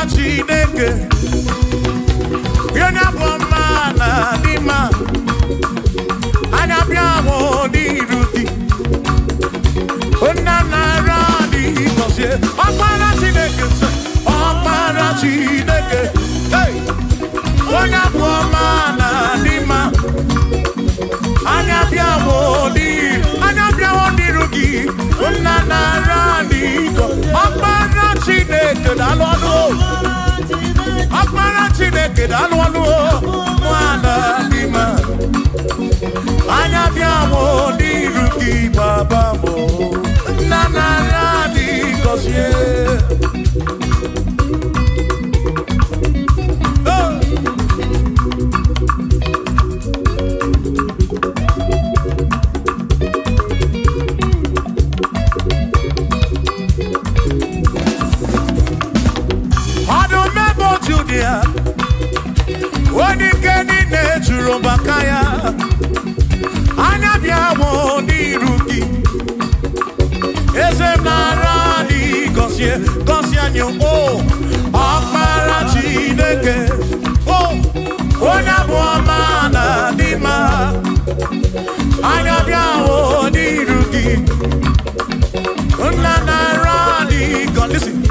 Chineke Yona boma na dima Anya biamo di ruti Ona na radi Kosie Opara Chineke Opara Chineke Hey Yona boma na dima Anya biamo di ruti Ona na radi Opara Chineke Dalwano Opara Chineke Dalwano Mwana dima Anya biamo di ruki baba mo Na na radi Kosie Bakaya Anya biamo di ruki Ese naradi Kosie anyo oh Opara Chineke oh Ona buama na dima Anya biamo di ruki Ona naradi Listen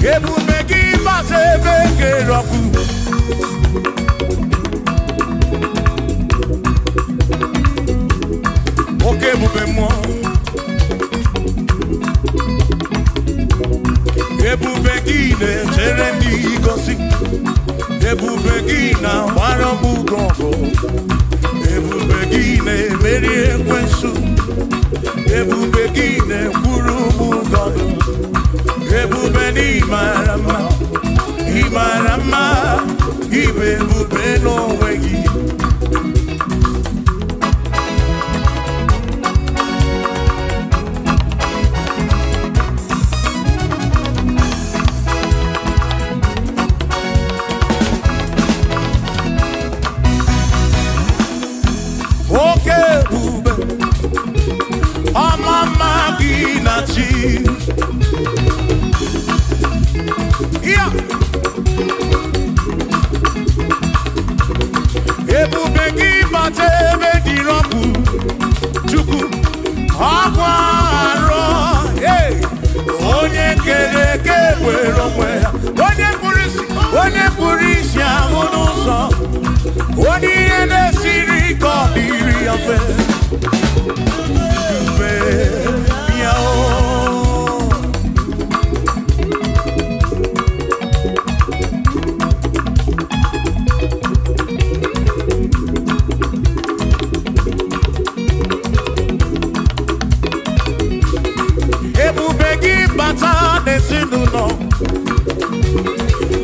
Ebu megi base beke roku Ebubegine terendi gosi Ebubegina warabu gongo Ebubegine merie kwensu Ebubegine kurubu gogo Ebubeni marama Imarama Ibebubeno wegi Yeah. Ebubegi bate bedi roku chuku agwaro hey onye kereke wero mwe onye purisi amunuso oni ene siri ko diri afe ya no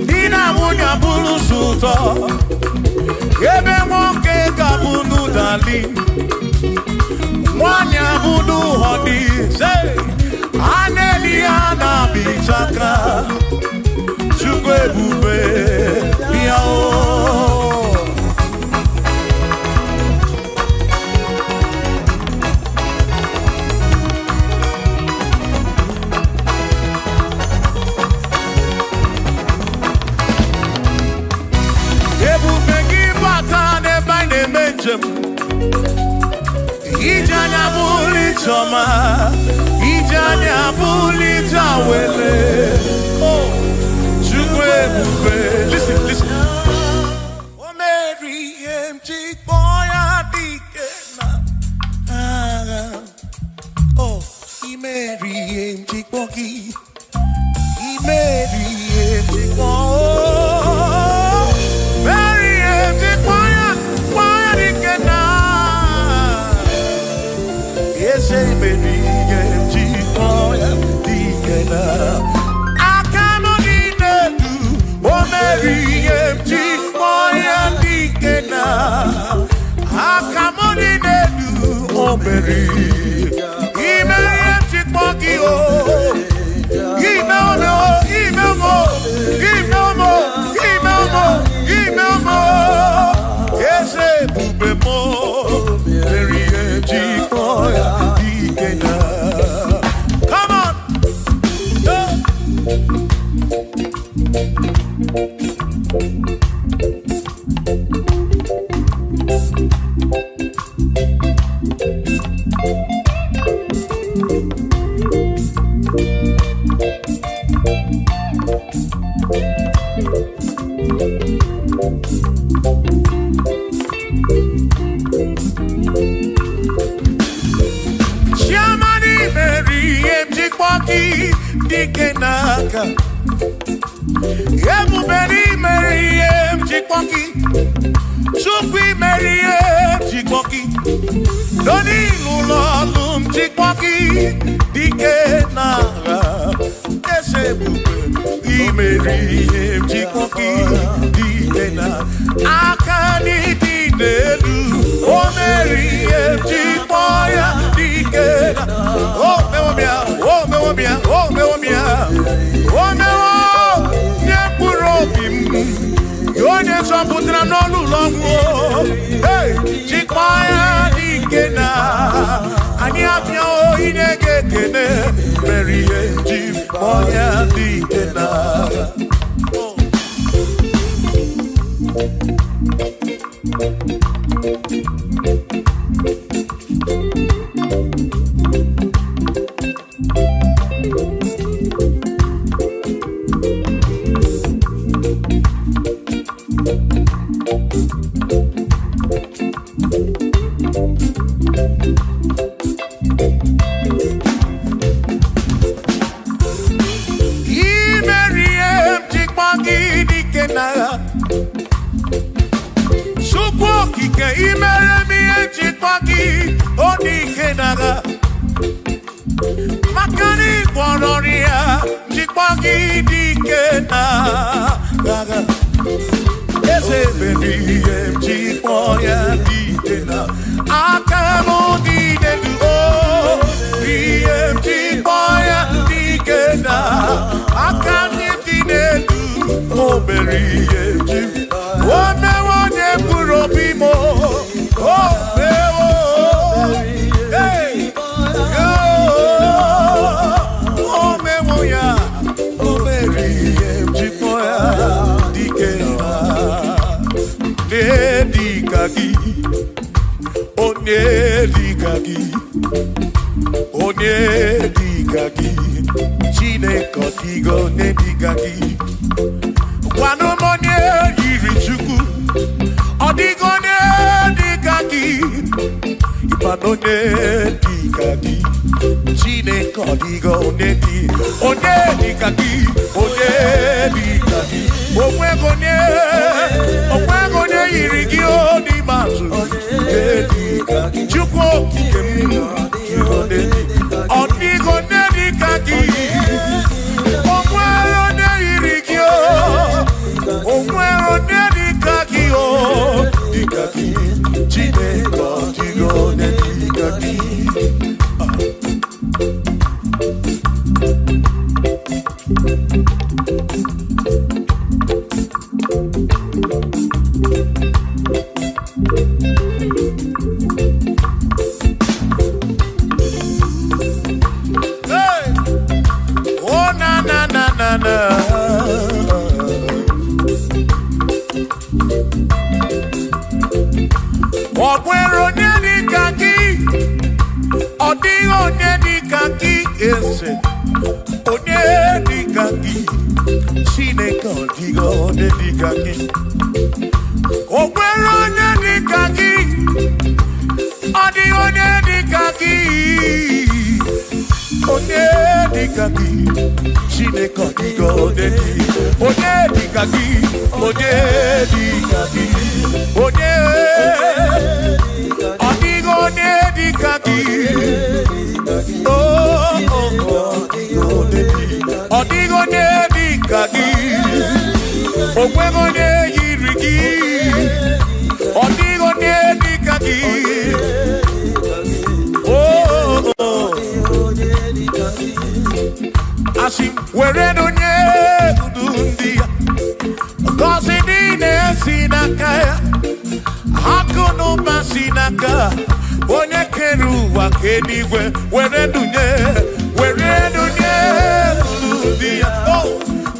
Dina munya bulu suto Ebe moke kabunu dali Mwanya bulu hodi Say Aneliana bichaka Chukwe bube Yao Ijanya buli choma Ijanya buli jawele Oh, chukwe bube Listen Oh, Mary empty boy adikena Oh, Mary empty bogi Mary empty boy Mary empty boy adikena Say baby, get boy, dikena. Akamoni nedu, oh Mary, get boy, dikena. Akamoni nedu, oh Mary. Ime get boy, oh. Ime no, ime mo. Yes, bube mo, Mary, get boy. Come on.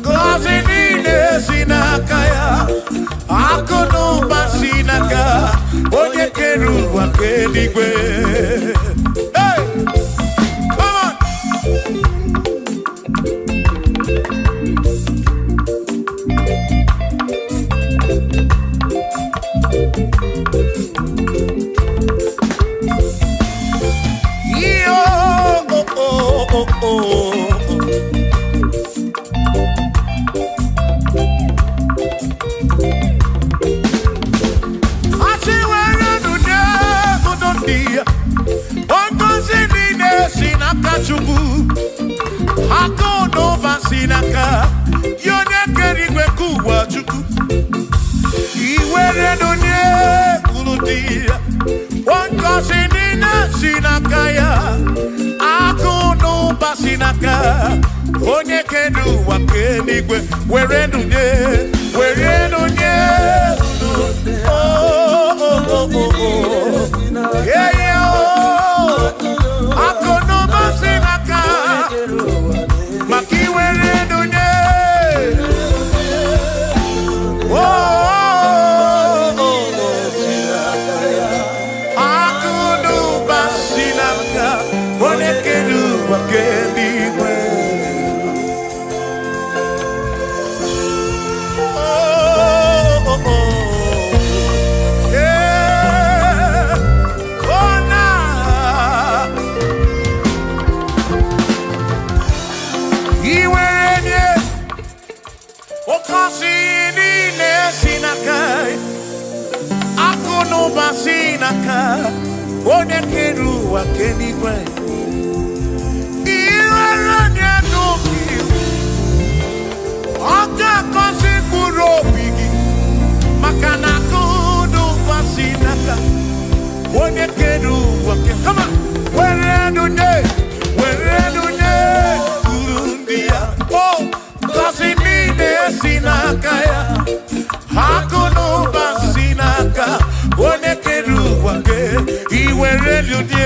Cause sinakaya akono basinaka onye keru wakeligwe. Hey, come on. Yo, Chukwu akono basinaka yone kerigwe kuwa Chukwu iwere donye kuludia wankosi nina sinaka ya akono basinaka onye kedu wakenigwe were donye oh oh oh oh oh yeah yeah akono basinaka makiwere dunye akono basinaka onekedu wakendigwe akono basinaka onekedu wakendigwe iweranya nuki aka kosi kurobigi makana akono basinaka onekedu wakendigwe. Come on, where do Urundia oh kosi mine sinakaya akono basinaka onekedu wake iwere lunye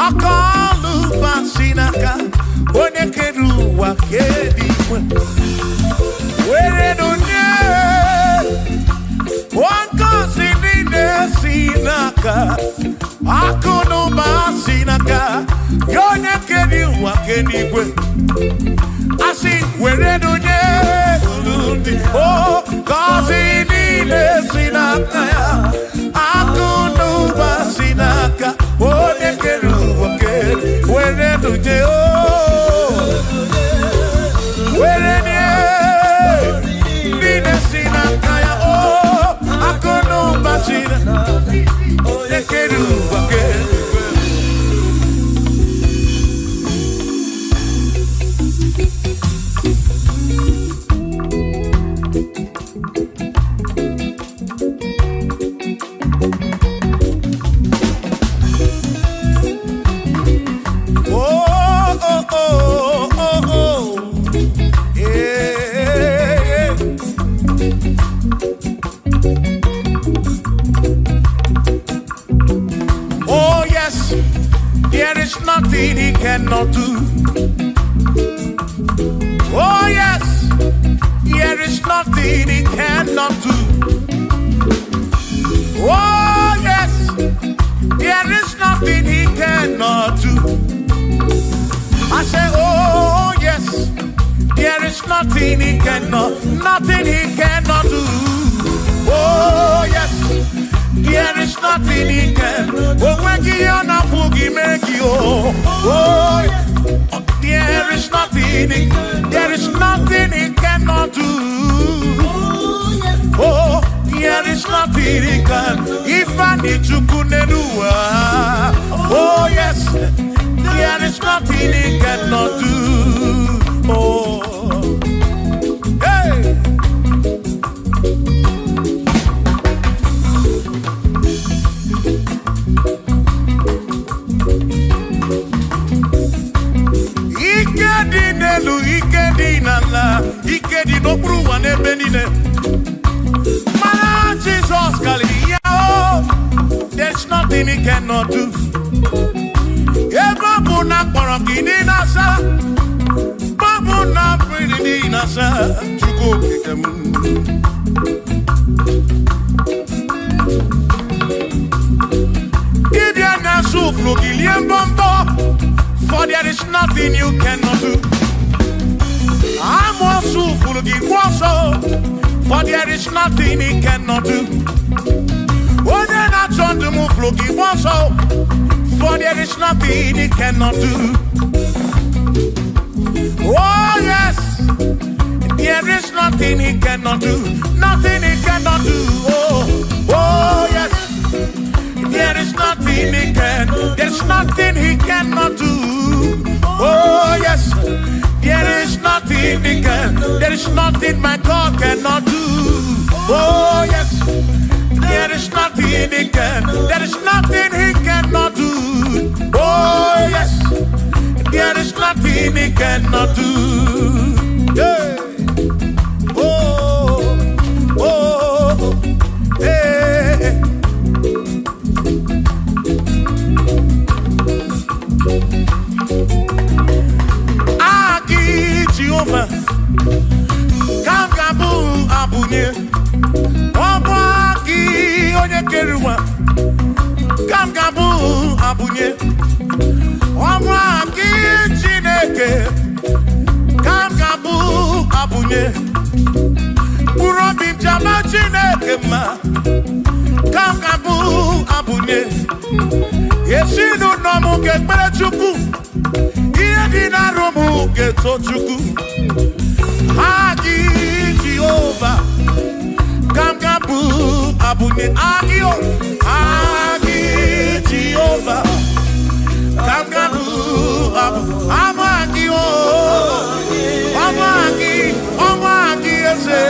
akalu basinaka onekedu wakedigwe were dunye wankosi nine sinaka akono basinaka yonekedu wakedigwe asi were dunye ulundi oh kosi nine sinaka akono basinaka onekedu wake were dunye oh were nine sinaka ya oh akono basinaka onekedu wake. Nothing he cannot do. Oh yes, there is nothing he cannot do. Oh yes, there is nothing he cannot do. I say, oh yes, there is nothing he cannot do. Oh yes. There is nothing he can. Oh, when you are not boogie, make you. Oh, there is nothing. There is nothing he can cannot do. Oh, there is nothing he can. If I need to kunenua. Oh yes, there is nothing he cannot do. Oh, hey. Ikedi nala, ikedi no bruwa ne benine. Mana Jesus Kalia, oh, there's nothing he cannot do. Eva buna korokini nasa, babuna prini nasa, chuko kitemu. Gideon nasu flogilian bombo, for there is nothing you cannot do. I'm also full of for there is nothing he cannot do. Oh, then I turn to move looking for there is nothing he cannot do. Oh, yes, there is nothing he cannot do. Nothing he cannot do. Oh, yes, there is nothing he can. There's nothing he cannot do. Oh, yes. There is nothing he can. There is nothing my God cannot do. Oh yes. There is nothing he can. There is nothing he cannot do. Oh yes. There is nothing he cannot do. Yeah. Oh, oh, hey. Jehovah, Kangabu Abunye, Obaki Onyekeruwa, Kangabu Abunye, Obaki Chineke, Kangabu Abunye, Urobi Jama Chineke ma, Kangabu Abunye, Yeshinu Nomu Gekperechuku. Dina romu geto chuku Agi Jehovah Kamgabu Abunye Agio Agi Jehovah Kamgabu Amagio Amagi eze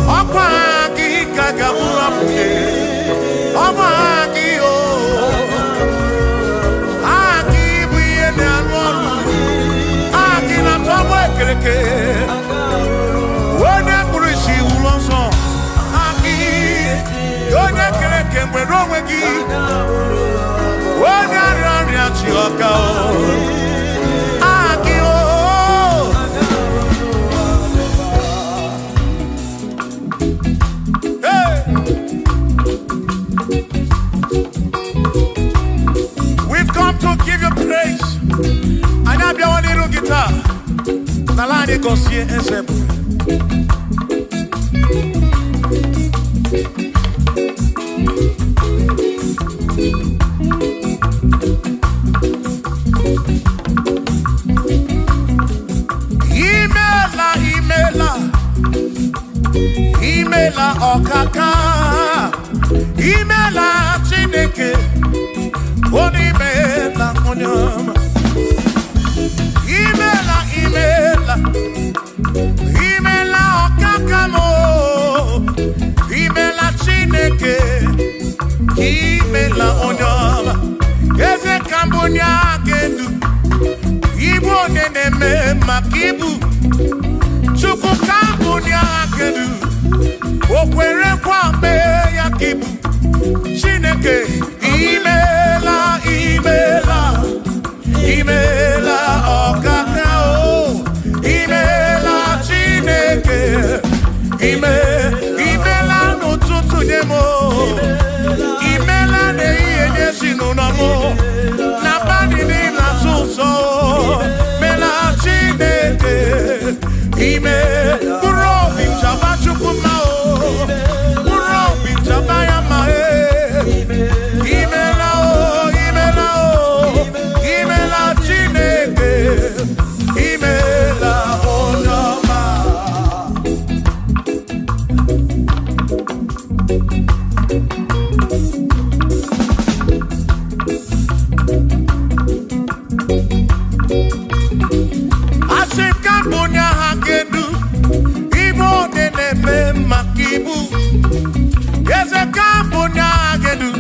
Amagi Kagabu Abunye Amagio when I see Ulonso, Aki, Yonya Kereke, when Romagi, when I run at Chioka, Aki, hey, we've come to give you praise, and I've been on little guitar. Nalani Gosie Esebu Imela Okaka Imela Chineke Onimela Onyama Imela Okakamo Imela Chineke Imela Onyama Eze Kambunya Gedu Ibo Neneme Makibu Chuku Kambunya Gedu Okwere Kwame Yakibu Chineke Imela Okaka Imela Chineke Imela n'ụtụtụ nye mo Imela n'ihe nye si n'ụlọmụ na bani n'ịla tụsọ Mela Chineke Mkpụrụ obi nchaba Chukwu ma o Mkpụrụ obi nchaba ya ma Kambunya hakedu, Igbo neme makibu. Yes, a Kambunya hakedu,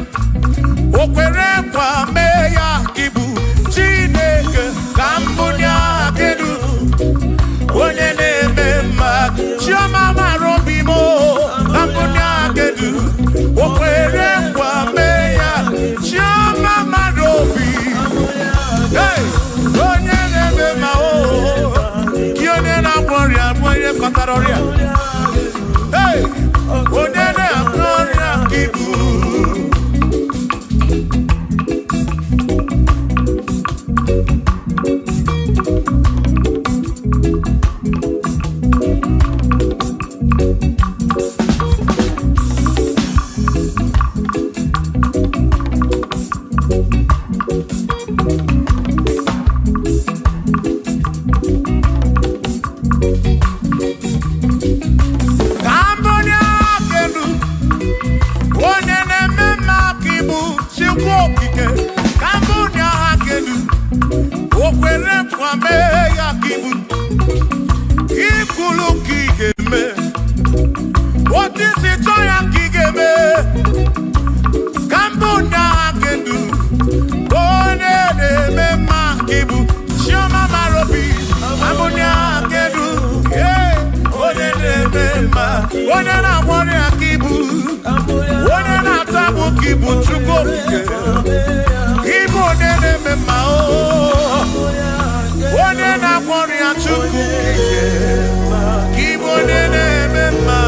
Okwere kwa meya kibu. Chineke Kambunya hakedu, Onye neme mak. Chioma marobi mo, Kambunya hakedu, Okwere kwa meya. Chioma marobi. Hey, Onye neme ma o. Hey, Onene Gloria Kibu. What is it, Joya Kigeme? Kambunya Hakedu, One Mema Kibu, Shioma Marobi, Kambunya Hakedu, One Mema, One na Warrior Kibu, One na Tabu Kibu, Chuko, Kibu, One Mema, One na Warrior Chuku, Kibu, One Mema.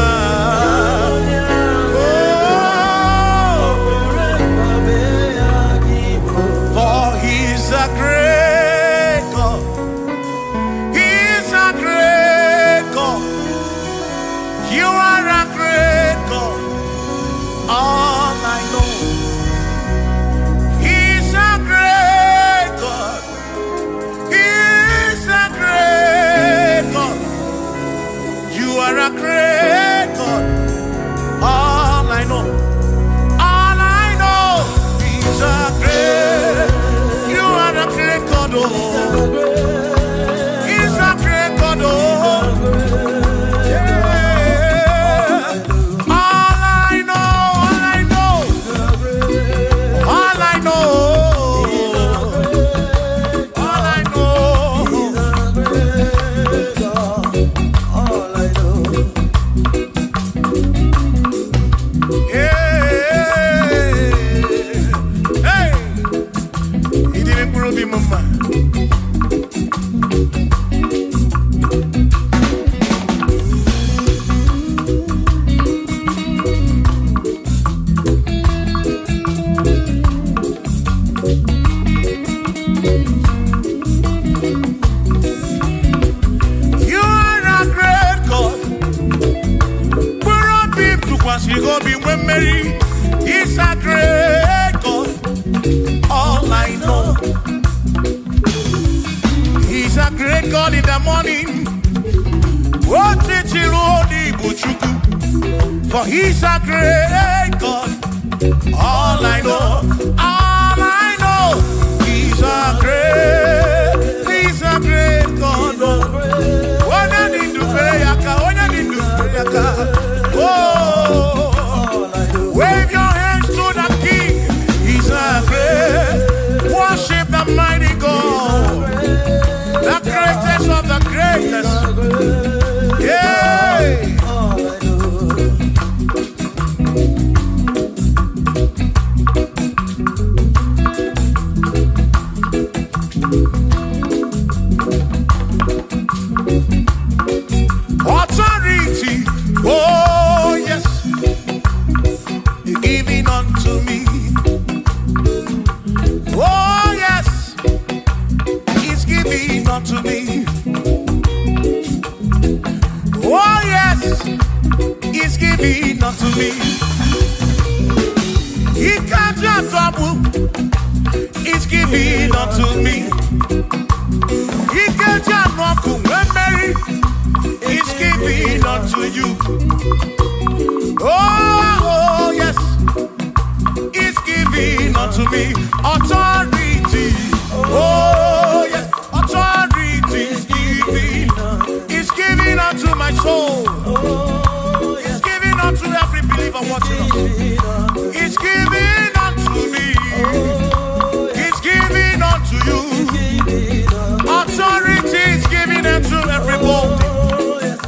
He's a great God. All I know, He's a great God in the morning. For He's a great God. All I know, He's a great God. When I need to pray, oh. Wave your hands to the King. He's a great. Worship the mighty God, the greatest of the greatest. Yeah. Authority. Oh yes. Giving unto me. Oh yes, He's giving unto me. Oh yes, He's giving unto me. He can't just trouble. He's giving unto me. He can't just trouble when Mary. He's giving unto you. Oh yes. Giving unto me authority. Oh yes, authority is giving. my soul. He's giving unto every believer watching us. He's giving unto me. He's giving unto you. Authority is giving unto everybody.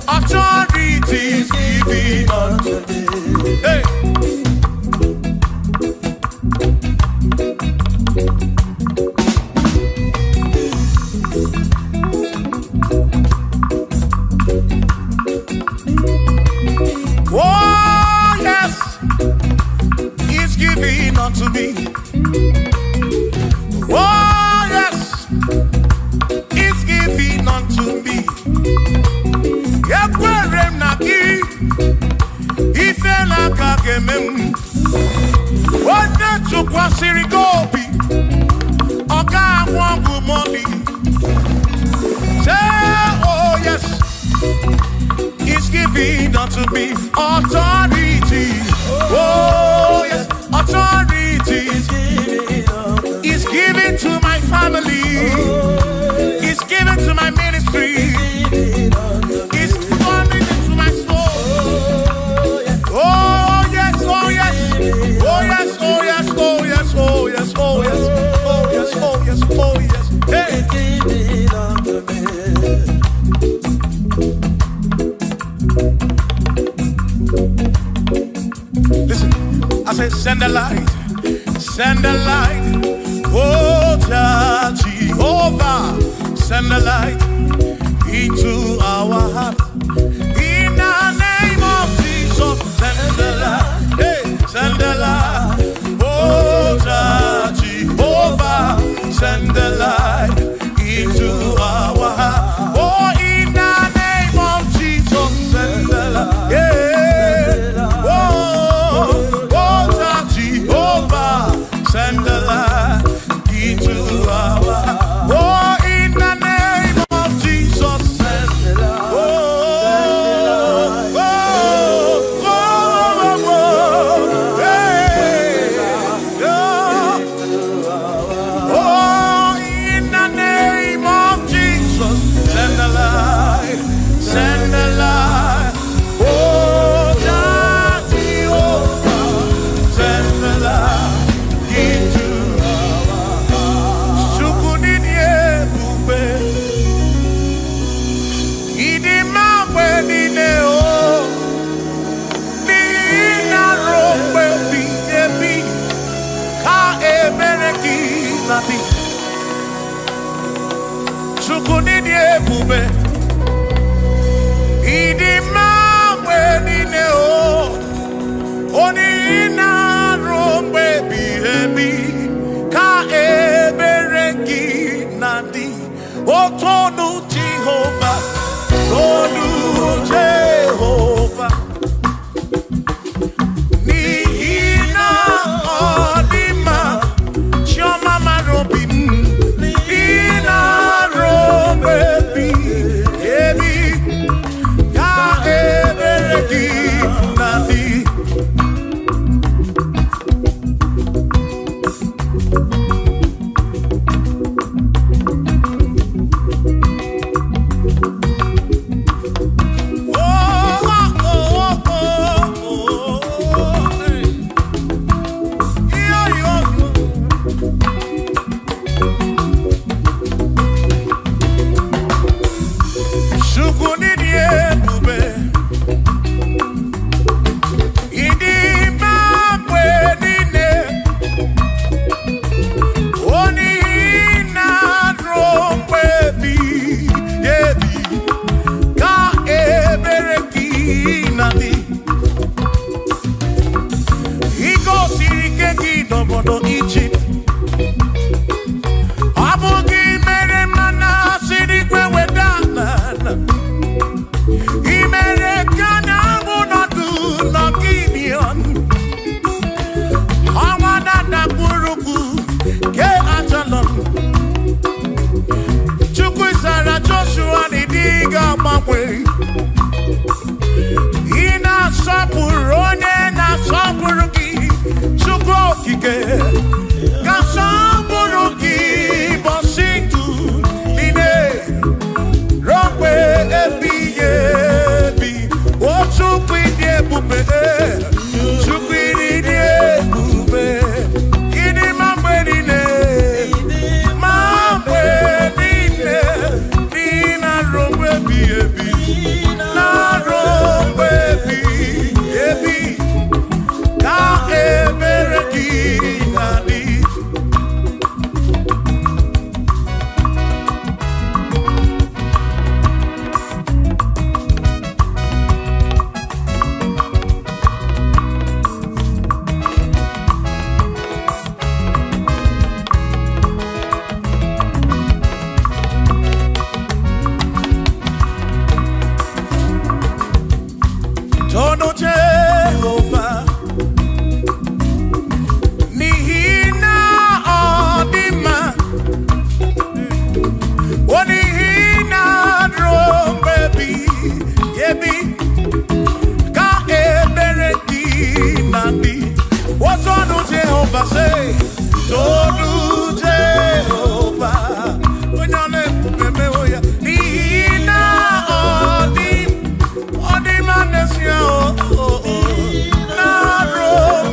Authority is giving unto me. Hey. Oh yes, He's giving unto me. Oh yes, He's giving unto me. Ekwere na ki, ife la kagemem. Wode chukwa sirigobi, oga wangu money. Say oh yes, He's giving unto me authority. Oh yes, authority. He's giving to my family. He's giving to my ministry. He's coming into my soul. Oh yes, oh yes, oh yes, oh yes, oh yes, oh yes, oh yes, oh yes, oh yes, oh yes. Hey. Listen, I say send a light, oh Jehovah, send a light into our heart. In the name of Jesus, send a light, hey, send a light, oh Jehovah, send a light into our heart. Oh, in the name of Jesus, send a light, yeah. Send the light into our heart. Oh, in the name of Jesus, send the light. Oh, oh, oh, oh, oh, hey, oh, in the name of Jesus, send the light, send the light. Oh, Jehovah, send the light. Chukunini ebube, idi mawe nine o, oni ina rombe bihebi, ka ebereki nadi, otonu Jehovah, tonu Jehovah. Jehovah, say, Toru Jehovah. When your name, Memoya, Nina, Odim, Manesia, Naro,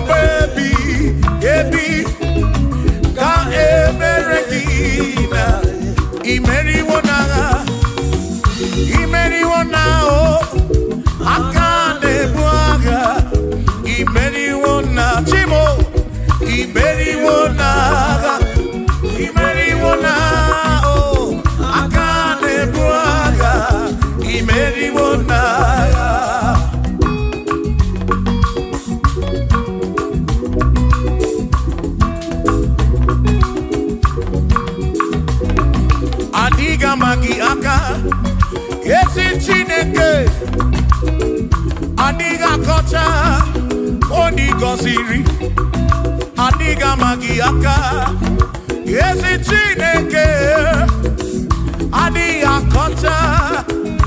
baby, Ebi, Ka Eberekina, Imeri Wona, Akane Buaga, Imeri Wona, Chimo, Imeri Wona, oh, Akane Buaga, Imeri Wona. Adiga Magi Aka, Yesi Chineke, Adiga Kocha, Odigo Siri, Adiga Magi Aka, Yesi Chineke, Adiga Kocha,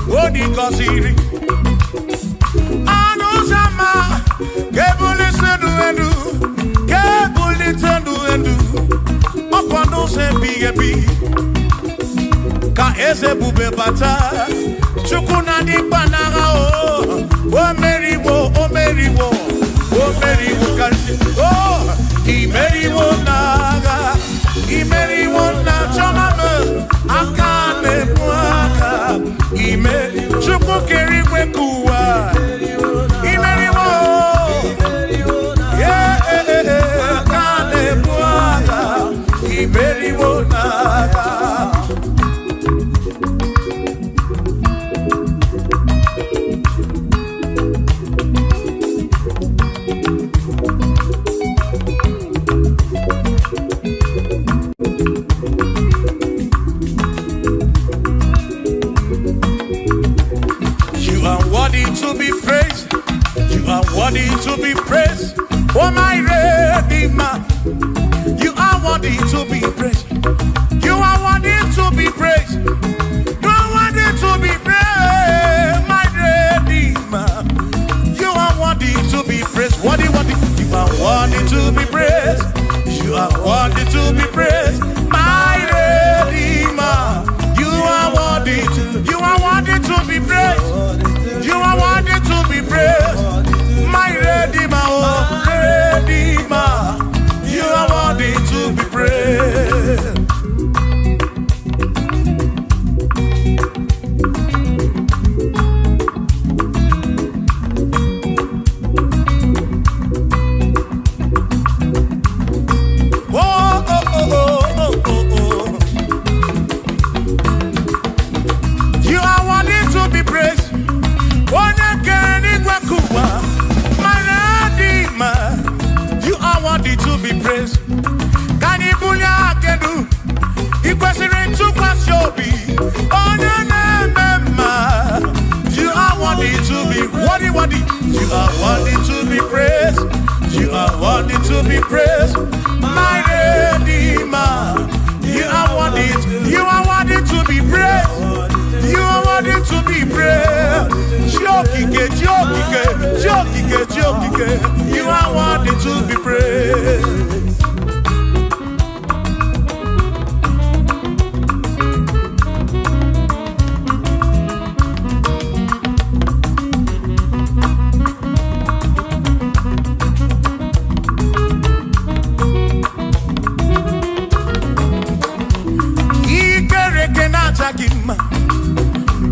Odigo Siri, Anusama, Kebuli Sendu, Kebuli Tendu, Opano Sembi. Ka eze bube bata chukuna di panaga o meriwo kalsi o imeriwo na chamame akane muaka imeri chuku kerigwe kuwa imeriwo akane muaka imeriwo na. Worthy to be praised, oh my Redeemer. You are worthy to be praised. You are worthy to be praised. You are worthy to be praised, my Redeemer. You are worthy to be praised. Worthy. You are worthy to be praised. You are worthy to be praised, my Redeemer. You are worthy to be praised. You are worthy to be praised. My Redeemer, oh Redeemer, you are worthy to be praised. You are worthy to be praised. You are worthy to be praised. Kanibulia kedu, ikwesiri tukwasiobi. You are worthy to be worthy. You are worthy to be praised. You are worthy to be praised, my Redeemer. You are worthy to be praised. You are worthy to be praised. Jokike. You are worthy to be praised.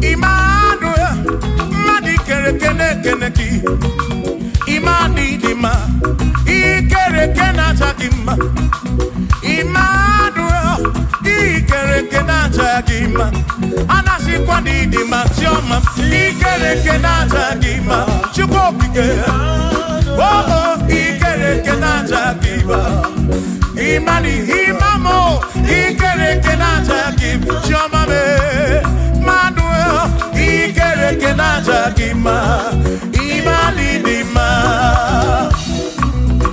Immanuel, Madi Keneki, Imani Dima, Ikerekena Takima, Immanuel, Ikerekena Takima, Anasi Kwani Dima, Tioma, Ikerekena Takima, Chukopike, oh, Ikerekena Takima, Imani, Imamo, Ikerekena Takima, Tioma, Manuel, Ikerekena Takima, Imani Dima.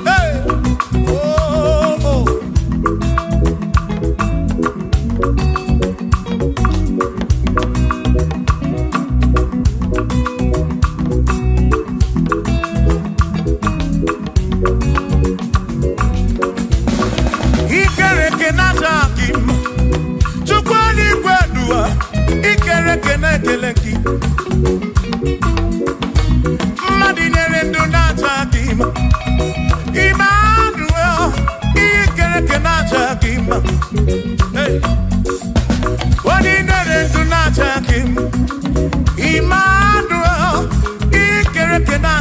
Hey, oh.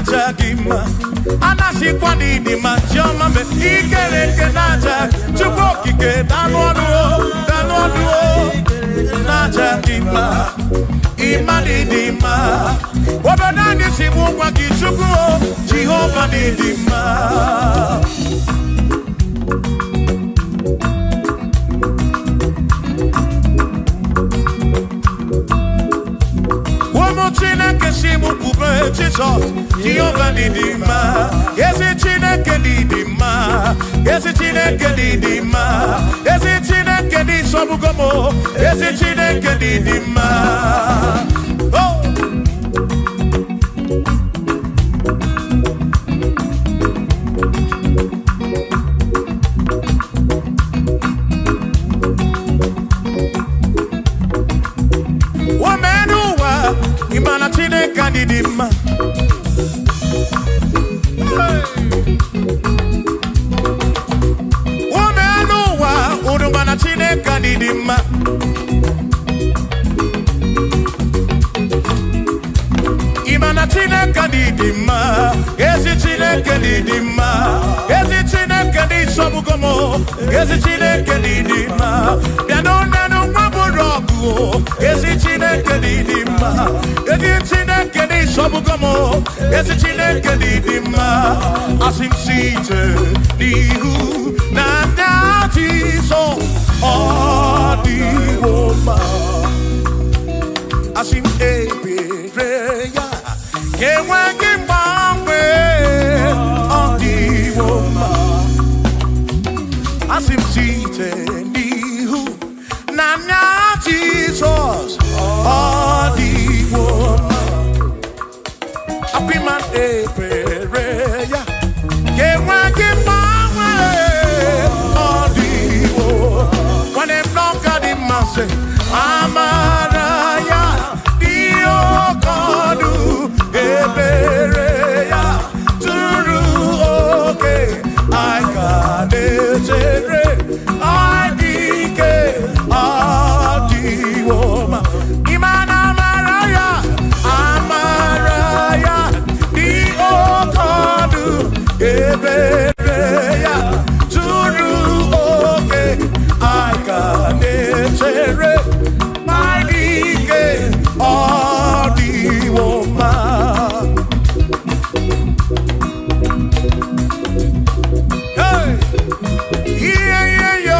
Najagima, Anashikwa Didima, Jomame, Ikereke Najag, Chuboki, Danwaduo, Najagima, Imadidima, Wabadani Simuwa Kichuku, Jehovah Didima. Chineke shimu kube Jesus, Jehovah Didima. Yes, Chineke Didima. Yes, Chineke Didima. Yes, Chineke di sobugomo. Yes, Chineke Didima. Oh. Imana Chineke Didima. Womenuwa Udumana Chineke Didima. Imana Chineke Didima. Ezi Chineke Didima. Ezi Chineke di sobugomo. Ezi Chineke Didima. Bianonenu maburogu. Ezi Chineke Didima. Ezi Chineke di sobugomo. Ezi Chineke Didima. Asim site dihu na dati so odiwoma. Asim ebereya kewangi mamwe odiwoma. Asim site dihu na Jesus odiwoma. Apiman ebereya kewangi mamwe odiwoma. When them look at him and say Amaraya Diokodu Ebereya Turu okay I got it I dike Adiwoma Imana Amaraya Diokodu Ebereya Turu okay I got it my dike Adiwoma. Hey, yeah, yo.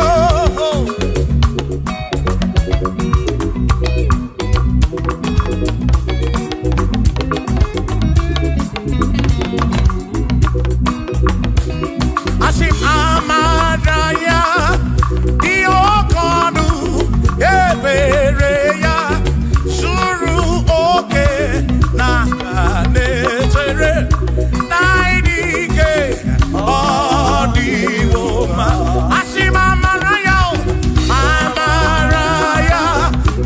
Asim Amaraya Diokodu Ebereya Suru oke Nakanetere Naidike Adiwoma Asim Amaraya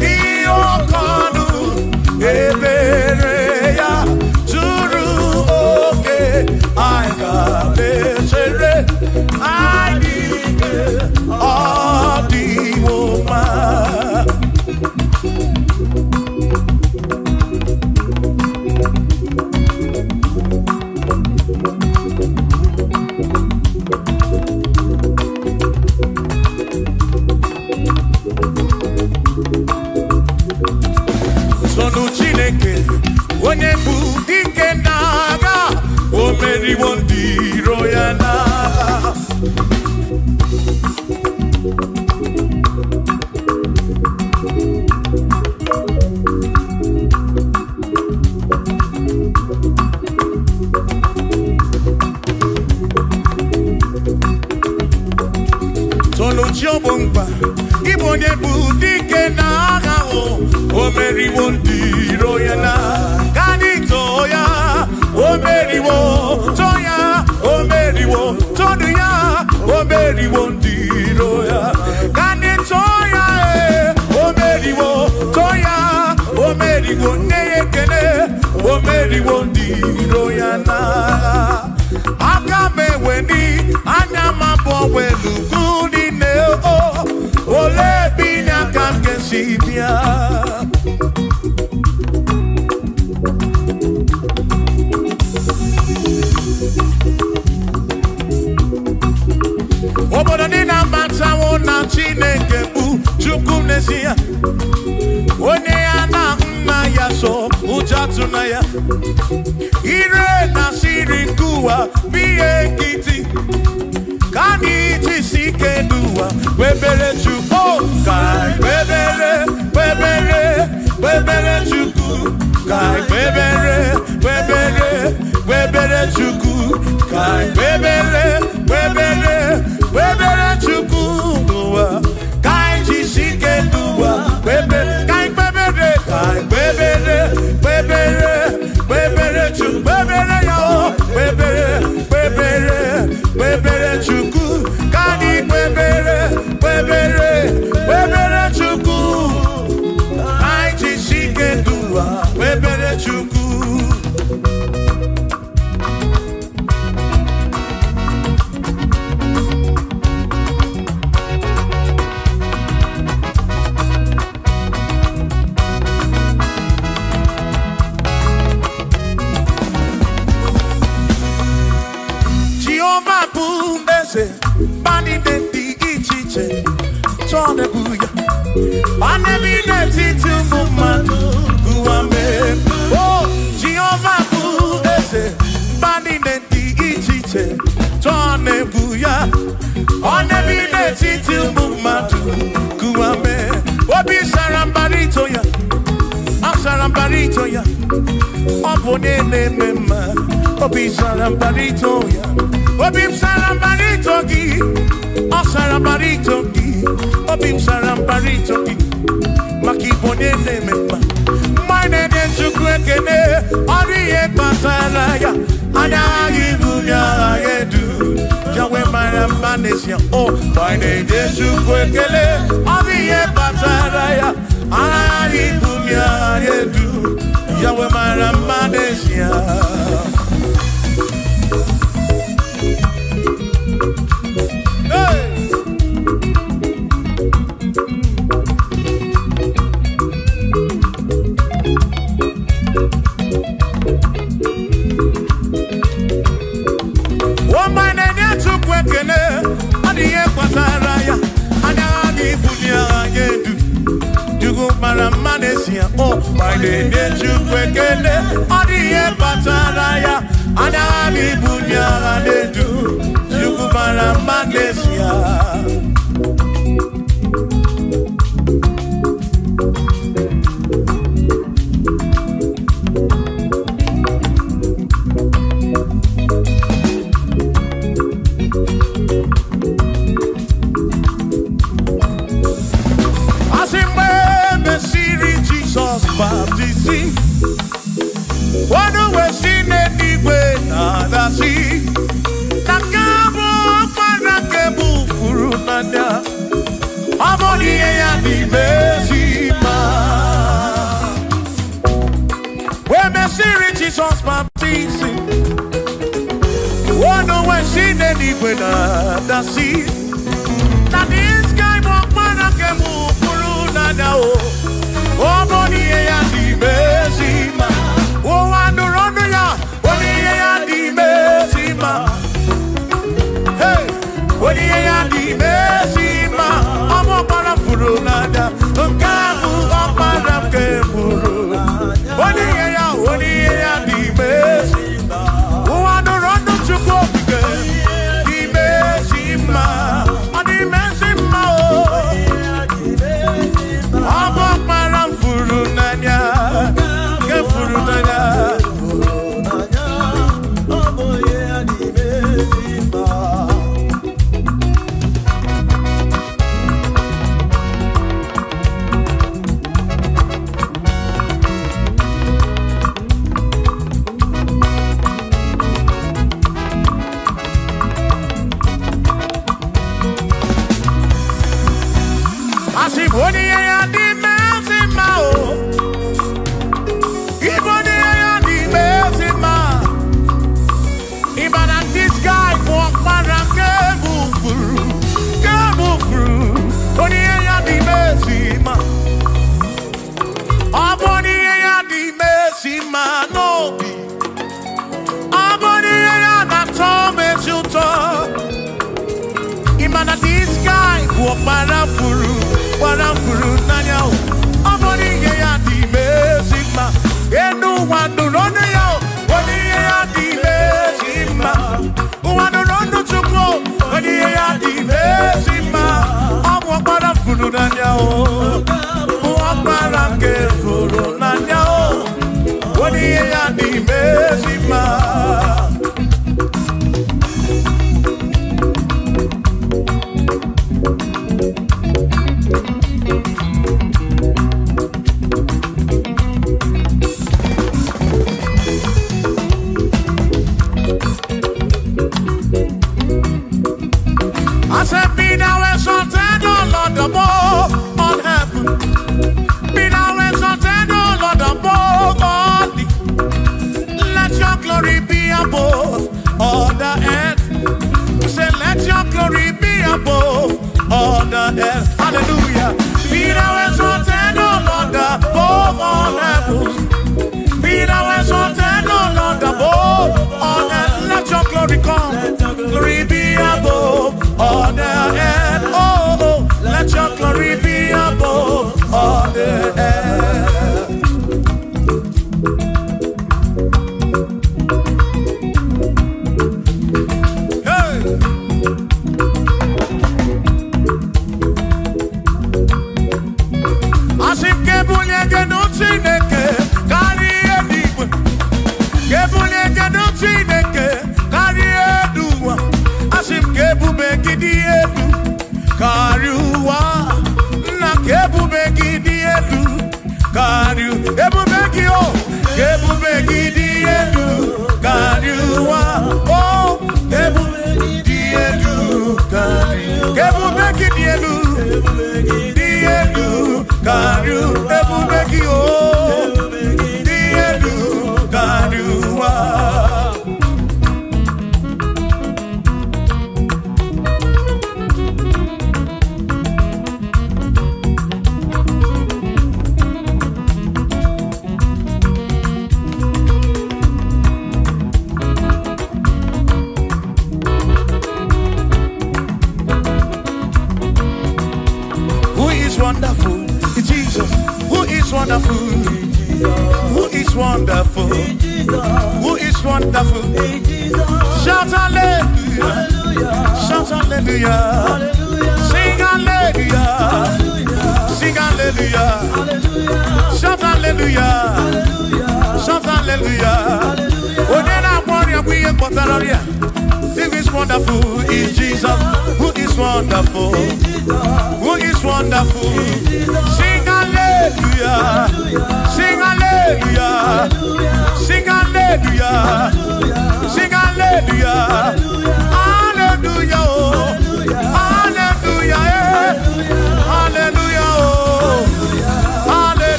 Diokodu Ebereya Suru oke Nakanetere Naidike Adiwoma. Sonu Chineke onye bụ dike n'agha o meriwo ndị iro ya n'agha. Sonu Chiobongba Ibo onye bụ dike n'agha o meriwo ndị iro ya n'agha. Kanito ya o meriwo toya o meriwo todu ya o meriwo ndị iro ya. Kanito ya o meriwo toya o meriwo neyekene o meriwo ndị iro ya n'agha. Aka meweni anya mabọ welugu n'ine ole binya ka m ga-esi bịa. tunaya. Ire na siri kuwa biye kiti. Kani tisike dua. Webere chuko kai webere webere webere chuku kai webere webere webere chuku kai webere webere webere chuku kai tisike dua webere kai webere kai webere webere webere chuku webere yo webere webere webere chuku kani webere webere webere chuku kai tisike dua webere chuku. Bani de di ichiche, chone buya. Bani mi de titu mumanu guame. Oh, Jehovah buese. Bani de di ichiche, chone buya. Bani mi de titu mumanu guame. Obi sarambarito ya, sarambarito ya. Opone ne mema, obi sarambarito ya. Obim sarambarito gi, o sarambarito gi, obim sarambarito gi, makibone ne mema. Mine ne chukwekene, oriye pasaraya, ana yibunya yedu, jawe marambanesia. Oh, mine ne chukwekene, oriye pasaraya, ana yibunya yedu, jawe marambanesia. Oh, my name is Chukwekele, Odiye Bataraya, Anani Bunya Anedu, Chukwara Magnesia. Baptisi, wano wesine niwe na dasi, nakabo panakebu furunanya, amoni ya ni mezima. We mesiri Jesus baptisi, wano wesine niwe na dasi, na diskai mo panakebu furunanya o. Oh, boni ya di bezima. Oh, andorono ya. Boni ya di bezima. Hey, boni ya di bezima. Amo para furunada. Kamu para kemuru. Boni ya di bezima. Oh, andorono chuko bige. Di bezima. Adi bezima. Amo Furunanya, ke Furunanya, omo ye animezima. Asiboni ye animezima o. Hallelujah. Be thou exalted, O Lord, above all heavens. Be thou exalted, O Lord, above all earth. Let your glory come. Glory be above all the earth. Oh, oh, let your glory be above all the earth.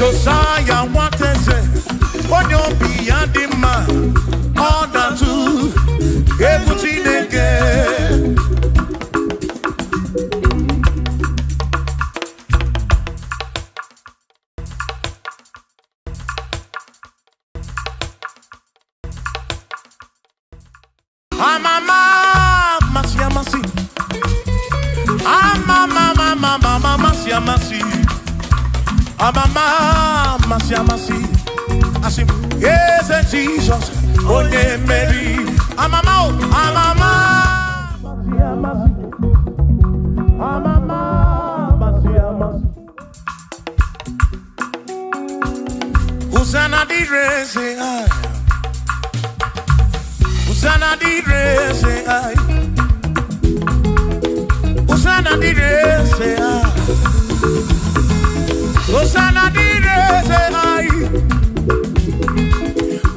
Josiah wanted say, when you beyond the man, all that too, everything again. Yes, Jesus, oh yeah, Mary, Hosanna di re say I, Hosanna di re say I, Hosanna di re say I, Hosanna di re say I,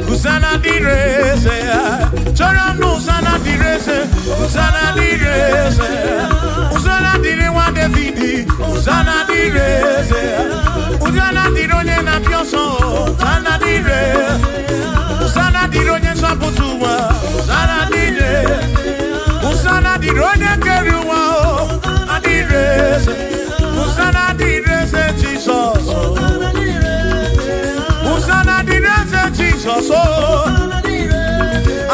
Hosanna Usana direse, chora no usana direse, usana direse, usana dire wa Davidi, usana direse, usana dironye na pioso, usana dire, usana dironye saputuwa, usana dire, usana dironye keruwa, adirese, usana direse Jesus, usana direse Jesus,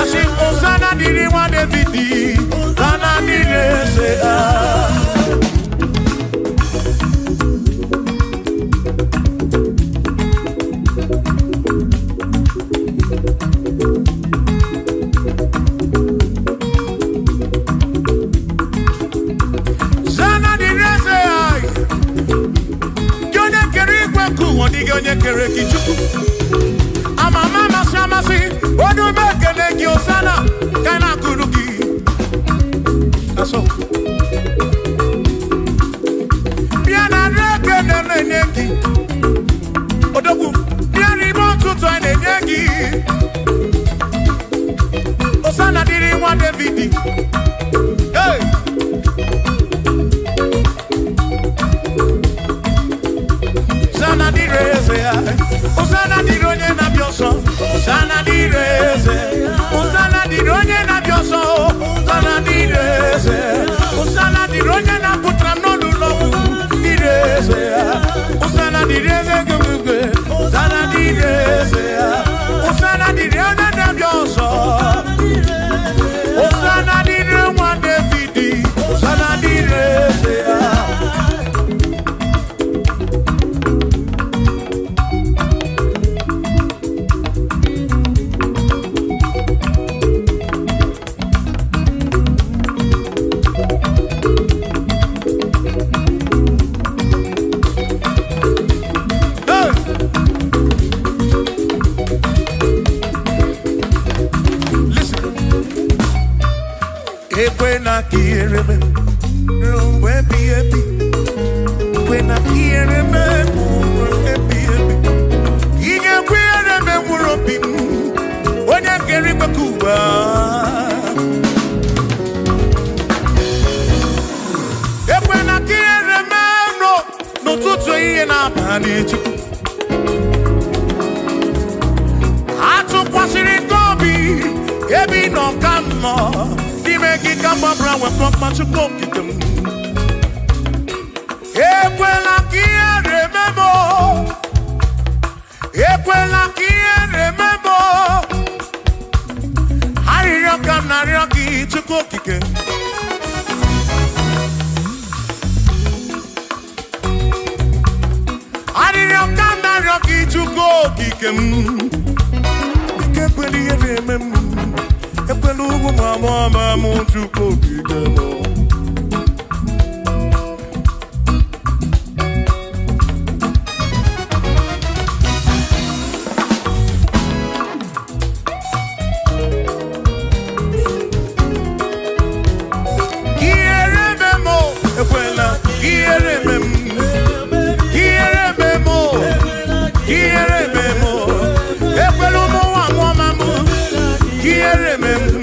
asi usana dire wa Davidi, usana direse. Onye kere kichuku amama masamasi odu mekele ki osana kana kuruki aso biana reke neneki odogu biani montuto neneki osana diri wa Davidi hey Usana direse, usana dironye na bioso, usana direse, usana dironye na bioso, usana direse, usana dironye na putra no lulo, direse, usana direse gumbe, usana direse, usana dironye na bioso, usana dironye wa Davidi, usana direse. When I hear him, when I hear him, he can wear him and we're up in when I get him a Cuba. When I hear him, no to train up and it. I took what's in it, Gobi, every no come more. Make it come up around with from much of them. Equela kia remember. Equela kia remember. Hari roka na roki chukokike. Hari roka na roki chukokike. Equela remember. Epelugu mama muchuko kigemo. Kierememo, ekwela, kierememo, kierememo, kierememo, epelugu mama mu, kierememo.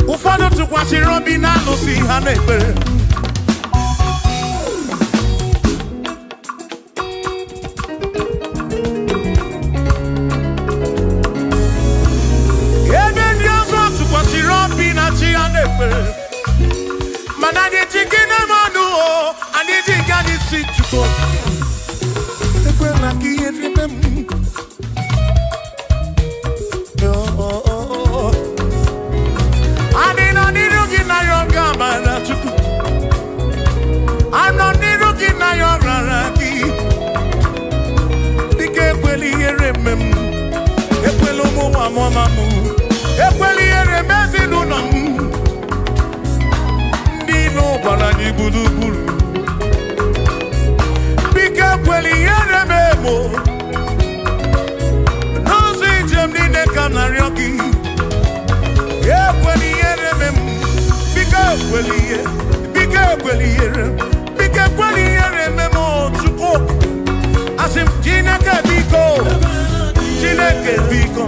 Ufano tukwashiro binano si hanekwe Chuko. Ekwela ka ihe rime m. Adị nọ n'iru gị na ya ọga amara Chukwu. Anọ n'iru gị na ya ọrara gị. Dịka ekwela ihere mme m. Ekwela ụmụ nwa mụọma m. Ekwela ihere mme ezinụlọ m. Ndị ilo gbara anyị gburugburu. Biko ekwela ihere mme mo. N'ụzọ ije m niile ka m na-arịọ gị. Ekwela ihere mme m. Biko ekwela ihere. Biko ekwela ihere. Biko ekwela ihere mme m Chukwu. Asị m Chineke biko. Chineke biko.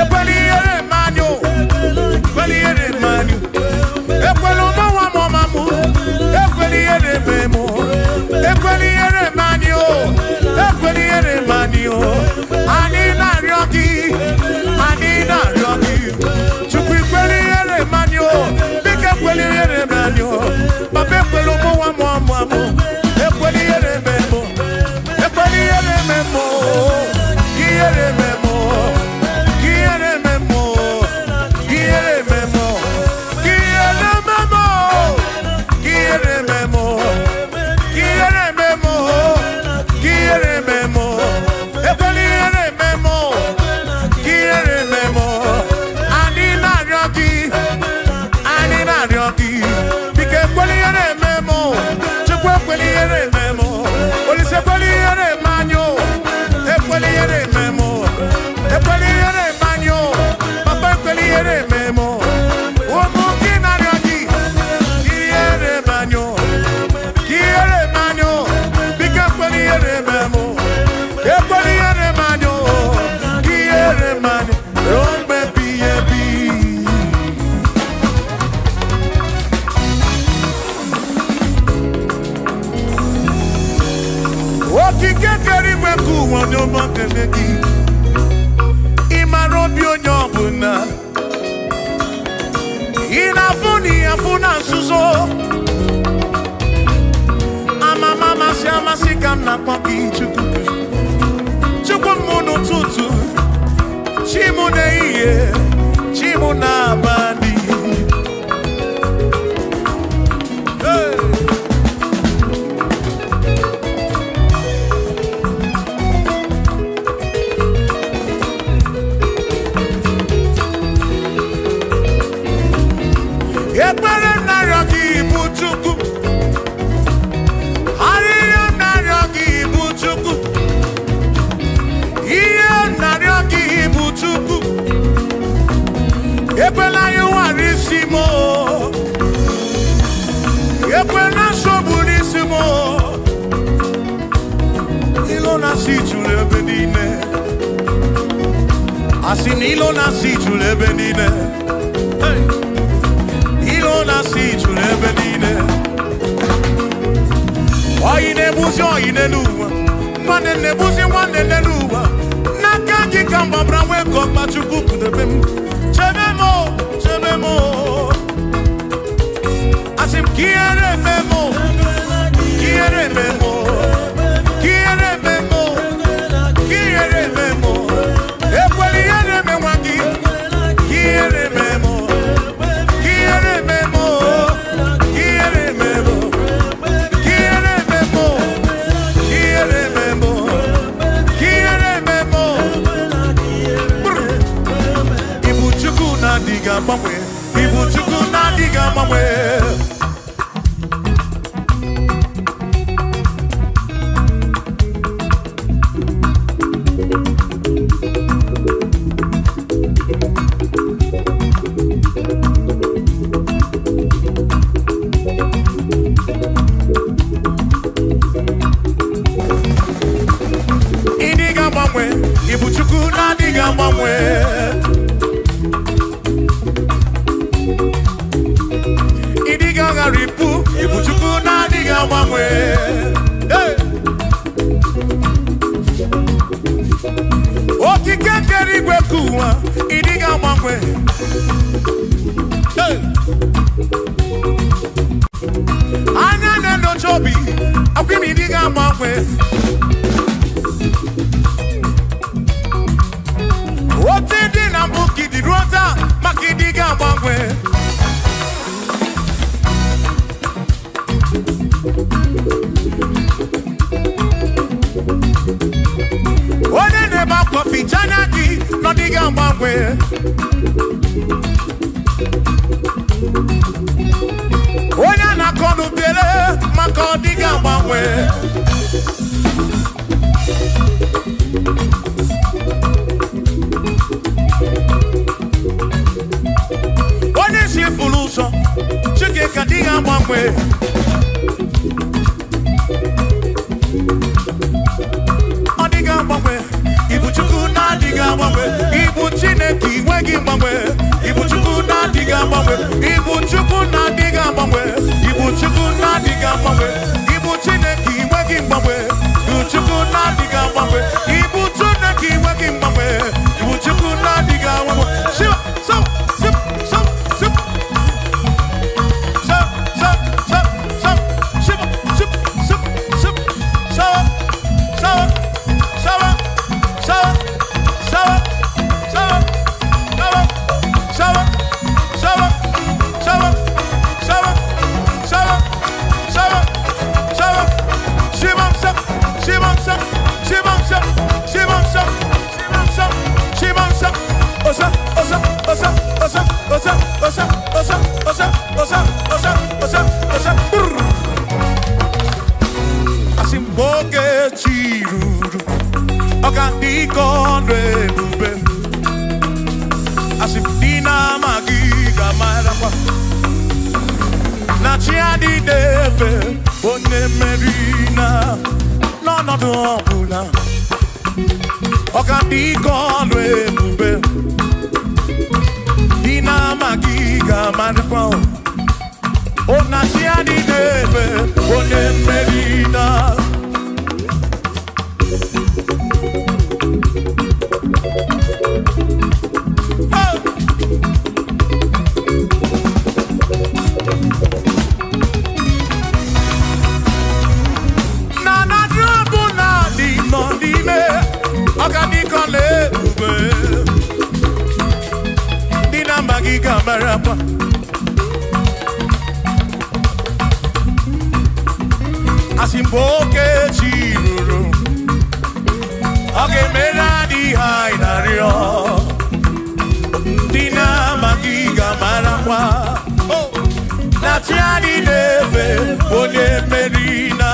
Ekwela ihere mmanụ. Ekwela ihere mmanụ. Ekwela ụmụnwa m ọma m. Ekwela ihere mme m. Ekwela ihere mmanụ. Ekwela ihere mmanụ. Anyị na-arịọ gị. Anyị na-arịọ gị. Chukwu ekwela ihere mmanụ. Biko ekwela ihere mmanụ. Papa ekwela ụmụnwa m ọma m. Ekwela ihere mme m. Ekwela ihere mme m. Ihere mme m. Ihere mme m. Ihere mme m. Ihere mme m. Ihere mme m. Ihere mme m. Ihere mme m. Ekwela ihere mme m. Ihere mme m. Anyị na-arịọ gị. Anyị na-arịọ gị. Biko ekwela ihere mme m. Chukwu ekwela ihere mme m. Olise ekwela ihere mme anyị. Ekwela ihere mme m. Ekwela ihere mme anyị. Papa ekwela ihere mme m. Ụmụ gị na-arịọ gị. Ihere mme anyị. Ihere mme anyị. Biko ekwela ihere mme m. Ekwela ihere mme anyị. Ihere mme anyị. Ruo mgbe ebighị ebi. Okike kere igwe ka ụwa onye ọma kele gị. Ị mara obi onye ọbụla. Ị na-afụ na ihe afụ na nzuzo. Amama amasị amasị ka m na-akpọ gị Chukwu. Chukwu m n'ụtụtụ. Chi m n'ehihie. Chi m n'abalị. Hey! Ekpere narịọ gị bụ Chukwu. Arịrịọ narịọ gị bụ Chukwu. Ihe narịọ gị bụ Chukwu. Ekwela anyị ghara isi m. Ekwela nsogbu n'isi m. Ilo na-asị juru ebe niile. Asị na ilo na-asị juru ebe niile. Hey! Ilo na-asị juru ebe niile. Oyi na-ebuzi oyi n'elu ụwa. Nwanne na-ebuzi nwanne n'elu ụwa. N'aka gị ka mgbabara nwee ka ọkpa Chukwu kudebe m. Chebe m, chebe m. Asị m ka ihere eme m. Ka ihere eme m. Ka ihere eme m. Ka ihere eme m. Ekwela ihere eme nwa gị. Ka ihere eme m. Ihere eme m. Ihere eme m. Ihere eme m. Ihere eme m. Ihere eme m. Ibu Chukwu na-adịghị agbanwe. Ibu Chukwu na-adịghị agbanwe. Ibu Chukwu na-adịghị agbanwe. Ịdịghị agharịpụ. Ibu Chukwu na-adịghị agbanwe. Okike kere igwe ka ụwa. Ịdịghị agbanwe. Anya na-enyocha obi. Akwimi diga mwanwe. Ote di na mbuki di rota maki diga mwanwe. One ne ba kofi chana di no diga mwanwe. One na konu bele mako diga mwanwe. One si fuluso chike ka diga mwanwe. Diga mwanwe, ibu chuku na diga mwanwe, ibu chineki wegi mwanwe, ibu chuku na diga mwanwe, ibu chuku na diga mwanwe, ibu chuku na diga mwanwe, ibu chineki wegi mwanwe, ibu chuku na diga mwanwe, ibu chineki wegi mwanwe, ibu chuku na diga mwanwe. Shiva, so, sip, so, sip, so, so, so, so, shiva, sip, sip, sip, so, so. Asimboke chiruru Okandiko rebube Asimdina magiga marapa Na chiadi deve One merina No no do pula Okandiko rebube Dina magiga marapa Ona chiadi deve One merina Marapa Asimboke chiruru Oge mera di hainario Dina magiga marapa Oh Na tiani neve Onye merina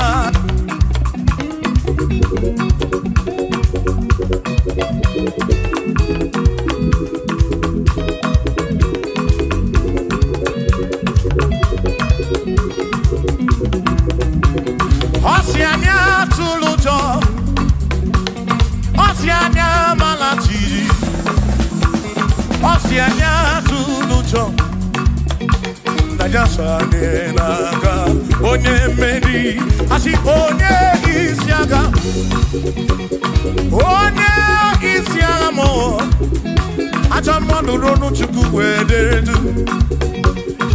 Osianya tulujo Osianya malachi Osianya tulujo Najasa nenaga Onye meri Asi onye isiaga Onye isiaga mo Acha mono ronu chuku wederedu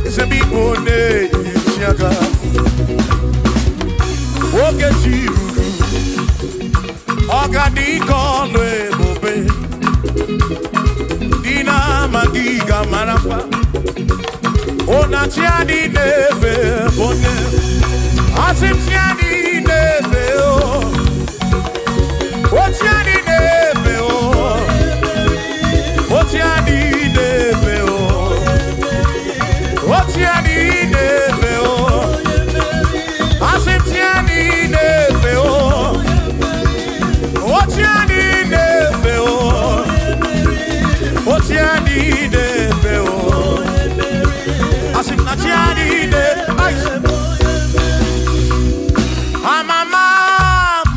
Isebi onye isiaga Oge chiruru Ogadiko lebube Dina magiga marapa Ona tiani neve One Asim tiani neve O tiani neve O tiani neve O tiani neve Asim tiani neve O tiani neve O tiani neve Asim na tiani neve Amama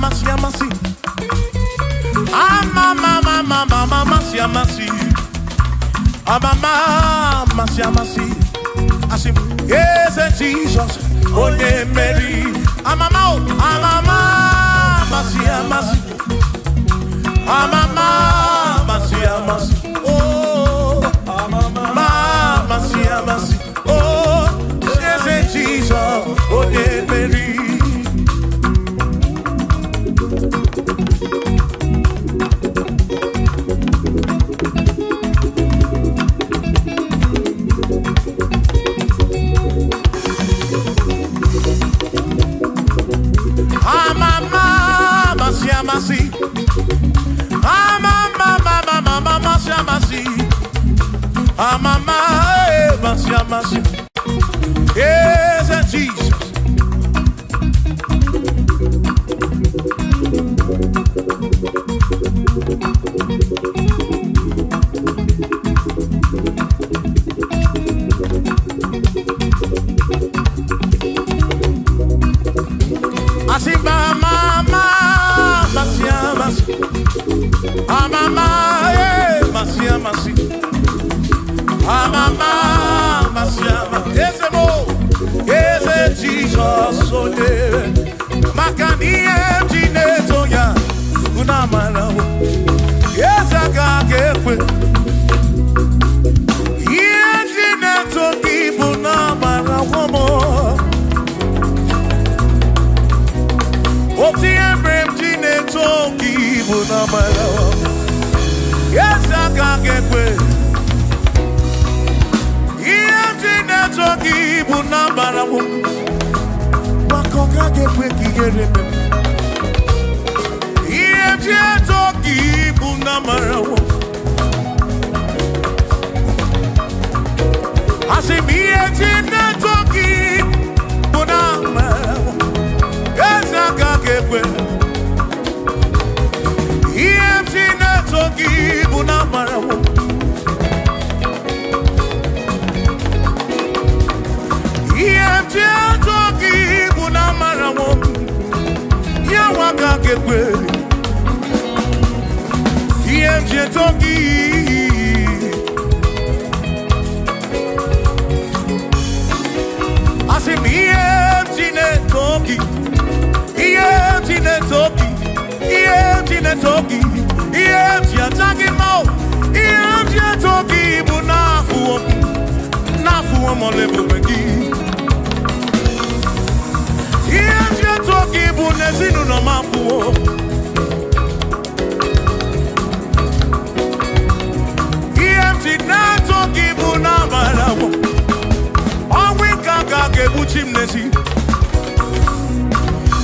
Masia masi Amama mama Masia masi Amama Masia masi Asim yes Jesus Onye meri Amama Masia masi Amama Masia masi Oh Amama Masia masi Oh yes Jesus Onye meri mercy. Yes, and Jesus. I see my mama, mercy. Ah, mama, eh, mercy. Ah, mama, mercy. Yes, yes, Jesus, oh yeah. Makani empty netoya, unamana. Yes, I can't get with. Yes, netoki, unamana, woman. Oti empty netoki, unamana. Yes, I can't get with. Toki bunambara wo makoka gekwe kigereme iye toki bunambara wo asimiye toki bunambara wo ezaka gekwe iye toki bunambara wo toki bunamara wo ya waka gekwe iye toki asimi iye toki iye ataki mo iye toki nafu mo lebu begi. Iye toki bunezinu no mafu. Iye toki bunamalawo. Owi kaka kebuchim nesi.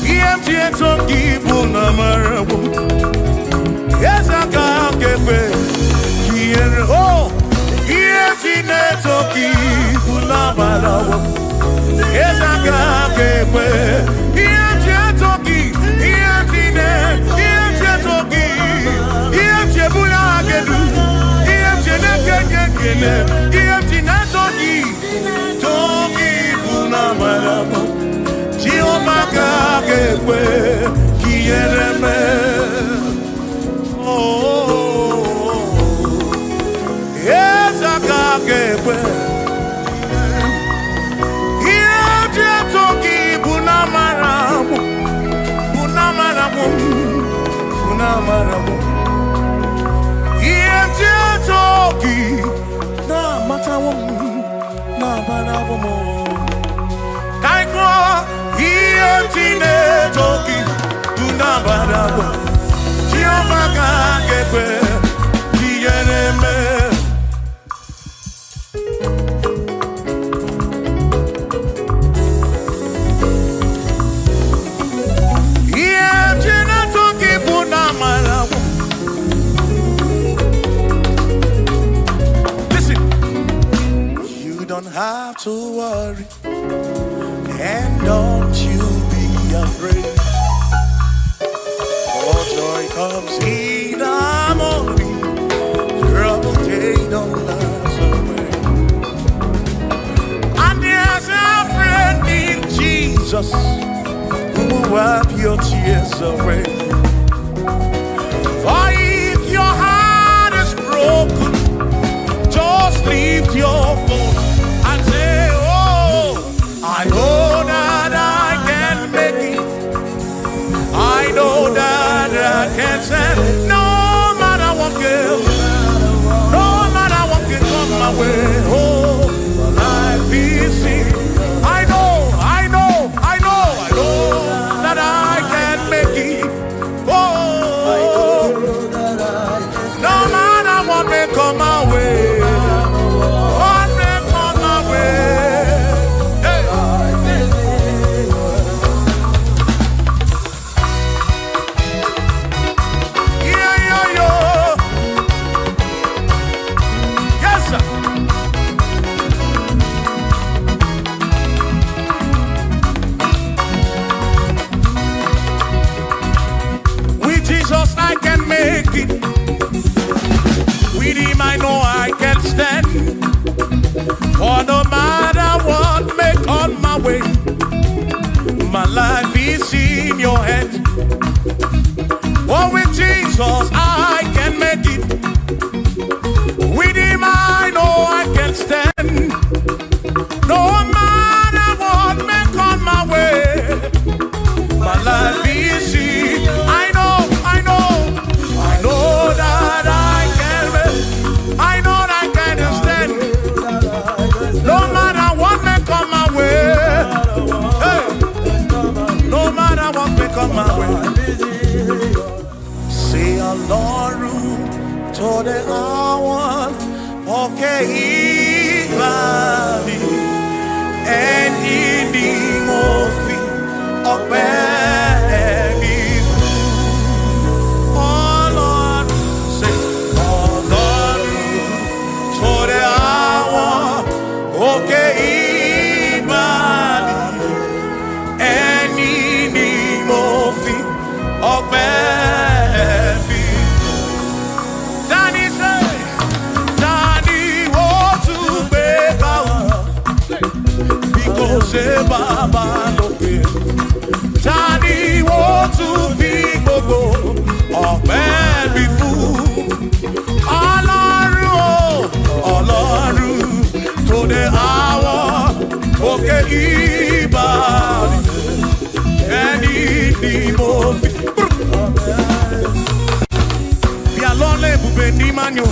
Iye toki bunamalawo. Yesa kaka kiere oh. Iye toki bunamalawo. Yes, I got it. Iye toki, iye toki, iye bula gedu, iye nekekele, iye toki buna malamo. Jehovah got it. Kiereme. Oh, yes, I got it. Bunamarabu Iye toki na matawum na banavumo Kaiko Iye toki bunamarabu Jehovah gepe Kiereme. Don't have to worry, and don't you be afraid. For joy comes in the morning, trouble they don't last away. And there's a friend in Jesus who will wipe your tears away. For if your heart is broken, just lift your voice. I know that I can make it. I know that I can stand. No matter what comes, no matter what can come my way. Oh, life is easy. I know that I can make it. Oh, with Jesus I can make it. With him I know I can stand. No matter what may come my way, my life is easy. I know that I can make. I know that I can stand. No matter what may come my way. Hey. No matter what may come my way. Say Ọlọ́run tó dé àwọn òkè ìgbà mi, ẹni ni mo fi ọpẹ́ mi fún. Ọlọ́run, say Ọlọ́run tó dé àwọn òkè ìgbà mi, ẹni ni mo fi ọpẹ́. Ṣé bàbá lókè tani wọ́n tún fi gbogbo ọpẹ́ bí fún? Ọlọ́run o, Ọlọ́run tó dé àwọn òkè ìbàdí, ẹni ni mo fi. Bí alọ́lẹ̀ ibùgbé ní Manyo.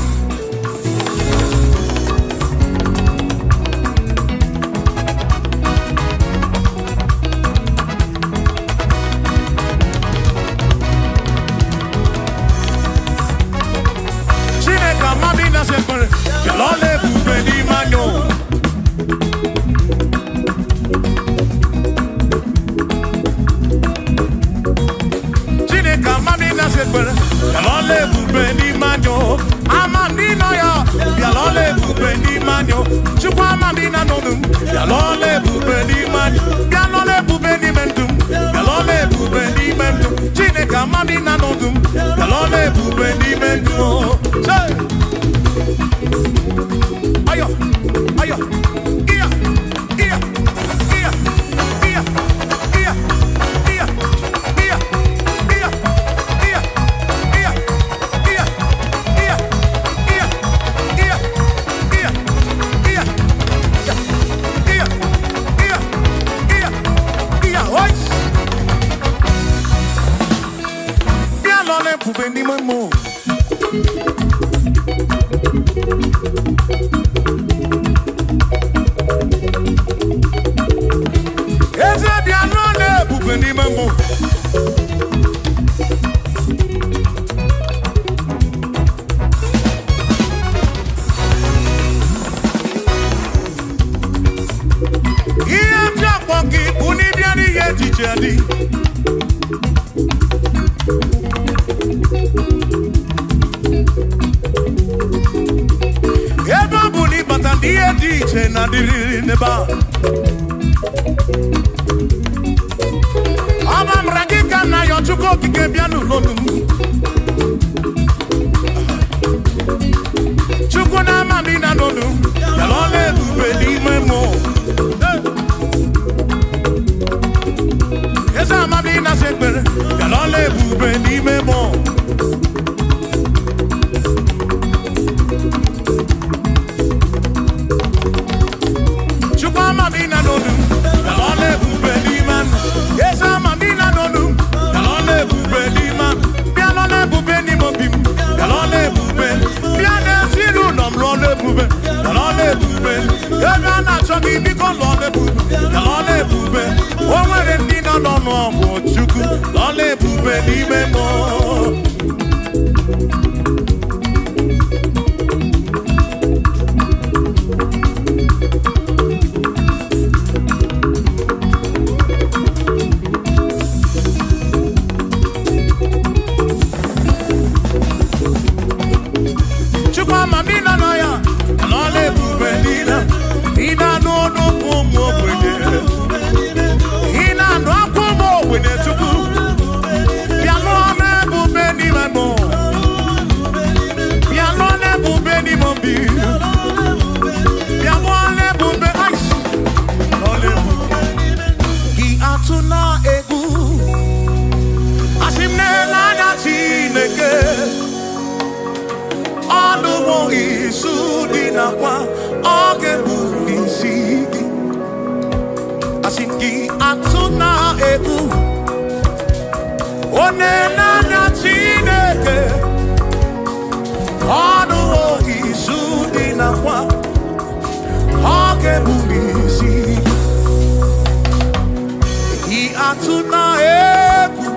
asuna ebu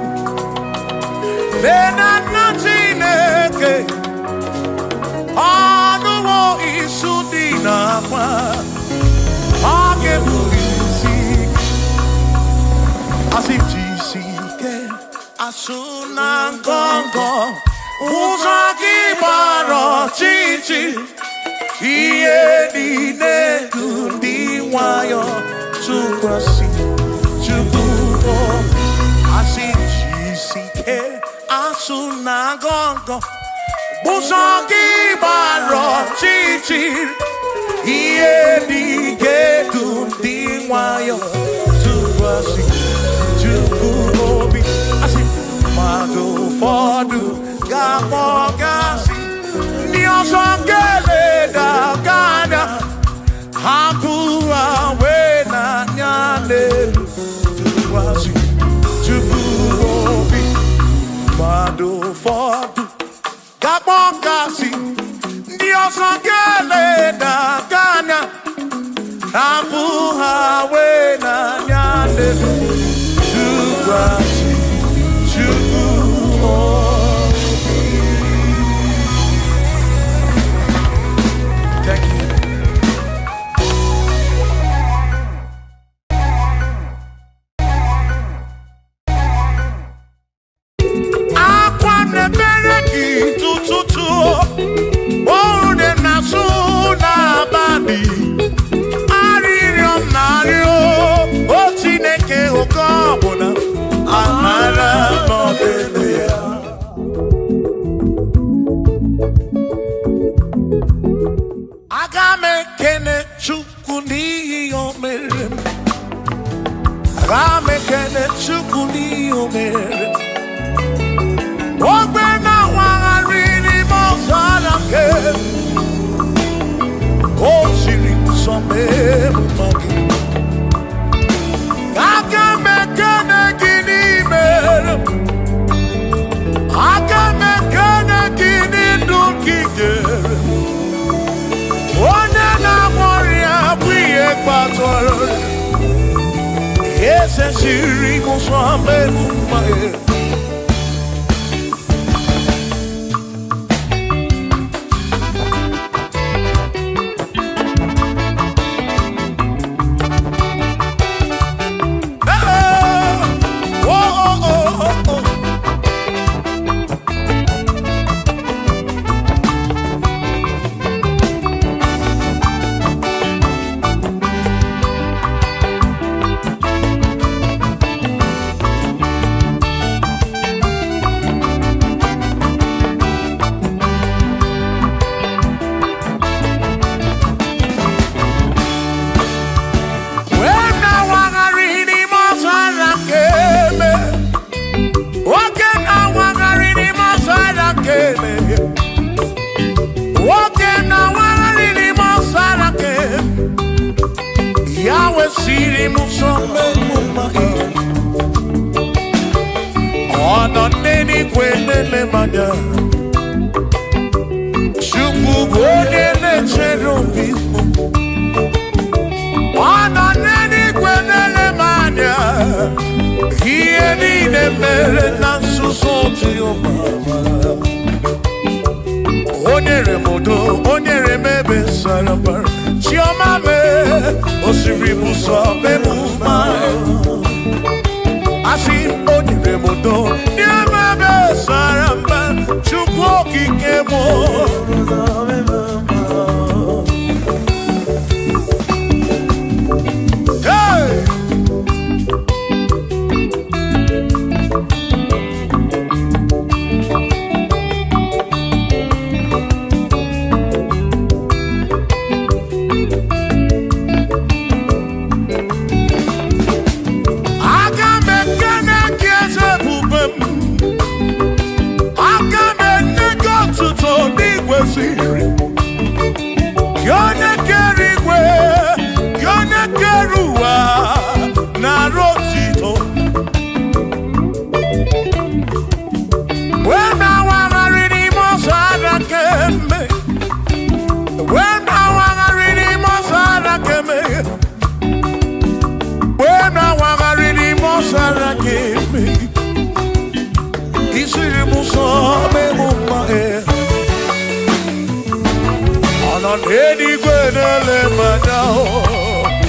lena natineke anuwo isudina kwa agebulisi asifjisike asuna ngongo uzaki baro chichi iye dine kundi wayo tukwasi tukubo asifjisike asuna ngongo uzaki baro chichi iye dine kundi wayo tukwasi tukubo asif mado fodu gamogasi niosongele da gada hampua wena nyane tuwasi tubuobi mado fodu gamogasi niosongele da gada hampua wena nyane tuwasi n'eluigwe na-ele manya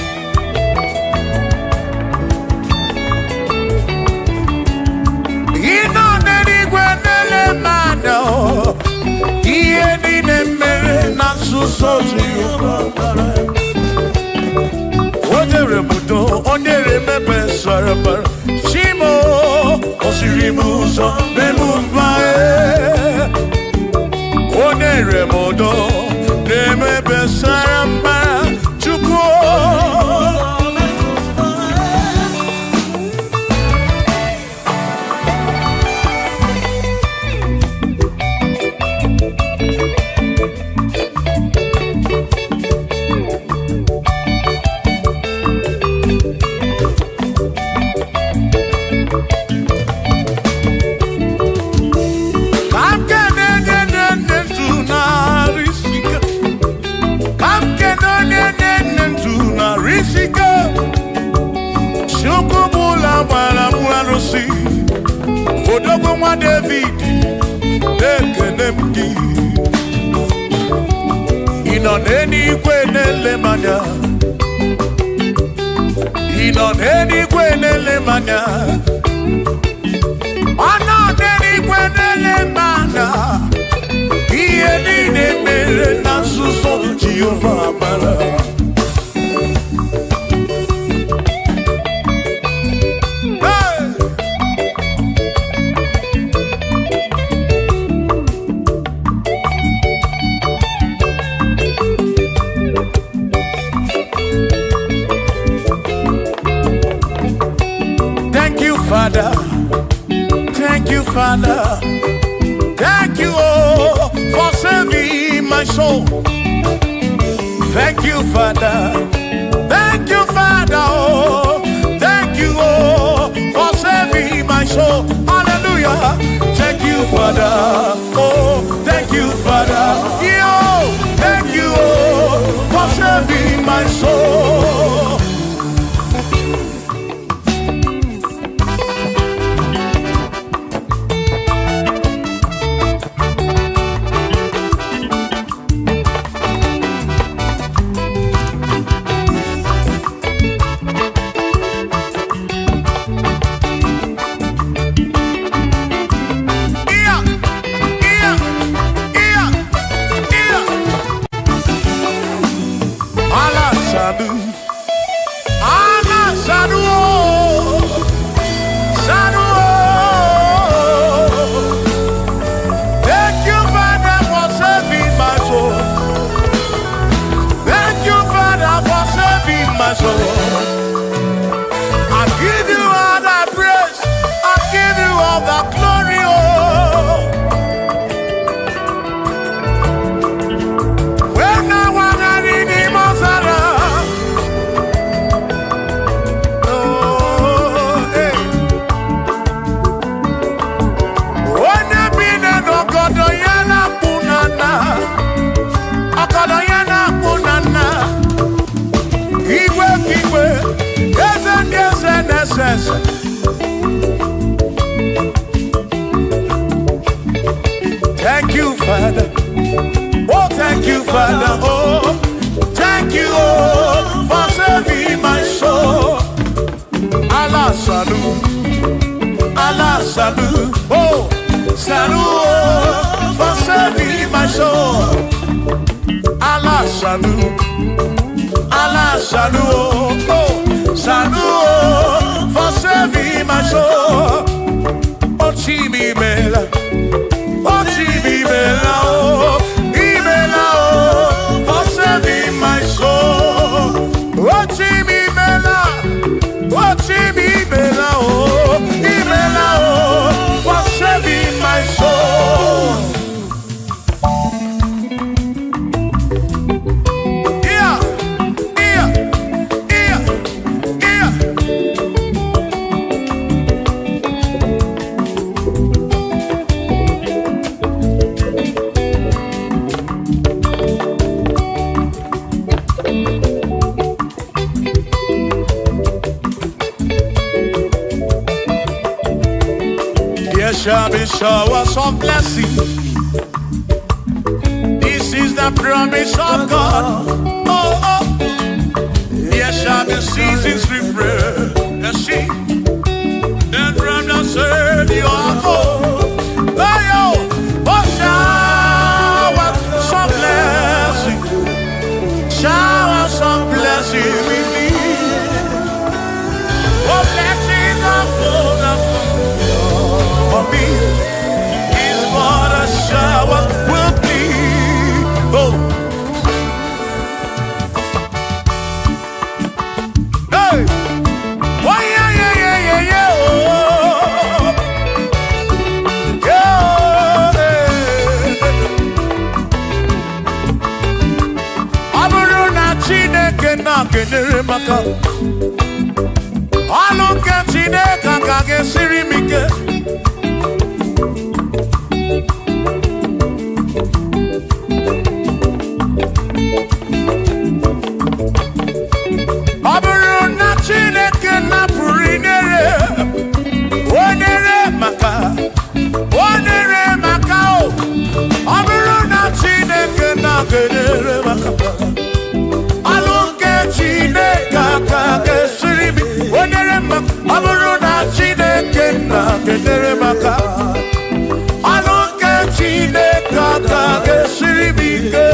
ịnọ n'eluigwe na-ele manya ihe niile mere na nzuzo Jehova o nyere m udo o nyere m ebe sara mbara Chimo o siri m ụzọ n'elu mba o nyere m udo n'ebe sara mbara Chukwu Odogwu nwa David ekene m gị ị nọ n'eluigwe na-ele m anya ị nọ n'eluigwe na-ele m anya ọ nọ n'eluigwe na-ele m anya ihe niile mere na nzuzo Jehova mara Father, thank you, Father, thank you, oh, for saving my soul. Thank you, Father, oh, thank you, oh, for saving my soul. Hallelujah. Thank you, Father, oh, thank you, Father, yo, thank you, oh, for saving my soul. Thank you, Father. Oh, thank you, Father. Oh, thank you, oh, for saving my soul. Allah salut, Allah salut. Oh, salut, oh, for saving my soul. Allah salut, Allah salut. Oh, salut, oh, for saving my soul. Oh, Chimi Mela. Oh, Chimi Mela. Oh, Imela. Oh, for saving my soul. Oh, Chimi Mela. Oh, Chimi Mela. Oh, Imela. Oh, for saving my soul. Yeah, yeah, yeah, yeah. There shall be showers of blessing. This is the the promise of God. Oh, oh. There shall be seasons refresh. The sheep and from the serve you are home. Oh, yo, oh, shower some blessing. Shower some blessing with me. Oh, blessings are full for me. Is what a shower will be. Oh. Hey. Oh, yeah, yeah, yeah, yeah, yeah. Oh. Yeah. Aburu na Chineke na kenere maka. Alu ke Chineke ka gesiri mike. Aburu na Chineke na purinere. Onere maka. Onere maka o. Aburu na Chineke na kenere maka. Alu ke Chineke ka gesiri mike. Onere maka. Aburu na Chineke na kenere maka. Alu ke Chineke ka gesiri mike.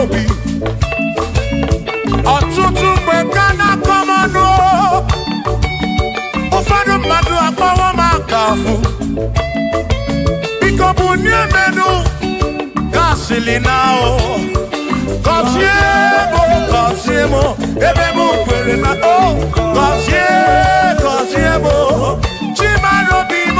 obi ọtụtụ mgbe ka na-akọmanụ ụfọdụ mmadụ akpọwọ m akafụ biko bụ nye menụ gasịlị na o gọzie m ebe m kwere na o gọzie m chimarobi m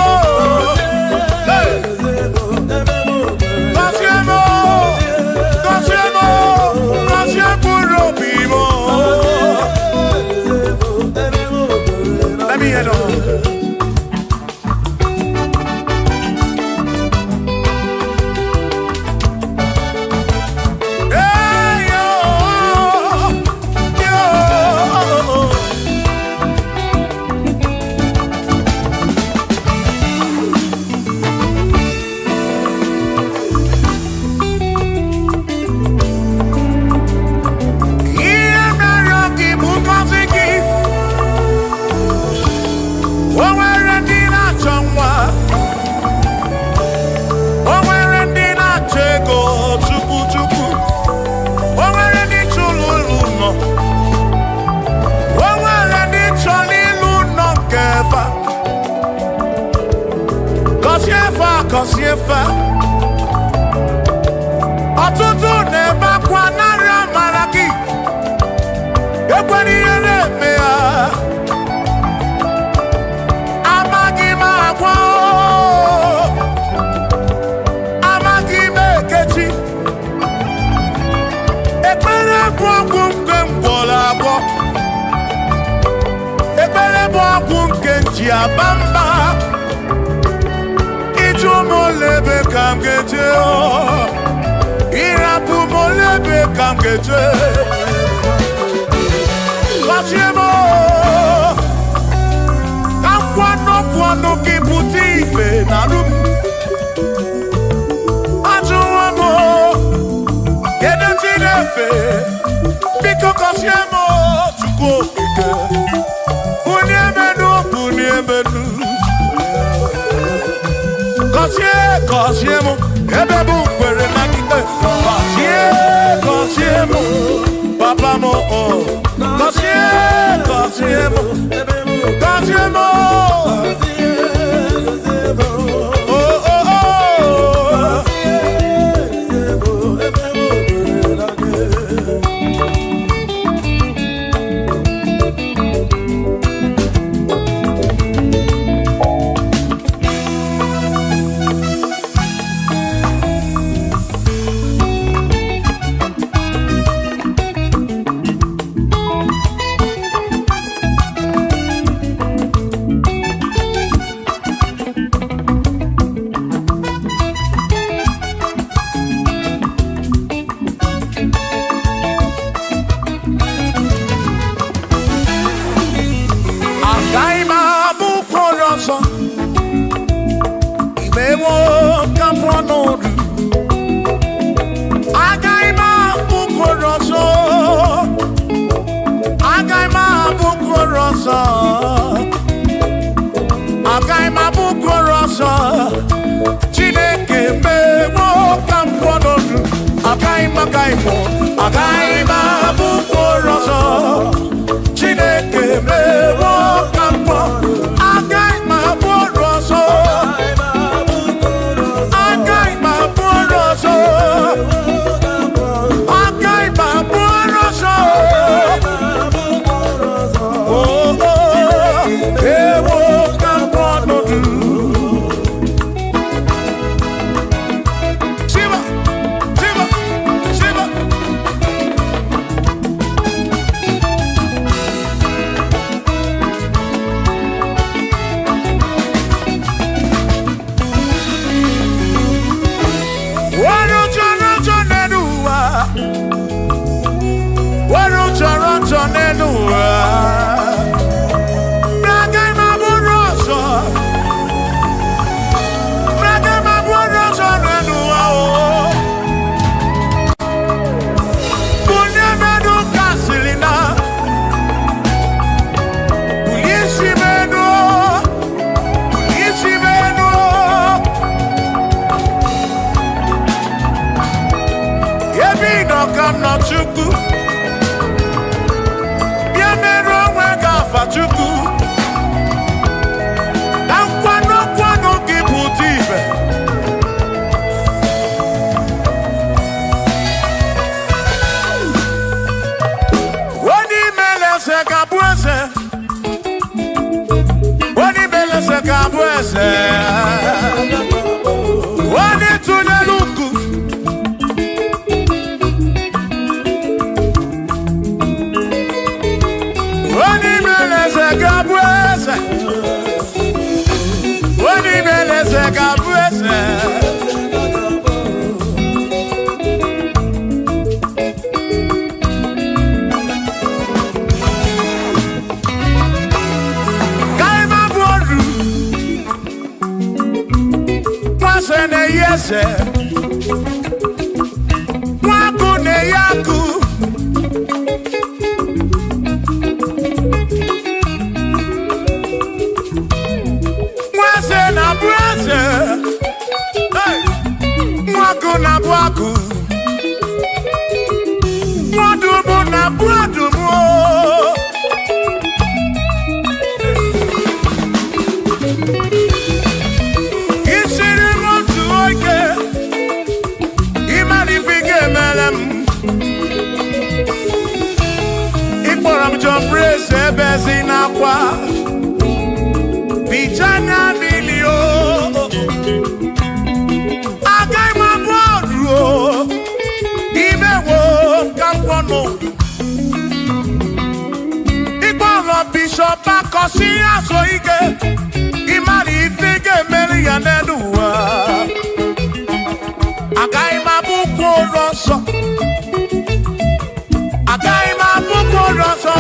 let me head on. Kosiefa ọtụtụ na-ebe akwa narị amara gị ekwere ihe na-eme ya amaghị m agwa amaghị m ekechi ekpere bụ ọgwụ nke mgbọrọ agwọ ekpere bụ ọgwụ nke nji aba mba molebe kam geje irapu molebe kam geje Kosiemo kam kwano kibuti ife na rum ajuwamo kede tirefe biko Kosiemo chukwu okike uniemenu Kosiemo ebe bụ kwere na gị Kosiemo papa mo Kosiemo kam no chuku. Bia meru onwe ga fa chuku. Dan kwano gi putibe. Woni mele se kabuese. Woni mele se kabuese. Woni tuneluku. Woni mele se kabuese. Woni mele se kabuese. Ne yese Mwaku ne yaku Mwase na bwese Mwaku na bwaku Mwadumu na bwadumu Praise bezina kwa Vijana milio Agai maboru Imewo kampono Igboro bishop akosi aso ige Imari ifige meri yaneduwa Agai mabuko roso Agai mabuko roso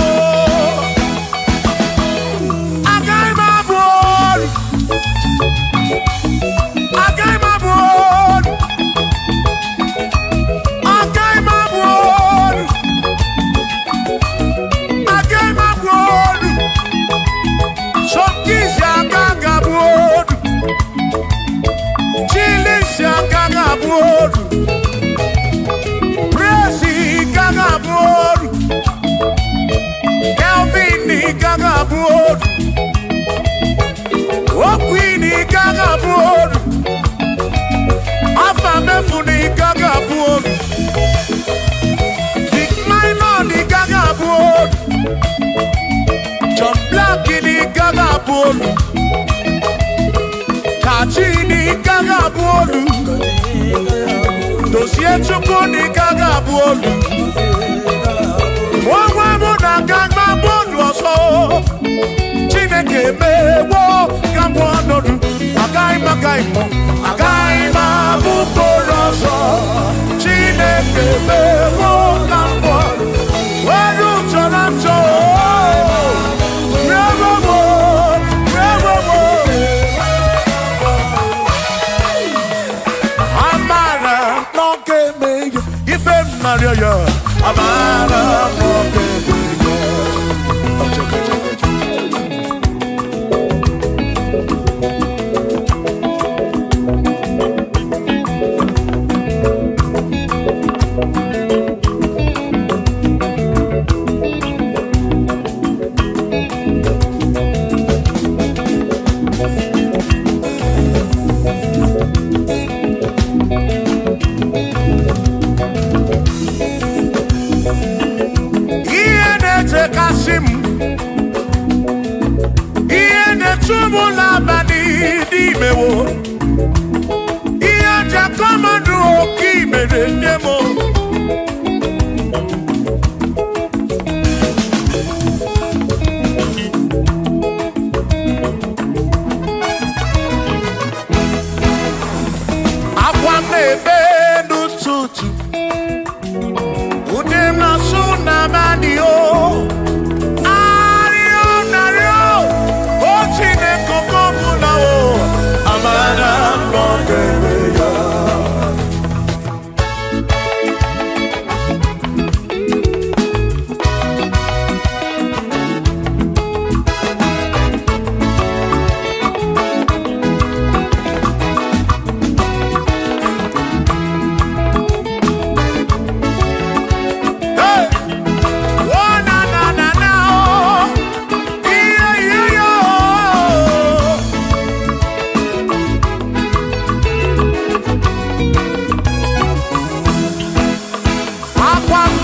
Kachini gaga bolu Dossier chukuni gaga bolu Mwa muna gaga bolu oso Chineke mewo gambo anodu Agai mabuko roso Chineke mewo gambo Wadu choramcho Amara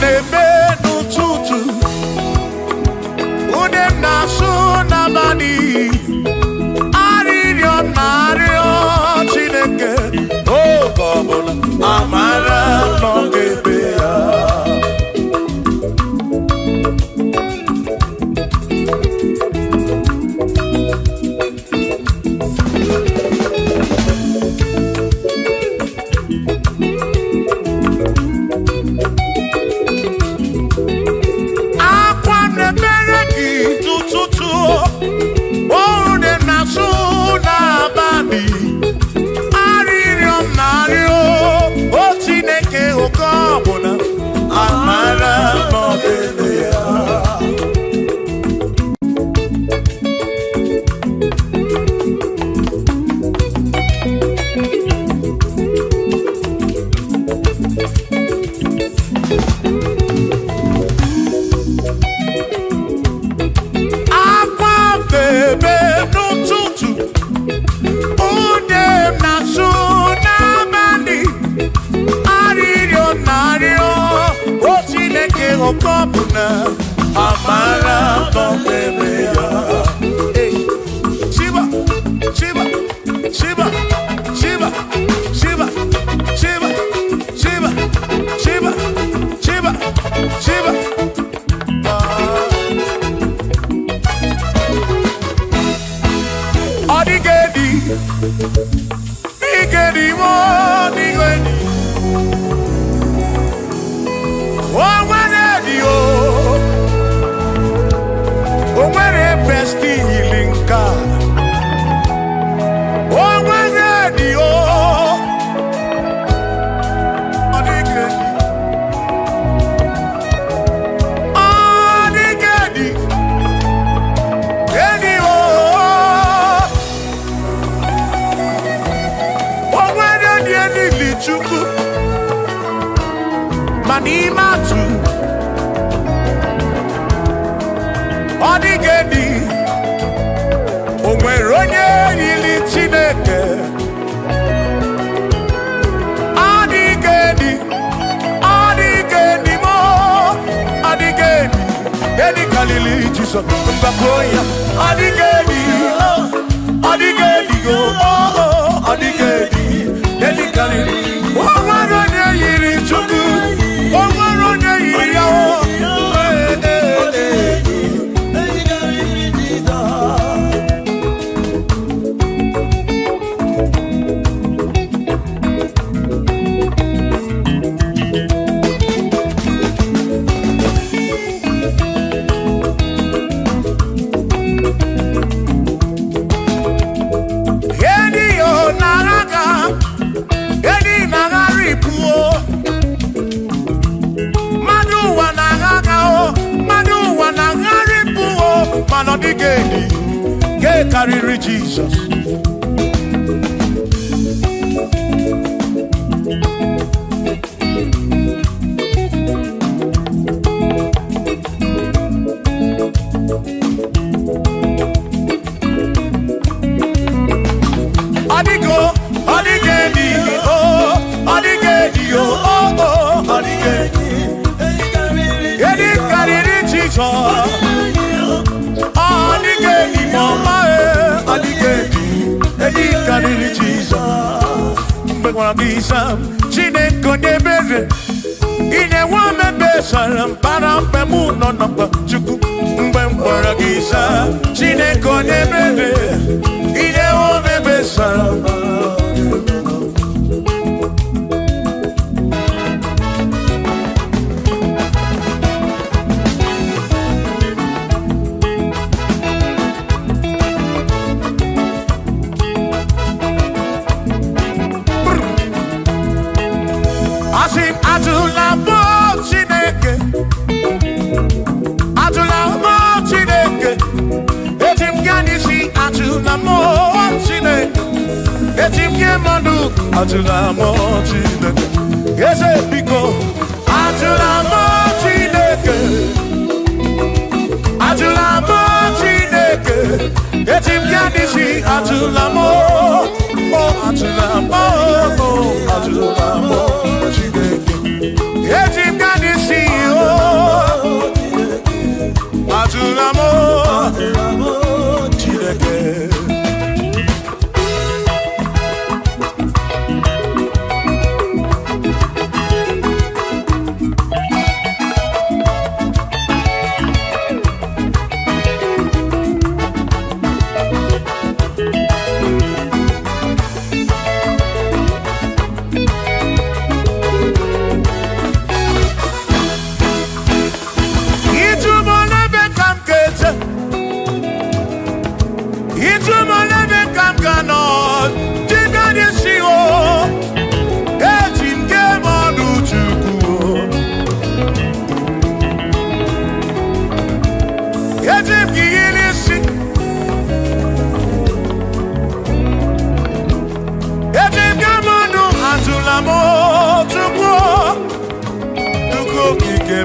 nebe n'ụtụtụ ude m na-asụ n'abalị arịrịọ na-arịọ Chineke oge ọbụla amara nọ n'ebe ya. Jesus. Chineke nebere ine wame besara para pemu no no chuku mgbe mkpọrọ gị sa Chineke nebere ine wame besara Atula mo Chineke, ese pico. Atula mo Chineke, atula mo Chineke. Etim yanisi atula mo, oh atula mo, oh atula mo Chineke. Etim yanisi.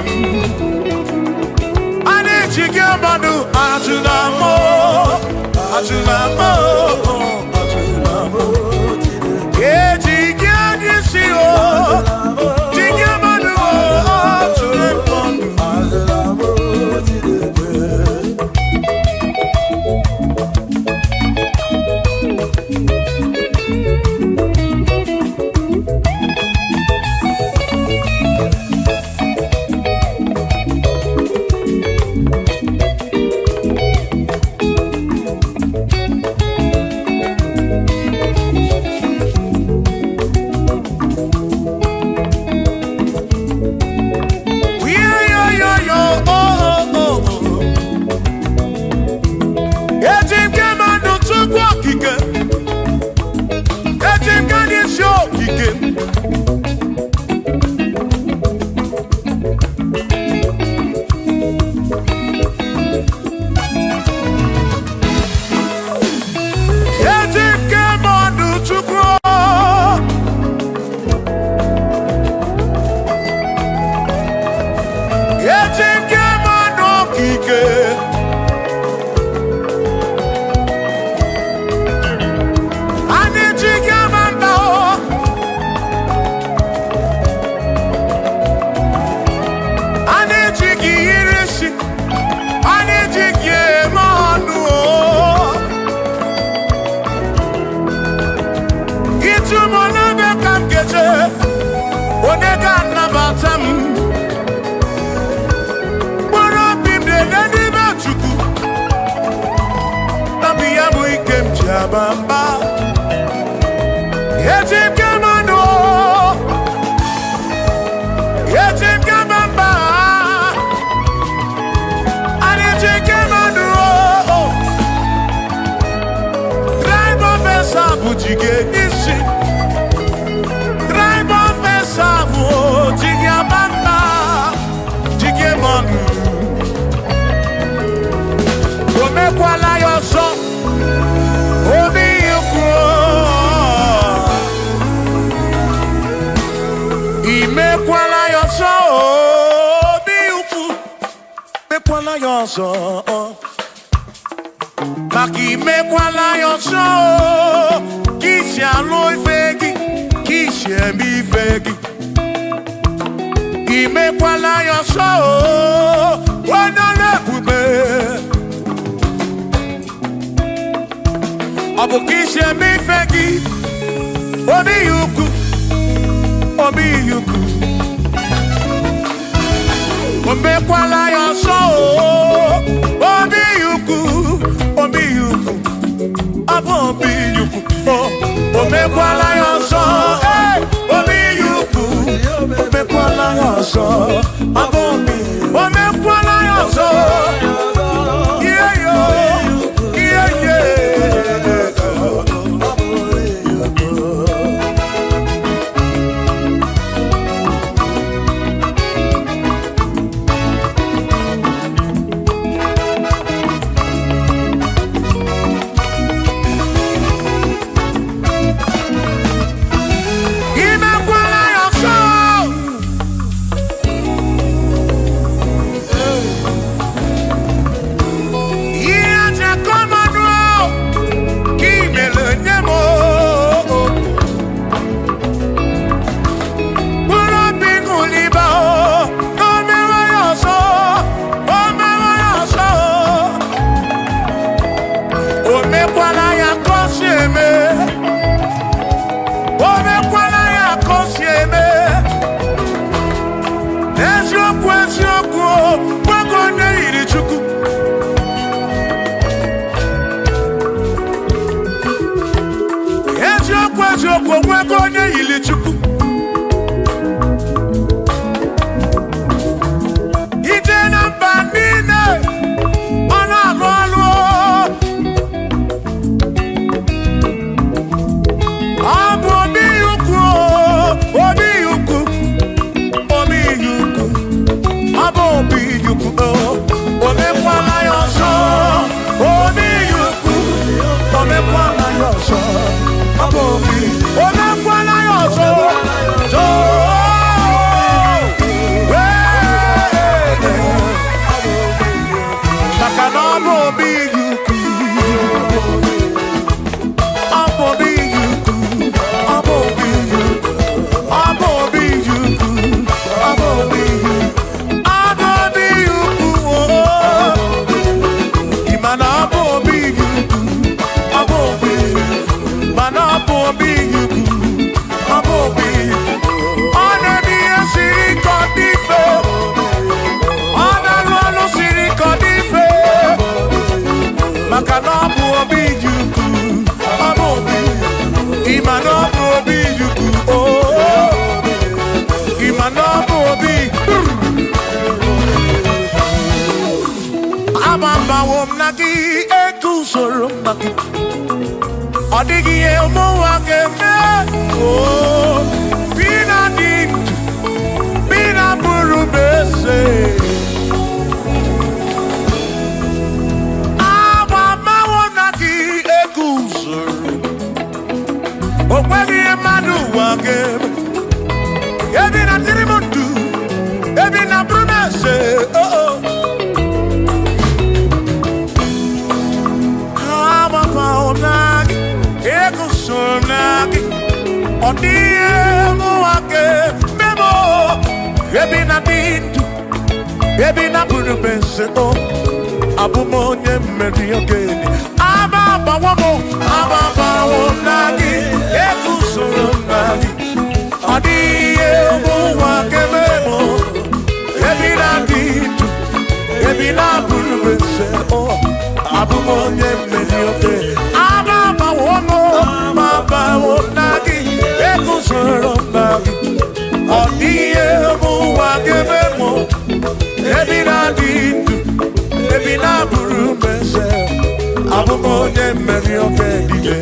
him. I need you get manu ajunamo, ajunamo, ajunamo. Yeah, jigan yesi o, jigan manu ajunamo, ajunamo. Bamba, Yetim Kamano, Yetim Kamamba, Yetim Kamano, Drive of a Sabu Jige Nishi, Drive of a Sabu Jigabamba, Jigamanu, Omekwala Yoso. Imekwala yoso, biuku. Mekwala yoso, maki mekwala yoso. Kisha loi fegi, kisha mi fegi. Imekwala yoso, wana lekube. Abu kisha mi fegi, obi yuku. Obi yuku, omekwala yoso. Obi yuku, abo yuku. Omekwala yoso, obi yuku, omekwala yoso. Abo omekwala yoso. Yeah yo, yeah yeah. Oh, bina dit, bina buru bese. Aba mawana ki ekuser. Okwagi emadu wake. Ebina tirimundu, ebina brunese. Oh oh. Aba mawana ekuser nagi. Odie muake memo. Ebina dindu, ebina brunese. Oh, abumonye mediokeni. Aba bawamo, aba bawonagi. Ekuser nagi. Adie muake memo. Ebina dindu, ebina brunese. Oh, abumonye mediokeni. Aba bawamo, aba bawonagi. Ekuser nagi. Adie muake memo. Ebina dindu, ebina brunese. Abumonye mediokeni.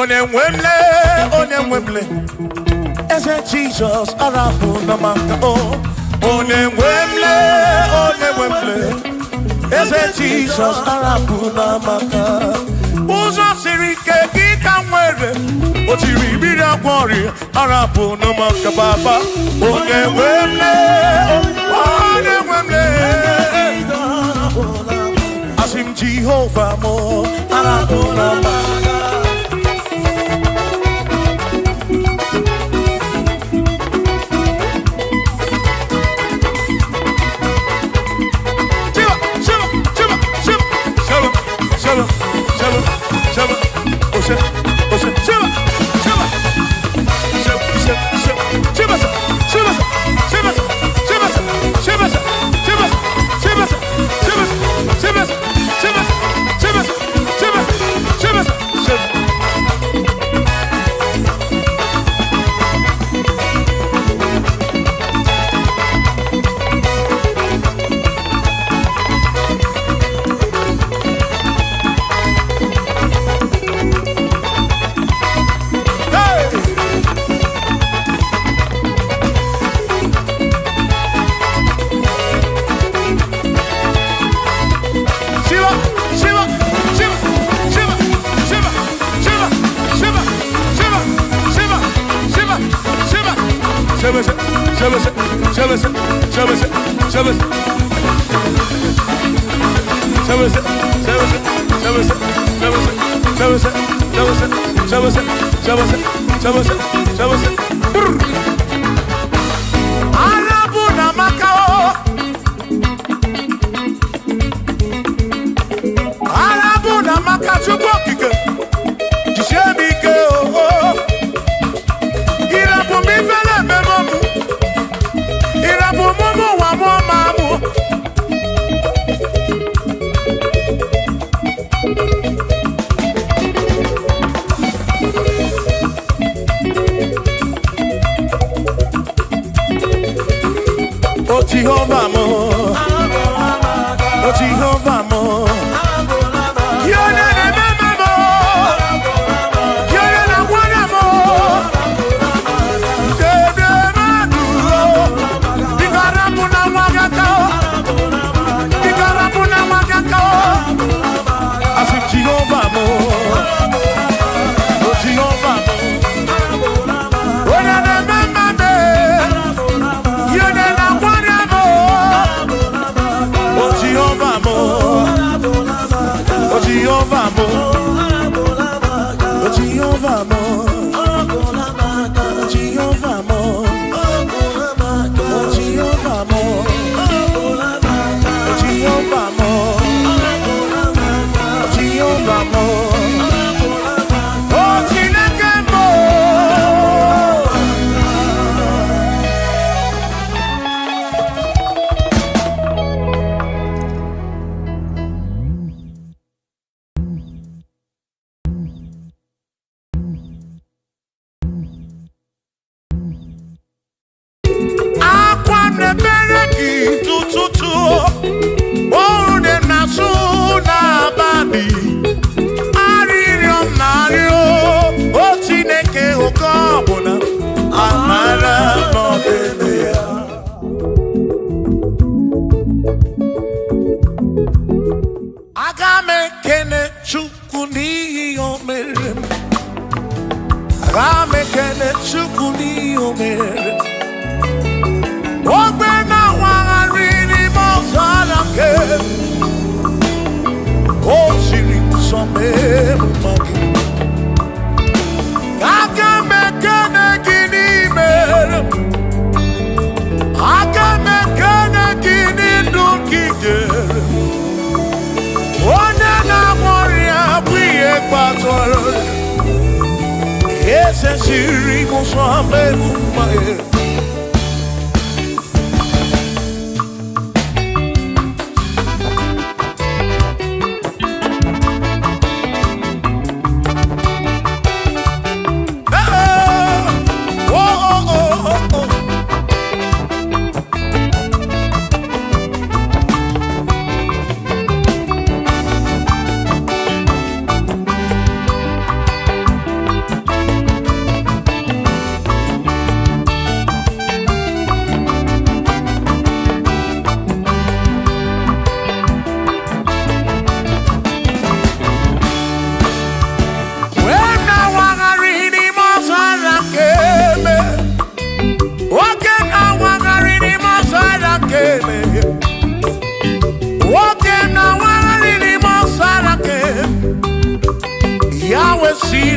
Onemwemle, Eze Jesus, Arabu Namaka, Onemwemle, Eze Jesus, Arabu Namaka, Uzo Sirike, Gikamwere, Otiri Bida Kwari, Arabu Namaka Baba, Onemwemle, Asim Jehovah Mo, Arabu Namaka.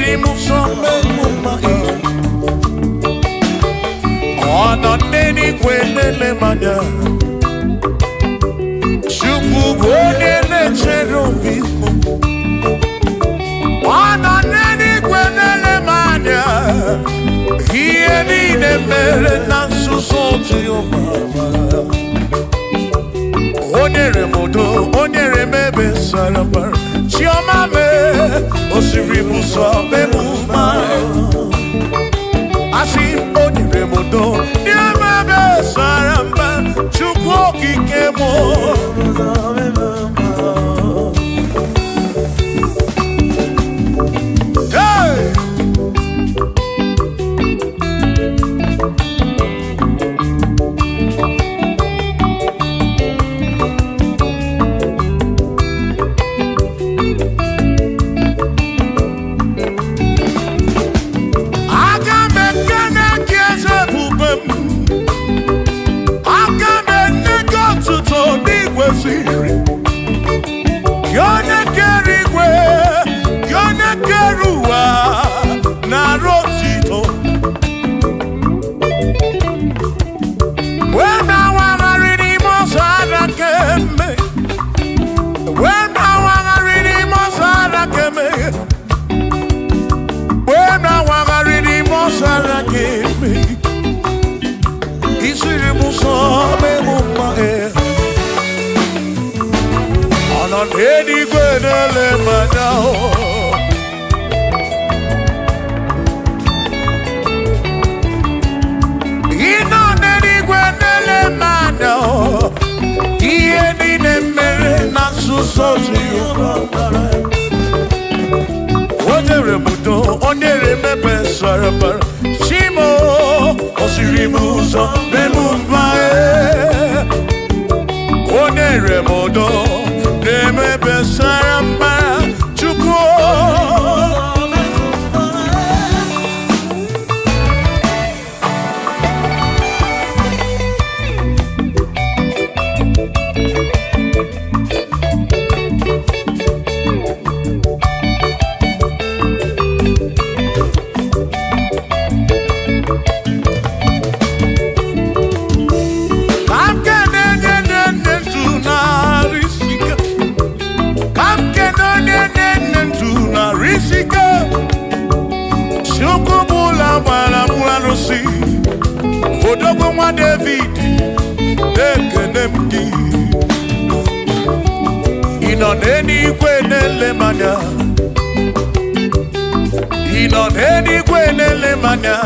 siri muso mema Ono neni kwenele manya Chukwu bonele cherubim Ono neni kwenele manya Hiye nine mere nansuso Jehova Onyere modo, onyere mebe sarabar Chioma me, osiri muso memuma Asi onyere modo, nye mebe saramba Chukwu okike mo Hey! Yone kerigwe, yone keruwa na rotito. When I wanna read Mosara keme, when I wanna read Mosara keme, when I wanna read Mosara keme, isiri musobe mumae. On any good lemano in on any good lemano any nemere nasuso What a remuto on the remember Sarabar Shimo Osirimuso Bemumae On a remodo Neme besaramba chukwo Odogo mwa David Dekenemki Inoneni kwenele manya Inoneni kwenele manya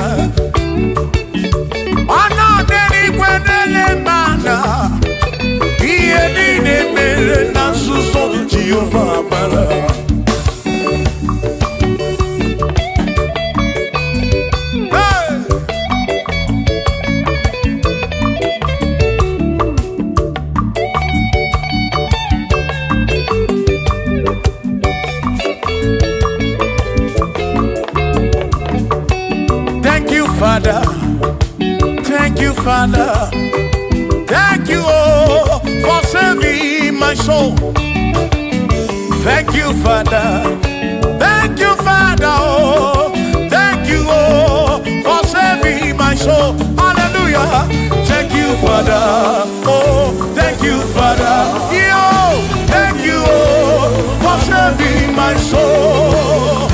Anoneni kwenele manya Iye nine mere nasuso Jehova mala Father, thank you, Father, thank you, oh, for saving my soul. Thank you, Father, oh, thank you, oh, for saving my soul. Hallelujah. Thank you, Father, oh, thank you, Father, yo, thank you, oh, for saving my soul.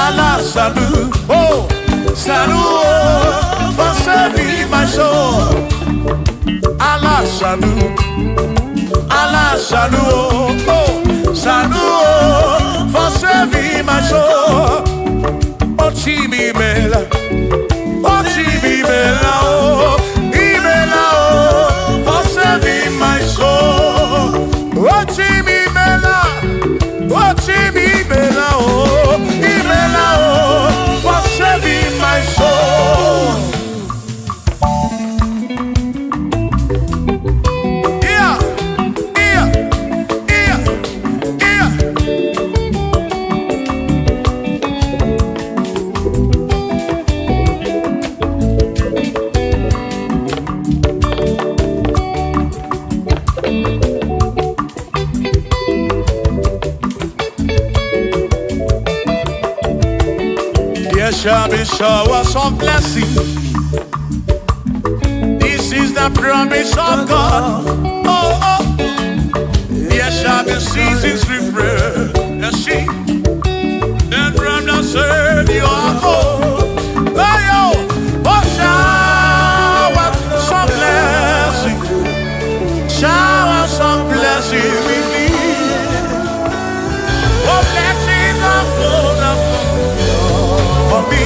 Allah salut, oh, salut, oh, for saving my soul. Allah salut, oh, salut, oh, for saving my soul. Oh, Chibi Mela, oh, Chibi Mela, oh, Imela, oh, for saving my soul. Oh, Chibi Mela, oh, Chibi Mela, oh, Imela, oh, for saving my soul. There shall be showers of blessing. This is the promise of God. Oh, oh. There shall be seasons refresh the sheep, and from the serve you are home. Oh, showers of blessing, showers of blessing we need. Oh, blessings of full for me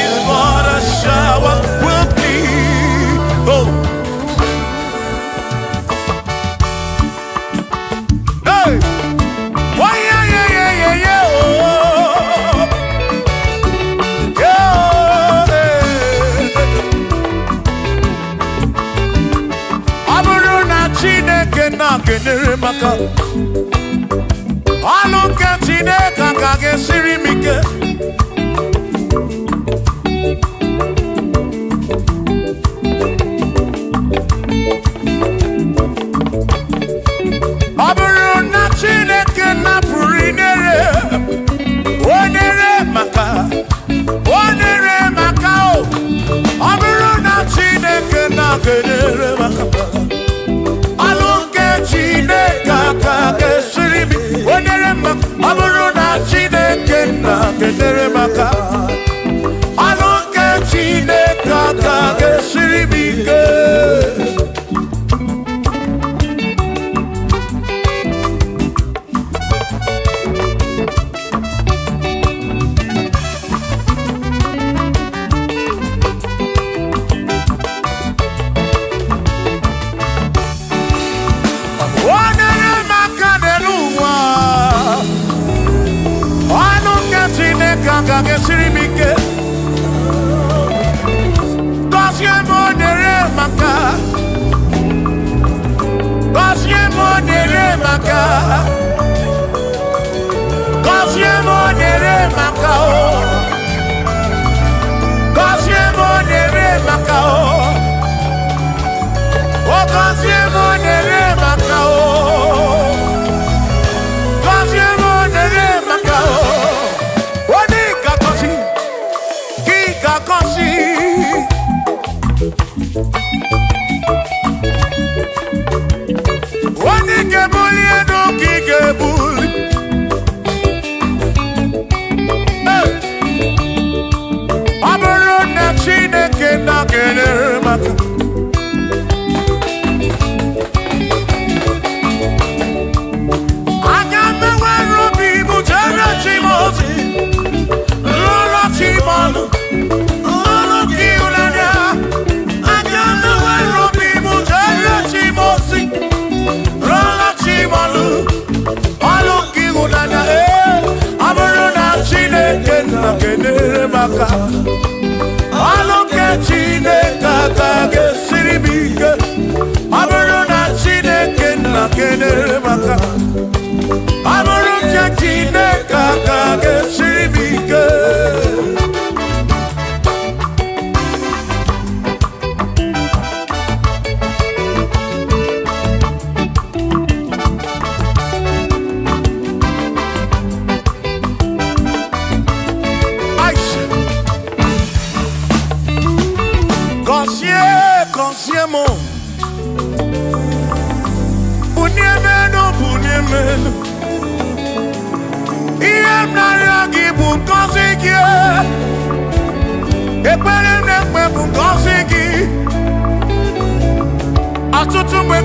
is what a shower will be. Oh, hey, oh yeah, yeah, yeah, yeah, yeah, oh, yeah. Aburu na Chineke na kenere maka, alu ke Chineke ka gesiri mike.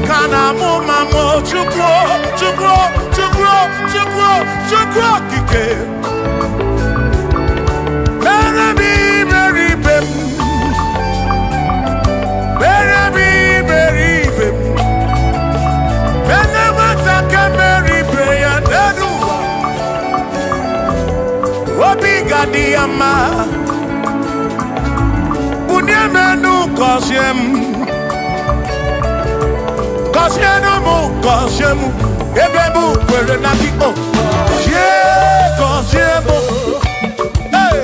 kana mumamo chukwo chukwo chukwo chukwo chukwo kike Berebi beribem Berebi beribem Benemata kemeribe ya deduwa Obi gadiyama Bunyemenu kosiem Kosiemu, ebemu kwere na ki o. Kosiemu, hey.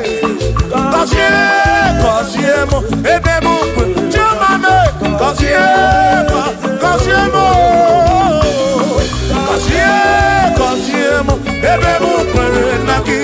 Kosiemu, ebemu kwere. Chumame, kosiemu, ebemu kwere na ki.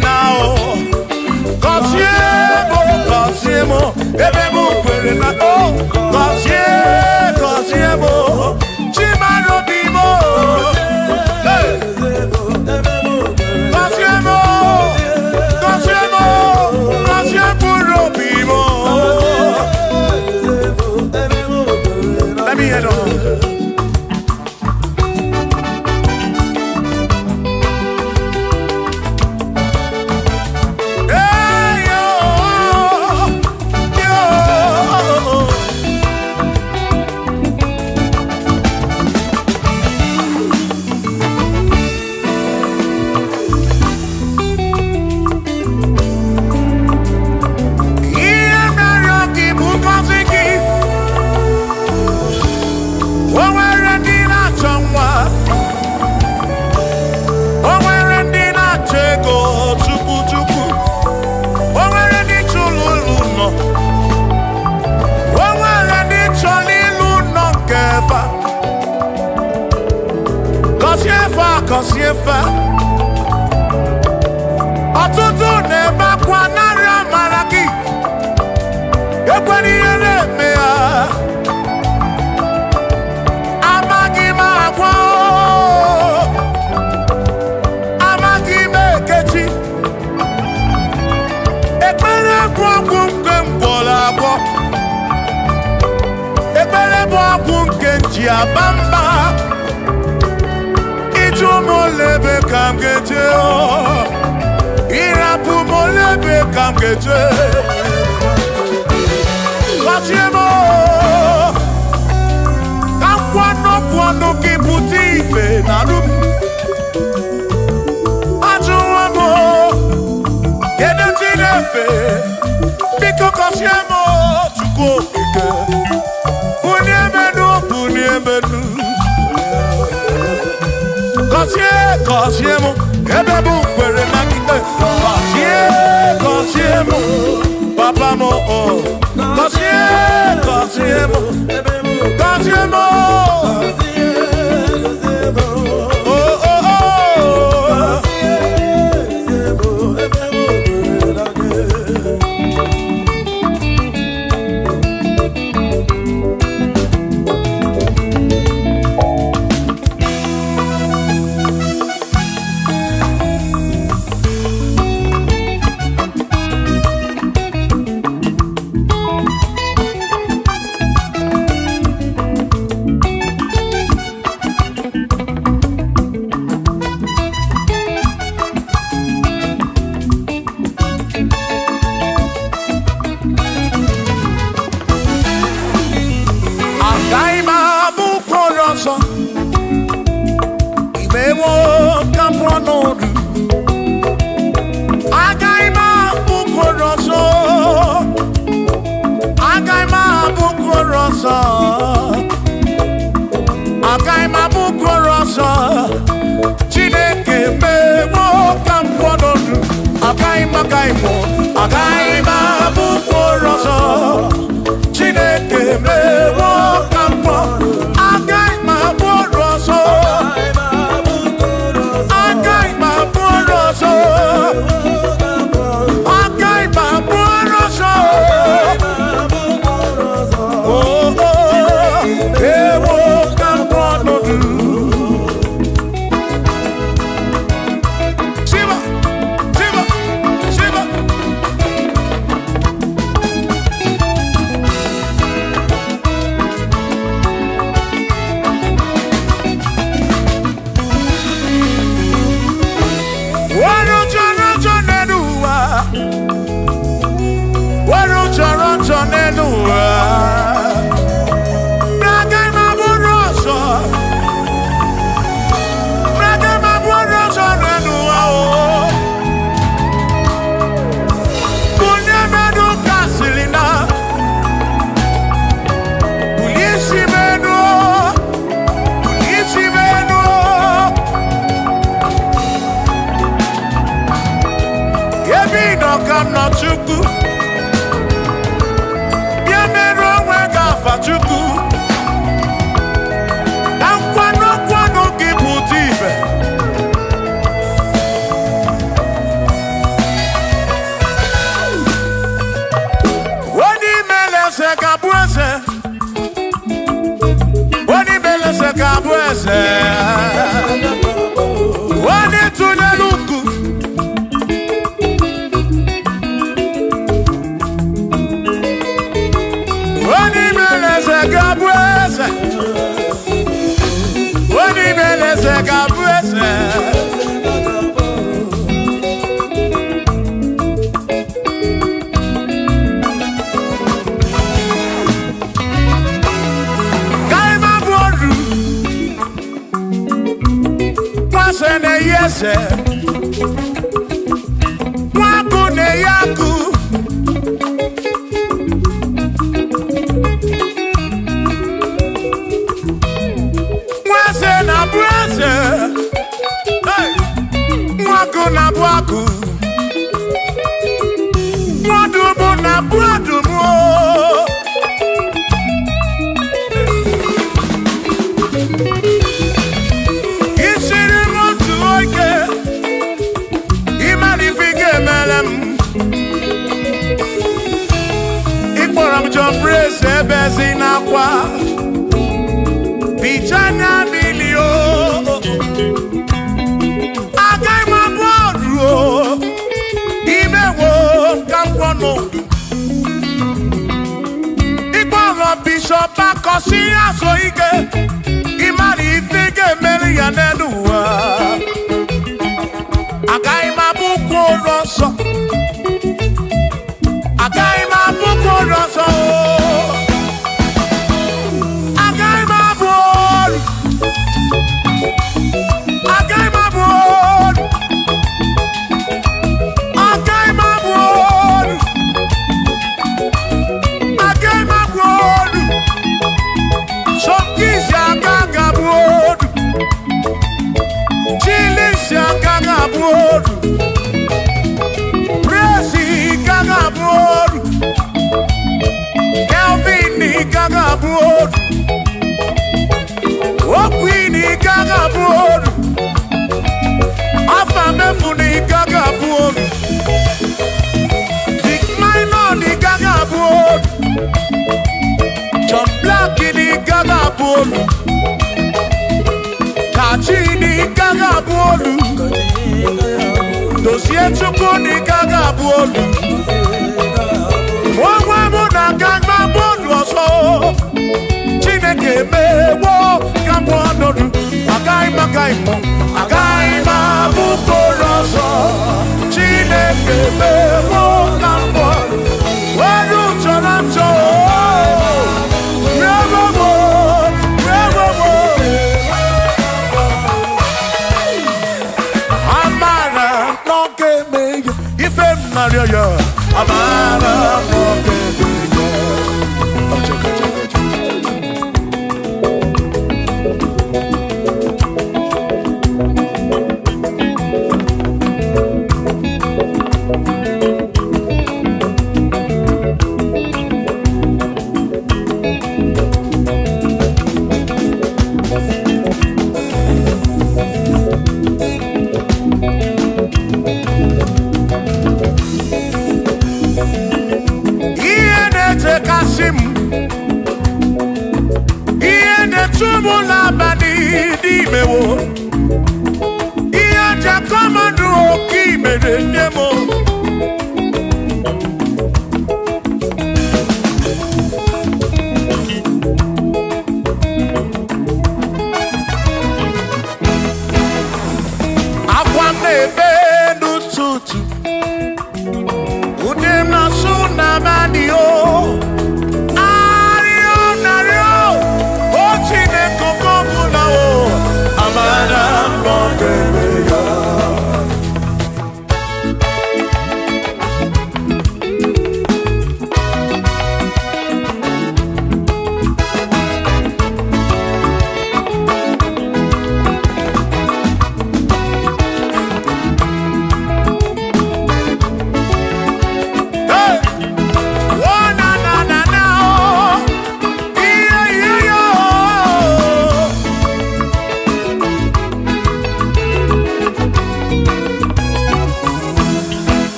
Now, Kosiemo, ebemu kwere na oh, Kosiemo, Chimano bimo, Kosiemo bimo. Let me head on. Kosiefa Atutu neba kwa nara maraki Ekwani yele mea Amagi magwa Amagi mekechi Ekpere kwa kumke mkola kwa Ekpere kwa kumke njia bamba Molebe kamgeje o Irapu molebe kamgeje Kosiemo Kamkwano kiputi ife narum Ajuwamo Yede tinefe Biko Kosiemo Chuko ike Bunyemenu Kosiemo, ebebu kwere na kite. Kosiemo, papa mo oh. Kosiemo, Kosiemo. Oh oh oh. ọzọ agaghị m abụ okoro ọzọ Chineke mewo ka m pụọ n'ọdụ agaghị m abụ okoro ọzọ Chineke mewo ka m pụọ agaghị m abụ okoro ọzọ agaghị m abụ okoro ọzọ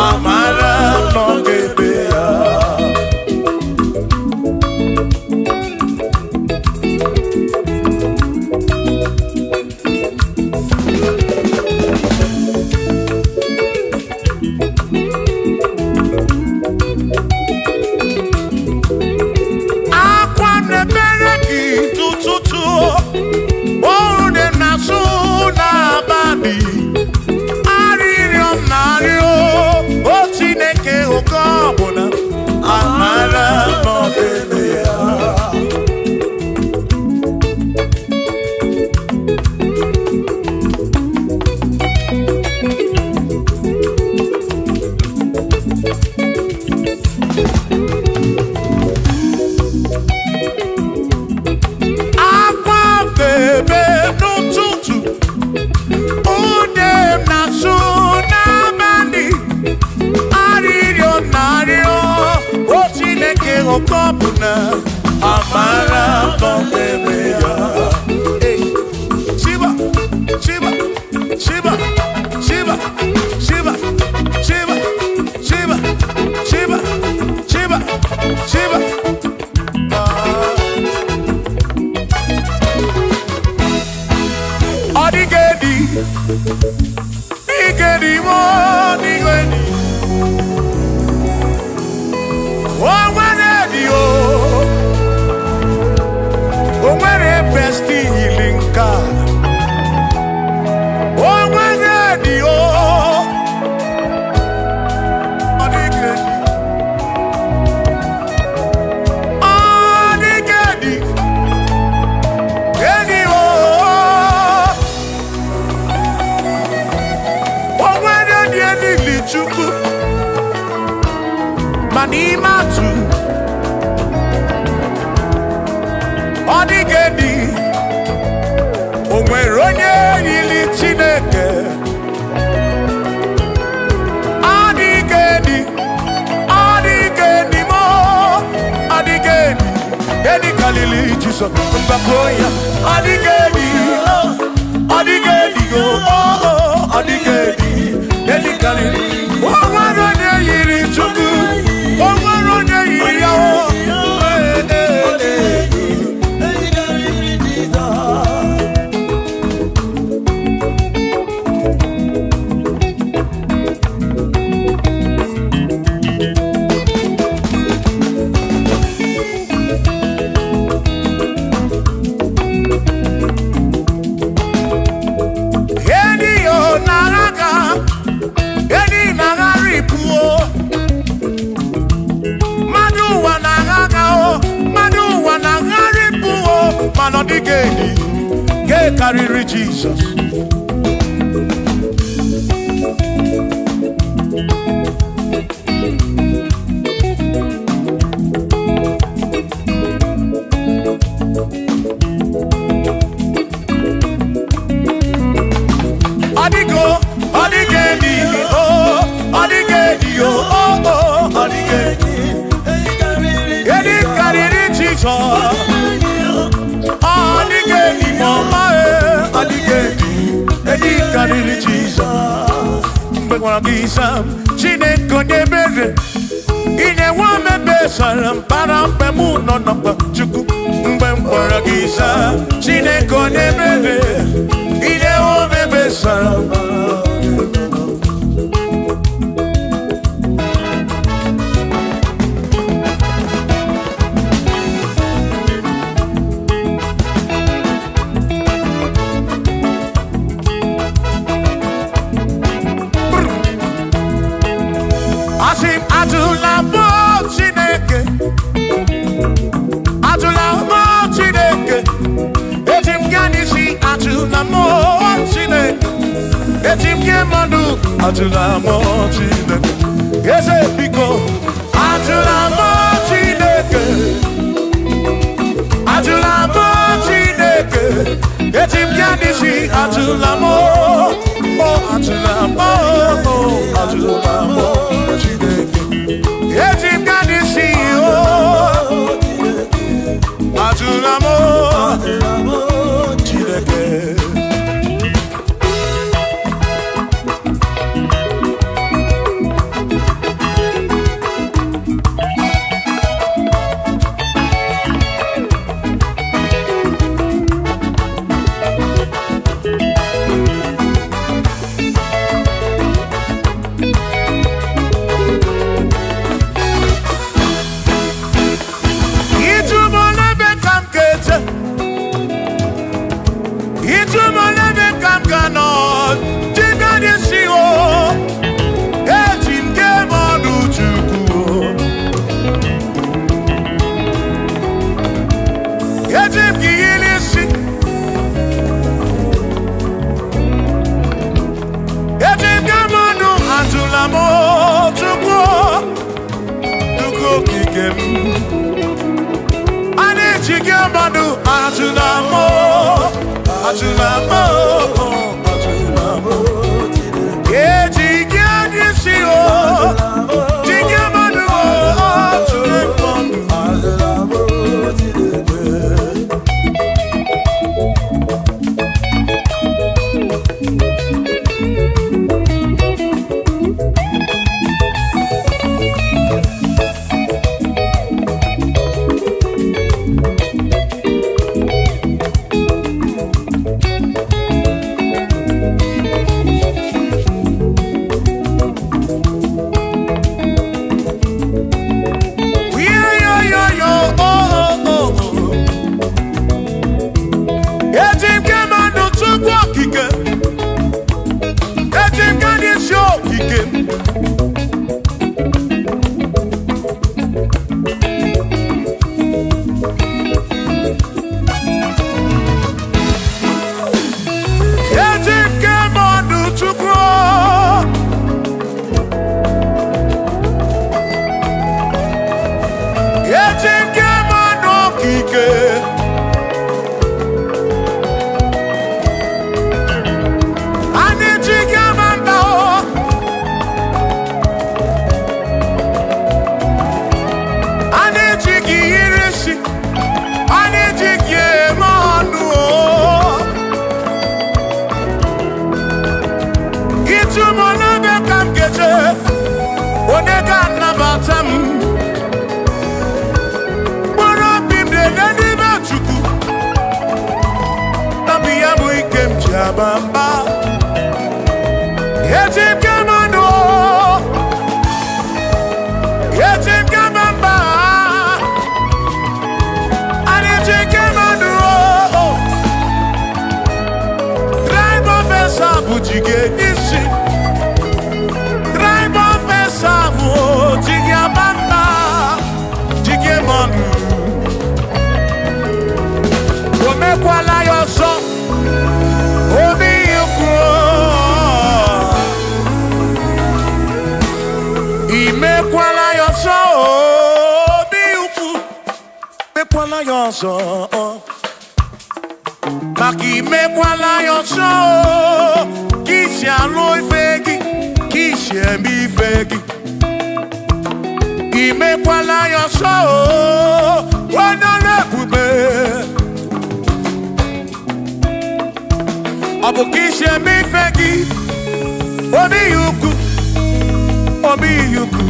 amara n'ogebe ya. Amara n'ogebe ya. Shiba, Shiba, Shiba, Shiba, Shiba, Shiba, Shiba, Shiba, Shiba, Shiba. Odigedi, Igedi mo, Igedi. Besti hilinka onwere o odigedi edi o onwere di edi chukwu manimatu odigedi onwere onye yili Chineke odigedi mo odigedi edi kalili Jizọs mbakoya odigedi odigedi edi kalili onwere onye yiri Chukwu onwere onye yiri ya Odigedi ke karịrị Jizọs. Odigedi edi karịrị Jizọs. Karịrị Jizọs mgbe gwara gị Sam Chineke onye ebere inye nwa mebe sara mpara mgbe mụ nọ n'ọkpa Chukwu mgbe m gwara gị Sam Chineke onye ebere inye nwa mebe sara Atụla m Chineke eze biko atụla m Chineke eti m ya n'isi atụla m atụla m Chineke eti m ya n'isi atụla m Chineke. okike Ani chike manu Ajunamo Ajunamo Ajunamo Ye chike adisi o Chike manu Ajunamo Bamba Yetim Gamano Yetim Gamamba Yetim Gamano Drive officer Bujige Nisi Drive officer Bujige Bamba Jige Manu Omekwala yoso Imekwala yoso biuku Mekwala yoso Maki mekwala yoso Kisi aloi fegi Kisi emi fegi Imekwala yoso Wana lepube Abu kisi emi fegi Obi yuku Obi yuku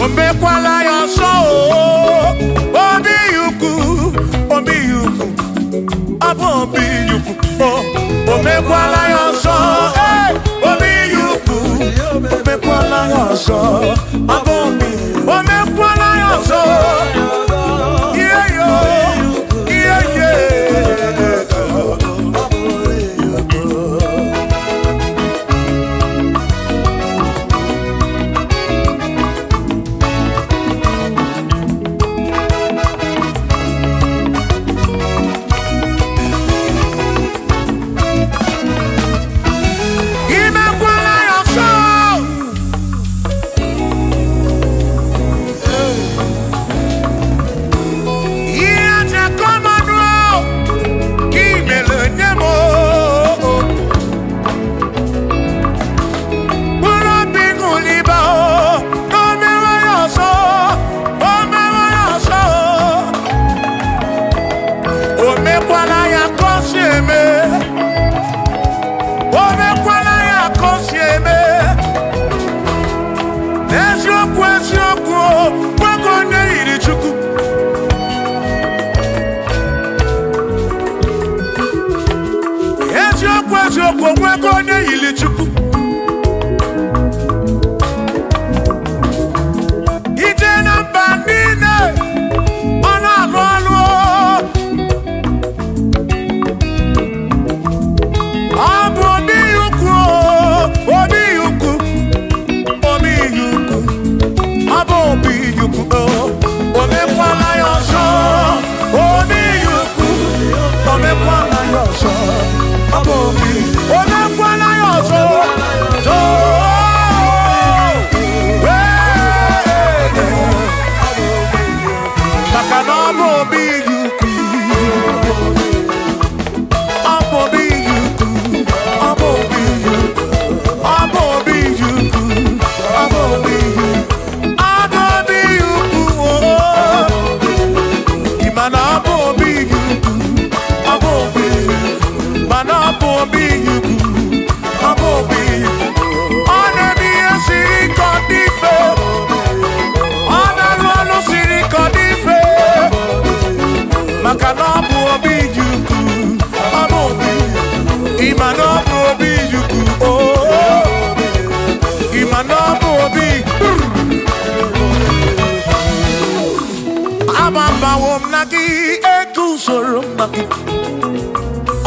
Omekwala yoso Obi yuku Obi yuku Abo obi yuku Omekwala yoso Obi yuku Omekwala yoso Abo obi Omekwala yoso Yeah yo Yeah yeah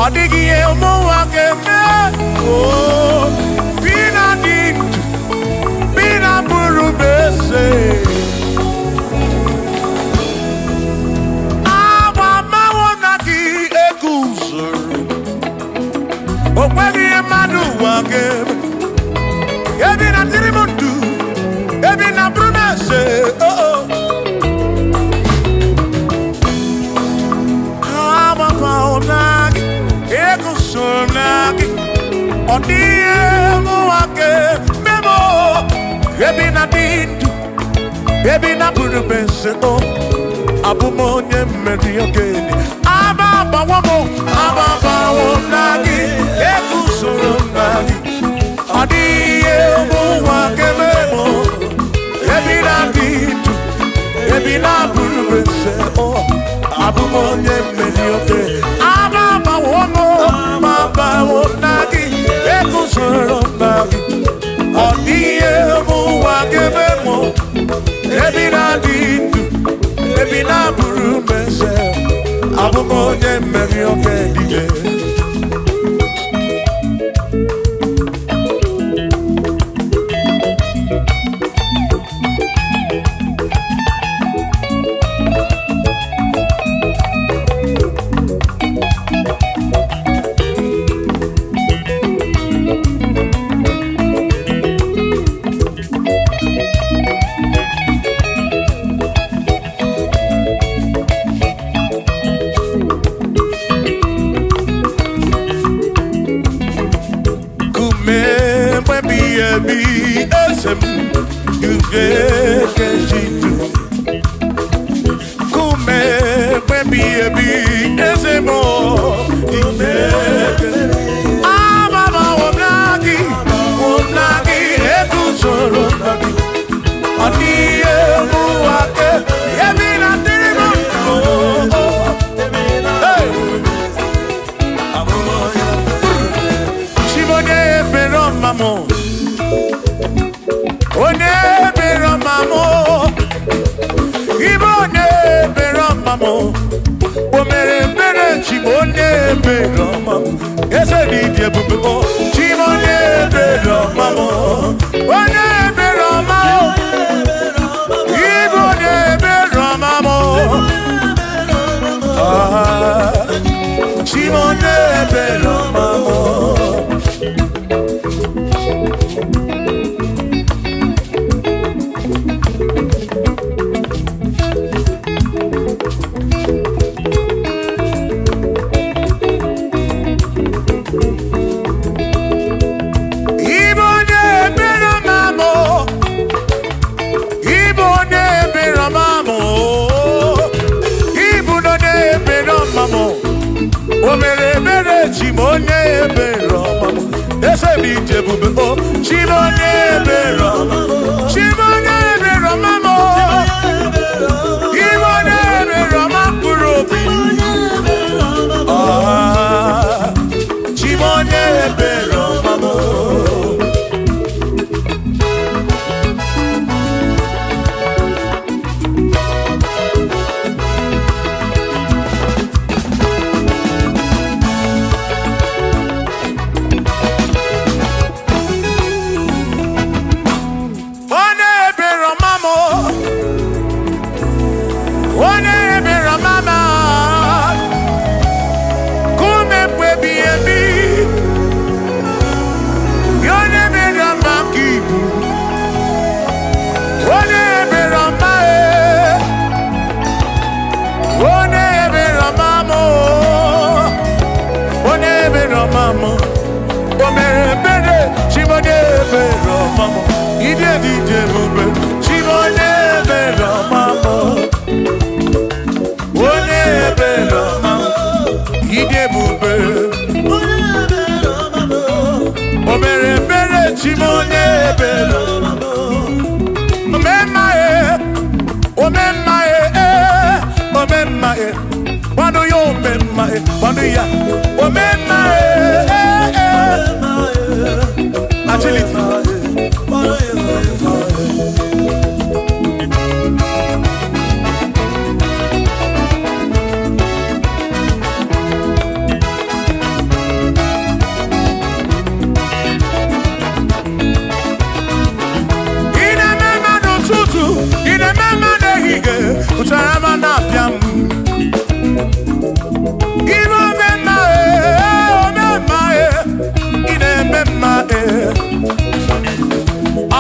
Odigiye umuwa keme oh bina dintu bina buru bese awa mawo nagi ekuzuru okwegi madu wa keme ebina tirimundu ebina buru bese oh oh awa mawo nagi Sonagi Odie muake memo Ebina dintu Ebina purubese o Abumonye meri ogeni Ababa wamo Ababa wonagi Eku sonagi Odie muake memo Ebina dintu Ebina purubese o Abumonye meri ogeni Ababa wamo Nagi, Ekusoro Nagi, Odie Muwakebemo, Ebina Dindu, Ebina Burumese, Abumonye Merioke.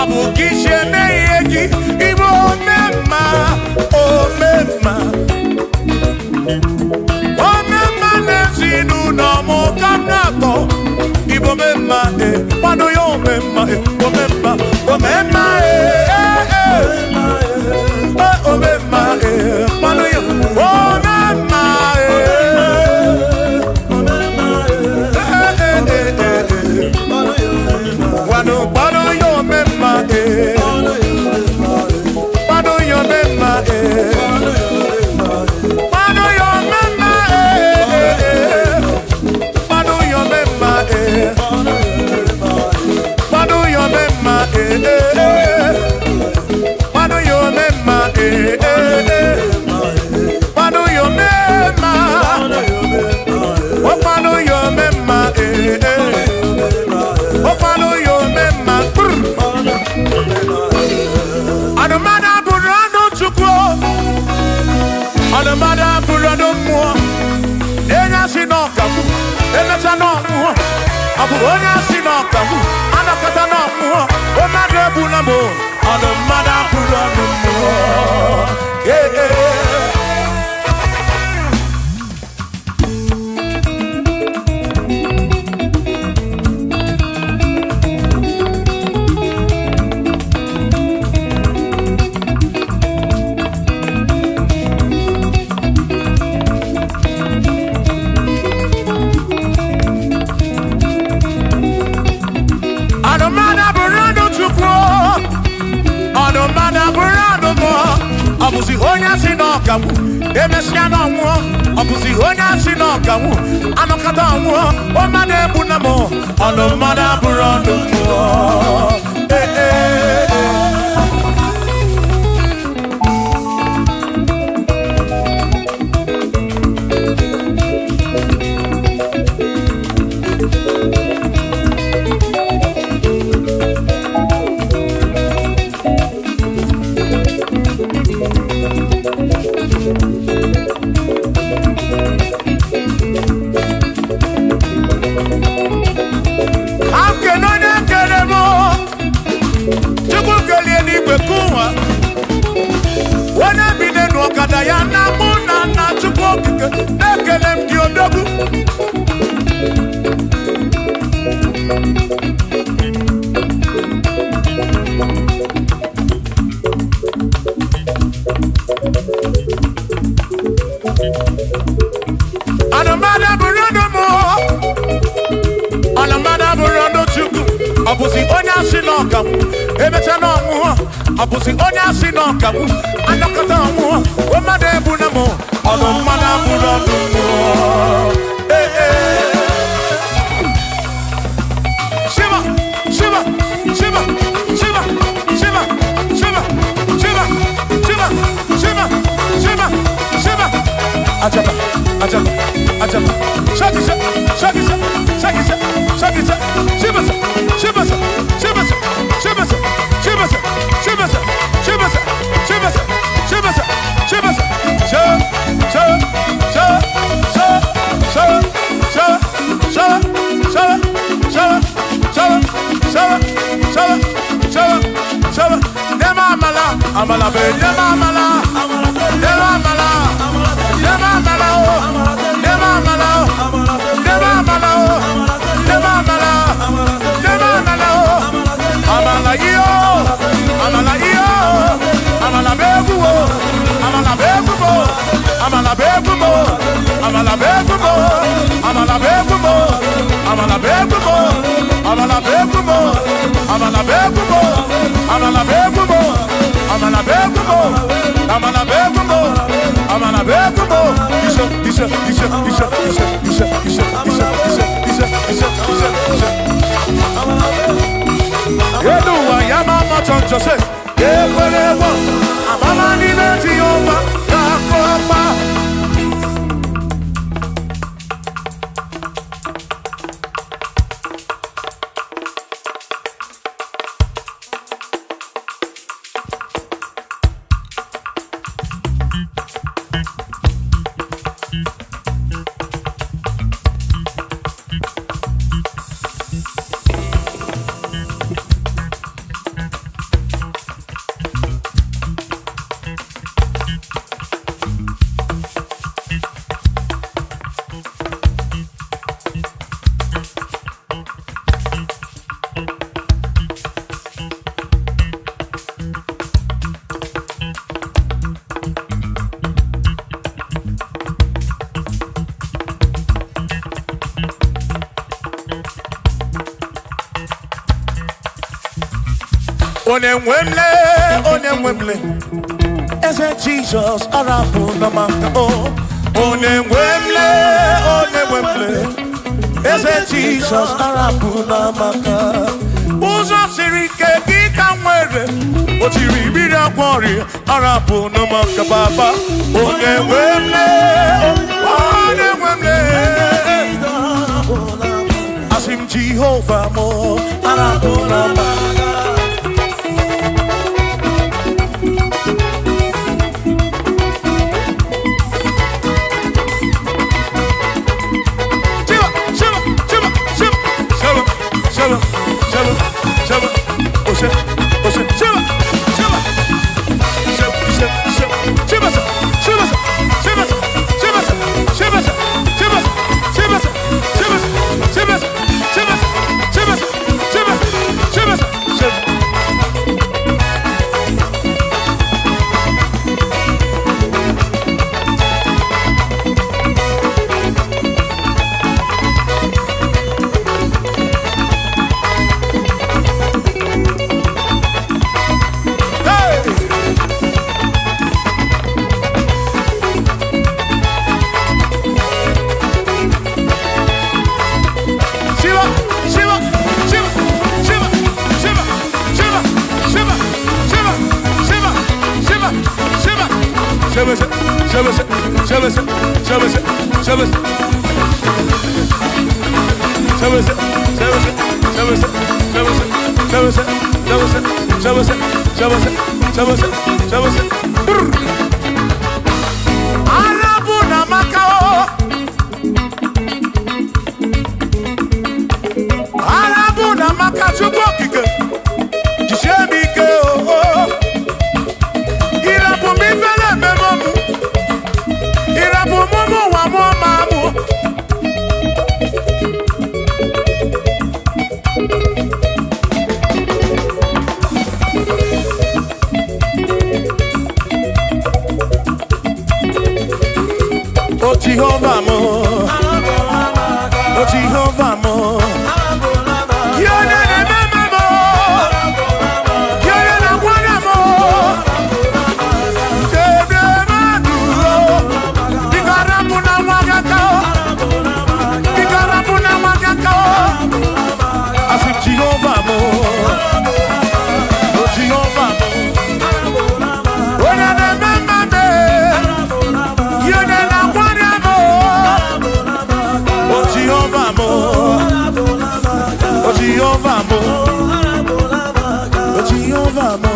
Abu Gishe Meyegi, Ibo Mema, O Mema. O Mema Nezinu no mo Kanato, Ibo Mema, Pano Yo Mema, O Mema, O Mema, O Mema, Pano Yo, O Mema, Pano Yo Mema, Pano Yo Mema, Pano Yo Mema, Pano Yo Mema, Pano Yo Mema, Pano Yo Mema, Pano Yo Mema, oh Pano Yo Mema, oh Pano Yo Mema. Adamada Burano Chukwo, Adamada Burano Mo, Enya Sinokamu, Enya Mo, Abuonya Sinokamu, Anakata Mo, Omade Bunamo, Adamada Burano Mo, yeah. Abusi onya sinokamu, emesiano mo. Abusi onya sinokamu, anokata mo. Omade bunamo, anomada burando mo. Kadayana muna na chukokike nekelem diodogu Anamada burando mo Anamada burando chuku Abusi onya sinokamu Ebetano mo Abusi onya sinokamu Anakata mo Omade bunamo Anamada burando mo Shiva Shiva Shiva Shiva Shiva Shiva Shiva Shiva Shiva Shiva Shiva Ajaba Ajaba Ajaba Shakisa Shakisa Shakisa Shakisa Shibasa Shibasa Shibasa Shibasa Shibasa Shibasa Shibasa Shibasa Shibasa Shibasa Sha Sha Sha Sha Sha Sha Sha Sha Sha Sha Sha Sha Sha Sha Dema mala amala be dema mala dema mala dema mala dema mala dema mala dema mala dema mala amala yo amala yo amala begumo amala begumo amala begumo amala begumo amala begumo amala begumo amala begumo amala begumo amala begumo amala begumo amala begumo amala begumo Yeduwa yamama chonchose yekwelewa amama nileti yoma yakopa Onemwemle, Eze Jesus, Arabu Namaka, Onemwemle, Eze Jesus, Arabu Namaka, Uzo Sirike, Gikamwere, Otiri Bida Kwari, Arabu Namaka Baba, Onemwemle, Asim Jehovah Mo, Arabu Namaka. Jehovah mo, Jehovah mo, Yone ne mama mo, Yone na wana mo, Kebe maduro, Ikarabu na wakakao, Ikarabu na wakakao, Asim Jehovah mo, Jehovah mo, Yone ne mama me, Yone na wana mo. Jehovah mo, Jehovah mo, Jehovah mo,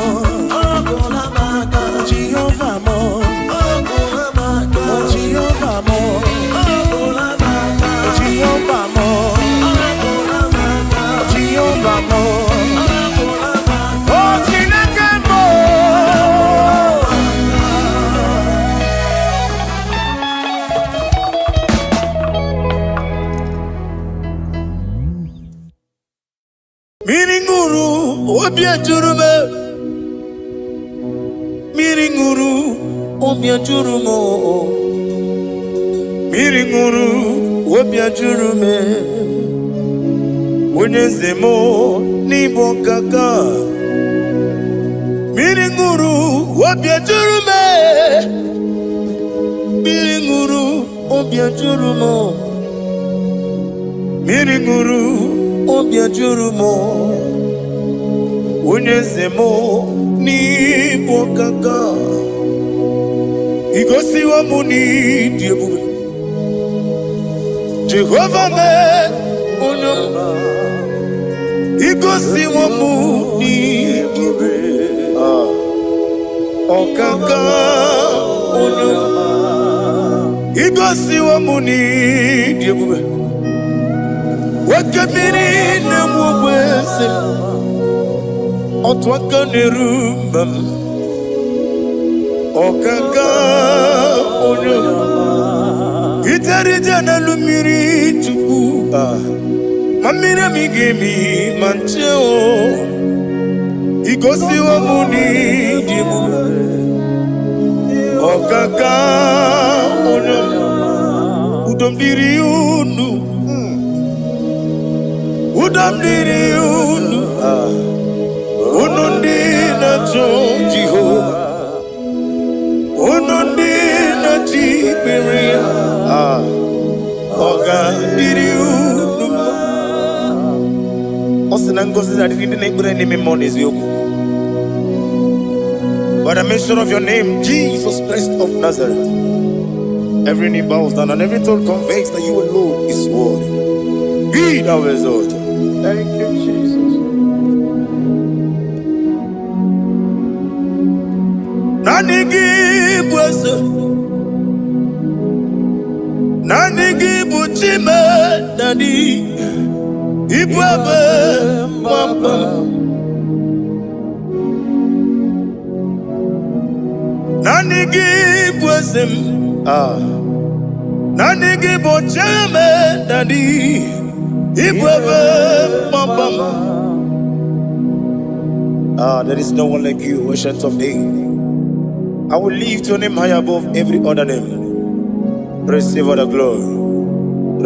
Jehovah mo, Jehovah mo, Jehovah mo, Jehovah mo, oh Chineke mo. Miringuru obia jurume, Miringuru obia jurumo, Miringuru obia jurume, Unyezemo nibo kaka, Miringuru obia jurume, Miringuru obia jurumo, Miringuru obia jurumo, Unyezemo nibo kaka, Igosi wa muni diebube, Jehovah me unyamba, Igosi wa muni diebube, Okaka unyamba, Igosi wa muni diebube, Wakabiri na mwese, Otwaka nerumbam, Okaka unyamba, Itarija na lumiri chuku, Mamina migemi mancheo, Igosi wa muni diebube, Okaka unyamba, Udomdiri unu, Udamdiri unu, Unundina to Jehovah. Unundina Tiberia. Oga did you? Osenangos I didn't bring any monies yoku. By the mention of your name, Jesus Christ of Nazareth, every knee bows down and every tongue confesses that you alone is worthy. Be thou exalted. Thank you, Jesus. Nanigi buchime nani ibwabe mama. Nanigi bwesem Nanigi buchime nani ibwabe mama. There is no one like you, ancient of days. I will lift your name high above every other name. Receive all the glory,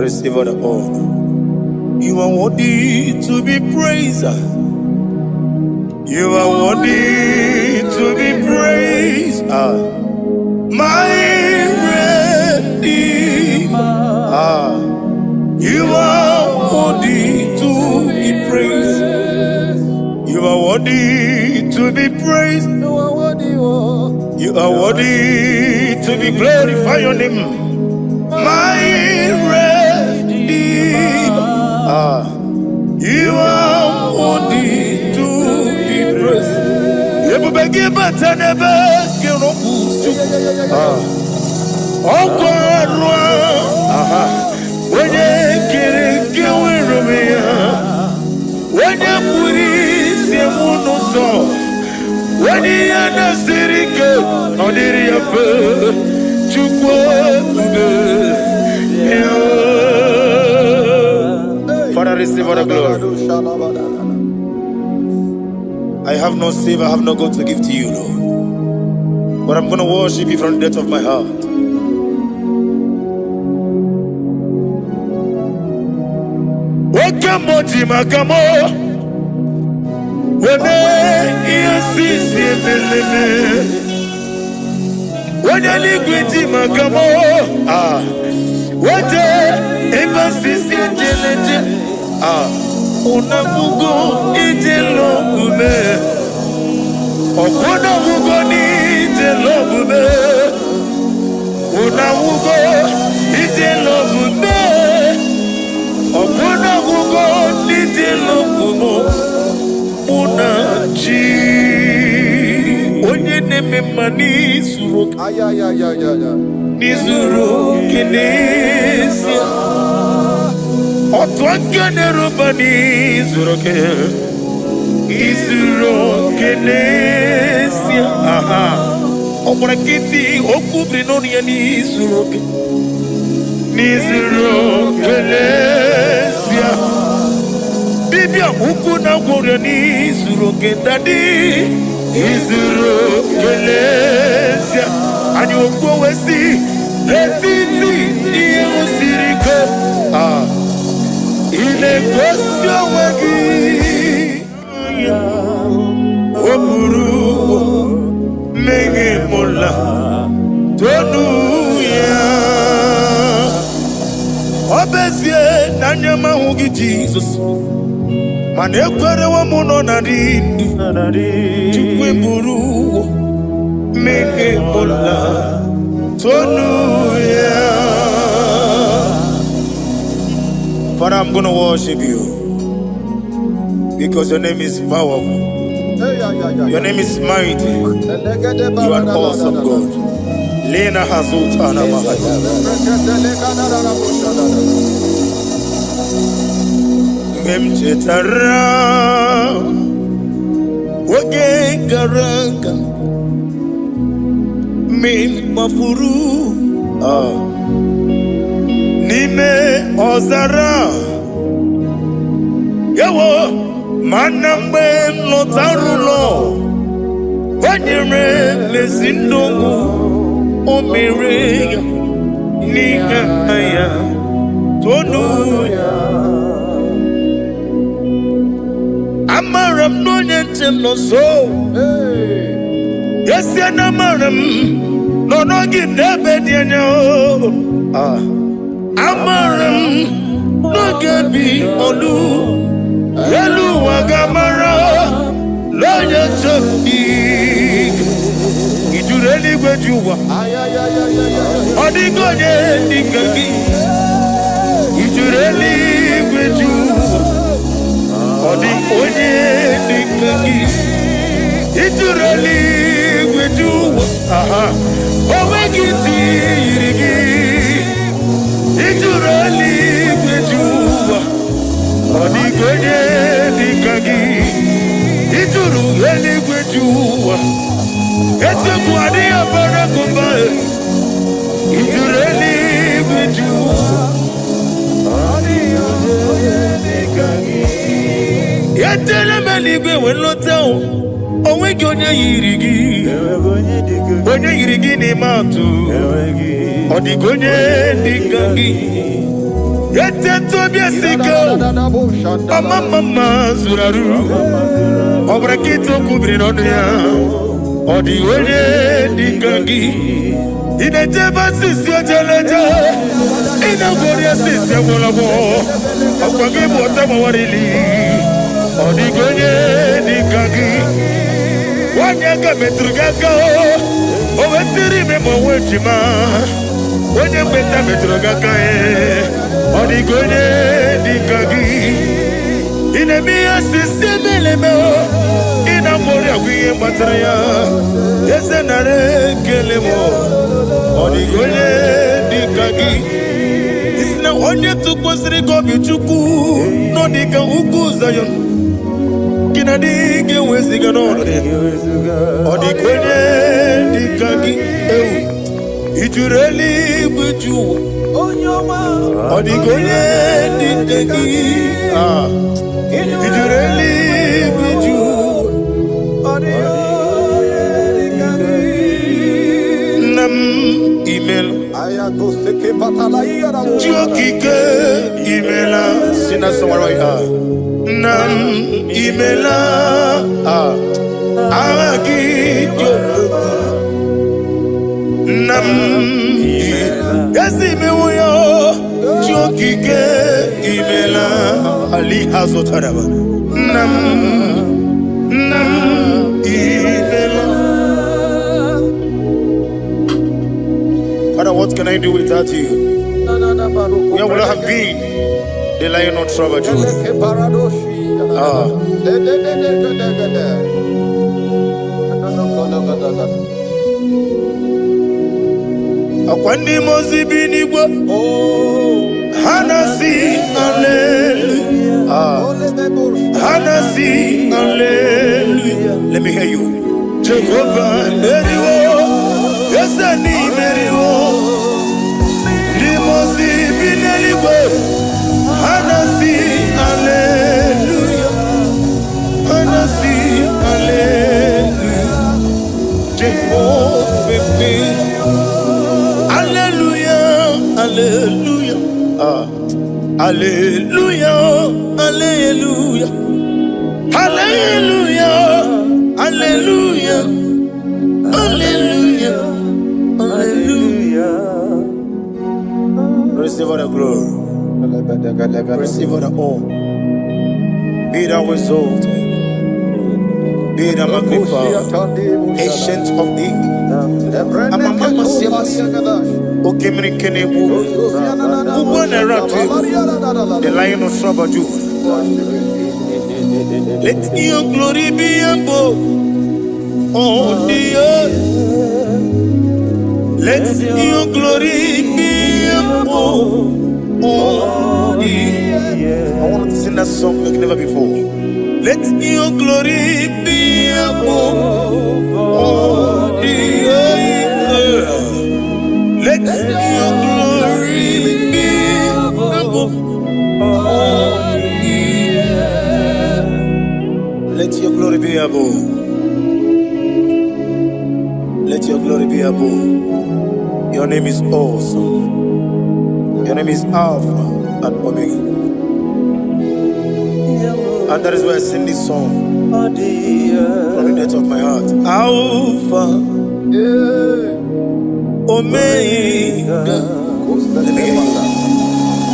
receive all the honor. You are worthy to be praised. You are worthy to be praised. My Redeemer. You are worthy to be praised. You are worthy to be praised. You are worthy to be glorified your name. My Redeemer, you are worthy to be praised. You beg but I never get no oh God, when you get it, when you put it, when you are not sitting on the Father, receive all the glory. I have no save, I have no God to give to you, Lord. But I'm going to worship you from the depth of my heart. When you liquid magamo, what a embassy, Unamugo, Ijelo, Okonamugo, Ijelo, Unamugo, Ijelo, Okonamugo, Ijelo, Unachi. Onye neme mani suru nizuru kinesia otwangane rubani zuru ke izuru kinesia omurakiti okubri noni ya nizuru ke nizuru kinesia bibia ukuna gore nizuru ke dadi Izuru Kelesia and you go and see let it siriko in a question wagi Oburu Menge Mola Tonuya Obesie Nanyama Hugi Jesus Manekwere wa muno narindu Chukwe buru Menge mola Tonuya. Father, I'm going to worship you because your name is powerful. Your name is mighty. You are an awesome God. Lena Hazutana Mahaya. Memchetara Wage Garanga Min Mafuru Nime Ozara Yawo Manambe Lotarulo Wanyere Lezindongo Omere Niga Tonuya. I Amaram no nyentem no so. Yes, and amaram no no give never dinner. Amaram no gebi olu. Elu wagamara lo yesobi. Idureli gwejuwa. Odigonye dikagi. Idureli gwejuwa. Odigonye dikagi. Idureli gwejuwa. Owegiti irigi. Idureli gwejuwa. Odigonye dikagi. Idureli gwejuwa. It's a good idea for a goodbye. If you really with you, yet tell them a little when not tell. Oh, we go near Yirigi. When you're Yirigi, Matu, or the Gonya, the Gagi. Yet to be a sicker. Mamma Zuraru. Over a kid to Kubrin on the Odi wene dikangi ine jeba sisi ojeleje ina goria sisi wolowo akwagi bota mawarili odi gonye dikangi wanyaka metrugaka o wetiri me mo wejima wonye mbeta metrugaka odi gonye dikangi ine miya sisi meleme ina moria wiye matraya yese nare kelemo odigonye dikagi isna onye tukwasiri gobi chuku no dika uku zayon kina dige weziga no odigonye dikagi ijureli buju odigonye dikagi ijureli buju nam email Jokike email sina somewhere nam email agi nam yasi mewoyo Jokike email ali hazotaraba nam Father, what can I do without you? Where would I have been? The lion of trouble, Akwandi mozibi Igbo Hanasi hallelujah Hanasi hallelujah Let me hear you Jehovah Meriwo Yes I need Meriwo Limozibi Igbo Hanasi hallelujah Hanasi hallelujah Jehovah Hallelujah, hallelujah, hallelujah, hallelujah, hallelujah, hallelujah, hallelujah. Receive all the glory, receive all the honor. Be thou exalted, be thou magnified, ancient of days. The lion of Sabbath. Let your glory be above on the earth. Let your glory be above on the earth. I want to sing that song like never before. Let your glory be above on the earth. Let your glory be above all the earth. Let your glory be above. Let your glory be above. Your name is awesome. Your name is Alpha and Omega. And that is why I sing this song from the depth of my heart. Alpha, Omega.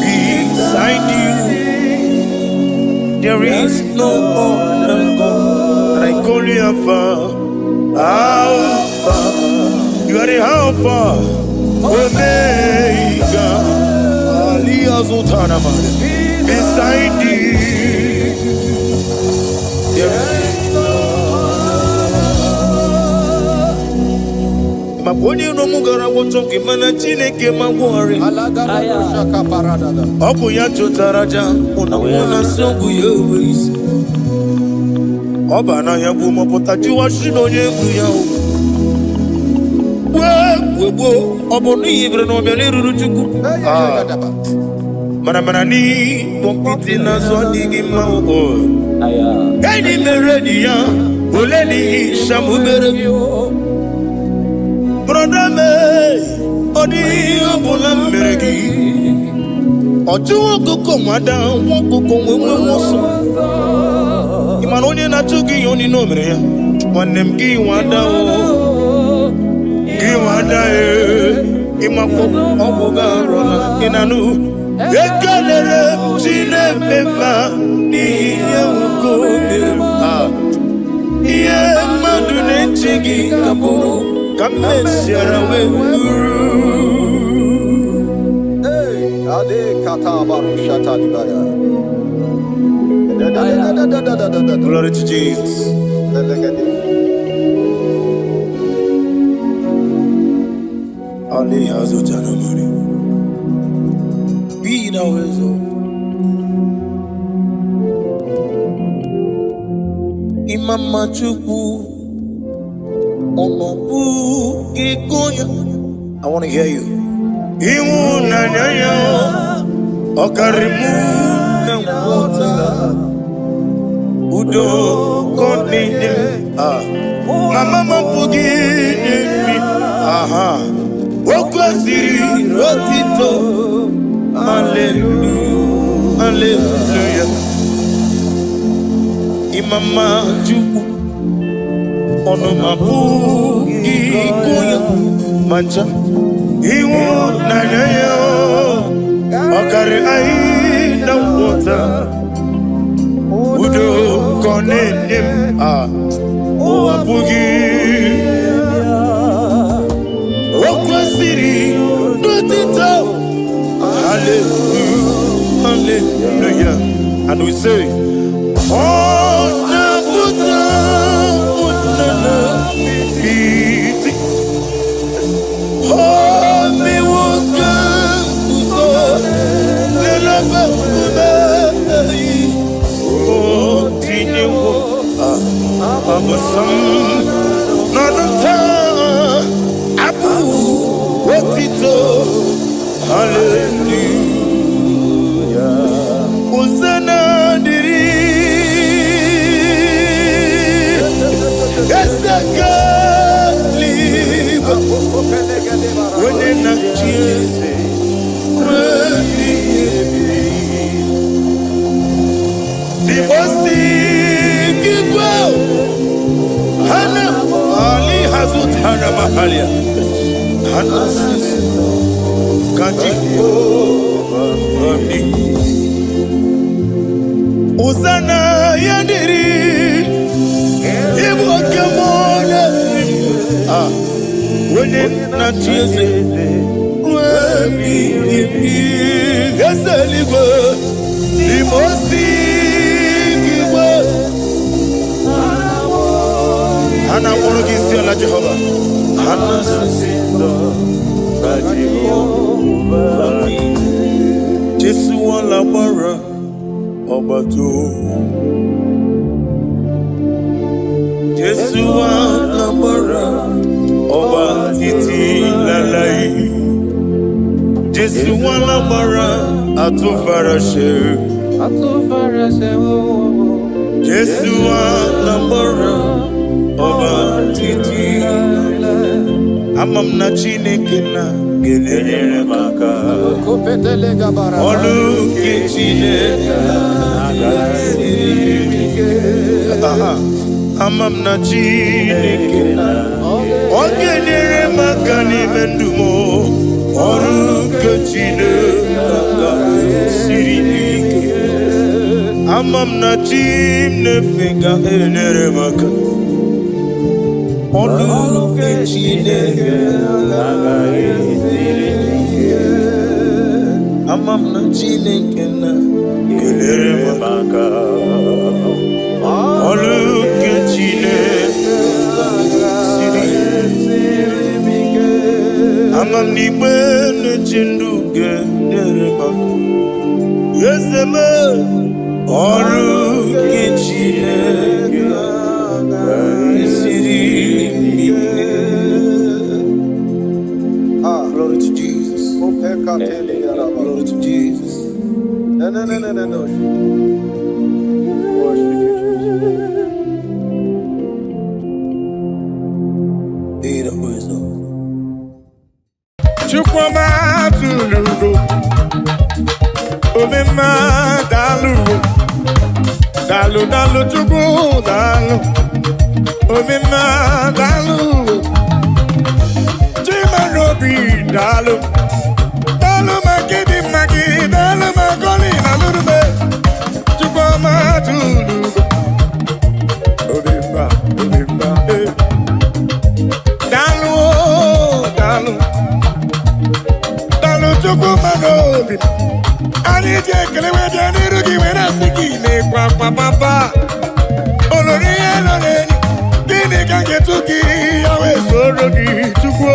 Beside you, there is no other God. And I call you Alpha. Alpha, you are the Alpha, Omega. Beside you, there is no Maponi no mugara wocho kimana chineke magwari. Oku ya chotaraja una songu yewis. Oba na ya gumo potaji wa shino yengu ya. Webo oboni ibre no bele ruruchuku. Mana ni mokiti na zodi gima o. Gani meredi ya oleni shamu berebio. Brother me odi obula meregi. Ojo koko mada won koko wemoso. Imanonye na tugi yoni no mere ya. Wanem gi wada o. Gi wada e. Imako obuga rola inanu. Ekelere chine mema ni yewuko mema. Iye madu nechigi kaburu. Kamesiarawe guru. Hey, ade kata barushata libaya. Glory to Jesus. Ali hazutana mari. Be thou exalted. Imama Chukwu. I want to hear you. Udo Mama me. Aha. Rotito. Hallelujah. Hallelujah. Imama Chukwu. Ono mabu ikuya mancha iwu nanyayo okare ai na wota udo konenim o abugi okwasiri dotito. Hallelujah, hallelujah. And we say oh na buta Piti, oh me woka uso, nela bakuna, oh tini wo, abasam, nanata, abu, wotito, hallelujah, uzana diri, esaka. When in a cheese, the Osi Kigo Hana Ali Hazut Hana Mahalia Hana Kajiko Uzana Yandiri Ibu Kamona. When in a cheese, Hana want to give you Jehovah. Hana Jesu wala bara obato. Jesu wala bara oba titi lalai. Jesu wala bara atufarashe. Jesu wala bara oba titi lalai. Amam na chineke na gelele maka. Olu ke chineke Amam na Chineke na ogenyere maka n'ime ndụ m ọrụ nke Chineke siri ike. Amam na Chineke ga-enyere maka ọrụ nke Chineke siri ike. Amam na Chineke na enyere maka ọrụ nke Chineke siri ike. Amam n'igbe na-eche ndụ ga-enyere maka eze m ọrụ nke Chineke siri ike. Glory to Jesus. Glory to Jesus. No. Chukwuma tulugo, omema dalugo, dalu chukwu dalu, omema dalugo, chimarobi dalu magi, dalu magoli na lurube, Chukwuma tulugo, omema Chukwuma n'obi anyị ji ekele wee bịa n'iru gị wee na-asị gị na-ekwa papa olori ihe lọrọ enyi gịnị ka ga-etu gị ya wee soro gị Chukwu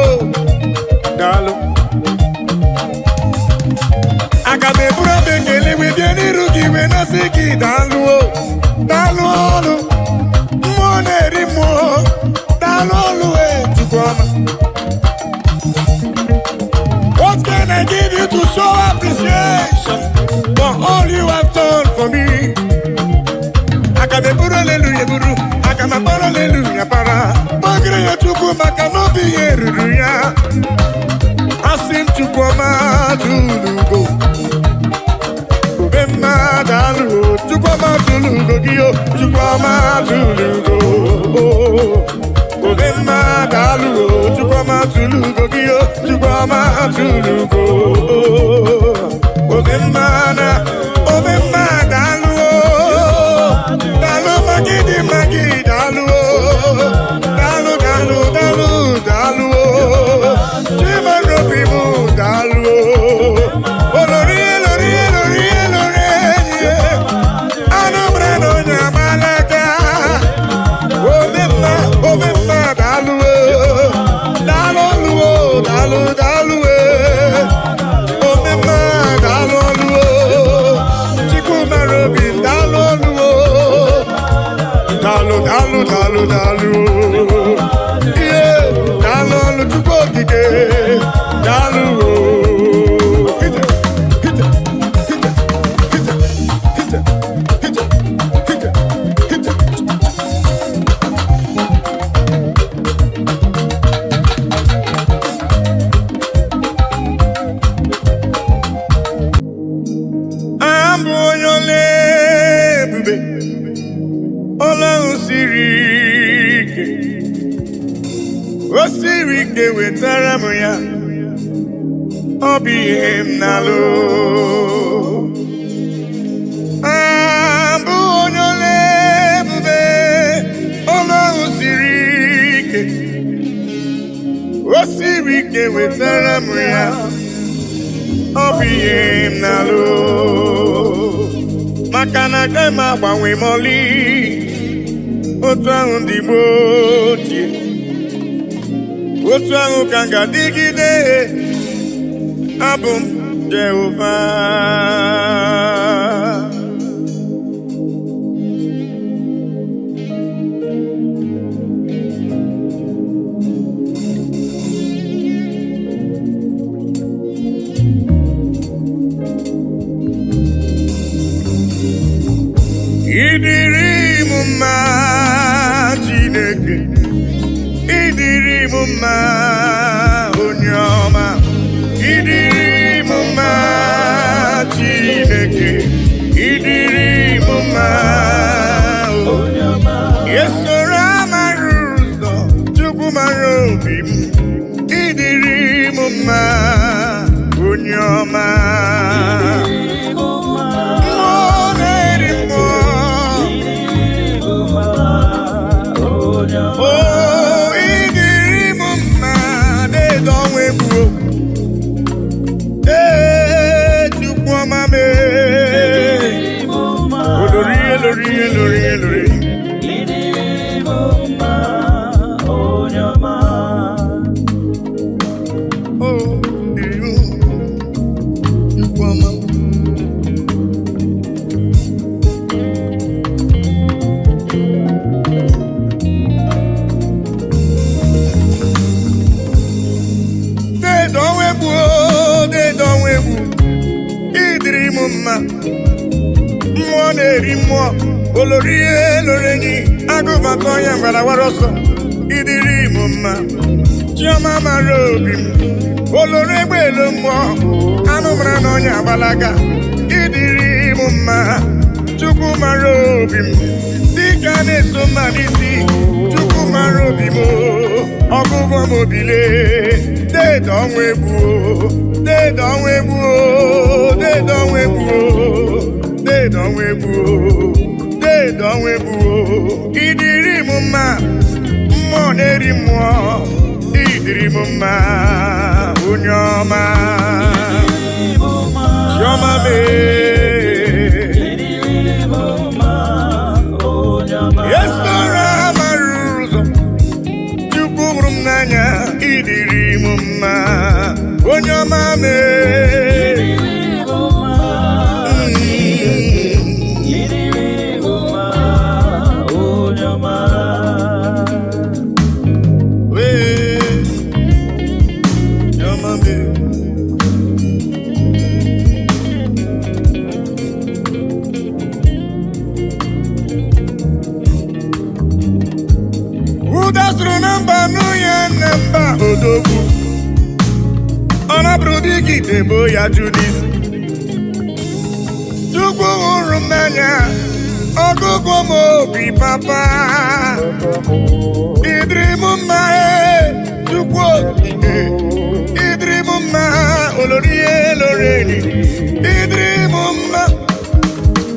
daalụ. Aga m eburu abụ ekele wee bịa n'iru gị wee na-asị gị daalụ ọlụ mmụọ na-eri mmụọ daalụ ọlụ Chukwuma. What can I give you to show appreciation for all you have done for me? I can be hallelujah, buru. I can be hallelujah, para. Magre ya Chukwuma cannot be here. I sing Chukwuma tulugo. Ubema dalu, Chukwuma tulugo giyo, Chukwuma tulugo. Obema dalu, Chukwuma tulugo giyo, Chukwuma tulugo. Obema dalu, dalu magi dalu, dalu. Chima robimu dalu, olori. Anobrano nyamalaka. Omemma dalu Omemma dalu Chikuma Robin dalu yeah dalu Chukokike dalu hit Osiri ke wetara m ya obi hem nalo Ambu onyole bube Ọlọ́run siri ike Osiri ke wetara m ya obi hem nalo maka na dem agbanwe moli otu ahụ ndị gboo ochie otu ahụ ka m ga-adịgide abụ m Jehova ịdịrị m mma Chineke ịdịrị m mma onye ọma ịdịrị m mma Chineke ịdịrị m Chukwumarobi idiri mumma unyoma moneri mo oh idiri mumma de donwe bu Chukwumame olori Olorie loreni agụbakọ ya ngwara waroso idiri mumma chioma marobi olore gbelo mmụọ anụmara n'ọnya agbalaga idiri mumma Chukwumarobi dịka na-eso mma n'isi Chukwumarobi mo ọgụgụ mobile dedo ọnwa egbu idiri mumma mmụọ na-eri mmụọ idiri mumma onye ọma chioma esora mara ụzọ Chukwu hụrụ m n'anya idiri mumma onye ọma odogwu ọnabụrụ dịgide bụ ya Judis Chukwu hụrụ m n'anya ọgụgụ m obi papa idiri mumma Chukwu okike idiri mumma olorie loreni idiri mumma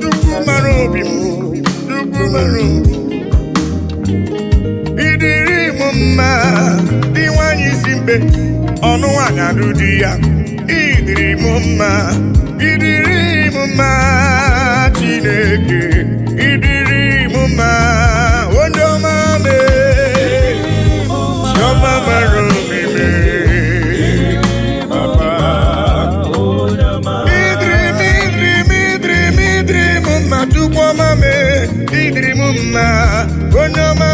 Chukwumarobi idiri mumma di nwanyị isi mkpe ọnụ nwanyị alụ di ya idiri mumma Chineke idiri mumma onye ọma chioma marobi papa idiri mumma Chukwuma idiri mumma onye ọma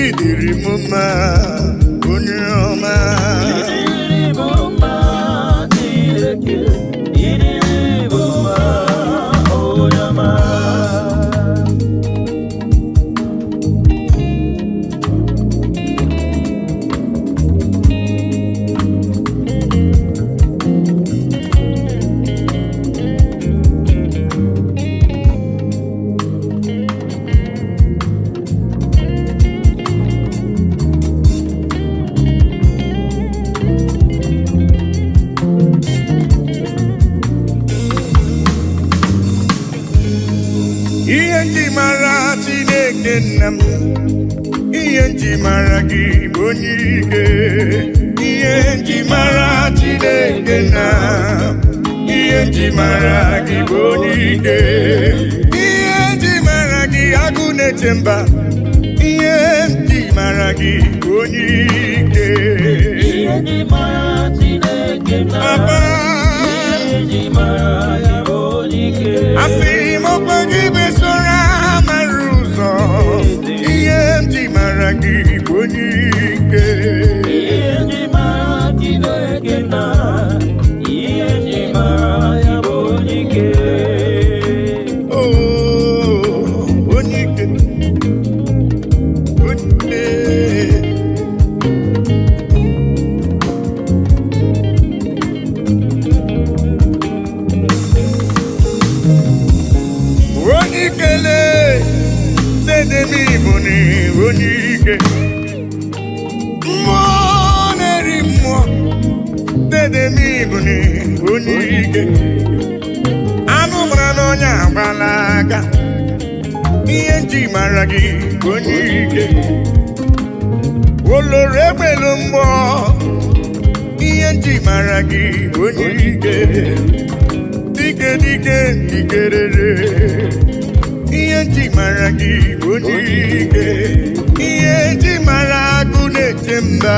idiri mumma onye ọma ihe nji mara gị bụ onye ike ihe nji mara Chineke na ihe nji mara gị bụ onye ike ihe nji mara gị agụ na-eche mba ihe nji mara gị bụ onye ike ihe nji mara Chineke na ihe nji mara gị bụ onye ike asị m ọkwa gị besoro amara ụzọ ihe nji mara gị bụ onye ike ihe nji mara Chineke na ihe nji mara ya bụ onye ike onye ike onye mmụọ na-eri mmụọ dede m bụ onye ike anụ mara n'ọnya agbala aka ihe nji mara gị onye ike oloro egbelu mgbọ ihe nji mara gị onye ike dike dike dikerere ihe nji mara gị onye ike ihe nji mara agụ na-eche mba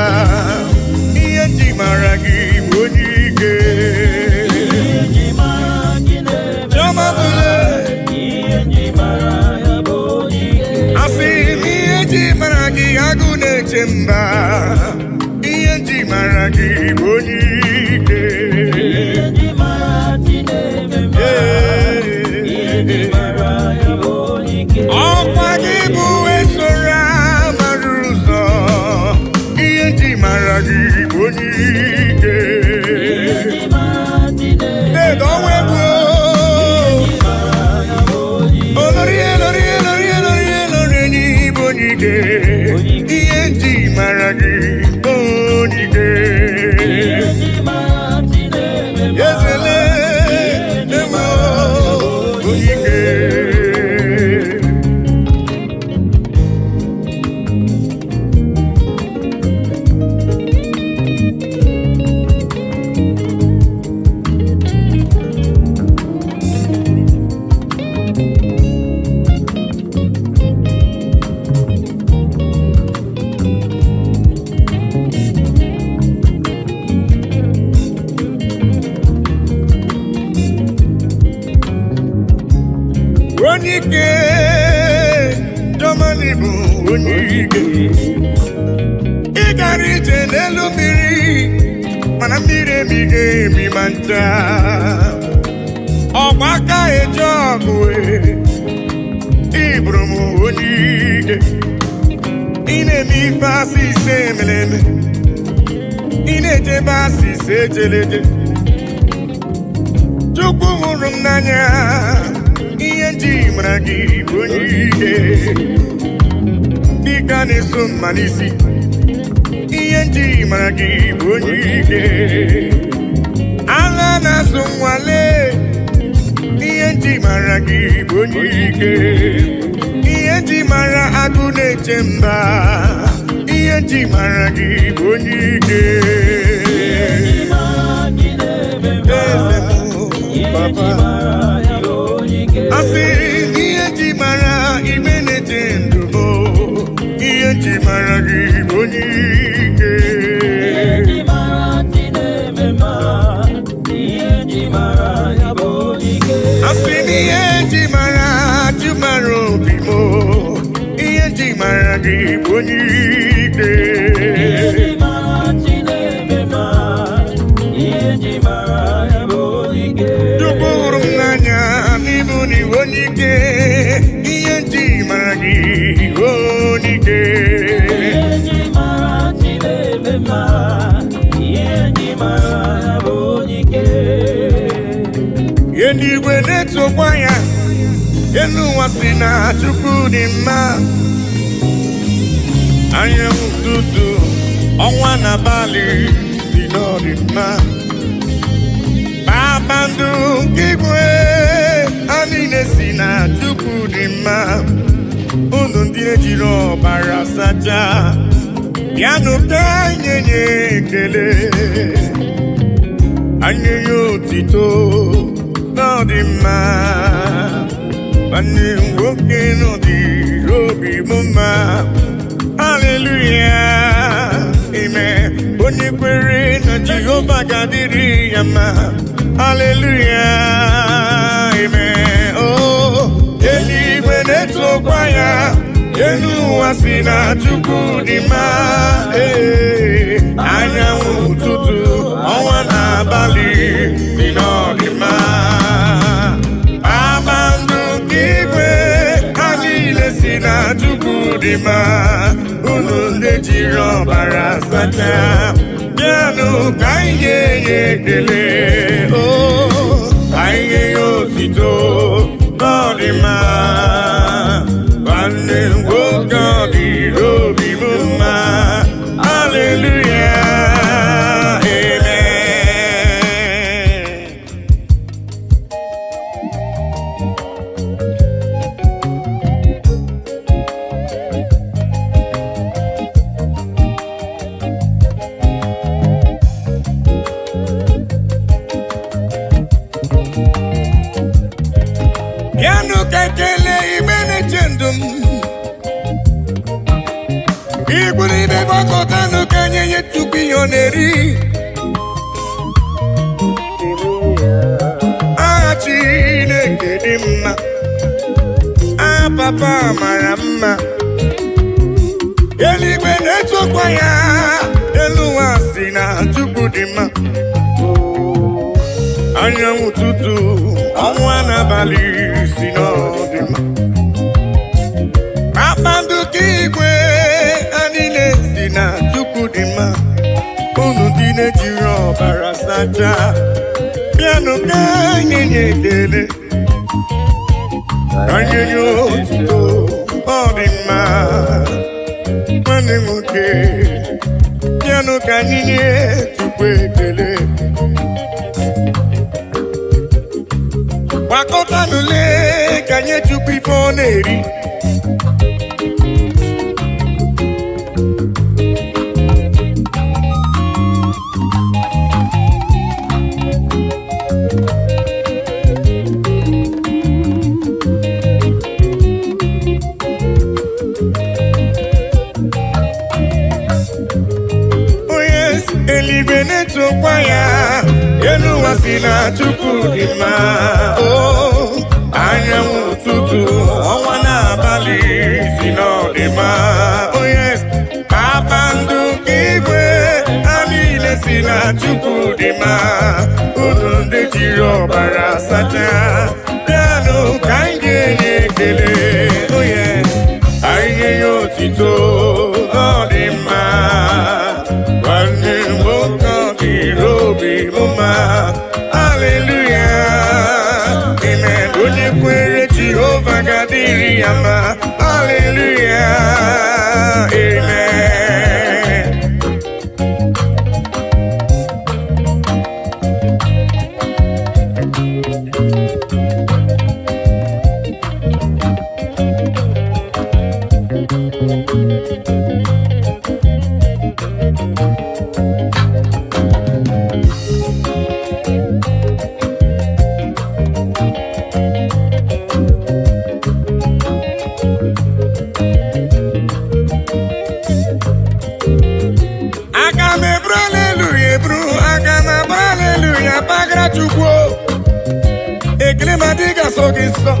ihe nji mara gị onye ike asị m ihe nji mara gị agụ na-eche mba ihe nji mara gị onye ike ọkwa gị bụ esoro amara ụzọ ihe nji mara gị onye ike edowebu olori n'igbo onye ike ihe nji mara gị onye ike ezele ewo onye ike onye ike Germany bụ onye ike ị gara ije n'elu mmiri mana mmiri emighị emi ma ncha ọgba aka eje ọgụ ịbụrụ m onye ike ị na-eme ife asị ise emeleme ị na-ejebe asị ise ejeleje Chukwu hụrụ m n'anya ihe nji mara gị bụ onye ike dịka na-eso mma n'isi ihe nji mara gị bụ onye ike agha na-azụ nwale ihe nji mara gị bụ onye ike ihe nji mara agụ na-eche mba ihe nji mara gị bụ onye ike eze m papa asị ihe nji mara igbe na-eche ndụ bụ ihe nji mara gị bụ onye ike asị na ihe nji mara ji mara obi m ihe nji mara gị bụ onye ike Chukwu hụrụ m n'anya n'ịbụ n'iwu onye ike ihe nji mara gị onye ike ihe n'igwe na-etokwa ya elu ụwa si na Chukwu dị mma anyanwụ ụtụtụ ọnwa na abalị si n'ọdị mma kpakpando nke igwe ha niile si na Chukwu dị mma unu ndị ejiri ọbara sacha bịanụ ka anyị nye ekele anyị nye otito n'ọdị mma nwanne nwoke n'ọdịrị obi m mma haleluya ime onye kwere na Jehova ga-adịrị ya mma hallelujah amen oh eluigwe na-etokwa ya elu ụwa si na Chukwu dị mma anyanwụ ụtụtụ ọnwa na abalị dị n'ọdị mma kpakpando nke igwe ha niile si na Chukwu dị mma unu ndị jiri ọbara sacha bịanụ ka anyị nye ekele anyị nye ya otito n'ọdị mma nwanne nwoke ọ dịrị neri Chineke dị mma papa mara mma eluigwe na-etokwa ya elu ụwa si na Chukwu dị mma anyanwụ ụtụtụ ọnwa n'abalị si na ọ dị mma kpakpando ka igwe niile si na Chukwu dị mma unu ndị na-ejiri ọbara sachaa bịanụ ka anyị nye ekele anyị nye otuto ọ dị mma nwanne nwoke bịanụ ka anyị nye Chukwu ekele gbakọtanụle ka nye Chukwu ife ọ na-eri eluigwe na-etokwa ya elu ụwa si na Chukwu dị mma anyanwụ ụtụtụ ọnwa n'abalị si na ọ dị mma kpakpando nke igwe ha niile si na Chukwu dị mma unu ndị jiri ọbara sachaa bịanụ ka anyị ga-enye ekele anyị nye ya otito ọ dị mma nwanne nwoke ọ dịrị obi mma hallelujah amen onye kwere Jehova ga-adịrị ya mma hallelujah amen Chukwu ekele ma dị ga-asọ gị nsọ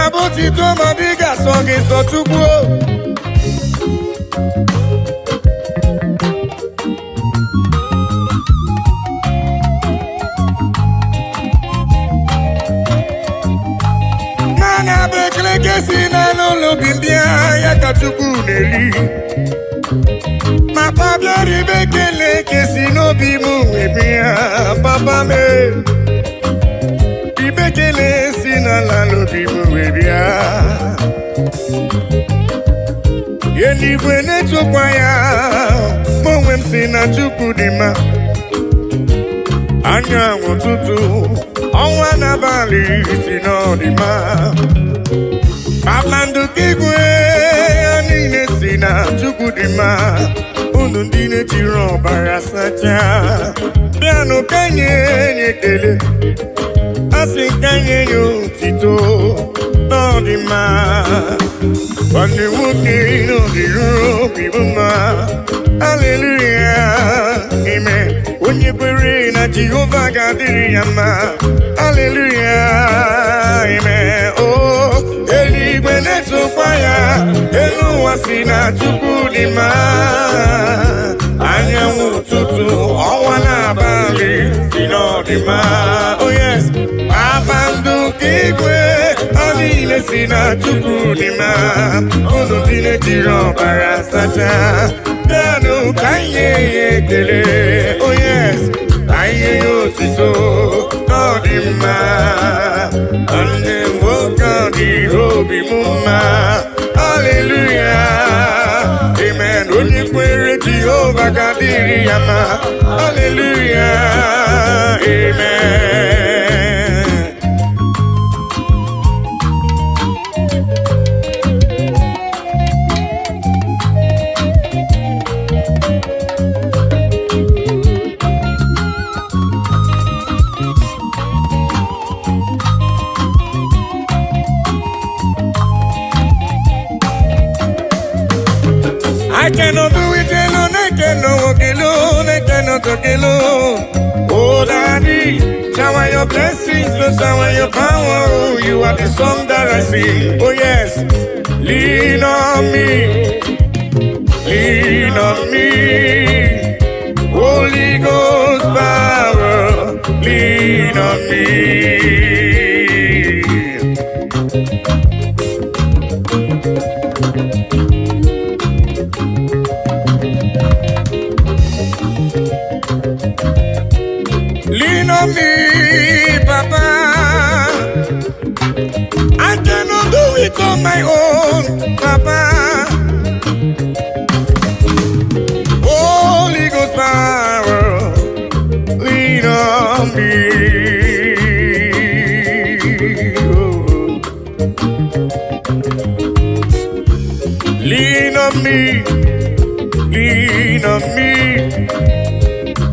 abụtito ma dị ga-asọ gị nsọ Chukwu naanị abụ ekele ga-esi n'ụlọ obi mbịa ya ka Chukwu na-eri papa bịara ibe ekele kesi n'obi m wee bịa papa me ibe ekele si n'ala n'obi m wee bịa eluigwe na-etokwa ya mụ onwe m si na Chukwu dị mma anyanwụ ụtụtụ ọnwa n'abalị si na ọ dị mma kpakpando ka igwe ya niile si na Chukwu dị mma unu ndị na-ejiri ọbara sachaa bịanụ ka nye ekele asị ka nye ya otito na ọ dị mma nwanne nwoke na ọ dịrị obi mma hallelujah amen onye kwere na Jehova ga-adịrị ya mma hallelujah amen eluigwe na-etokwa ya elu ụwa si na Chukwu dị mma anyanwụ ụtụtụ ọnwa n'abalị si na ọ dị mma kpakpando ka igwe ha niile si na Chukwu dị mma unu ndị na-ejiri ọbara sachaa bịanụ ka anyị nye ya ekele anyị nye ya otito ọ dị mma nwanne nwoke ọ dịrị obi m mma hallelujah amen onye kwere Jehova ga-adịrị ya mma hallelujah amen I cannot do it alone, I cannot walk alone. Oh, Daddy, shower your blessings, Lord, shower your power. Oh, you are the song that I sing. Oh, yes. Lean on me. Lean on me. Holy Ghost power. Lean on me. Lean on me, Papa. I cannot do it on my own, Papa. Holy Ghost power, lean on me. Oh. Lean on me, lean on me.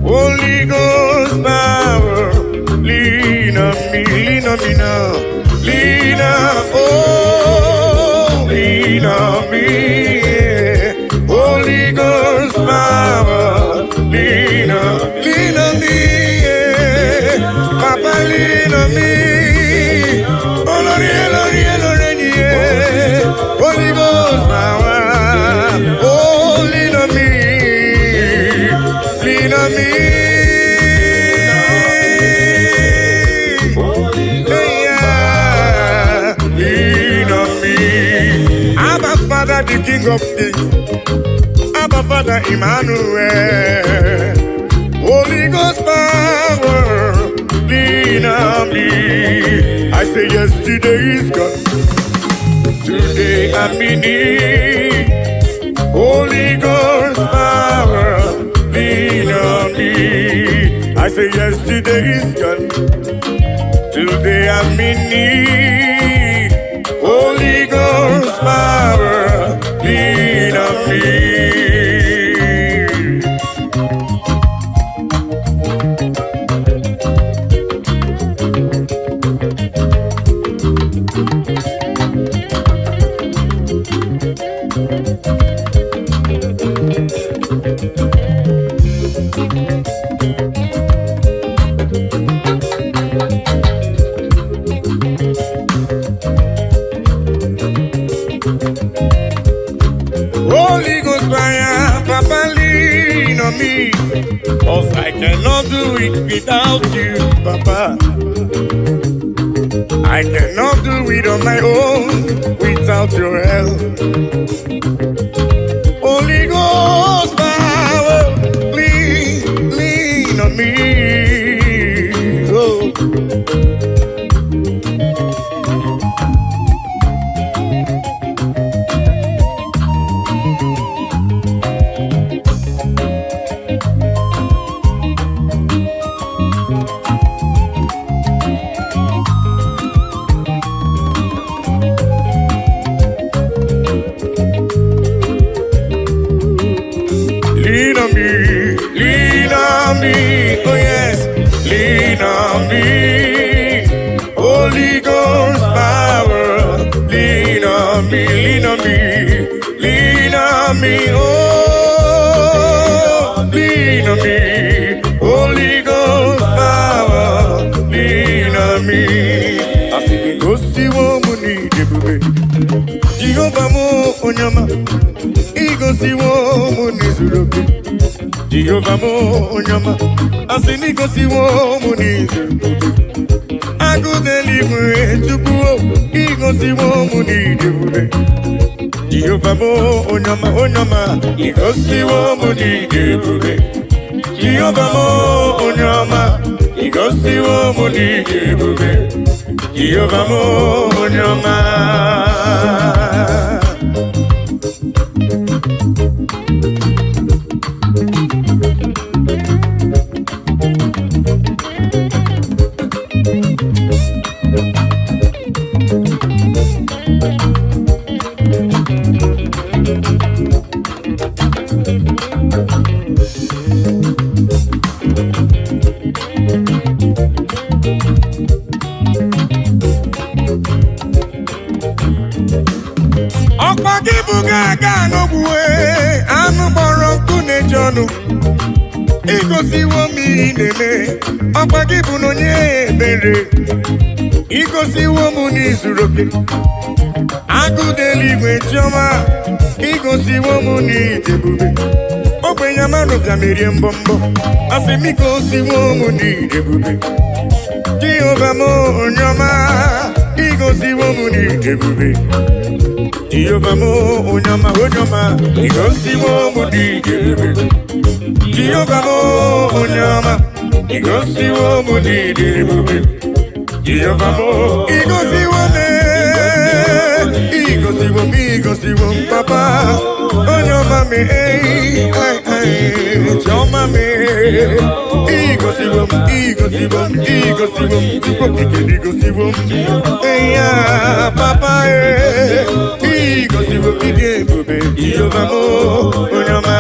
Holy Ghost power, lean on me now. Lean on, oh, lean on me. Yeah. Holy Ghost power, lean on me. Yeah. Papa, lean on me. Oh, Lord, yeah. Holy Ghost power, oh, lean on me. Lean on me. Yeah. Lean on me. Abba Father, the King of Kings. Abba Father, Emmanuel. Holy Ghost power. Lean on me. I say yesterday is gone. Today I'm in need. Holy Ghost power. Lean on me. I say yesterday is gone. Today I'm in need. Holy Ghost power. Lean on me. Holy Ghost fire, Papa, lean on me. Cause I cannot do it without you, Papa. I cannot do it on my own without your help. Holy Ghost power, lean on me. Oh. Lean on me, oh yes, lean on me. Holy Ghost power, lean on me, lean on me, lean on me, oh, lean on me. Holy Ghost power, lean on me. I see the ghost you want money, Jehovah mo onyama, Ego si wo money zuroke. Jehovah mo onyama, asini go si wo money zuroke. I go deliver to go, Ego si wo money zuroke. Jehovah mo onyama, Ego si wo money zuroke. Jehovah mo onyama, Ego si wo money zuroke. Jehovah mo onyama. igosiwo m ihe na-eme ọkwa gị bụ na onye ebere igosiwo m n'izuru oke agụda eluigwe chiọma igosiwo m n'idebube ogbenye mmadụ bịa merie mbọmbọ asị m igosiwo m n'idebube Jehova m onye ọma igosiwo m n'idebube Jehova m onye ọma igosiwo m n'idebube Jehova m onye ọma igosiwo m n'idebube Jehova m igosiwo m papa onye ọma m chiọma m igosiwo m Chukwu okike igosiwo m ya papa igosiwo m ịdị ebube Jehova m onye ọma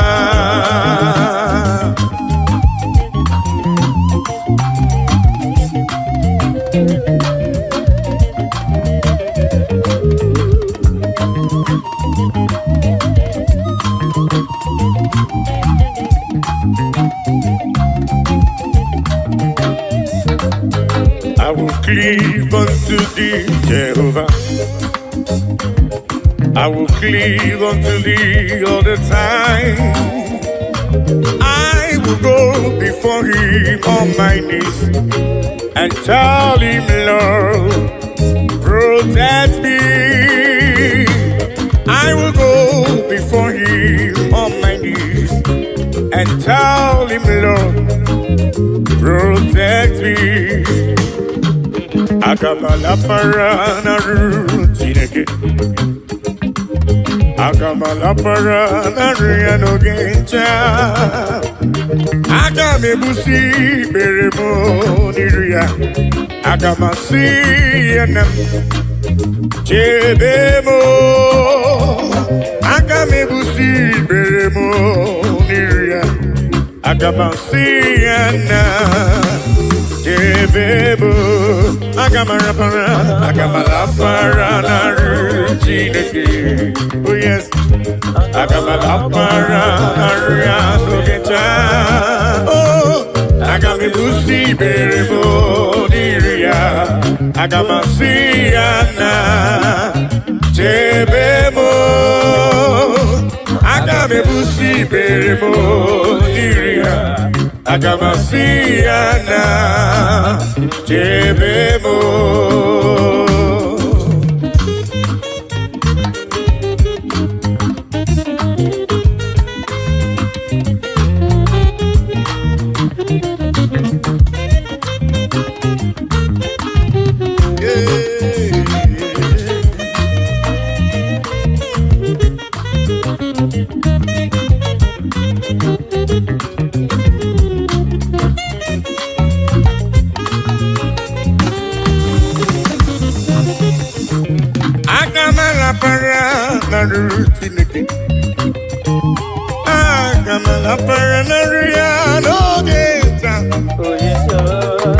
I will cleave unto thee, Jehovah. I will cleave unto thee all the time. I will go before him on my knees and tell him, Lord, protect me. I will go before him on my knees and tell him, Lord, protect me. Akamala parana rutineke. Akamala parana riano gencha. Akame busi beremo niria. Akamasi enam chebemo. Akame busi beremo niria. Akamasi enam. Jebebo, agamala para na rutineke. Oh yes, agamala para na riano gencha. Oh, agame busi beremo niria. Agamasi ana jebebo. Agame busi beremo niria. Agamasiana Jebemo Agamala paranaria no geta.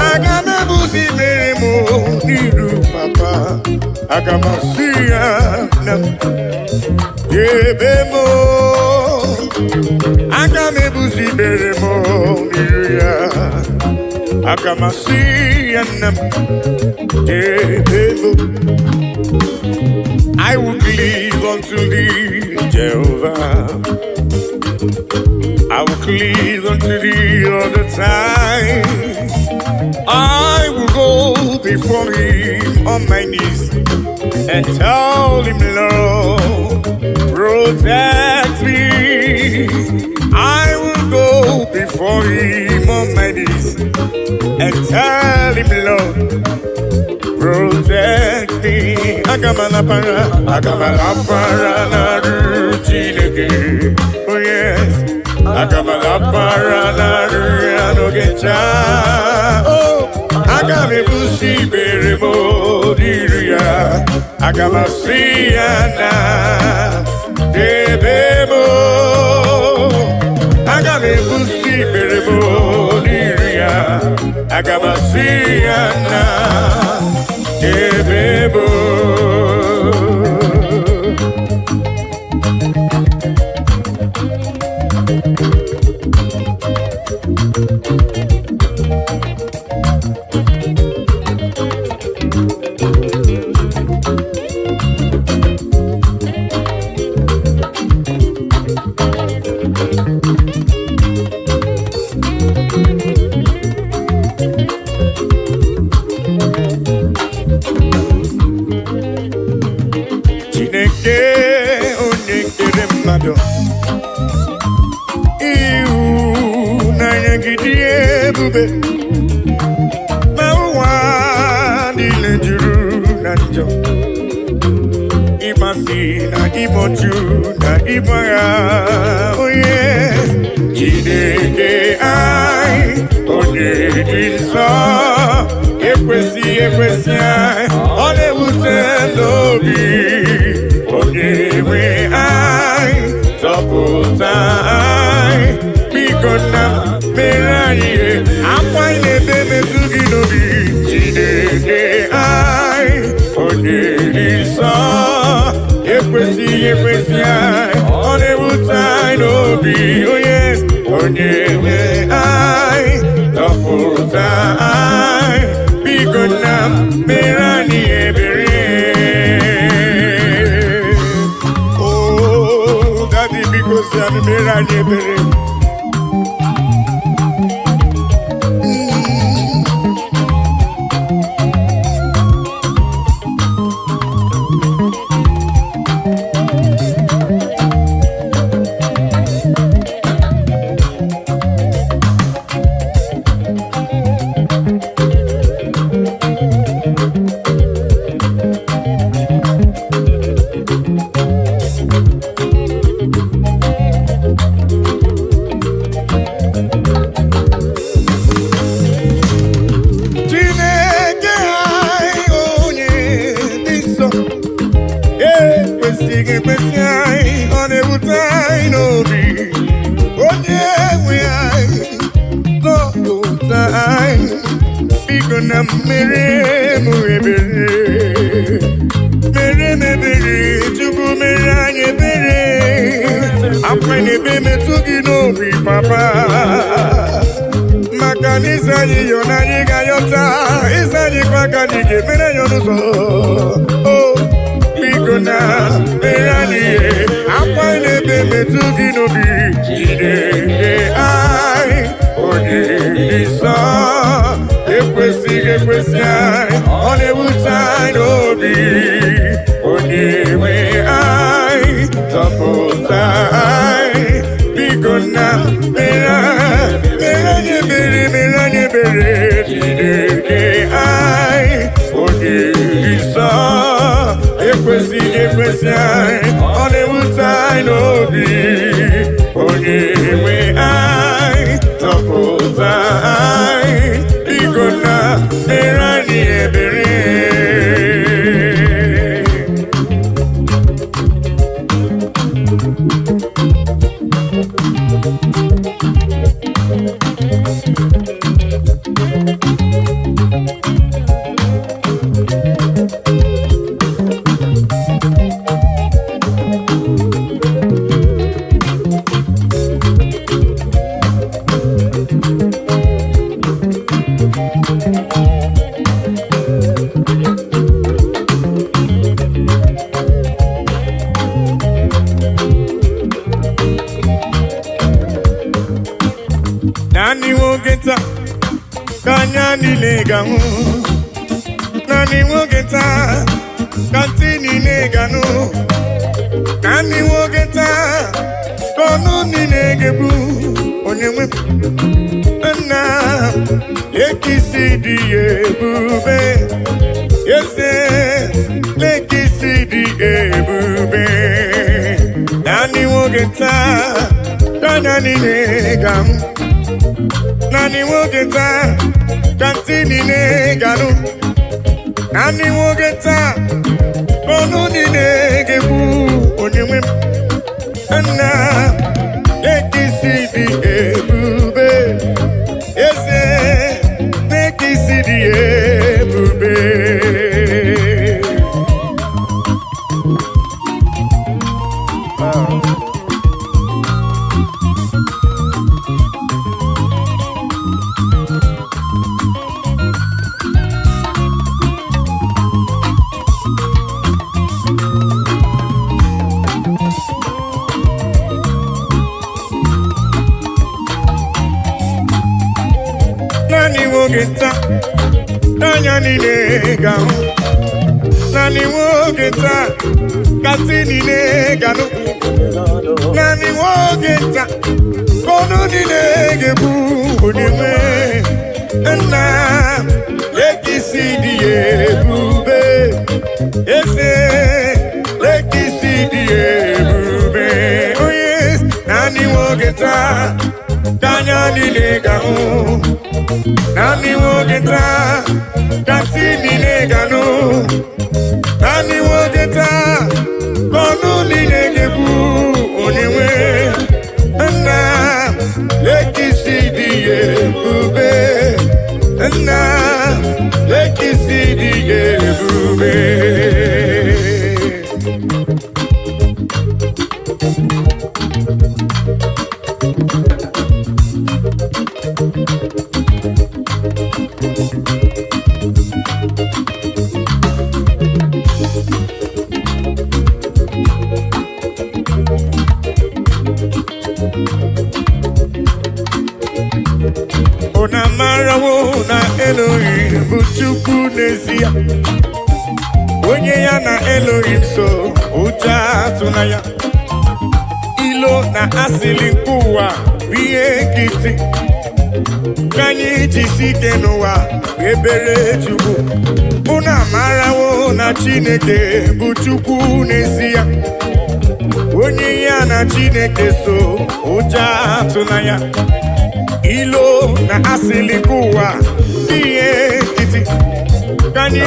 Agame busi beremo niru papa. Agamasia nam yebemo. Agame busi beremo niruya. Agamasia nam yebemo. I will cleave unto thee, Jehovah. I will cleave unto thee all the time. I will go before him on my knees and tell him, Lord, protect me. I will go before him on my knees and tell him, Lord, protect me. Agamala para na rutineke. Oh yes, agamala para na riano gencha. Oh, agame busi beremo diria. Agamasiana debemo. Agame busi beremo diria. Agamasiana debemo. ebube ma ụwa niile juru na njọ ịmasị na ịbọchu na ịbagha onye Chineke anyị onye dị nsọ ekwesị anyị ọ na-ewute n'obi onye nwe anyị zọpụta anyị biko nna mere anyị ihe akwa anyị na-ebe metụ gị n'obi Chineke anyị onye dị nsọ ekwesị anyị ọ na-ewute anyị n'obi onye nwe anyị zọpụta anyị biko nna mere anyị ebere daddy biko si anyị mere anyị ebere Papa maka n'izanyi yo n'anyị ga-ayọta izanyi kwa ka anyị ga-emere ya n'ụzọ biko na mere anyị ihe akwa na-ebe metụ gị n'obi Chineke anyị onye dị nsọ ekwesị anyị ọ na-ewute anyị n'obi onye nwe anyị zọpụta anyị biko na mere anyị ebere Chineke anyị onye dị nsọ ekwesị anyị ọ na-ewute anyị n'obi onye nwe anyị zọpụta anyị biko na mere anyị ebere Nani wogeta kanya nileganu Nani wogeta kantini neganu Nani wogeta kono ninegebu onyewe na ekisi di ebube yese ekisi di ebube Nani wogeta kanya nileganu Nani wogeta kantini neganu Nani wogeta kono ninegebu onyewe na ekisi di ebube eze ekisi di ebube Nani wogeta Nanya nilega Nani wogeta katini ne gano. Nani wogeta kono ni ne gebu oniwe. Na leki sidi ebube. Ese leki sidi ebube. Oh yes, nani wogeta kanya ni ne gano. Nani wogeta katini ne gano. Nani wogeta kono ni ne gebu oniwe. Na leki sidi ebube. Na leki sidi ebube. Ona marawo na Elohim buchuku nezia. Onye ya na Elohim so uja tunaya. Ilo na asili mkuwa biye kiti. Kanyi jisike noa ebere chuku. Ona marawo na Chineke buchuku nezia. Onye ya na Chineke so uja tunaya. Ilo na asili kuwa iye kiti. Kani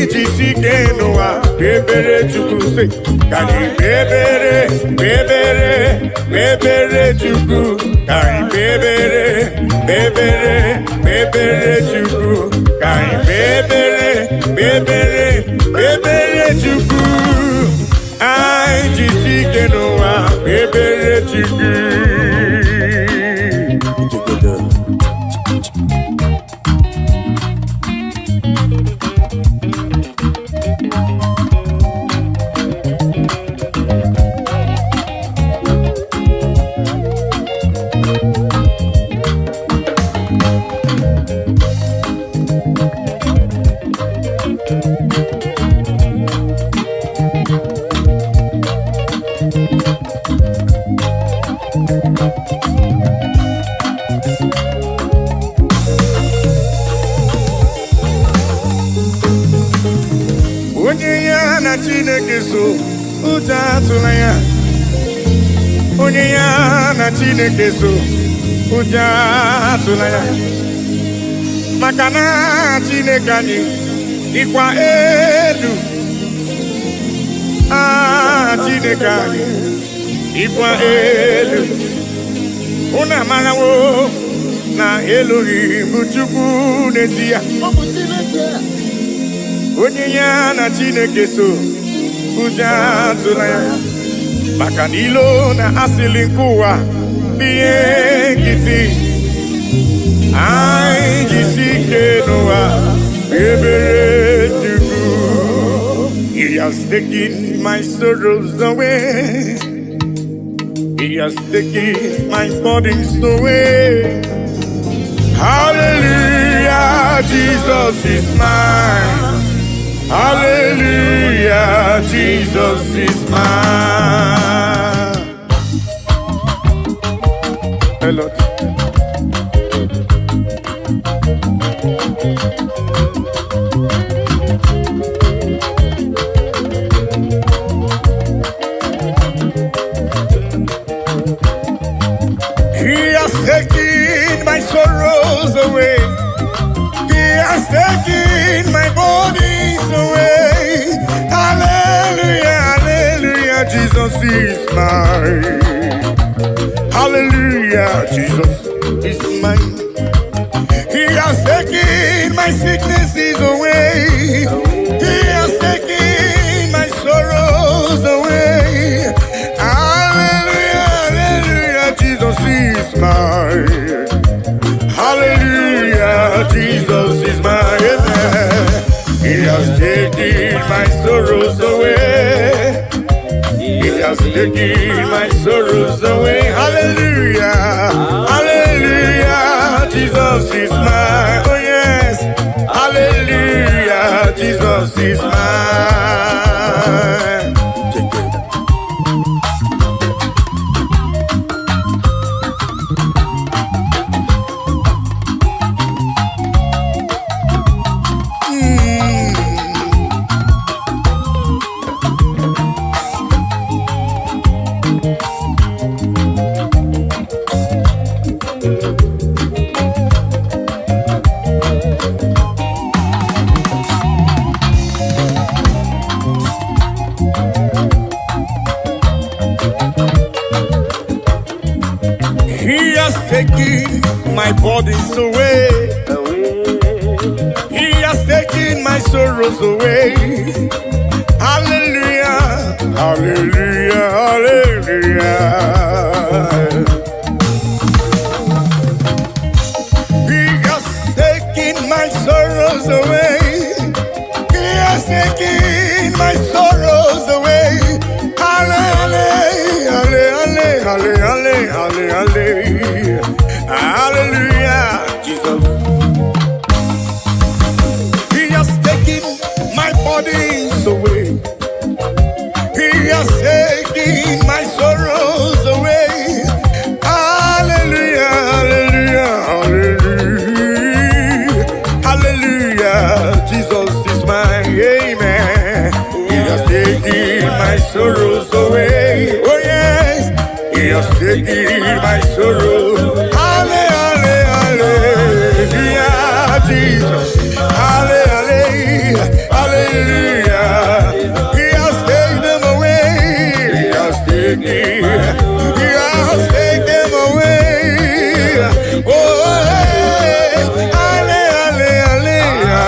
jisike noa bebere chukuse. Kani bebere, bebere, bebere chuku. Kani bebere, bebere, bebere chuku. Kani bebere, bebere, bebere chuku. Ai jisike noa bebere chuku. Onye ya na Chineke so uja tunaya. Onye ya na Chineke so uja tunaya. Makana Chineke anyị ikwa elu. Chineke anyị ikwa elu. Una marawo na Elohim buchuku nezia. Onye ya na Chineke so uja tunaya. Maka nilo na asili nkuwa biye kiti. Ai jisike noa ebere chuku. He has taken my sorrows away. He has taken my burdens away. Hallelujah, Jesus is mine. Hallelujah, Jesus is mine. Melodies. He has taken my sorrows away. He has taken my bodies away. Hallelujah, hallelujah, Jesus is mine. Hallelujah, Jesus is mine. He has taken my sicknesses away. He has taken my sorrows away. Hallelujah, hallelujah, Jesus is mine. Hallelujah, Jesus is mine. He has taken my sorrows away. He has taken my sorrows away. Hallelujah, hallelujah, Jesus is mine. Oh yes, hallelujah, Jesus is mine. burdens away. He has taken my sorrows away. Hallelujah, hallelujah, hallelujah. He has taken my sorrows away. He has taken my sorrows away. Hallelujah, hallelujah, hallelujah, hallelujah, hallelujah, Jesus. He has taken my burdens away. He has taken my sorrows away. Hallelujah, hallelujah, hallelujah, hallelujah. Jesus is my amen. He has taken my sorrows away. Oh yes, He has taken my sorrows. Hallelujah, hallelujah, Jesus. Hallelujah, hallelujah. He has taken them away. He has taken them away. Oh, hallelujah, hallelujah,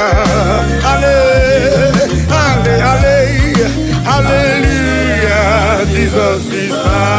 hallelujah. Jesus is mine.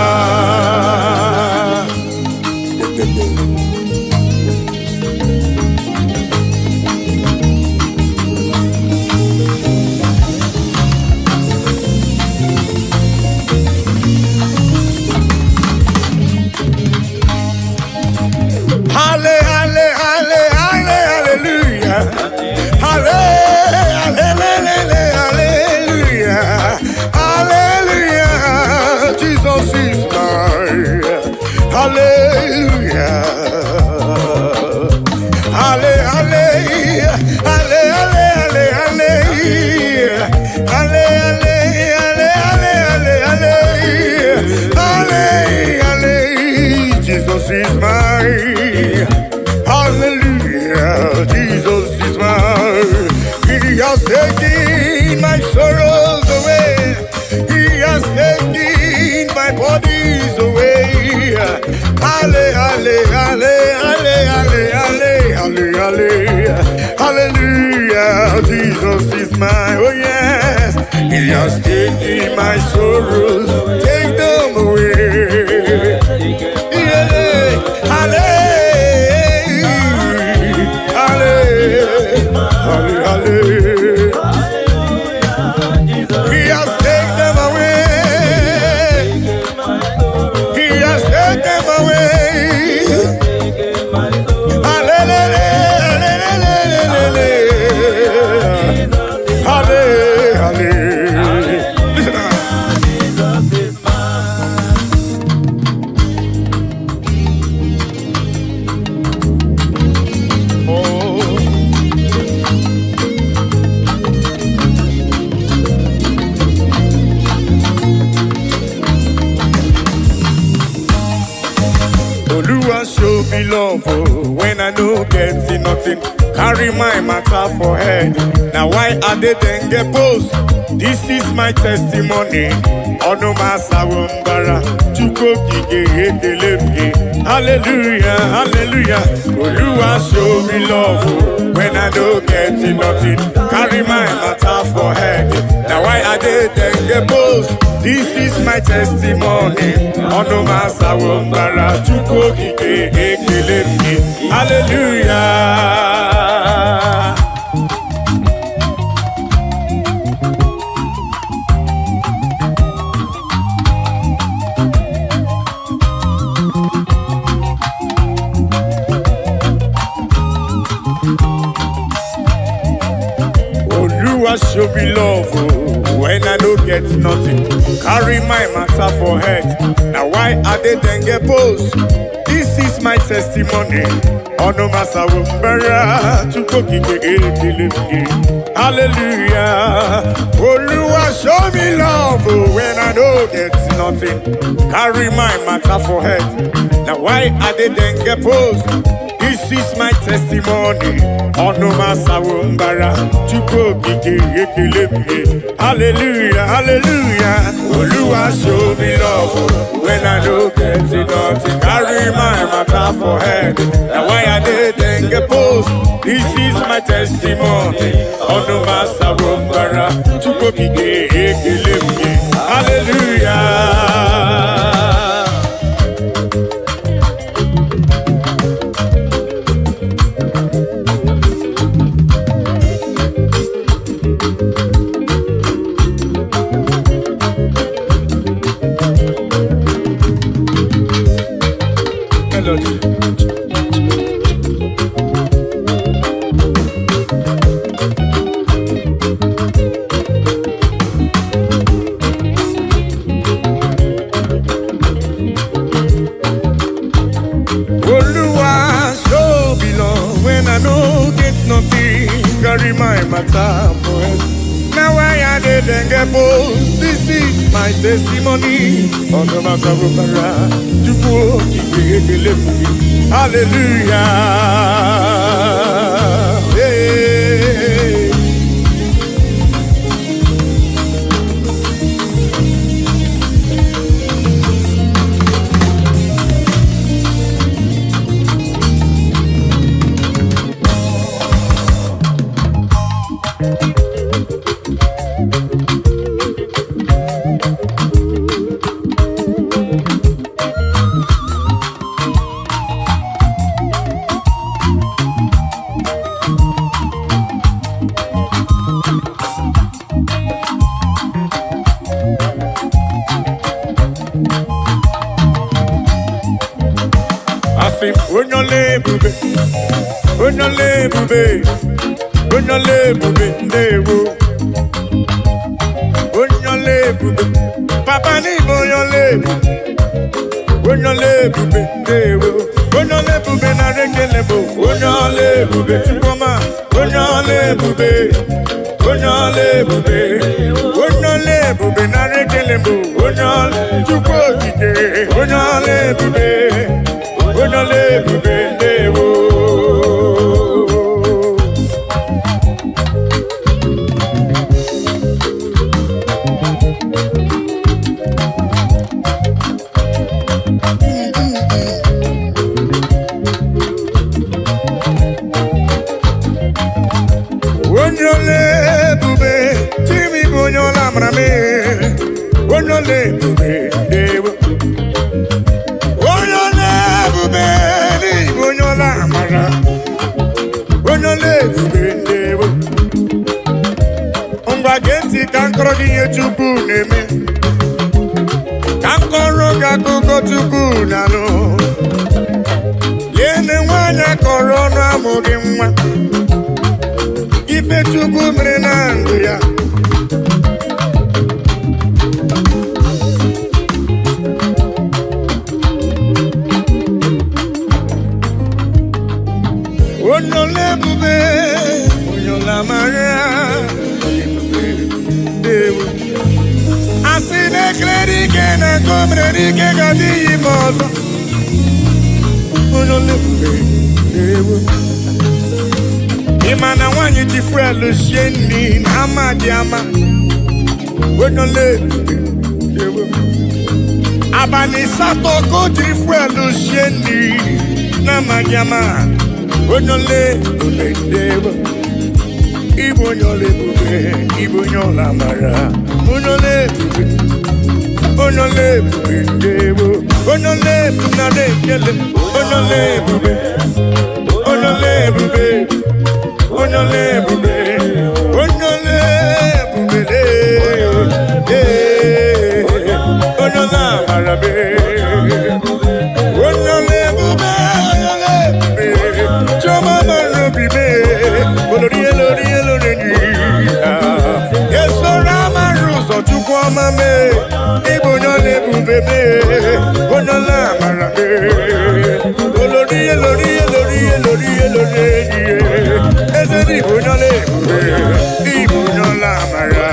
Hallelujah, Jesus is mine. Hallelujah, hallelujah, hallelujah, hallelujah, Jesus is mine. Hallelujah, Jesus is mine. He has taken my sorrows away. He has taken my bodies away. Hallelujah, hallelujah, Jesus is mine. Oh yes, He has taken my sorrows. Take them away. Yeah, hallelujah, hallelujah. He has taken them away. He has taken them away. Hallelujah, hallelujah. Listen now. Oluwa show me love when I no get nothing. Carry my matter for head. Now why are they then get post? This is my testimony. Ono masawumbara chuko kike ekelemge. Hallelujah, hallelujah. Oluwa show me love when I no get nothing. Carry my matter for head. Now why are they then get post? This is my testimony. Ono masawumbara chuko kike ekelemge. Hallelujah. Oluwa show me love when I don't get nothing. Carry my matter for head. Now why are they then get post? This is my testimony. Ono masawumbara chukokike ekelemge. Hallelujah. Oluwa show me love when I don't get nothing. Carry my matter for head. Now why are they then get post? This is my testimony. Onuma sawumbara. Chukwu kike ekele. Hallelujah, hallelujah. Oluwa show me love. When I don't get enough to carry my matter for head. Now why I didn't get post. This is my testimony. Onuma sawumbara. Chukwu kike ekele. Hallelujah. Melody. Oluwa show me love when I no get nothing. Carry my matter for it. Now I didn't get bold. This is my testimony. On the matter of hallelujah. Hey. Onyole bube, onyole bube, onyole bube, ndewo. Onyole bube, papa ni onyole bube, onyole bube, ndewo. Onyole bube na rekele bo, onyole bube chukoma, onyole bube, onyole bube, onyole bube na rekele bo, onyole chukwo kike, onyole bube. Onyole bube ndewo. Onyole bube, timi bonyola mrame. Onyole bube ndewo. Onyole bube ndewo. Ngwa genti kankoro giye chukwu neme. Kankoro gakuko chukwu nano. Yene wanya korono amugi mwa. Ife chukwu mere na ndụ ya. Onyole bube, onyola maria, dewo. Asine kredi ke na komredi ke gadi imoso. Onyole bube, dewo. Imana wanyi tifrelu sheni na amadiama. Onyole bube, dewo. Abani sato ko tifrelu sheni na amadiama. Onyole bube ndewo. Igbo onyole bube, Igbo onyola mara. Onyole bube, onyole bube ndewo. Onyole bube na rekele. Onyole bube, onyole bube, onyole bube, onyole bube de. Onyola mara be. Onyole bube, onyole bube. Choma mara bibe. Olori elori elori ni. Yeso rama ruso chukwa mame. Igbo onyole bube be. Onyola mara be. Olori elori elori elori elori ni. Eze ni onyole bube. Igbo onyola mara.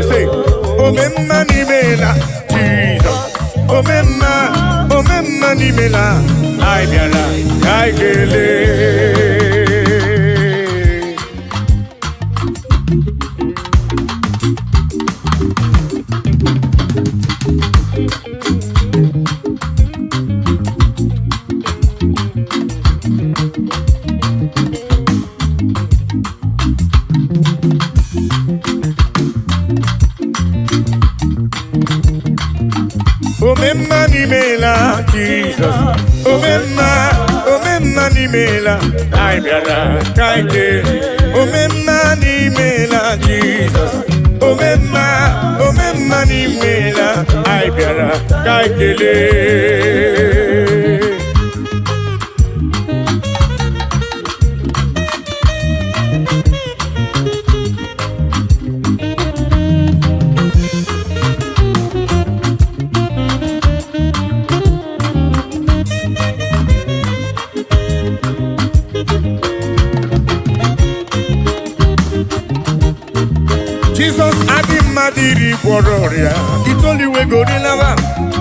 Say, omemma ni mela, Jesus. Omemma ni mela. I biara, I mani mela, Jesus. Mani mela, I biara kaike. Mani mela, Jesus. Mani mela, I biara kaike. Jesus Adimadiri Bororia, it's only we go to lava.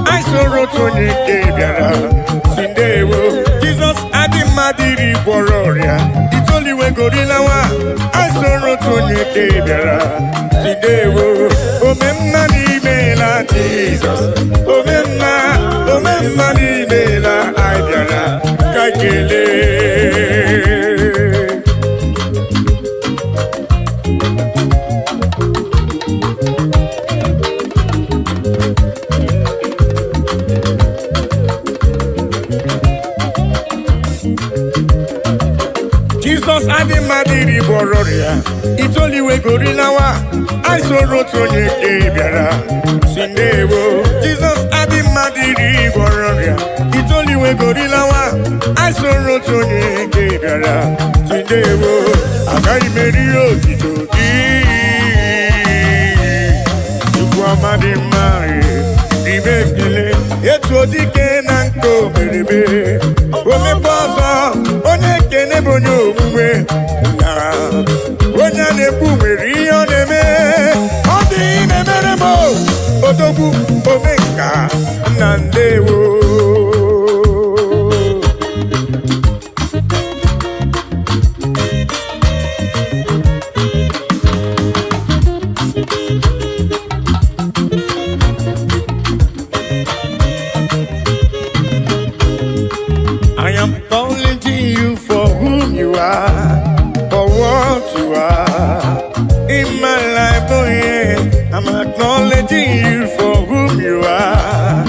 I saw Rotoni Kebiara, Sindewo. Jesus Adimadiri Bororia, it's only we go to lava. I saw Rotoni Kebiara, Sindewo. Mani mela, Jesus. Mani mela, I biara, Kakele. Jesus Adimadiri Bororia, it's only we go rilawa. I saw Rotoni Kebiara, Sindewo. Jesus Adimadiri Bororia, it's only we go rilawa. I saw Rotoni Kebiara, Sindewo. Akai Merio Titoki, Tukwamadi Mari, Ibekele, Etodike Nanko Meribe, Ome Bozo, One Kene Bonyo Mwe, Onya Nebu Merio Neme, Odi Nemeremo, Odobu Omeka, Nandewo. I am calling to you for whom you are, for what you are in my life. Oh yeah, I'm acknowledging you for whom you are.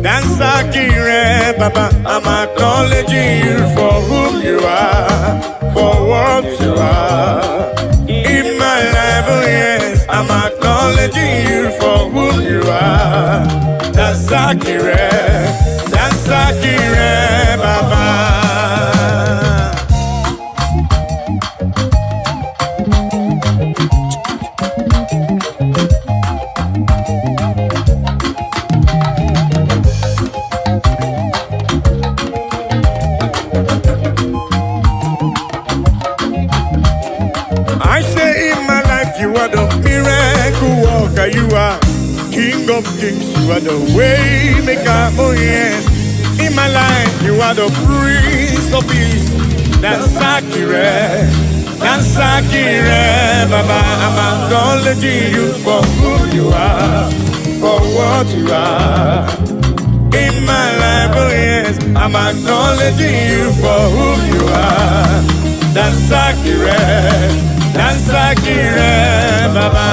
Dansakire, Baba. I'm acknowledging you for whom you are, for what you are in my life. Oh yes, I'm acknowledging you for whom you are. Dansakire, Baba. I say in my life you are the miracle worker, you are King of Kings, you are the way maker, oh yes. In my life you are the Prince of Peace. Dansakire, Baba. I'm acknowledging you for who you are, for what you are in my life, oh yes. I'm acknowledging you for who you are. Dansakire, Baba.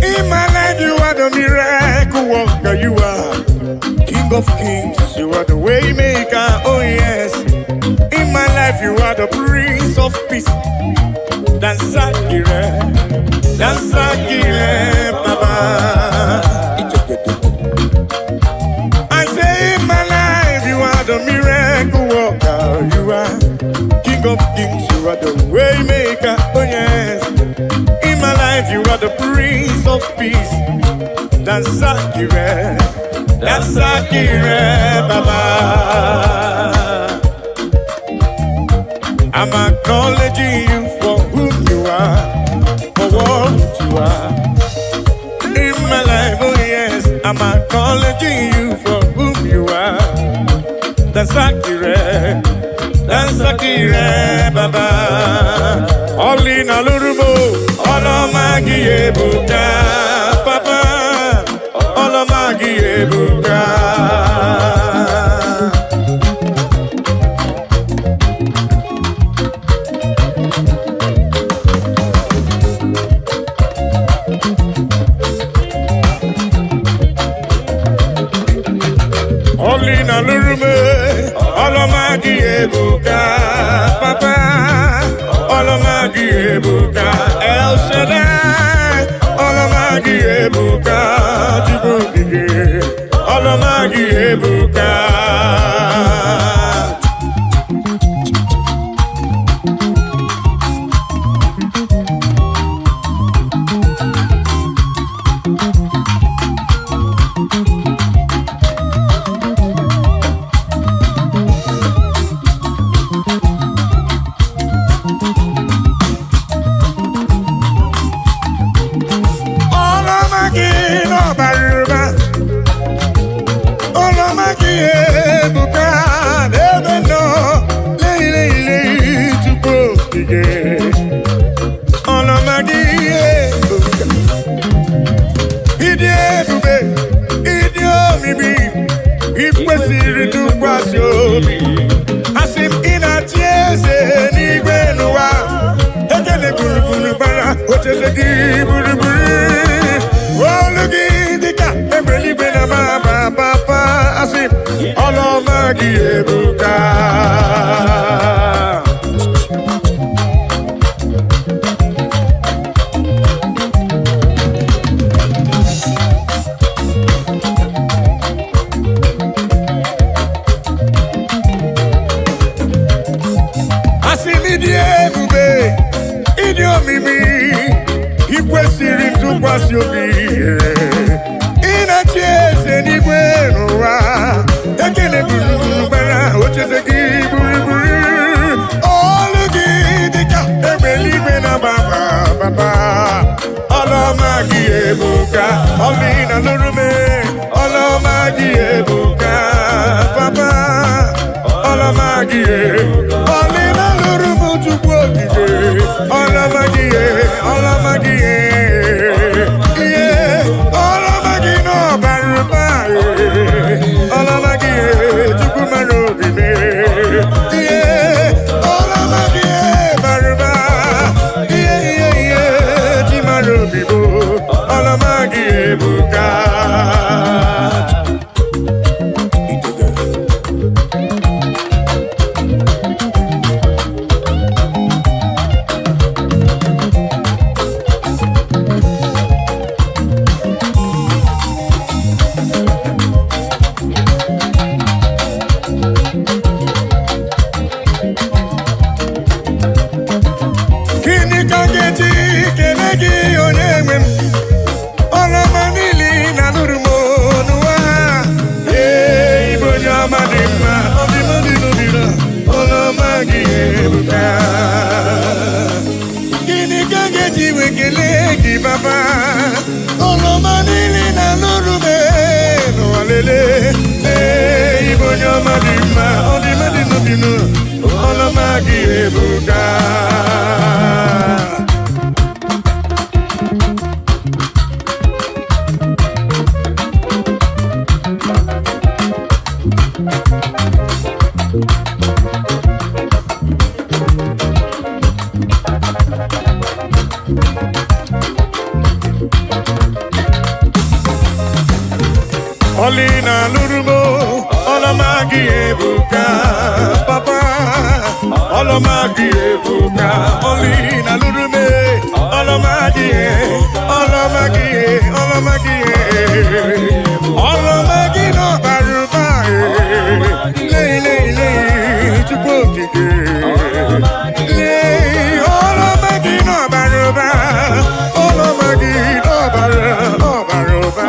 In my life you are the miracle worker, you are King of Kings, you are the way maker, oh yes. In my life you are the Prince of Peace. Dansakire, Baba. I say in my life you are the miracle worker, you are King of Kings, you are the way maker, oh yes. In my life you are the Prince of Peace. Dansakire, Baba. I'm acknowledging you for whom you are, for what you are in my life, oh yes. I'm acknowledging you for whom you are. Dansakire, Dansakire baba Oli na lurumo Olomagi ebuka papa Olomagi ebuka Oli na lurumo Olomagi ebuka papa Olomagi ebuka El Shaddai Olomagi ebuka Jibukige Olomagi ebuka Asim inatieze n'igwe n'ụwa ekele gburugburu bara ocheze gị gburugburu olu gị dịka egbe eluigwe na maba papa asim ọlụọma gị ebuka Idi omimi ikwesịrị ntụkwasị obi ịnachi eze n'igwe n'ụwa ekele gburugburu gbara ocheze gị gburugburu olu gị dịka egbe eluigwe na baba baba ọlụọma gị ebuka ọlị na lụrụme ọlụọma gị ebuka papa ọlụọma gị ọlị na lụrụme chukwu okike ọlụọma gị ọlụọma gị n'ọbara ụba ọlụọma gị chukwu mara obi ọlụọma gị bara ụba chi mara obi bụ ọlụọma gị ebuka Baba, ọlọ́mọ nílé na lórume n'ọ̀lẹ́lẹ́ Igbo onye ọma dị mma ọ dị mma dị n'obinu ọlọ́mọ gị ebuka Oli na lurumo, ọlọ́mọ gị ebuka, papa. Ọlọ́mọ gị ebuka, oli na lurume, ọlọ́mọ gị, ọlọ́mọ gị, ọlọ́mọ gị, ọlọ́mọ gị n'ọbara ụba, leile chukwu okike, ọlọ́mọ gị n'ọbara ụba, ọlọ́mọ gị n'ọbara ụba.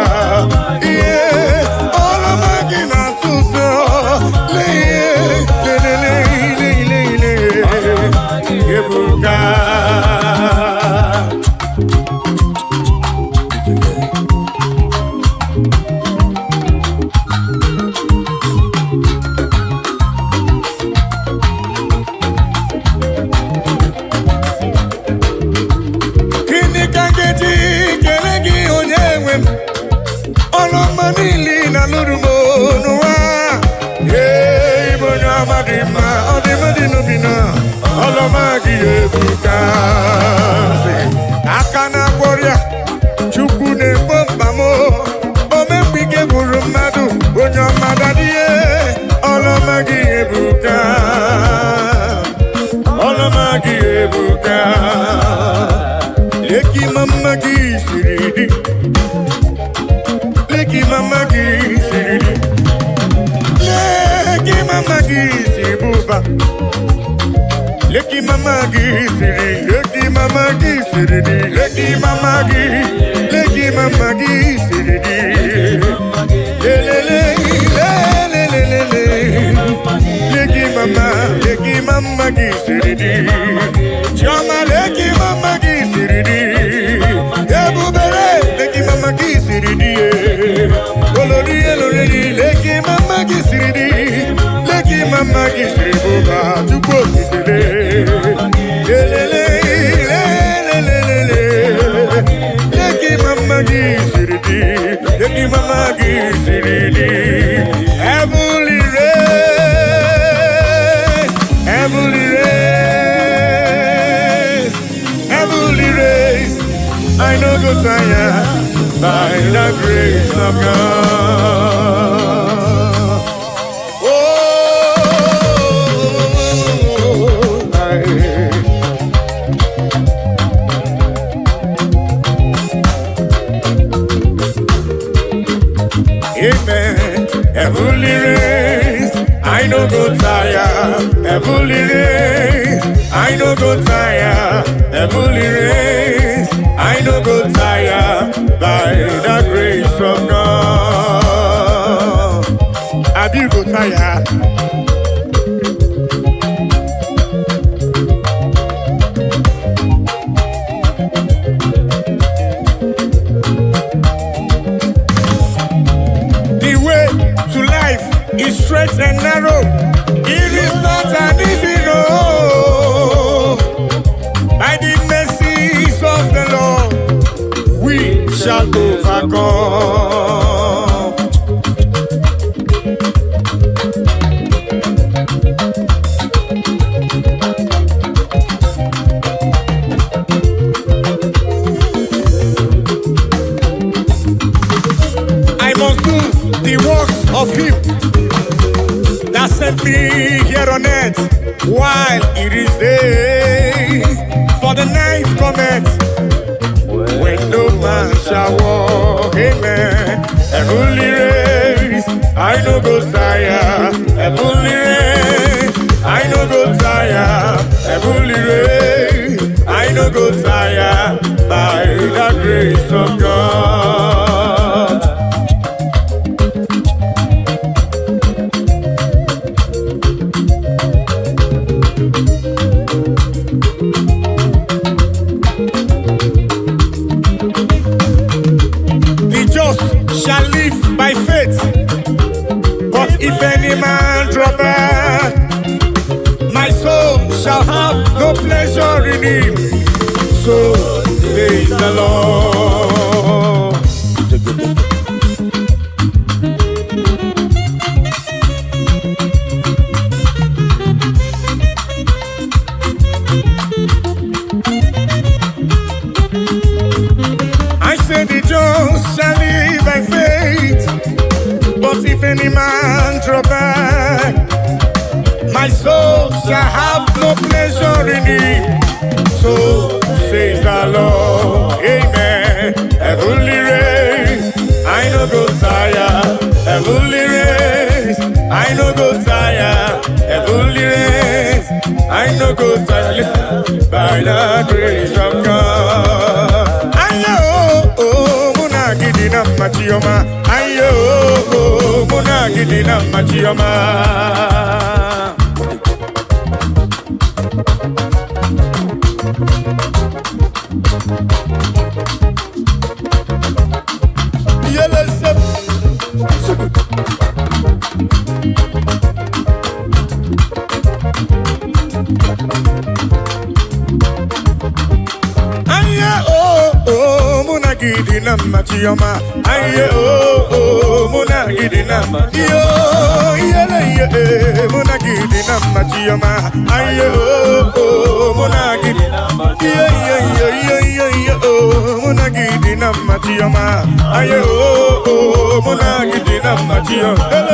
Olomanili na Lurumonua. Hey, Bonamadima, Odimadinubina, Olomagi Ebuka. Akana Warrior, Chukune Bombamo, Omepike Burumadu, Bonyamadadie, Olomagi Ebuka. Olomagi Ebuka. Leki Mama Gisiridi. Leki Mama Gisiridi. Leki Mama Gisiribuba. Leki Mama Gisiridi. Leki Mama Gisiridi. Leki Mama Gisiridi. Leki Mama Gisiridi. Lelele, lelele. Leki Mama Gisiridi. Chama Leki Mama Gisiridi. Ebubere Leki Mama Gisiridi. Olori elori Leki Mama Gisiridi. Leki Mama Gisiridi. Chukwu kitele. Lelele, lelele. Leki Mama Gisiridi. Leki Mama Gisiridi. Heavenly race. Heavenly race. Heavenly race. I know go tired by the grace of God. Oh, amen. Heavenly race. I know go tired. Heavenly race. I know go tired. Heavenly race. I know go tired by the grace of God. I do go tired. The way to life is straight and narrow. It is not an easy road. By the mercies of the Lord, we shall overcome. I must do the works of Him that sent me here on earth while it is day. For the night cometh when no man shall walk. Amen. Heavenly race, I no go tire. Heavenly race, I no go tire. Heavenly race, I no go tire. By the grace of God. Shall live by faith, but if any man drop back, my soul shall have no pleasure in him. So says the Lord. I say the just shall live by faith, but if any man draw back, my soul shall have no pleasure in him. So says the Lord. Amen. Heavenly race, I no go tire. Heavenly race, I no go tire. Heavenly race, I no go tire. Listen, by the grace of God. Gidina machioma, ayo, muna gidina machioma. Gidina machioma, aye oh Munagidinam, yo, Munagidinam, Chioma, ayo, Munagidinam, Munagidinam, Chioma, ayo, Munagidinam, Chioma,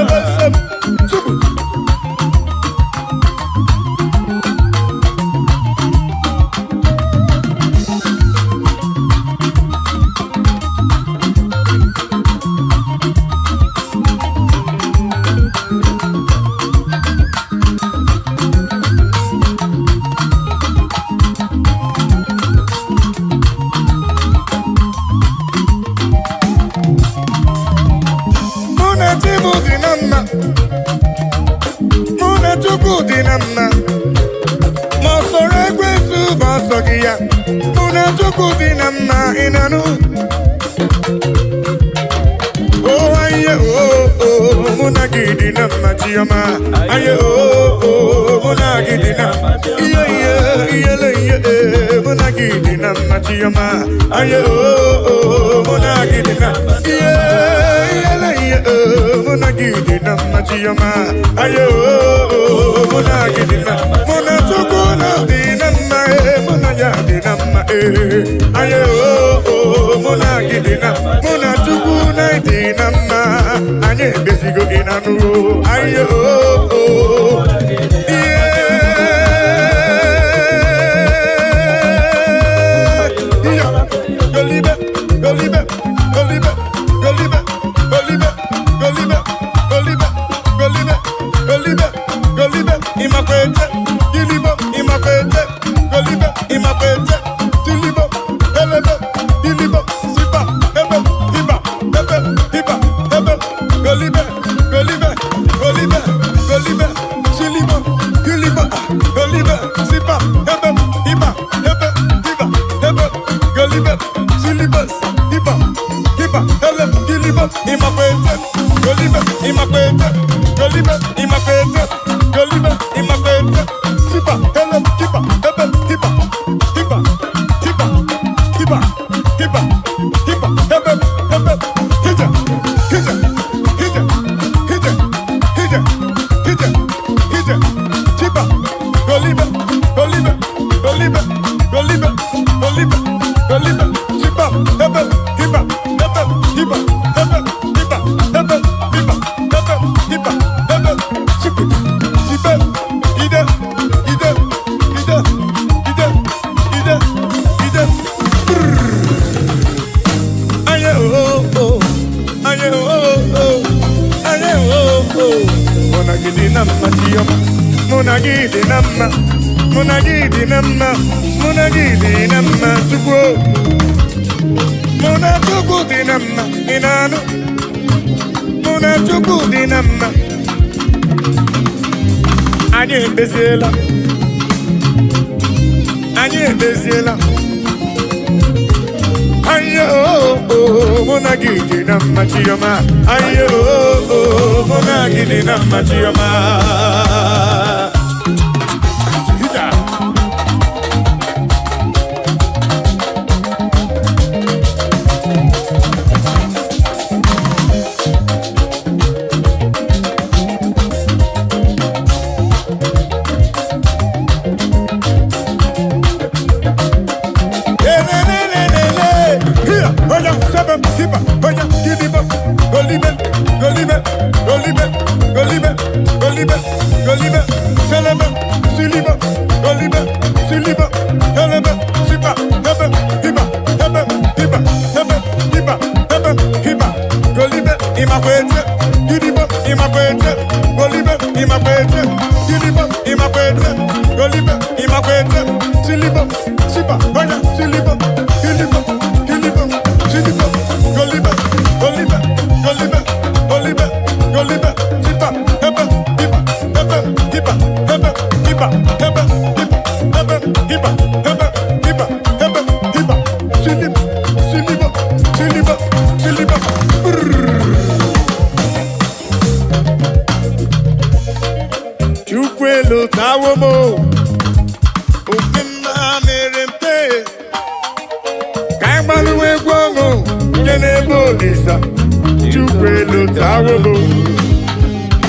lotawo.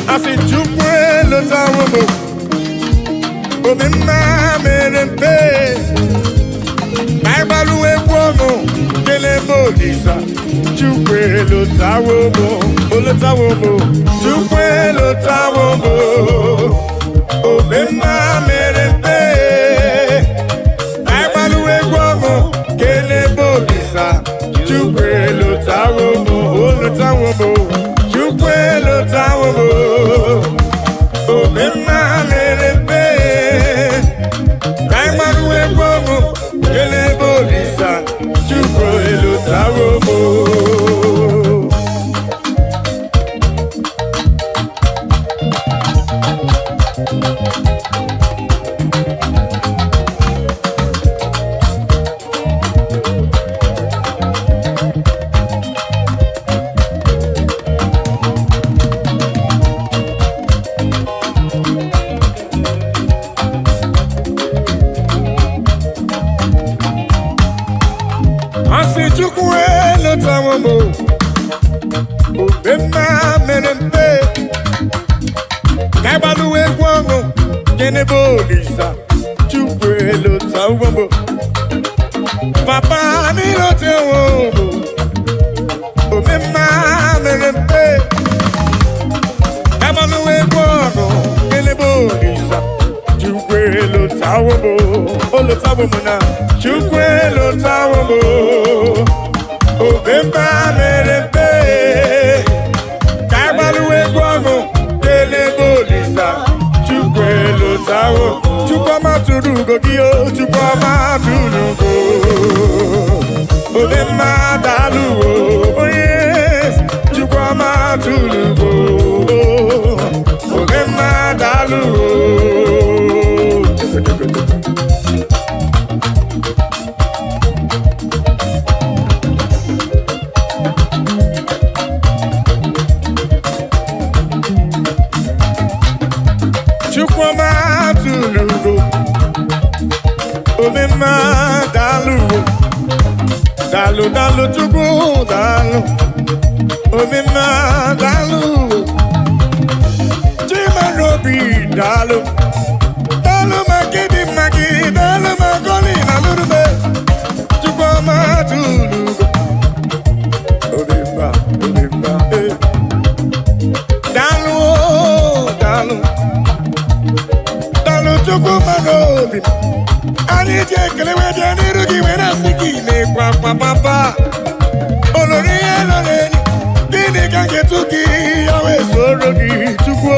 Asi chukwe lotawo. Omemma merempe. Baibaluwe kwomo kele Melodies. Chukwe lotawo. Lotawo. Chukwe lotawo. Omemma merempe. Baibaluwe kwomo kele Melodies. Chukwe lotawo. Chukwe lotawo. Omemma merempe. Baibaluwe kwomo kele Melodies. Chukwe lotawo. Chukwe lotawo. Omemma merempe. Baibaluwe kwomo kele Melodies. Chukwe lotawo. Papa ni lotawo. Omemma merempe. Baibaluwe kwomo kele Melodies. Chukwe lotawo. Lotawo na. Chukwe lotawo. Omemma merempe. Baibaluwe kwomo kele Melodies. Chukwe lotawo. Chukwama tulugo giyo. Chukwama tulugo. Omemma daluwo. Oh yes. Chukwama tulugo. Omemma daluwo. Chukwama tulugo. Omemma daluwo. Dalu chukwu dalu. Omemma daluwo. Chimarobi dalu. Dalu magidi dalu magoli na lurube. Chukwama tulugo. Omemma eh. Dalu chukwu marobi. Ani je kelewe je niru gi wena siki ne papa. Olori eloreni. Dini kange tuki yawe soro gi chukwu.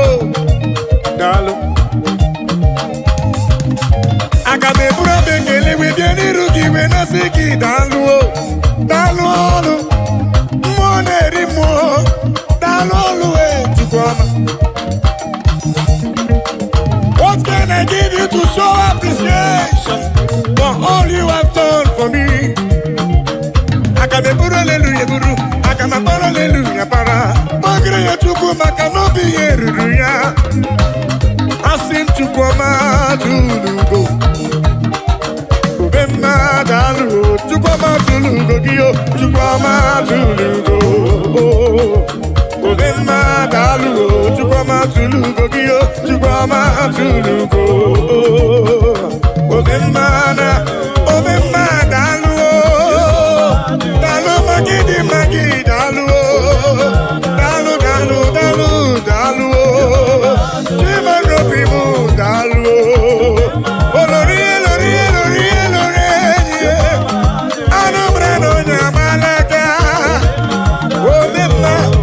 Dalu. Akabe bura bekelewe je niru gi wena siki dalu. Dalu olu. Mwone rimo. Dalu olu chukwama. What can I give you to show appreciation for all you have done for me? Akabeburu hallelujah buru, akamapara hallelujah para. Magre ya chukwu maka no bi eruru ya. Asim chukwama tulugo. Omemma dalu, chukwama tulugo giyo, chukwama tulugo. Omemma dalu, chukwama tulugo giyo, chukwama tulugo. Omemma dalu, dalu magidi dalu, dalu, chimarobi mu dalu. Olori, anobrano nyamalaka.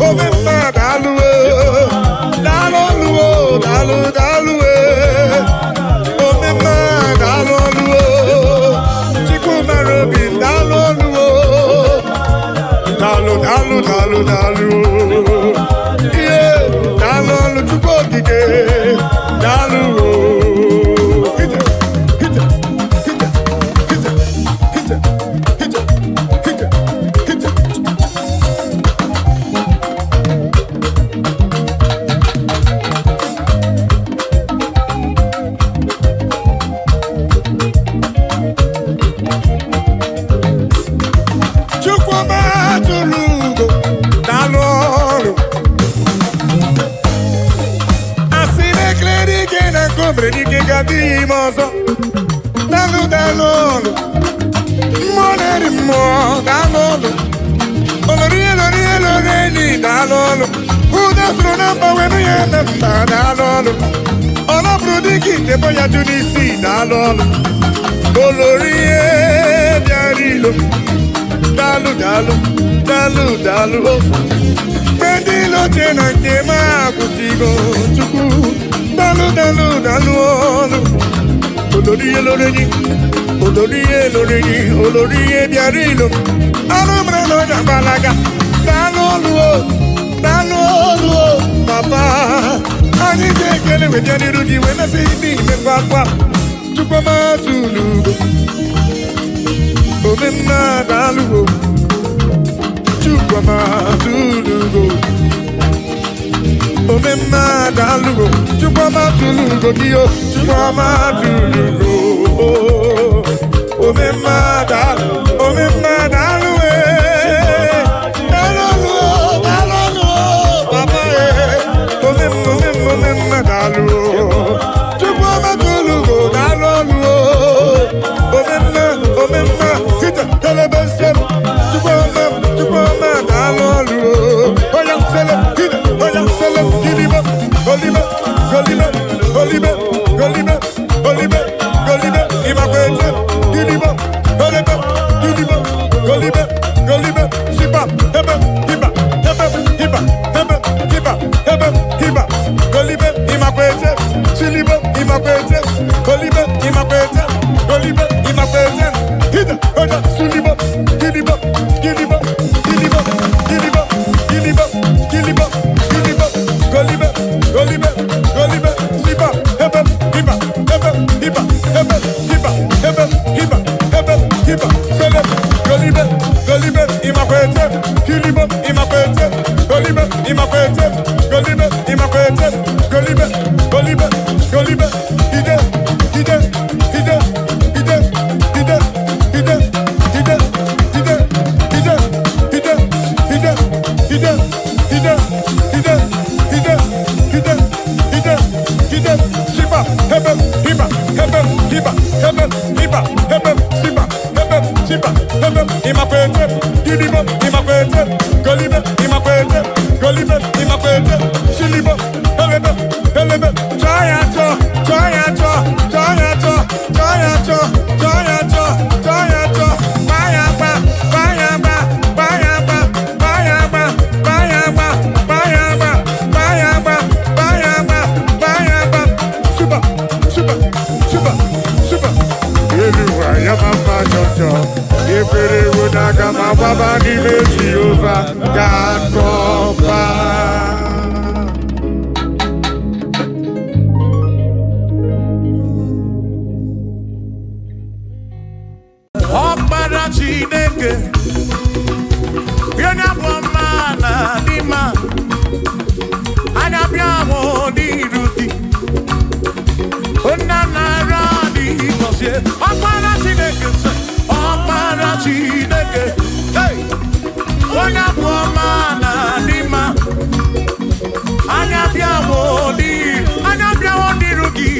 Omemma dalu. Omemma dalu. Chikumarobi dalu. Yeah, dalu chukokike. Dalu. Hit predike gadi mozo dalu dalu moneri mo dalu olori ni dalu uda srona bawe ya dalu ona predike de boya tunisi dalu olori biarilo dalu Pendilo tena tema kusigo chuku dalu olori biarilo alomra no jambalaga dalu papa ani kele we janiru di we na se ni me papa chuku ma tulugo omemma dalu Chukwama tulugo, omemma dalugo. Chukwama tulugo dio, Chukwama tulugo. Omemma dalu, dalu papa omemma dalu. Chukwama tulugo, dalu omemma kita telebesem. Chukwama dalu, oya sele, giliba, golibe, imakwete, giliba, golibe, sipa, hebe, hiba, golibe, imakwete, siliba, imakwete, golibe, imakwete, hida, oya, suliba, giliba, golibe, sipa, hebe, hiba, sele, golibe, imakwete, giliba, imakwete, golibe, ide, sipa, hebe, hiba, sipa, hebe, imakwete, giliba, golibe, imakwete, siliba, helebe, chayacho, super. Everywhere ya mama jojo, ifere wonaga mababa ni meji over Jacoba. Ọkpara Chineke, onye bụ mmanụ dị mma, anya bịa hụ n'iru di, onye nara dị gọzie. Ọkpara Chineke, Ọkpara Chineke, onye bụ mmanụ dị mma, anya bịa hụ n'iru gị,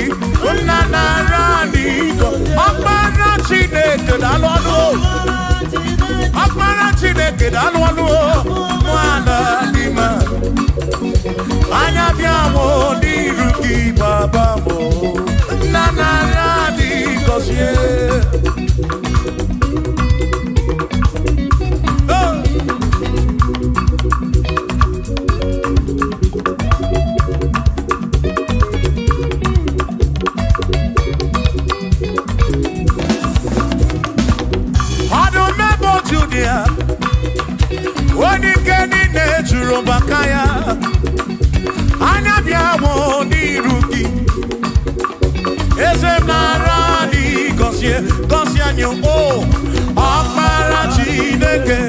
onye nara dị gọzie. Ọkpara Chineke daalụ ọnụ, Ọkpara Chineke daalụ ọnụ, nwana dị mma, anya bịa mụ n'iru gị baba mụ, nna nara dị gọzie. Onye keni na-ejuru maka ya, anya bịa mụ n'iru gị, eze m nara dị gọzie anyị, Ọkpara Chineke,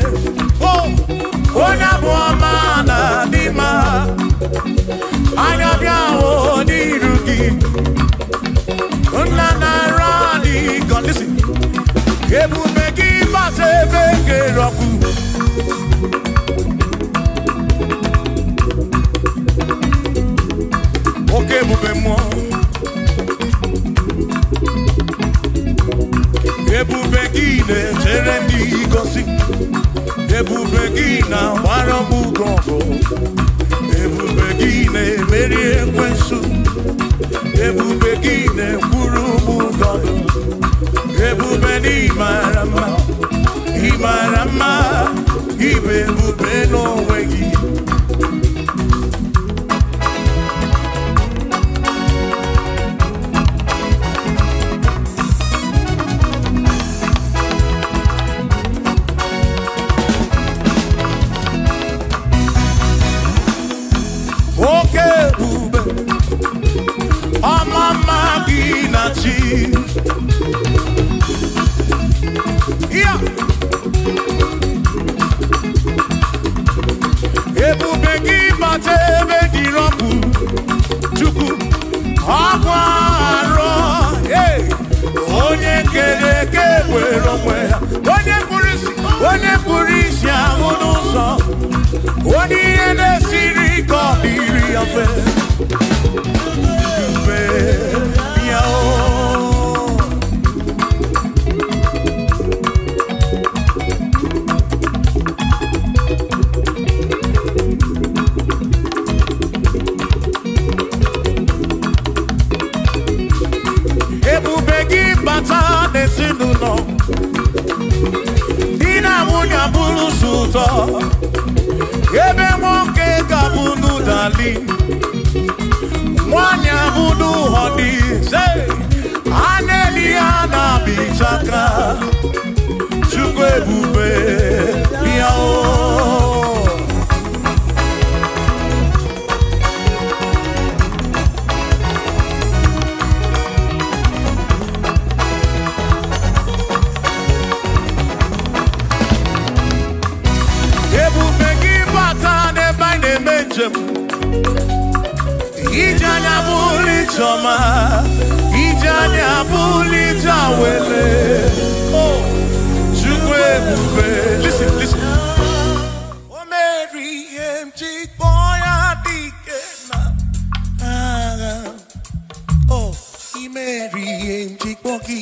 onye bụ ọma na dị mma, anya bịa mụ n'iru gị, nna nara dị gọzie. Ebube gị gbasa ebe kere ọkụ, oke ebube mmụọ, ọgụ ebube gị na-emeri ekwensu ebube gị na-ekwuru ụmụ gọdụ ebube n'ịmara mma ịmara mma ibe ebube n'onwe gị oke ebube ọmama gị na chi ya ebube gị bata ebe dị rọpụ chukwu ọgwụ arọ onye kere eke were onwe ya onye kpụrụ isi ahụ n'ụzọ onye ihe na-esiri ike ọ dịrị ya mfe ebube ya ebube gị bata n'ezinụlọ di na nwunye abụrụ ụtọ ebe nwoke ga-abụ n'ụdali nwanyị abụ n'ụhọdị a na-eli ya na-abịchaka chukwu ebube ya ebube gị bata n'ebe anyị na-eme njem ije anya bụrụ ijeọma ije anya bụrụ ije awele chukwu ebube listen o mere ihe m ji kpọọ ya dike na agha imeri ihe m ji kpọọ gị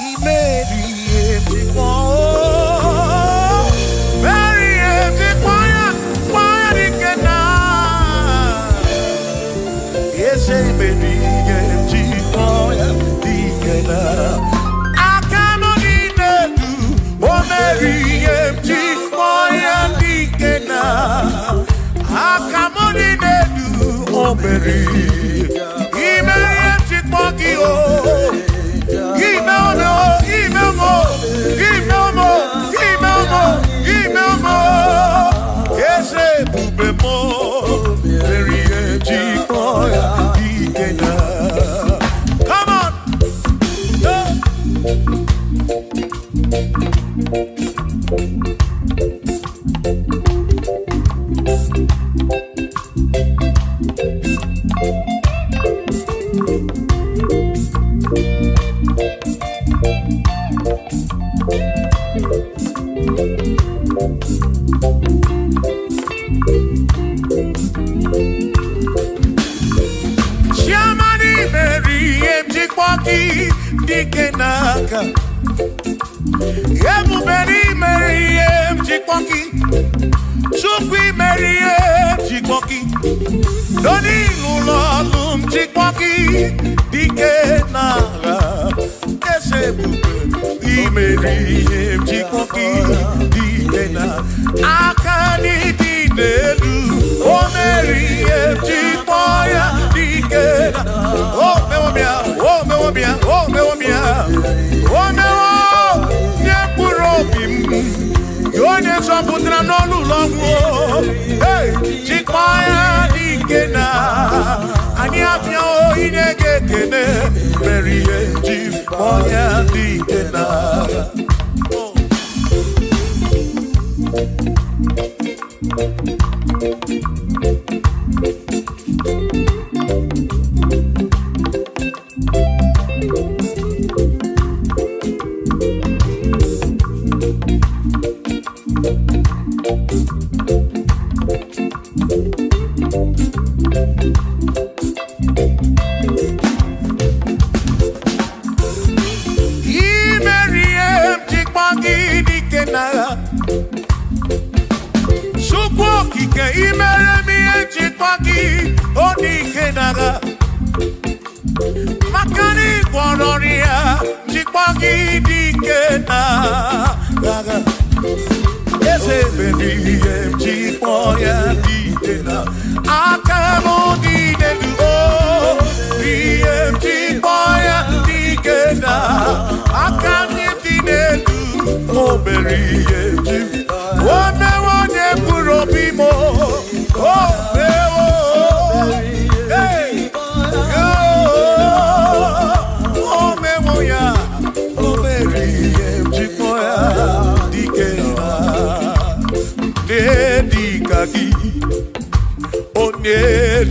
imeri ihe m ji kpọọ dike n'aka ebube n'imeri ihe m jikpọ gị chukwu imeri ihe m jikpọ gị doni n'ụlọ ọlụ m jikpọ gị dike n'agha eze ebube imeri ihe m jikpọ gị dike na aka n'ịdị n'elu o meri ihe m jikpọ ya dike na o mewobịa nye mkpụrụ obi m onye zọpụtara n'ọnụ ụlọ ọgwụ jikpọ ya dike na anyị abịa oyi na-ege ekene mere ihe ji kpọ ya dike na dike imere mi ejikwa gị onike naga makani gwọrọrị ya jikwa gị dike naga eze mere ihe jikwa ya dike na aka m niile duo ihe jikwa ya dike na aka m dị n'elu o mere ihe ji o mewo onye kwuru obi m o mewo o mewo ya o mere ihe jikwa ya dike na dịka gị onye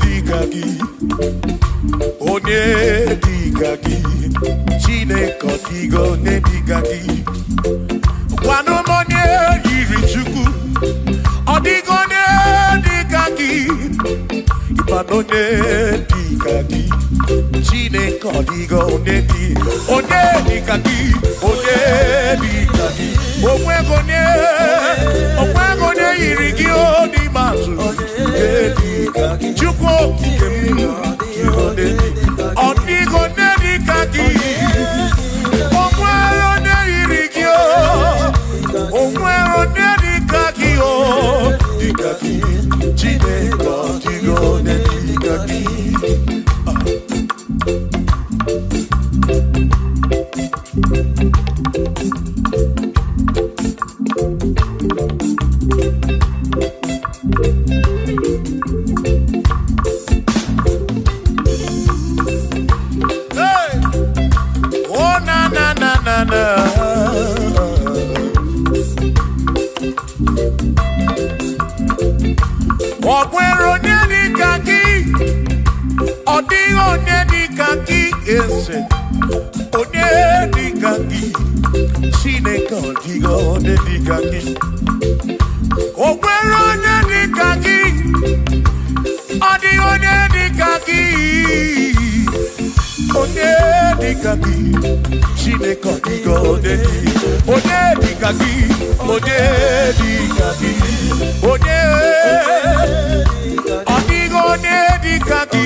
dịka gị onye dịka gị Chineke ọdịgo onye dịka gị gwanụ m onye yiri Chukwu ọdịgo onye dịka gị ịmanụ onye dịka gị Chineke ọdịgo onye dịka gị onye dịka gị onwego onye yiri gị n'ime atụ onye dịka gị Chukwu okike m ọdịgo onye dịka gị onwere onye yiri gị onwere onye dịka gị dịka gị Chineke ọdịgo onye dịka gị Ọ̀pẹ̀rọ̀ ní ẹnìkà kí ọ̀díhàn ní ẹnìkà kí ẹsẹ̀ òní ẹnìkà kí Chineke ọ̀díhàn ní ẹnìkà kí ọ̀pẹ̀rọ̀ ní ẹnìkà kí ọ̀díhàn ní ẹnìkà kí òní ẹnìkà kí Chineke ọ̀díhàn ní ẹnìkà kí òní ẹnìkà kí òní ọdịgo onye dịka gị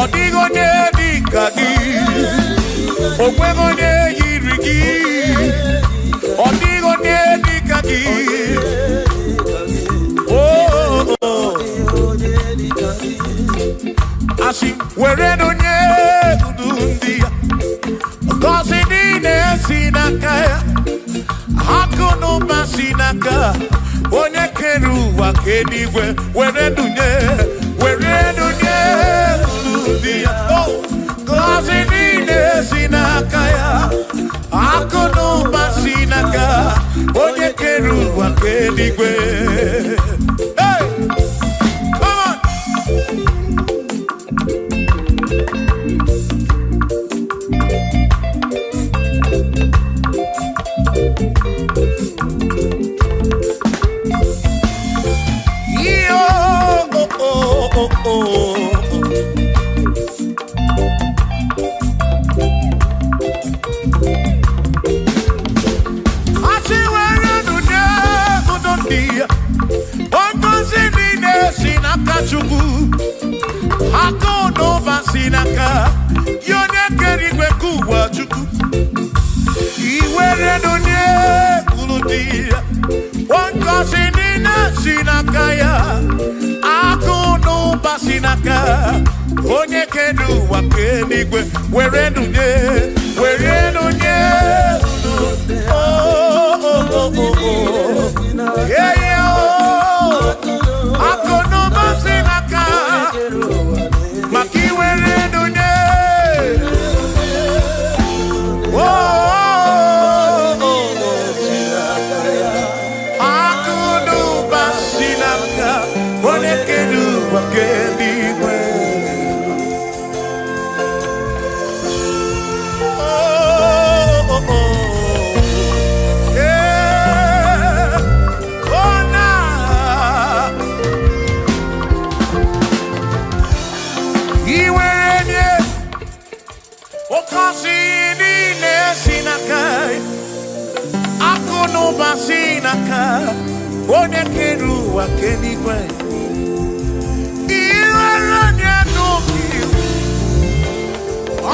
ọdịgo onye dịka gị onwego onye yiri gị ọdịgo onye dịka gị asị were onye ndu ndị ya gọzi niile si n'aka ya Hakuna sinaka onye kere ụwa ka eluigwe were dunye ụdị ya gọzi niile si n'aka ya hakuna sinaka onye kere ụwa ka eluigwe hey come on Chukwu akụnụ basi n'aka ya onye kere igwe ka ụwa Chukwu iwere n'onye kwuru dị ya ngozi niile si n'aka ya akụnụ basi n'aka onye kere ụwa ka eluigwe were n'onye akụnụ basi n'aka maka iwere n'onye akụnụ basi n'aka onye kere ụwa ka eluigwe oh basinaka onye kere ụwa kenigwe iweranya n'obi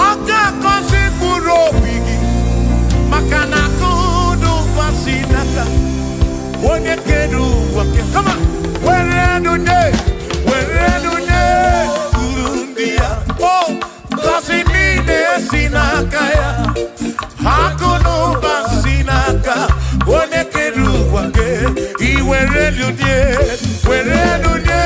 ọ ga-akọzi mkpụrụ obi gị maka na akụdo basinaka onye kere ụwa come on were nune ndị ya gọzi niile si n'aka ya akụnụba si n'aka onye kere ụwa gị iwere nune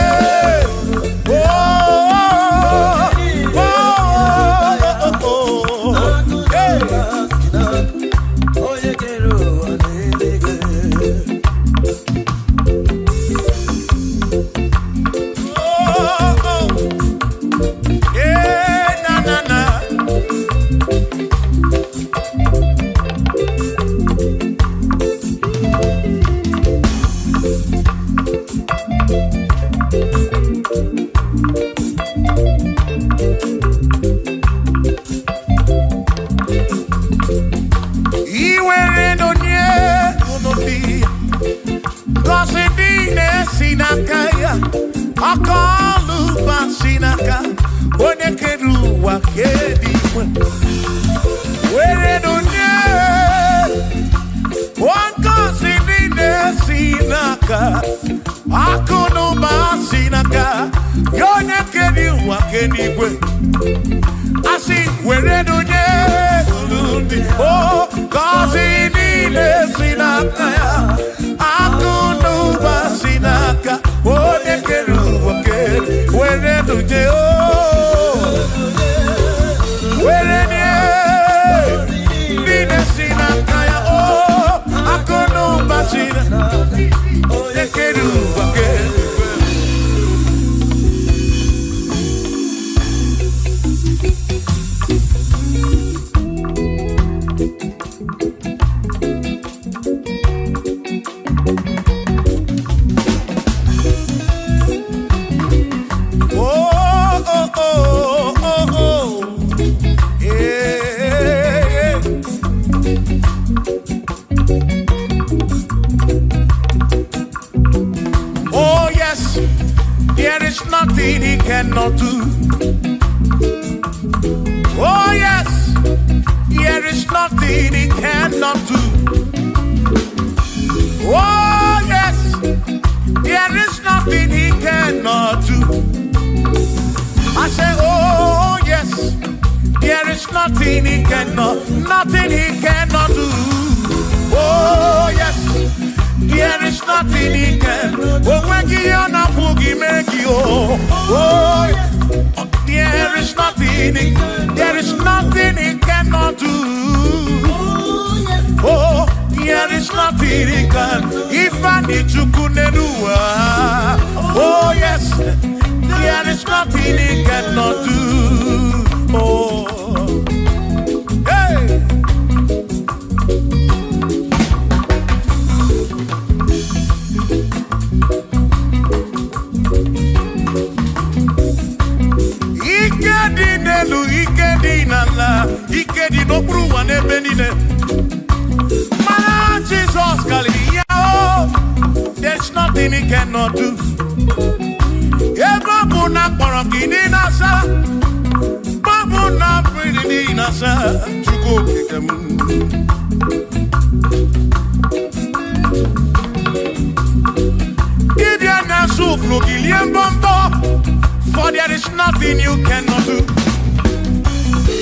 for there is nothing you cannot do.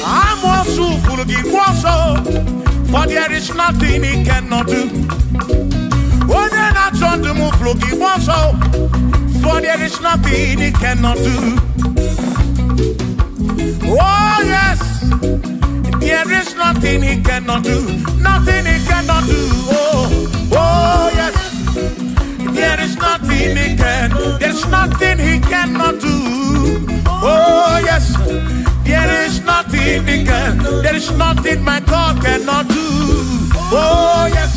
I'm also full of for there is nothing he cannot do. Oh, then I turn to move, for there is nothing he cannot do. Oh, yes, there is nothing he cannot do. Nothing he cannot do. Oh, yes, there is nothing he can. There's nothing he cannot do. Oh, yes, there is nothing he can. There is nothing my God cannot do. Oh, yes,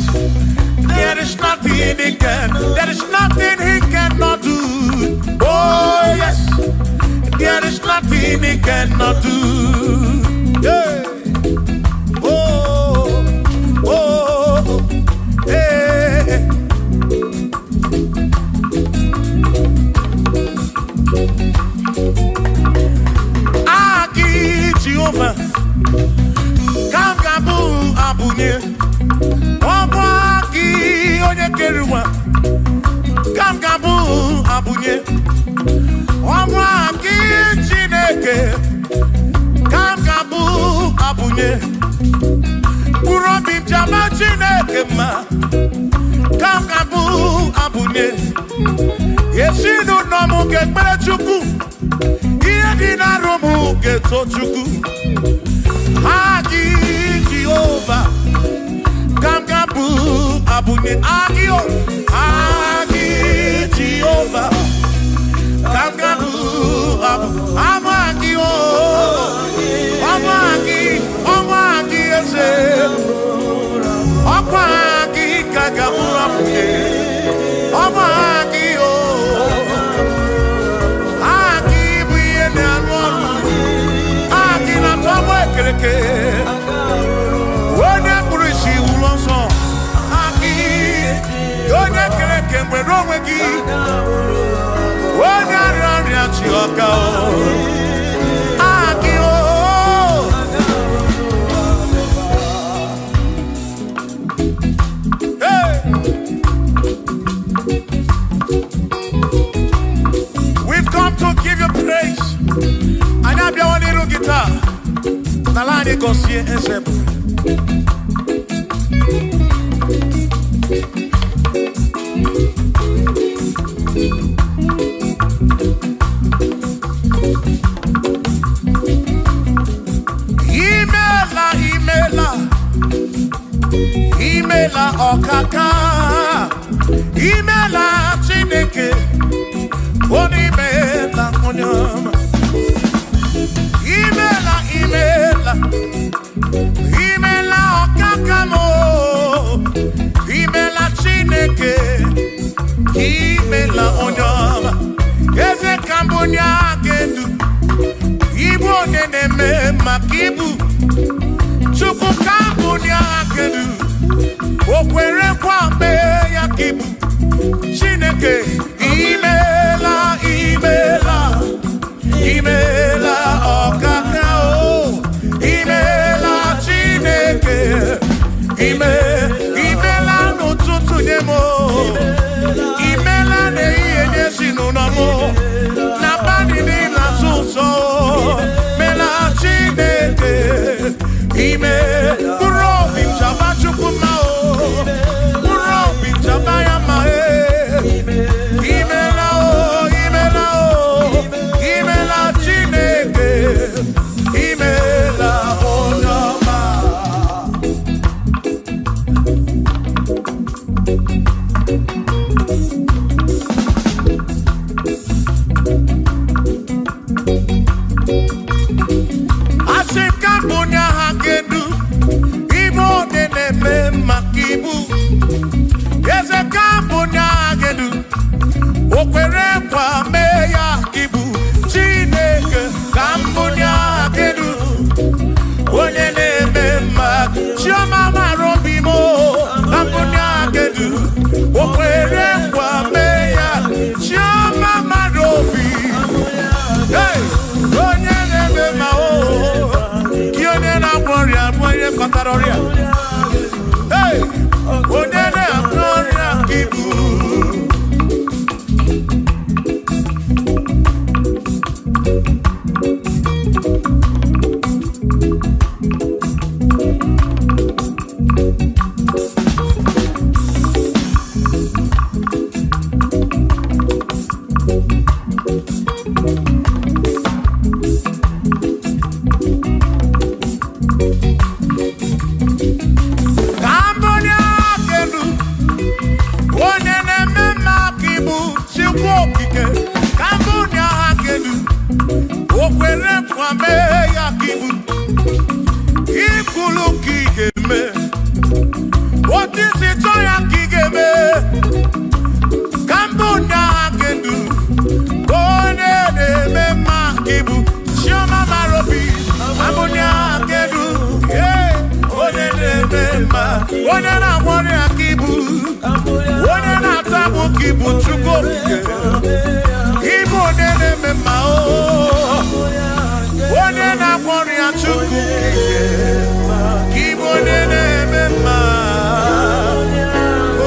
there is nothing he can. There is nothing he cannot do. Oh, yes, there is nothing he cannot do. Yeah. Oh, oh, hey. onye keruwa kam gabu abunye ọnwa gị Chineke kam gabu abunye mkpụrụ obi jama Chineke ma kam gabu abunye ezinụlọ m ga-ekpere Chukwu ihe dị n'arụ m ga-eto Chukwu Agi Jehovah kam gabu abunye Agi Jehovah kam gabu Amagi Amagi eze Amagi kagabu abunye Amagi Agi buye ne anwonu Agi na tomo ekereke Wone kurisi ulonso Agi Yone kereke mweno wegi Wone arari achi oka Agi Hey We've come to give you praise And I be one little guitar Nalani gosie ensemble Imela okaka Imela Chineke Onimela onyama Imela okaka mo Imela Chineke Imela onyama Eze kambunya gendu Ibu neneme makibu Chukwu kambunya gendu Okwere kwa me ya kibu Chineke Imela okaka o Imela Chineke Imela n'ụtụtụ nye mo Imela n'ihe nyesi n'ụlọ mo Na bani n'ịla sụsọ Mela Chineke Mkpụrụ obi chaba Chukwu ma o Mkpụrụ obi chaba ya ma Imela o Imela Chineke Imela onyama Asika bunya hakedu Ibo neneme makibu Yezeka bunya hakedu Okwere kwa meya kibu Chineke kambunya hakedu Onye neme mak Chioma marobi mo Kambunya hakedu Okwere kwa meya Chioma marobi Hey Onye neme ma o Kionye na gloria Mwenye kataroria Hey Onye na gloria kibu What is it? Onye na-agbọrọ ya ka ibu, onye na-atabụ ka ibu Chukwu okike, ibu onye na-eme mma o, onye na-agbọrọ ya Chukwu okike, ibu onye na-eme mma o.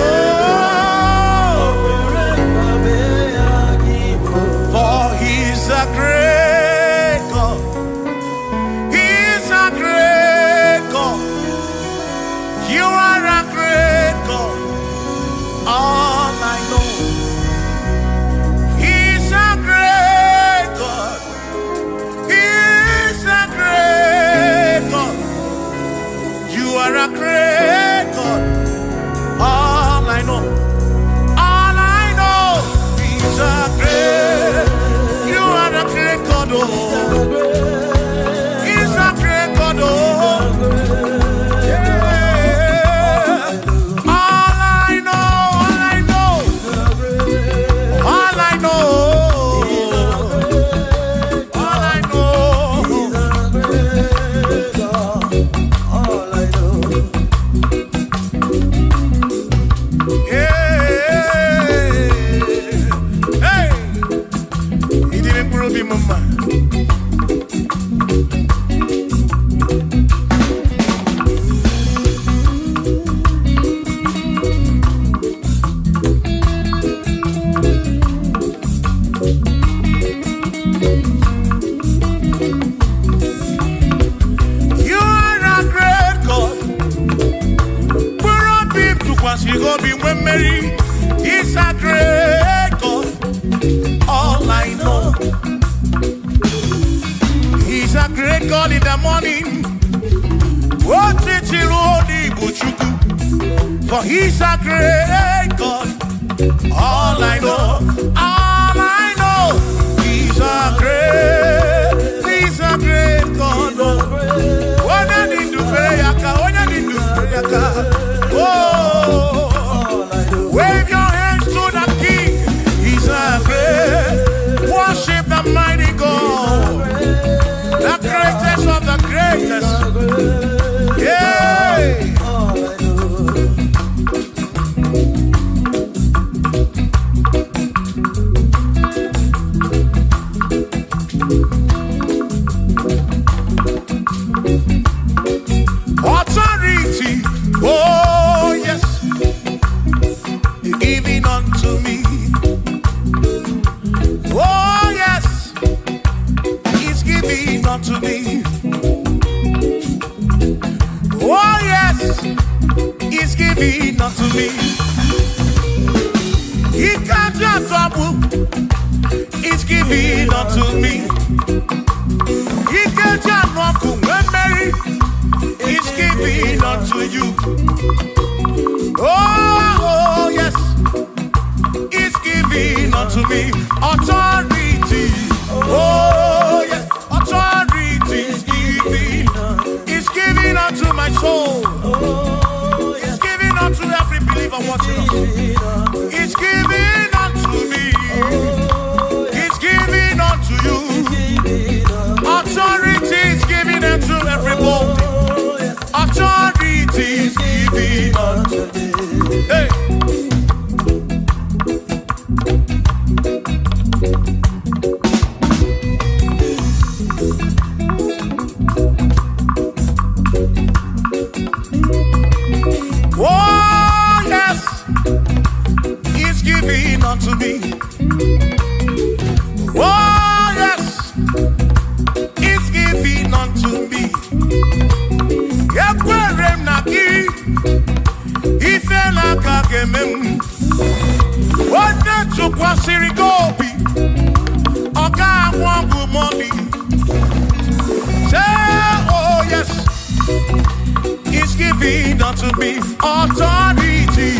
morning. For he's a great God. All I know, he's a great God. When I need to pray, oh, wave your hands to the King. He's a great. Worship the mighty God, the greatest of the greatest. Yeah. Authority, oh yes, giving unto me. Oh yes, he's giving unto me. Oh yes, he's giving unto me. He can't just trouble. He's giving unto me. He can't just trouble when Mary. He's giving unto you. Oh yes, he's giving unto me. Authority. Oh yes, authority is giving. He's giving unto my soul. He's giving unto every believer watching us. He's giving unto me. He's giving unto you. Authority is giving unto everybody. Authority is giving unto me. Hey. Oh yes, he's giving unto me. Oh yes, he's giving unto me. What the took was Sirigobi? Oga one good morning. Say, oh yes, he's giving unto me authority.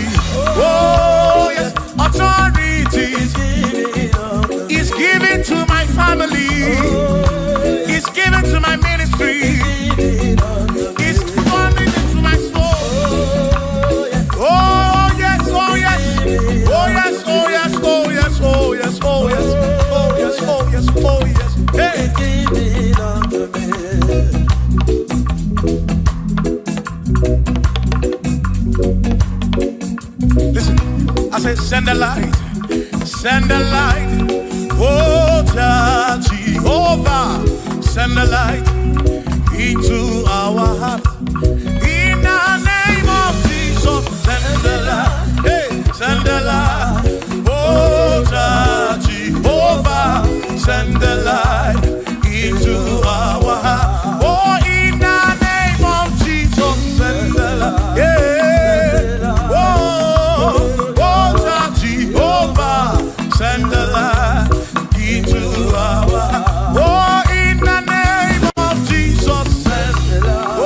Oh yes, authority. He's giving to my family. He's giving to my ministry. He's coming into my soul. Oh yes, oh yes, oh yes, oh yes, oh yes, oh yes, oh yes, oh yes, oh yes, oh yes. Hey. Listen, I say send the light, send the light. Oh Jehovah, send the light into our heart. In the name of Jesus, send the light. Hey, send the light. Oh Jehovah, send the light into our heart. Oh, in the name of Jesus, send the light. Yeah. Oh, Jehovah, send the light into our heart. Oh, in the name of Jesus, send the light.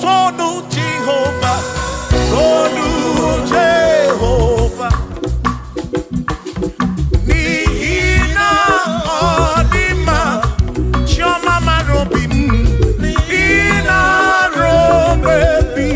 Tonu Jehovah, Tonu Jehovah. Nihina Odima, Shoma Marobim, Nihina Robebi,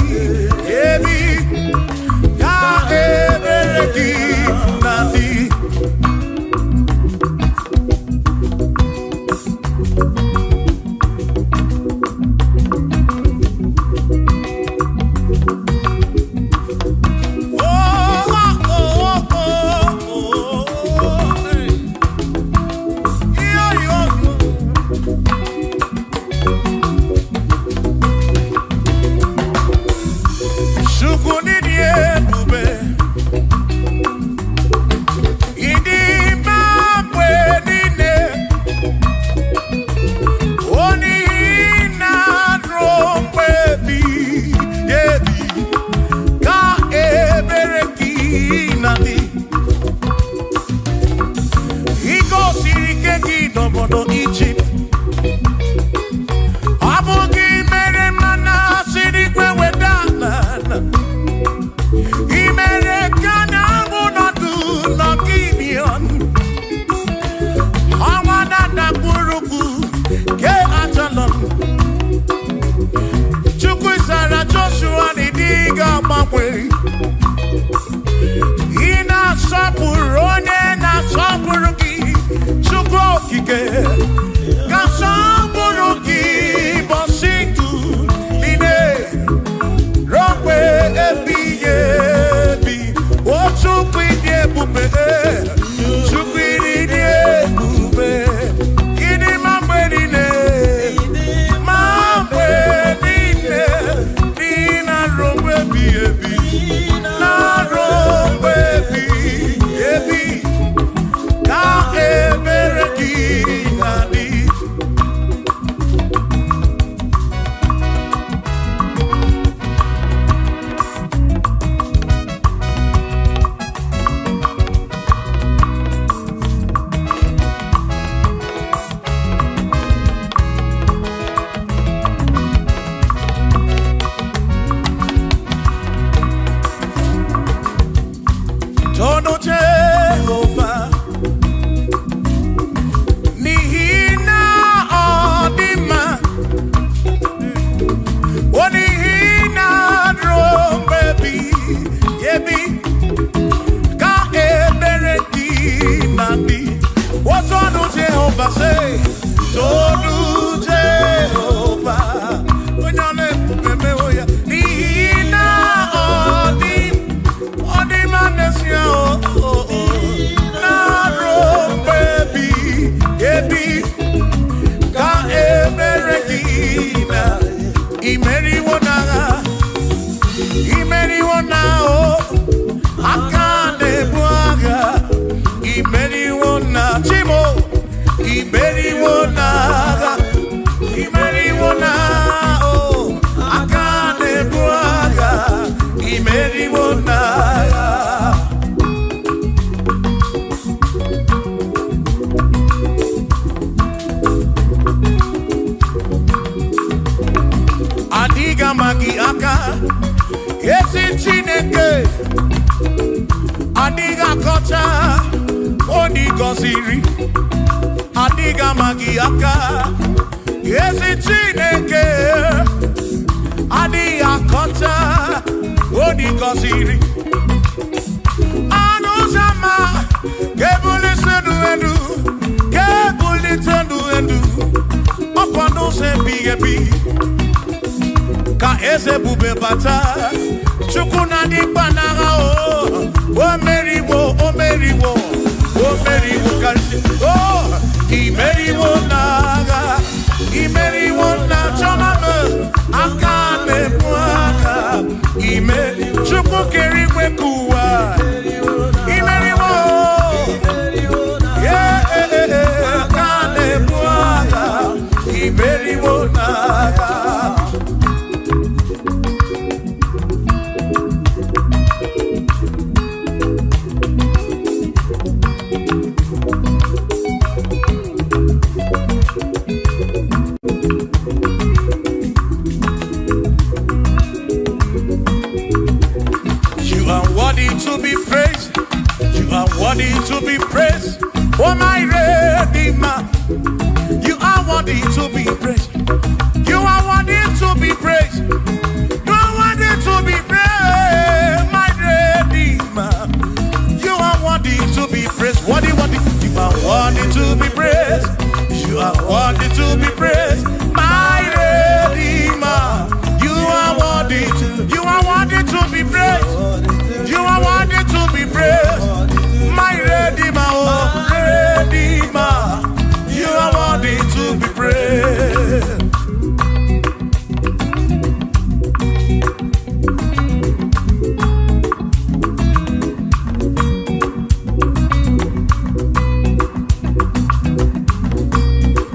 Todo Jehovah say, todo Jehovah. When you let me oya, Nina odi manesia naro baby, baby, ka emerekina, imeri wona o, akande buaga, imeri wona chimo, imeri wona o, akande buaga, imeri wona. Adiga magi aka, esi Chineke, adiga kocha, odi goziri. Adiga magi aka, esi Chineke, adiga kocha, odi goziri. Anuzama, kebuli sendu endu, opano se bigebi. Ka eze bube bata chukuna di banaga o meriwo kalsi o imeriwo na chamame akane mwaka imeri chuku kerikwe kuwa imeriwo akane mwaka imeriwo na. To be praised, you are worthy to be praised. Oh my Redeemer, you are worthy to be praised. You are worthy to be praised. You are worthy to be praised, my Redeemer. You are worthy to be praised. Worthy. You are worthy to be praised. You are worthy to be praised, my Redeemer. You are worthy to be praised. You are worthy to be praised, my Redeemer, oh Redeemer. You are worthy to be praised.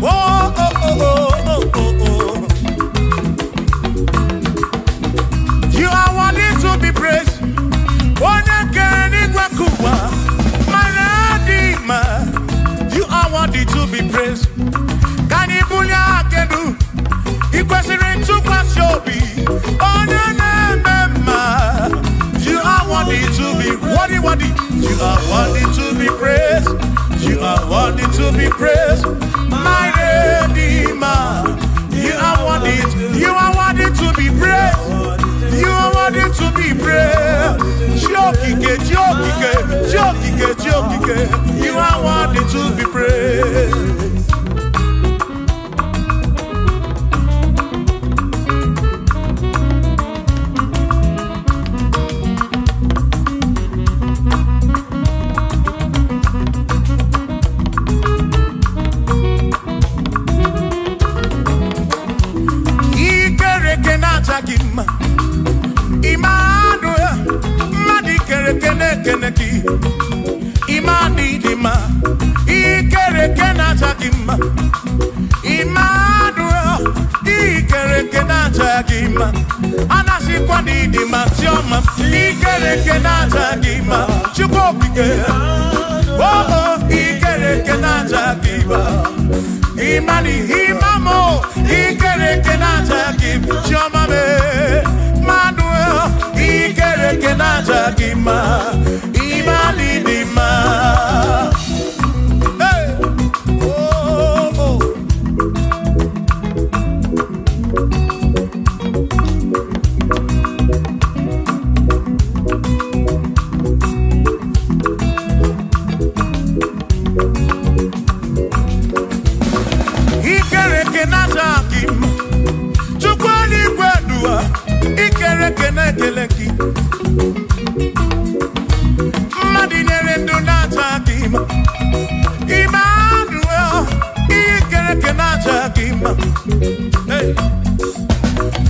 Oh, oh, oh, oh, oh, oh, oh. You are worthy to be praised. You are worthy to be praised. Can you believe I can do? You question to Wazobia. Oh, you are worthy to be worthy. You are worthy to be praised. You are worthy to be praised, my Redeemer. You are worthy to be praised. You are worthy to be praised. Jokike. You are worthy to be praised.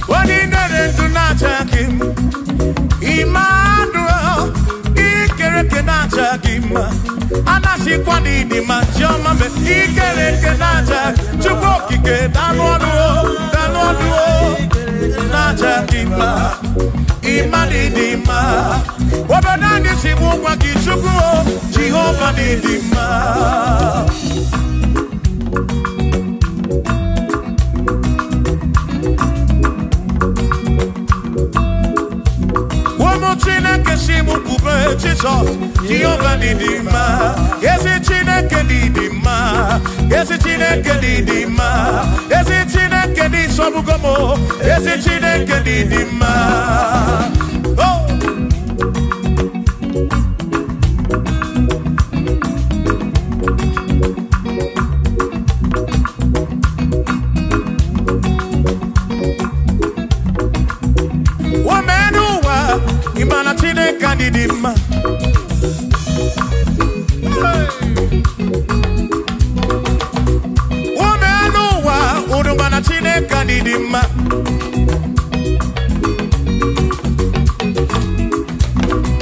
Ordinary to not check him. Emmanuel, Ikere not check him. Anashi kwani di machoma me Ikere not check. Chuboki ke danwadu not check him. Imani di ma. Obanani si mwa ki chubu Jehovah di ma. Chineke shimu kube Jesus Jehovah didima Yesi Chineke didima Yesi Chineke didima Yesi Chineke di sobugomo Yesi Chineke didima Oh Imana Chineke didima Umenuwa Udumana Chineke didima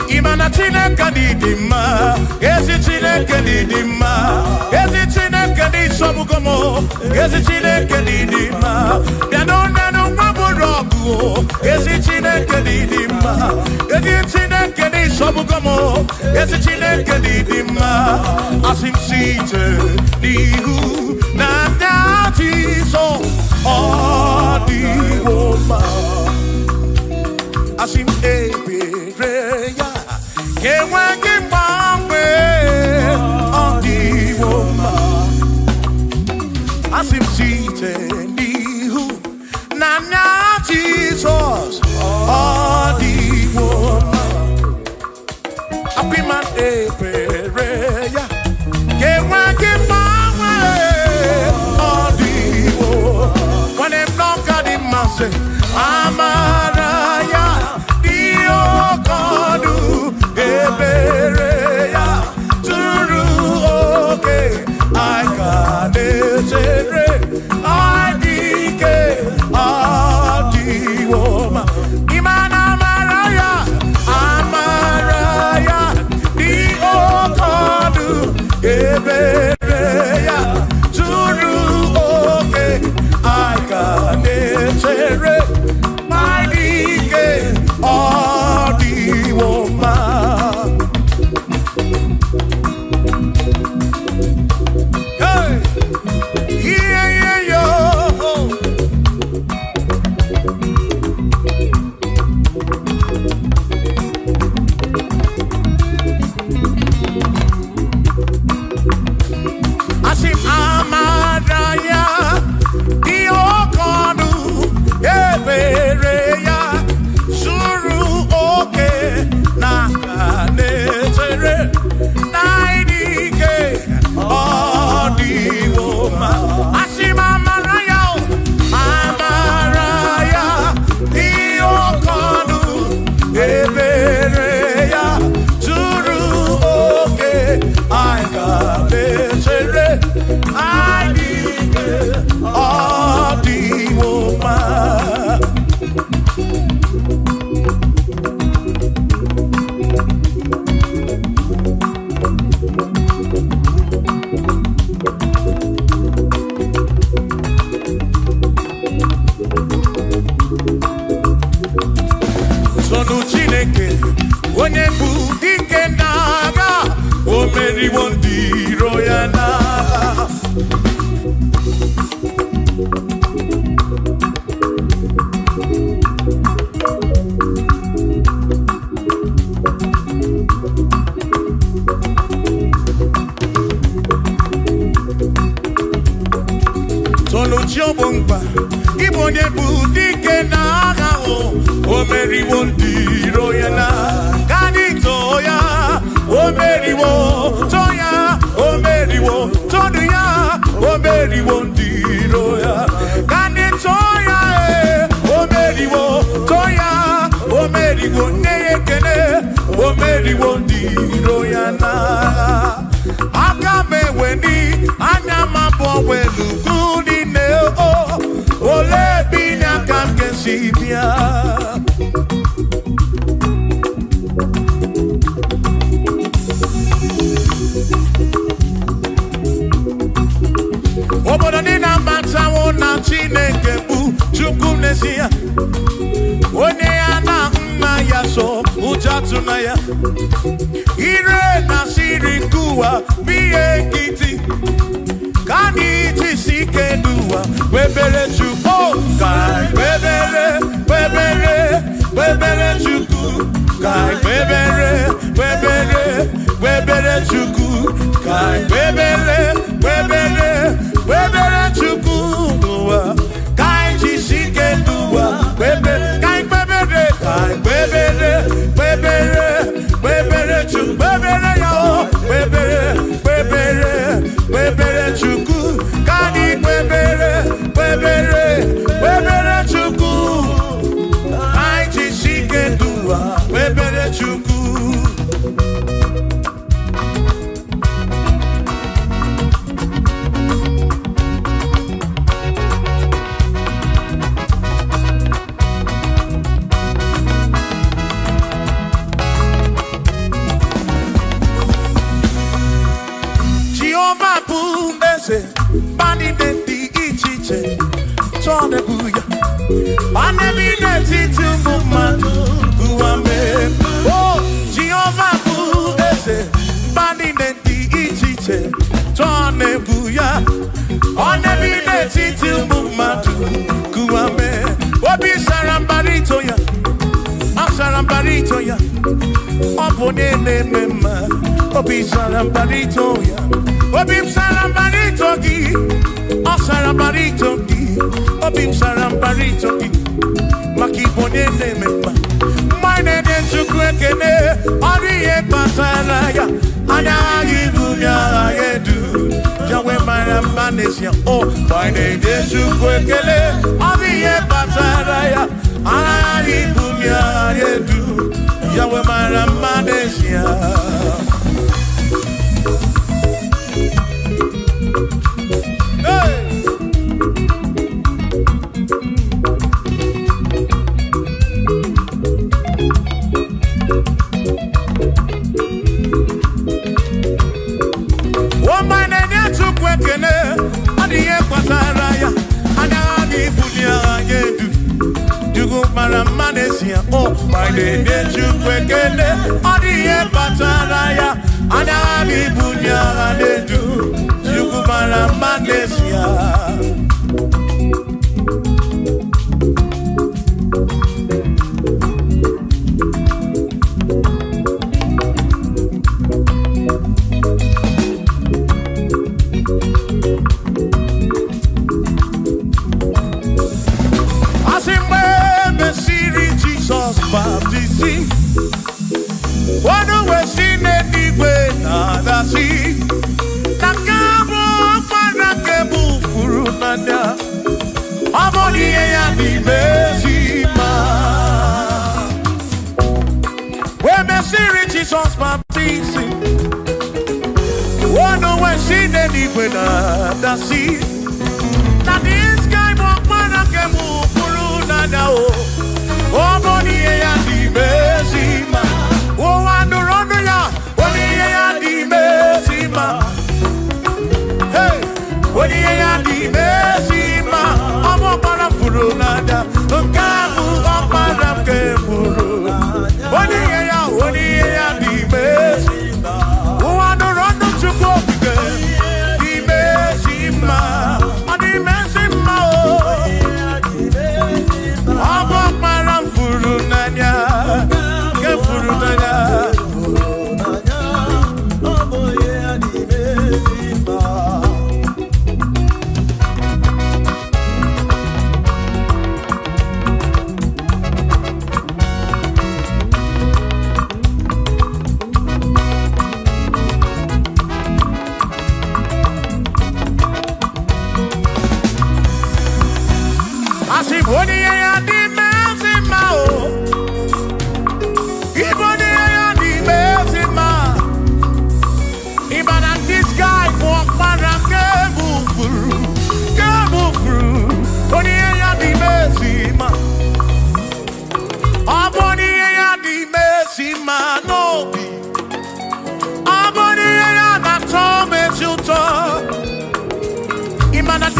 Imana Chineke didima Yesi Chineke didima Yesi Chineke di sobugomo Yesi Chineke didima Bianonenu maburogu Yesi Chineke didima Yesi Chineke di sobugomo Yesi Chineke didima Asim site nihu Na dati so Odi woma Asim ebereya Kewangi mamwe Odi woma Asim site nihu Na Jesus Odi woma Apiman ebereya Kewangi mamwe Odi woma When them knock at him and say Amaraya Dio Kodu Ebereya Turu okay I got it I dike Adi Woma Imana Amaraya Amaraya Dio Kodu Ebereya Turu okay I got it I dike Adi Woma Ole obodo ni na matawo na Chineke bu Chukwu n'ezie onye ya na nna ya so ụja tụna ya ire na siri nkuwa biye nkiti ka anyị jisi ike n'ụwa webere Chukwu ka webere Chukwu ka webere Chukwu ka webere Chukwu n'ụwa ka anyị jisi ike n'ụwa webere Chukwu webere ya o webere Chukwu ka anyị webere Chukwu anyị jisi ike n'ụwa webere Chukwu. Bani de di ichiche Tone buya Bani mi de titu mumadu Uame Oh Jehovah bu ese Bani de di ichiche Tone buya Bani mi de titu mumadu Uame Obi sarambarito ya Sarambarito ya Opone ne mema Obi sarambarito ya Obim sarambarito gi, o sarambarito gi, obim sarambarito gi, makibone ne mema. Mine de chukwekene, oriye pasaraya, anya yibunya yedu, jawe marambanesia. Oh, mine de chukwekene, oriye pasaraya, anya yibunya yedu, jawe marambanesia. Oh, my name is Chukwekele, Odiye Pataraya, Anami Bunya Anedu, Chukwumara Manesia. Baptisi, wano wesine niwe na dasi, nakabo para kebu furunanya, amoni ya ni mezima. We mesiri Jesus baptisi, wano wesine niwe na dasi, na this guy mo para kebu furunanya o. Oh, boni ya di bezima. Oh, andorono ya. Boni ya di bezima. Hey, boni ya di bezima. Amo para furunada. Kamu para kemuru. Boni ya di bezima. Oh, andorono chuko di bezima. Adi bezima. Amo para furunanya, ke furunanya. Oboye animezima. Asiboni ya animezima o. This guy walk para kebu furu. Boni ya di bezima. Aboni ya di bezima no bi. Aboni ya na tome juto. Imana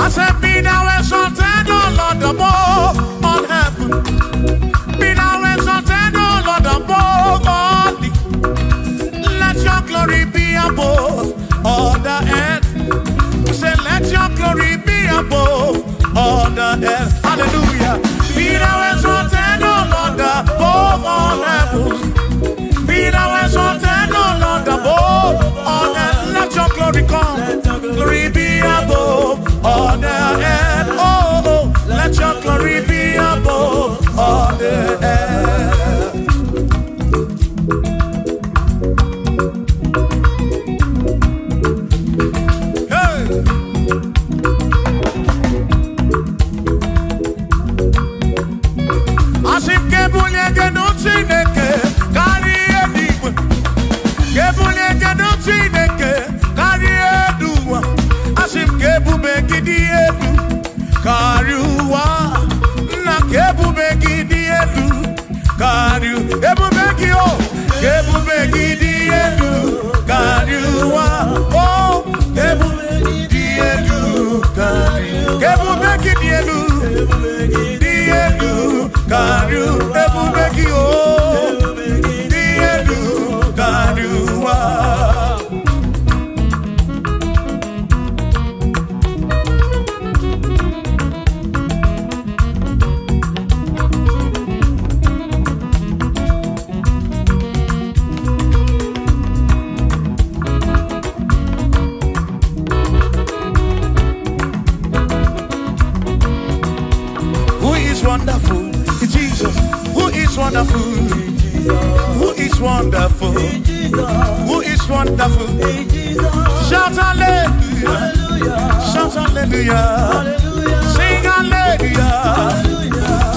said, be thou exalted, O Lord, above all heaven. Be thou exalted, O Lord, above all the. Let your glory be above all the earth. We say, let your glory be above all the earth. Hallelujah. Be thou exalted, O Lord, above all heavens. Be thou exalted, O Lord, above all earth. Let your glory come. Glory be above all the earth. Oh, oh, let your glory be above all the earth. Hey. Asim kebule genuti neke kari edigwe. Kebule genuti neke kari eduwa. Asim kebube gidi edu kariwa. Na kebube gidi edu kariu. Kebube gio. Kebube gidi edu kariwa. Oh, kebube gidi edu kariu. Kebube gidi edu. Gidi edu kariu. Kebube gio. Gidi edu kariwa. Wonderful, Jesus. Who is wonderful? Who is wonderful? Who is wonderful? Shout hallelujah! Shout hallelujah! Sing hallelujah!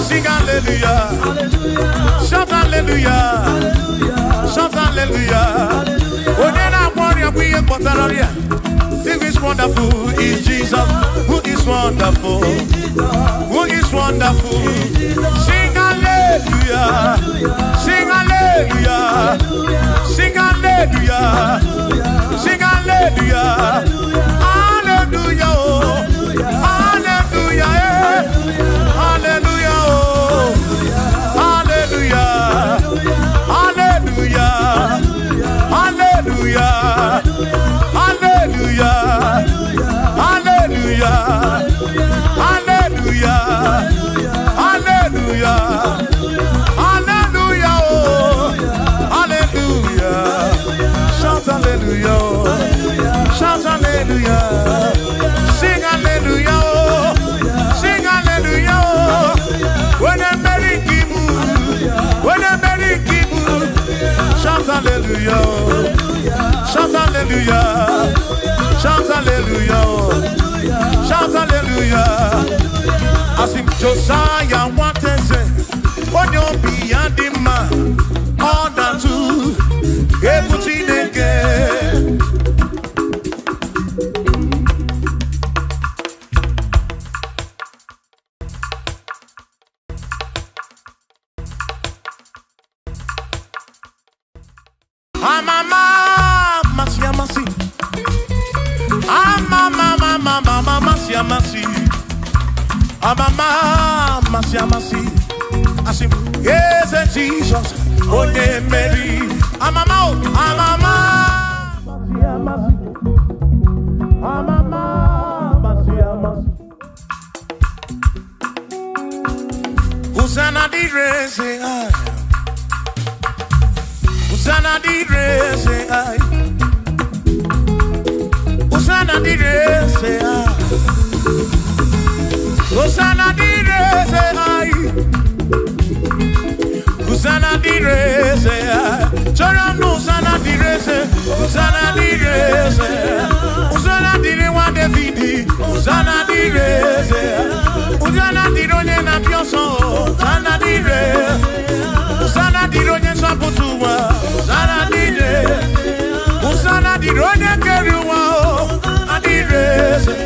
Sing hallelujah! Shout hallelujah! Shout hallelujah! When I worry, we ain't but who is wonderful is Jesus. Who is wonderful? Who is wonderful? Sing hallelujah! Sing hallelujah! Sing hallelujah! Sing hallelujah! Hallelujah! Oh. Hallelujah! Hallelujah! Oh. Hallelujah! Hallelujah! Hallelujah! Hallelujah! Hallelujah! Hallelujah! Hallelujah! Hallelujah! Oh! Hallelujah! Shout hallelujah! Shout hallelujah! Sing hallelujah! Sing hallelujah! When I'm very kibu, when I'm very kibu, shout hallelujah! Shout hallelujah! Shout hallelujah! Shout hallelujah! As if Josiah wanted to say, when you're beyond the man, all that too, everything again. Asim, yes, Jesus, oh, yeah, Mary. Hosanna di re, say I. Hosanna di re, say I. Hosanna di re, say I. Hosanna di re, say I. Hosanna di re, say I. Chora no Hosanna di re, say. Hosanna di re, say. Hosanna di re wa Davidi. Hosanna di re, say. Hosanna di ronye na pioso. Hosanna di re. Hosanna di ronye saputuwa. Hosanna di re. Hosanna di ronye keruwa. Hosanna di re, say.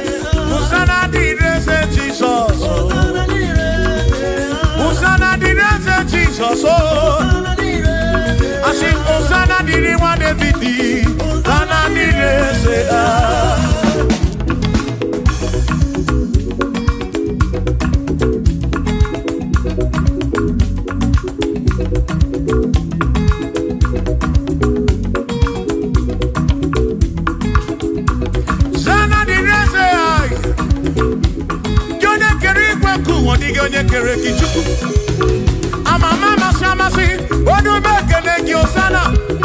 Hosanna di re, say Jesus. Hosanna di re, say Jesus. I sing Hosanna di re wa Davidi. Hosanna di re, say onye kere gị Chukwu amama amasị amasị odume ekele gị Osana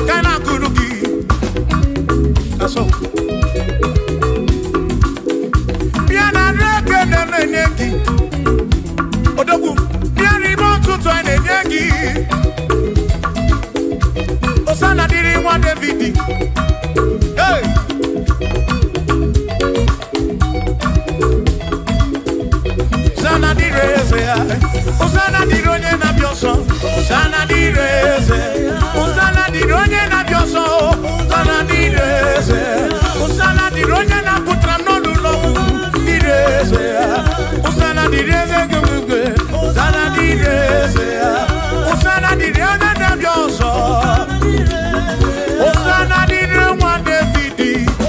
ka na-akụrụ gị aso bịa na nri ekele na-enye gị odogwu bịa n'ime ọtụtụ a na-enye gị Osana dịrị nwa David hey Osana dịrị eze ya Osana dịrị onye na-abịa ọsọ Osana dịrị eze Osana dịrị onye na-abịa ọsọ Osana dịrị eze Osana dịrị onye na-apụtara n'ụlọ dịrị eze ya Osana dịrị eze gị Osana dịrị eze ya Osana dịrị onye na-abịa ọsọ Osana dịrị nwa David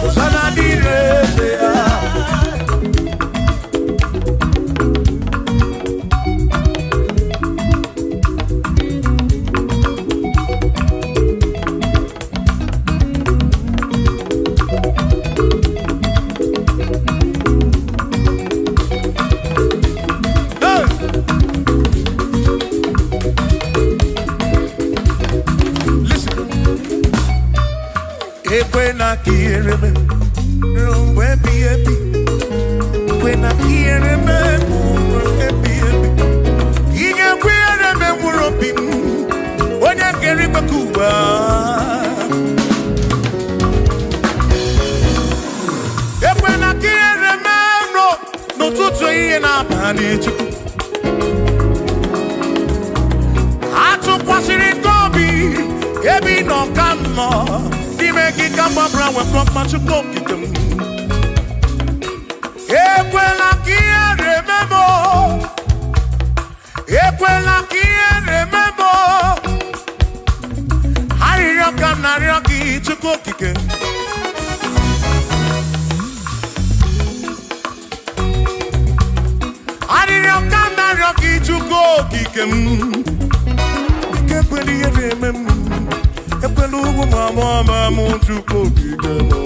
Osana dịrị eze ya When I hear him, when I hear him, he can wear him and we're up in when I get him a Cuba. When I hear him, no to train up and it. I took what's in it, Toby, every no come more. Make it come up around with from much of them. Equela kia remember. Equela kia remember. Hari roka na roki chukokike. Hari roka na roki chukokike. Equeli remember. Epelugu mama muchuko kigemo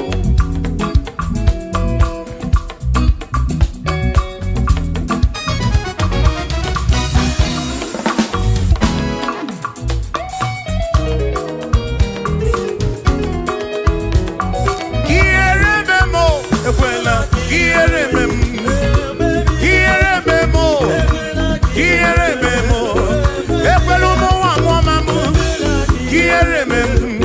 Kierememo ekwela Kierememo Epelugu mama mu Kierememo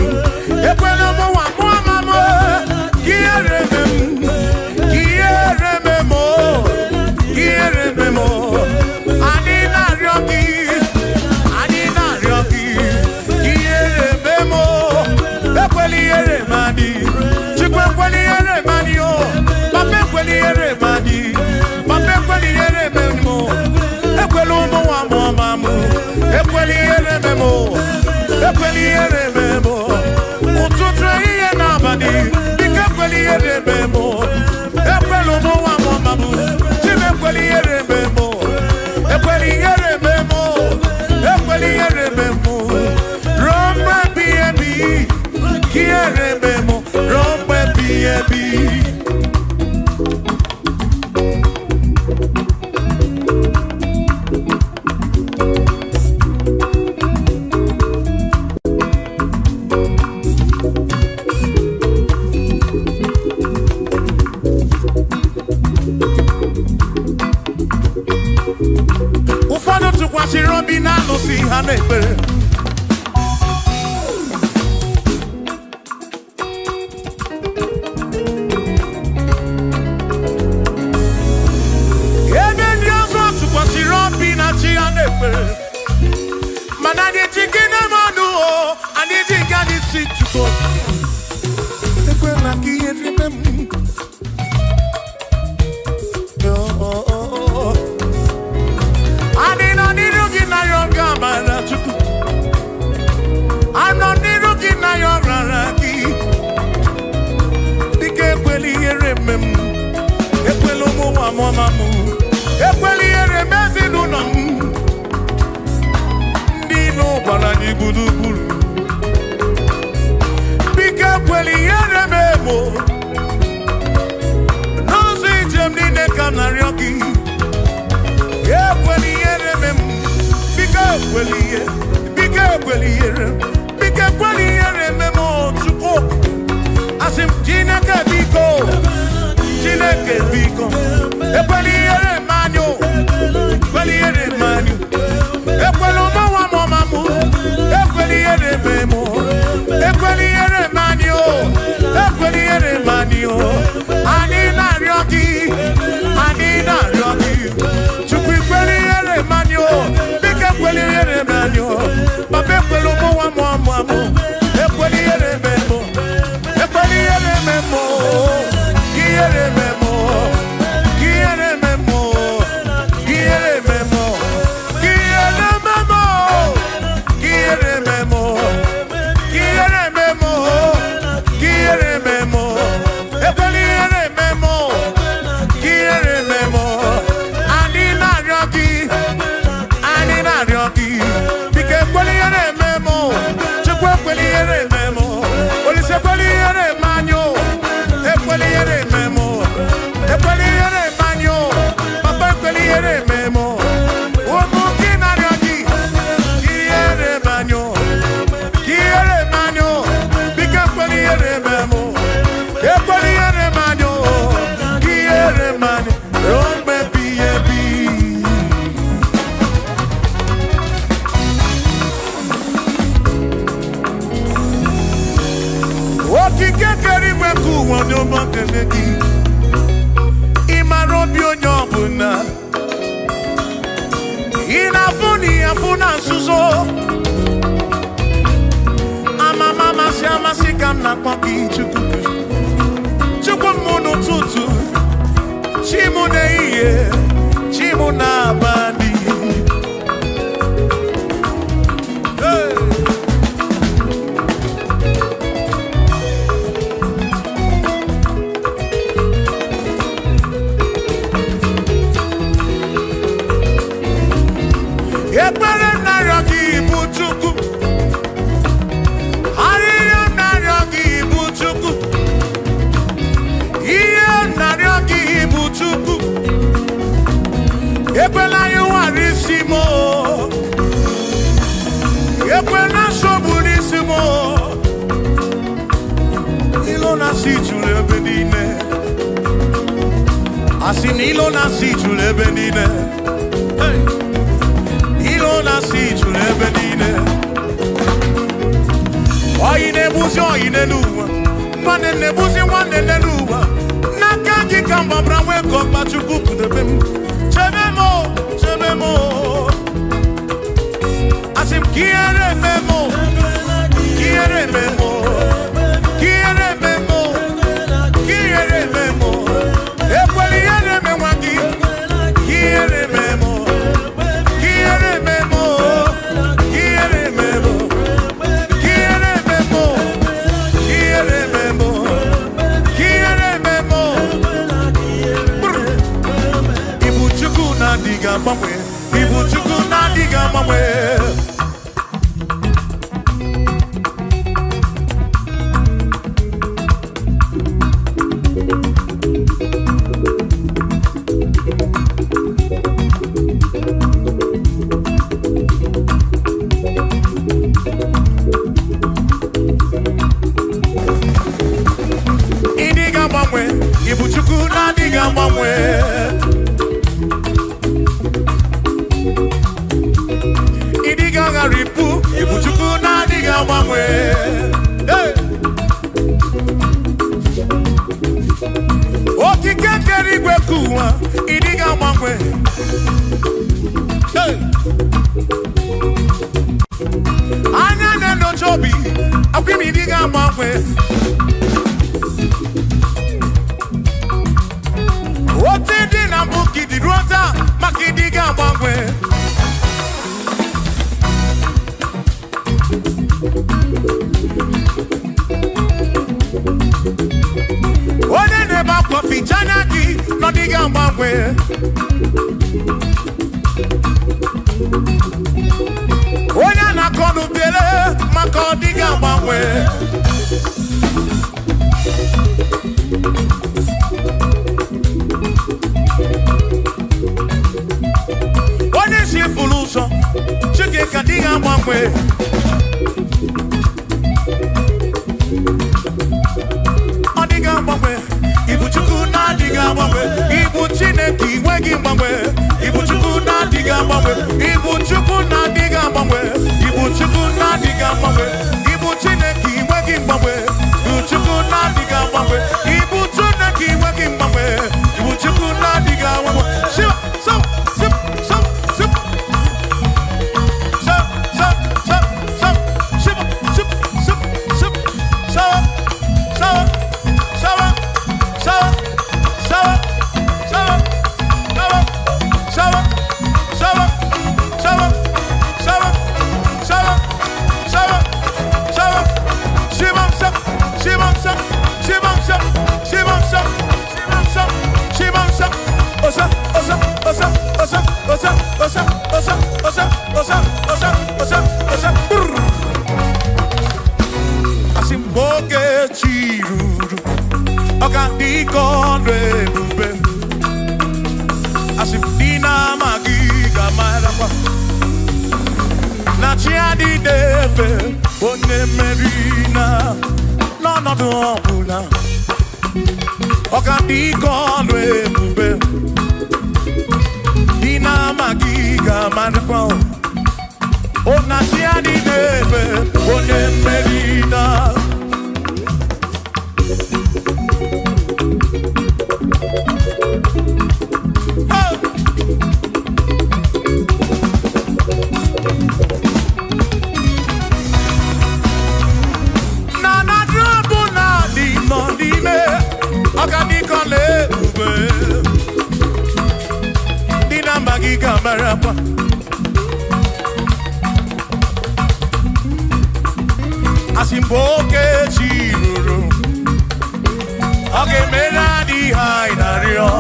No, see, Jim, the neck on the rocky. Yeah, when he memo chuko. Asim Chineke biko. Ekweliere manyo. Ekweliere manyo. Ekwelo mawa mamamu. Ekweliere memo. Ekweliere manyo. Ekweliere manyo. Anina ryoki. Chukwi ekweliere manyo. Bike ekweliere manyo. Babe ekwelo mawa mamamu. Ekweliere memo. Ekweliere memo. Kiere memo. Kiere memo. Kiere memo. Kiere memo. Kiere memo. Kiere memo. Kiere memo. Ekweliere memo. Kiere memo. Anina ryoki. Bike ekweliere memo. Chukwu ekweliere memo. Olise ekweliere manyo. Ekweliere memo. Ekweliere manyo. Papa ekweliere memo. Omu kinaryoki. Kiere manyo. Kiere manyo. Bike ekweliere memo. Ekweliere manyo. Kiere manyo. Rombe biyebi. Okike keriwe kuwa n'ọma kenegi. Ịmara obi onye ọbụla. Ị na-afụ na nzuzo. Amasị ka m na-akpọ gị Chukwu. Chukwu m n'ụtụtụ. Chi m n'ehihie. Chi m n'abalị. Hey! Ekpere narịọ gị bụ Chukwu. Arịrịọ narịọ gị bụ Chukwu. Ihe narịọ gị bụ Chukwu. Ekwela anyị ghara isi m. Ekwela nsogbu n'isi m. Ilo na-asị juru ebe niile. Asị na ilo na-asị juru ebe niile. Hey! Na-asị juru ebe niile. Oyi na-ebuzi oyi n'elu ụwa. Nwanne na-ebuzi nwanne n'elu ụwa. N'aka gị ka mgbabara nwee ka ọkpa Chukwu kudebe m. Chebe m. Asị m kiere memo. Kiere memo. Kiere memo. Kiere memo. Ekweliere memo gị. Kiere memo. Kiere memo. Kiere memo. Kiere memo. Kiere memo. Kiere memo. Ibu Chukwu na-adịghị agbanwe. Ibu Chukwu na-adịghị agbanwe. Ibu Chukwu na-adịghị agbanwe. Ịdịghị agharịpụ. Ibu Chukwu na-adịghị agbanwe. Okike kere igwe ka ụwa. Ịdịghị agbanwe. Anya na-enyocha obi. Akwụkwọ m ịdịghị agbanwe. Ote dị na mbụ gidi ruo taa maka ịdịghị agbanwe. Onye na-ebe akwa ficha anya gị n'ọdịghị agbanwe. Onye na-akọ n'ubele maka ọdịghị agbanwe. Onye si furu ụzọ Chike Chineke adịghị agbanwe. Ọ dịghị agbanwe. Ibu Chukwu na-adịghị agbanwe. Ibu Chineke inweghị mgbanwe. Ibu Chukwu na-adịghị agbanwe. Ibu Chukwu na-adịghị agbanwe. Ibu Chukwu na-adịghị agbanwe. Ibu Chineke inweghị mgbanwe. Ibu Chukwu na-adịghị agbanwe. Ibu Chineke inweghị mgbanwe. Ibu Chukwu na-adịghị agbanwe. Shiva, so, sip, so, sip. So, so, so, so, shiva, sip, sip, sip, so, so, so, so, so, so, so, so, so, so, so, so, so, shivam sap, shivam sap, shivam sap, shivam sap, shivam sap, shivam sap, osa, osa, osa, osa, osa, osa, osa, osa, osa, osa, osa, osa, asimboke chiruru, oka dikondre bube, asimdina magiga marapa, na chiadi defe, one merina, no no do oka dikondre bube, dina magiga marapa. Ona chiadi defe, one merina. Asimboke chiruru, oge mera di hainario,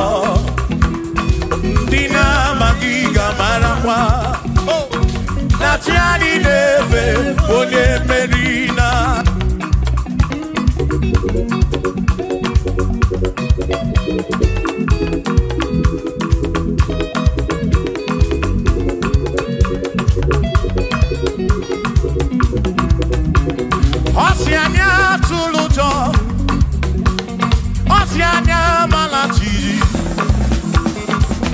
dina magiga marapa, na chiadi neve, onye merina. Osianya tulujo, Osianya malachi,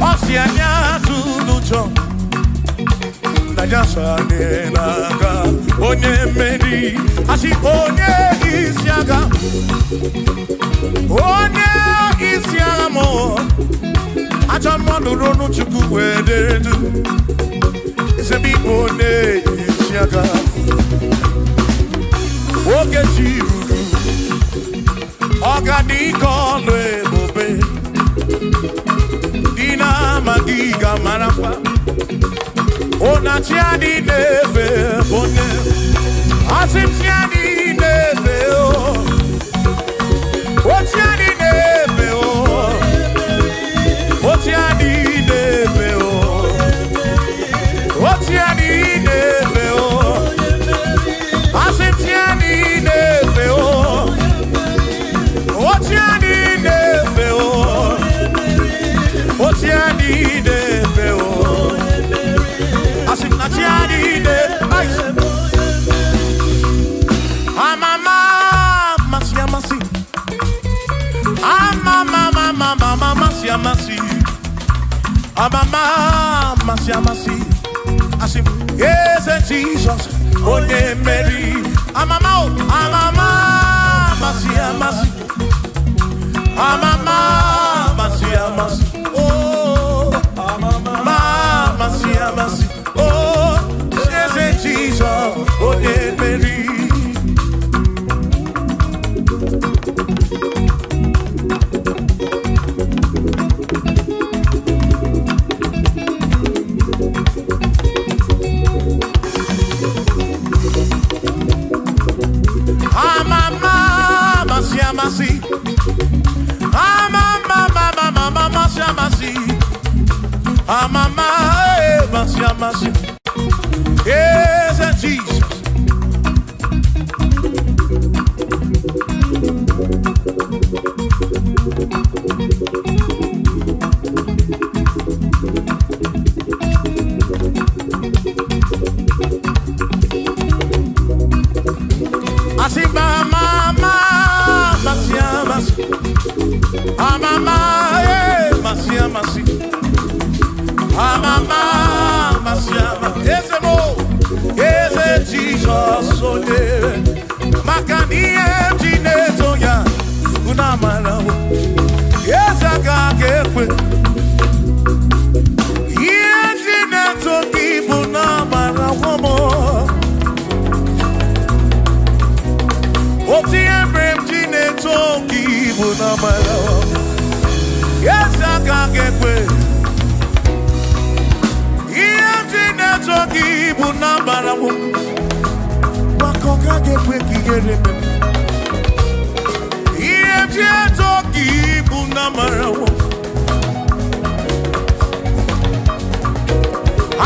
Osianya tulujo, Najasane naga, onye meri, asi onye isiaga mo, acha mmadụ ronu Chukwu wederedu, isebi onye isiaga. Oge chiruru, ọganiga ọlụ ebube, dina magiga marapa, onachi adị n'efe onye, asịmsi adị n'efe o, ochi adị n'efe o, ochi adị n'efe o, ochi adị n'efe o, asịmsi adị n'efe o, ochi adị n'efe o, ochi adị n'efe o, asịmsi adị n'efe o. Amama masi amasi, amama mama masi amasi, amama masi amasi, asim yes Jesus onye meri, amama amama masi amasi, amama masi amasi, oh amama masi amasi, oh yes Jesus onye meri. Amasi, amasi, yes, Jesus. toki buna marawo. Wakoka gekwe kigereme. Iye toki buna marawo.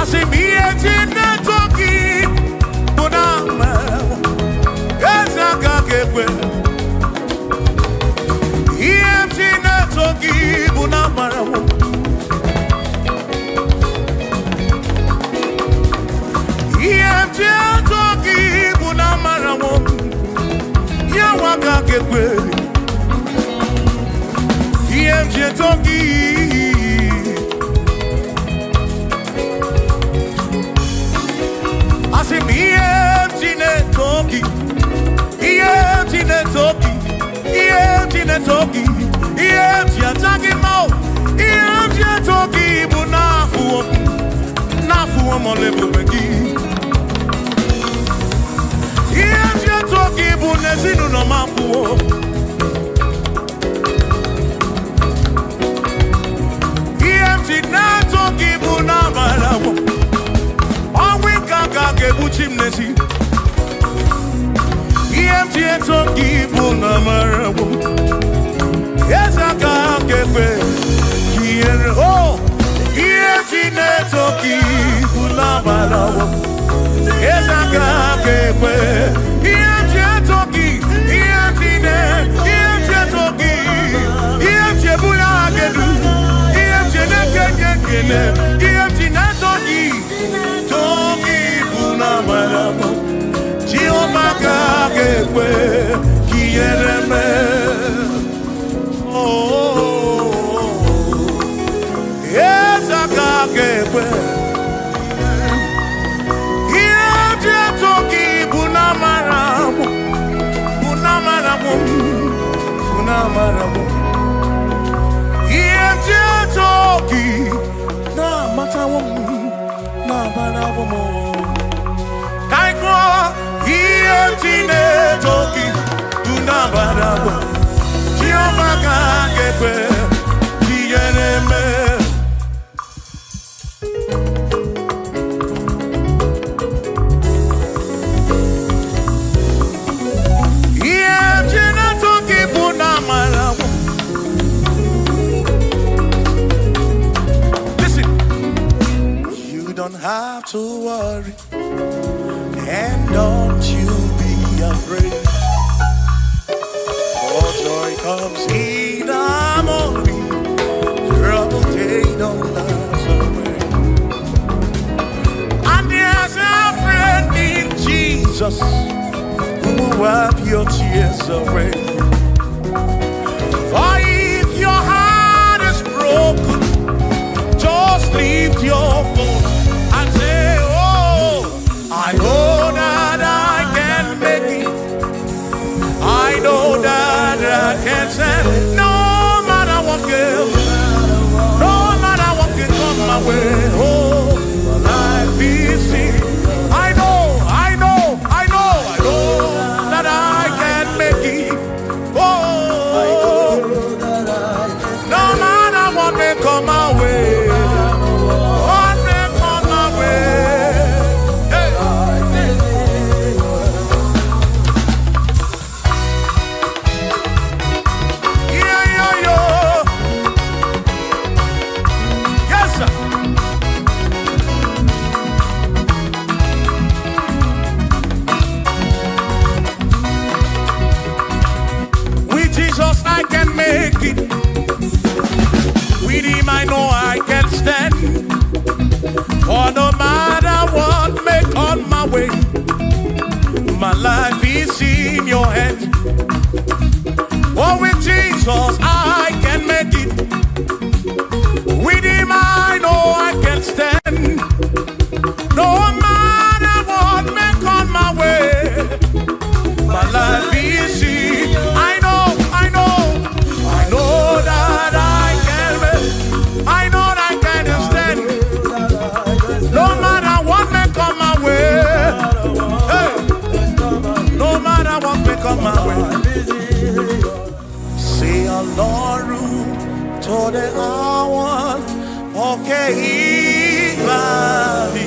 Asimiye toki buna marawo. Ezaka gekwe. Iye toki buna marawo. Toki buna marawo ya waka kekwe IMG toki asim IMG ne toki IMG ne toki IMG ne toki IMG ataki mo IMG toki buna fuo mo lebu megi IMG toki bunezinu no mafuo. IMG na toki buna marawo. Owi kaka kebuchi mnesi. IMG toki buna marawo. Yesa kake kwe kiere oh. IMG na toki buna marawo. Yesa kake kwe. IMG toki IMG buna gedu IMG nekekekele IMG na toki buna marawo Jehovah kakekwe kiereme oh yes kakekwe IMG toki buna marawo buna marawo IMG toki na matawo na marawo mo kaiko IMG ne toki buna marawo Jehovah kakekwe kiereme Don't have to worry, and don't you be afraid. For joy comes in the morning, trouble they don't last away. And there's a friend in Jesus who will wipe your tears away. For if your heart is broken, just lift your voice. I know that I can make it. I know that I can stand. No matter what comes, no matter what can come my way. Oh, life is seen. I know that I can make it. Oh, no matter what may come my way. What may come my way. With him I know I can stand. For no matter what may come my way, my life is in your hands. For with Jesus I can make it. With him I know I can stand. No matter what may come my way, my life is in. I know that I can make. I know that I can stand. No matter what may come my way. Hey. No matter what may come my way. Say Lord, to the hour. Okay, Bali.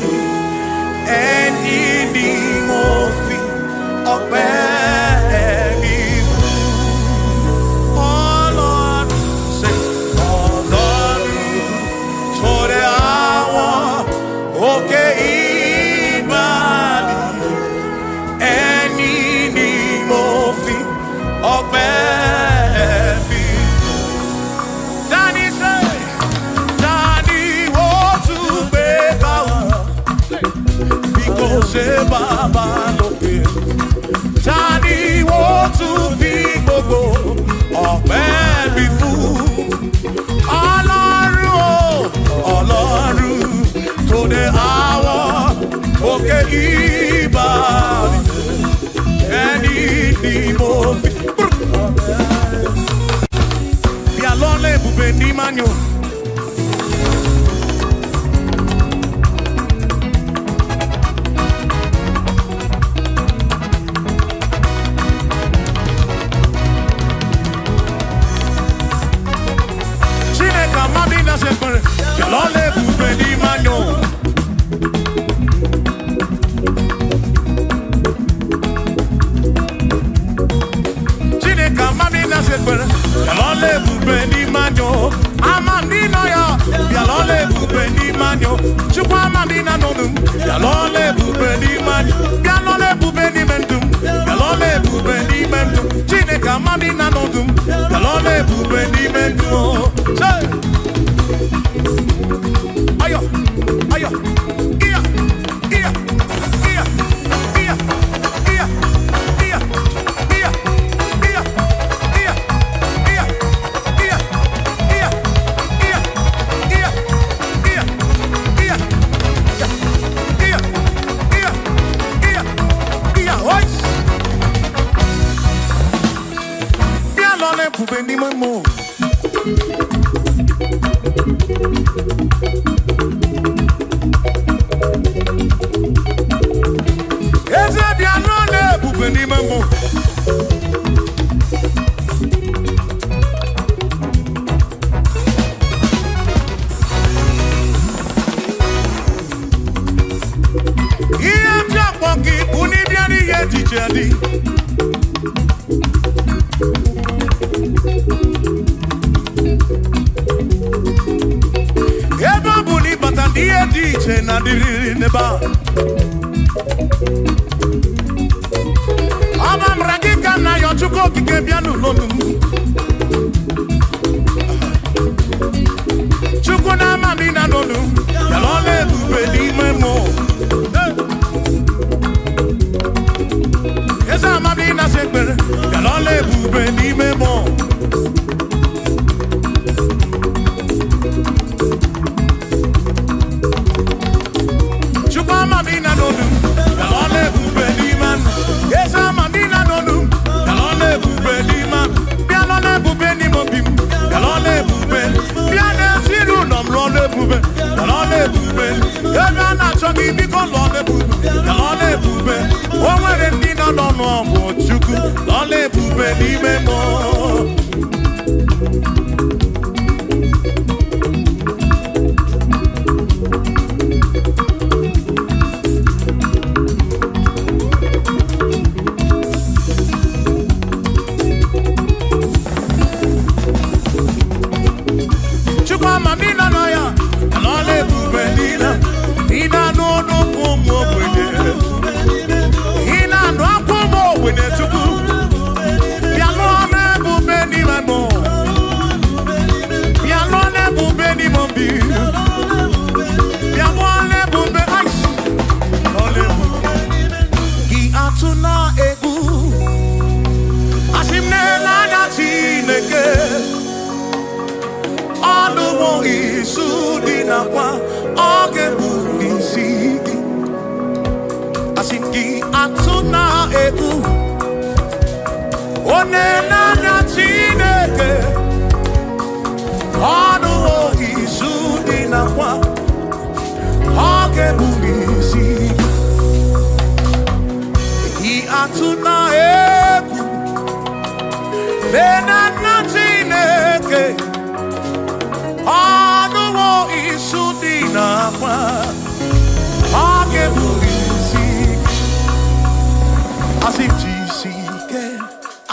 asijisike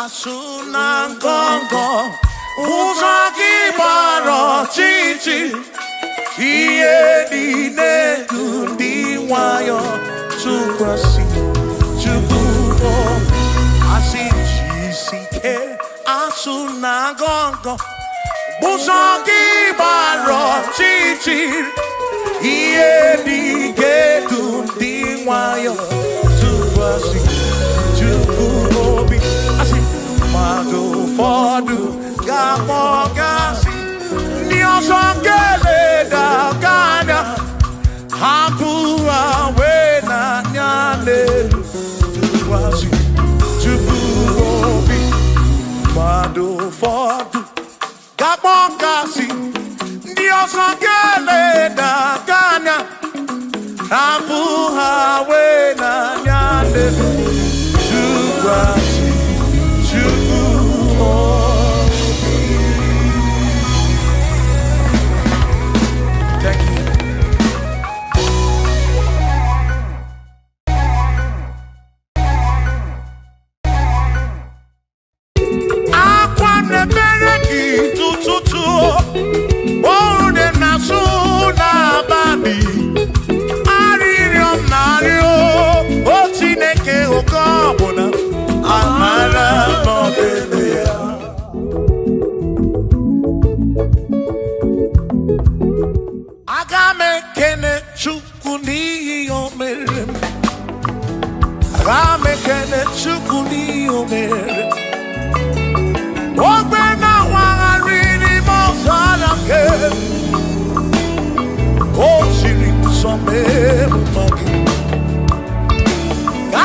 asuna ngongo uzaki baro chichi iye dine kundi wayo tukwasi tukuo asijisike asuna ngongo uzaki baro chichi iye dine kundi wayo tukwasi Obi, asi mado fodu gamogasi niosongele da gana hampua wena nyale tuwasi Obi, mado fodu gamogasi niosongele da gana hampua wena nyale Thank you. Akwane bereki tututu ode nasu na babi aririo nario otineke okobona amara mobelia agame kene chukuni omere agame kene chukuni omere ogbe na wari ni mozala ke o siri some magi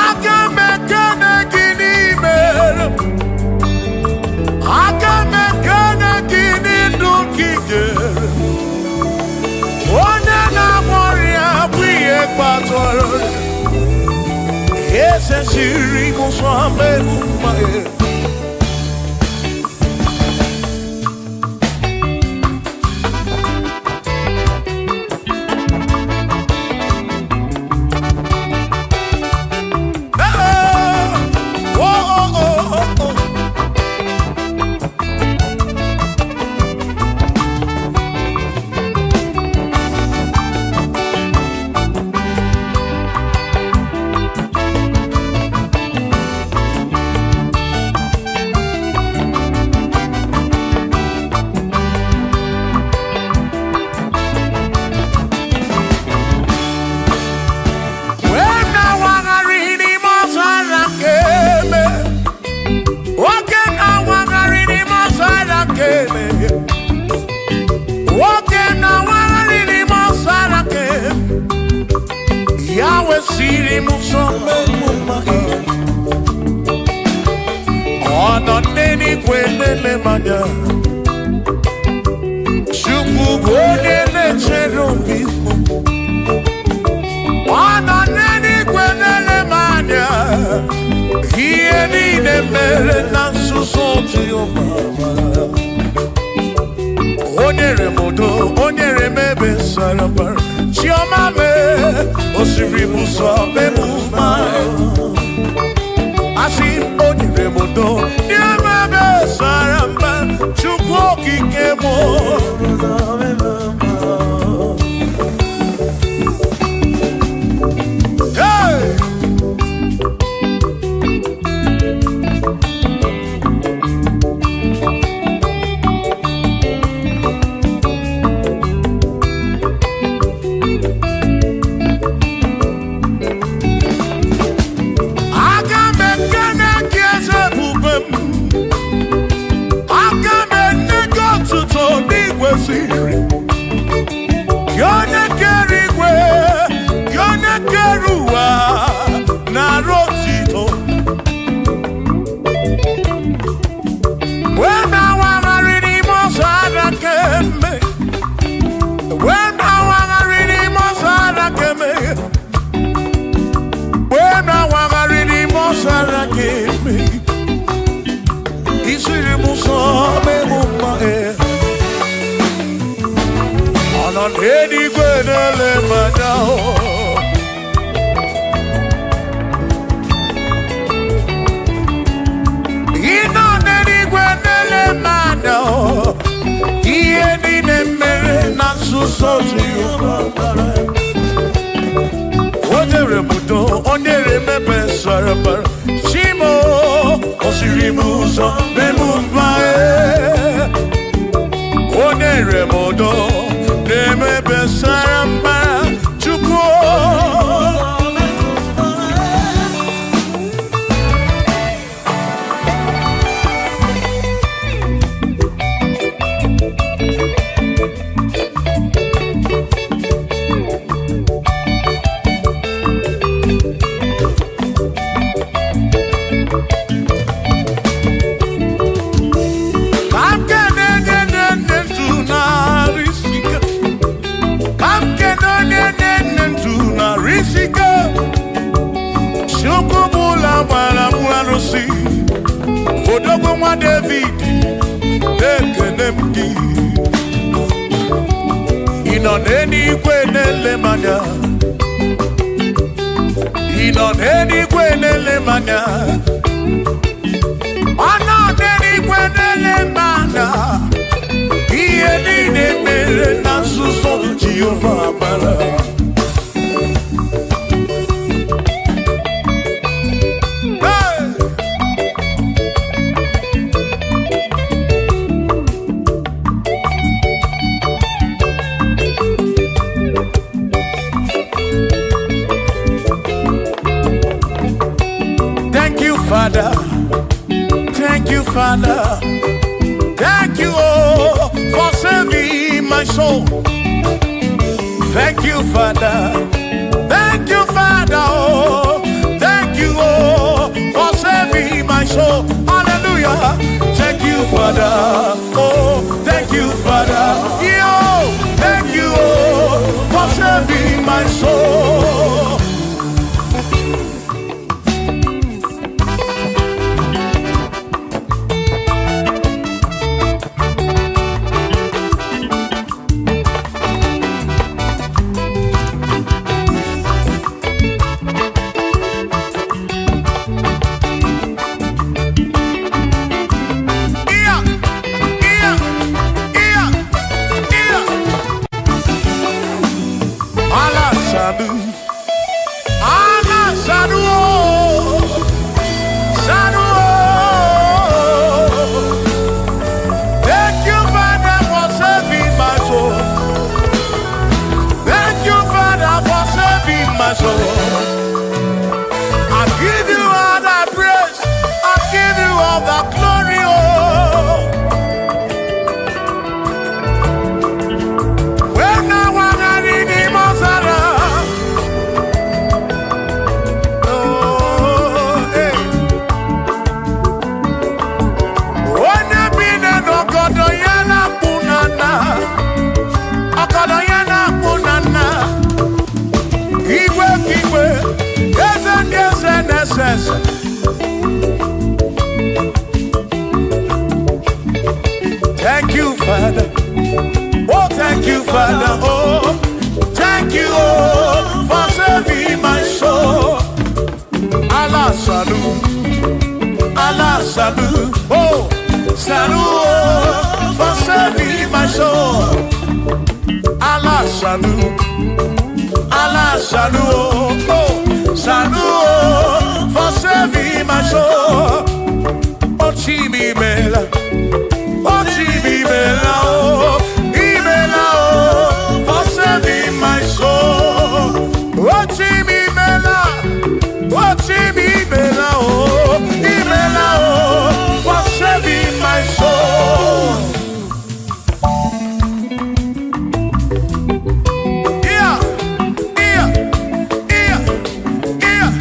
agame kene gini mere agame kene gini dukige one na moria bwiye patoro ese siri mo some magi Odere mudo, onere mebe sarabara. Shimo, osirimuzo, bemumbae. Onere mudo, nemebe sarabara. Chukwo. Odogwa David, ekenemgi. Inoneni kwenele manya. Inoneni kwenele manya. Anoneni kwenele manya. Iye nine mere nasuso Jehovah mara. Father, thank you, Father, thank you, oh, for saving my soul. Thank you, Father, oh, thank you, oh, for saving my soul. Hallelujah. Thank you, Father, oh, thank you, Father, yo, thank you, oh, for saving my soul. Thank you, Father. Oh, thank you, Father. Oh, thank you, oh, for saving my soul. Allah salut, oh, salut, oh, for saving my soul. Allah salut, oh, salut, oh, for saving my soul. Oh, Chimi Mela. Oh, Chibibela, oh, Ibela, oh, for saving my soul. Oh, Chibibela, oh, Chibibela, oh, Ibela, oh, for saving my soul. Yeah, yeah, yeah, yeah.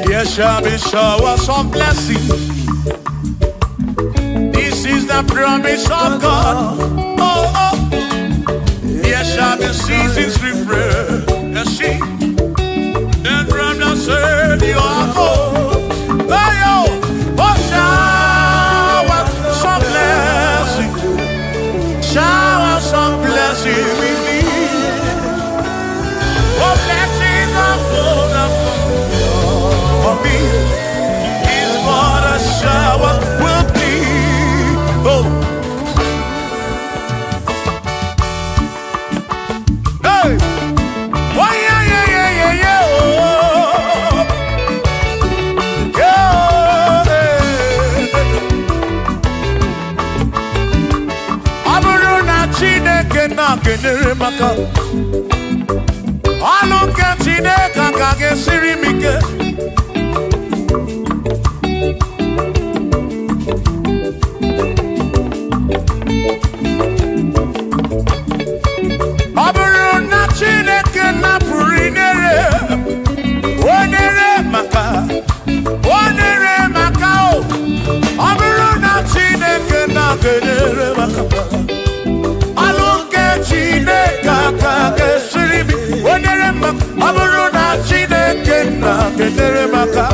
There shall be showers of blessing. This is the promise of God. Oh, oh. There shall be seasons refreshing, and from the earth you are home. Oh, showers of blessing, Oh yeah, yeah, yeah, yeah, yeah. Chineke na kenere maka ọlụ nke Chineke ka ga-esiri m ike ọ bụrụ na Chineke napụrụ inere onere maka ọ bụrụ na Chineke na kenere maka Chineke ka ga-esiri m onere maka ọ bụrụ na Chineke na kenere maka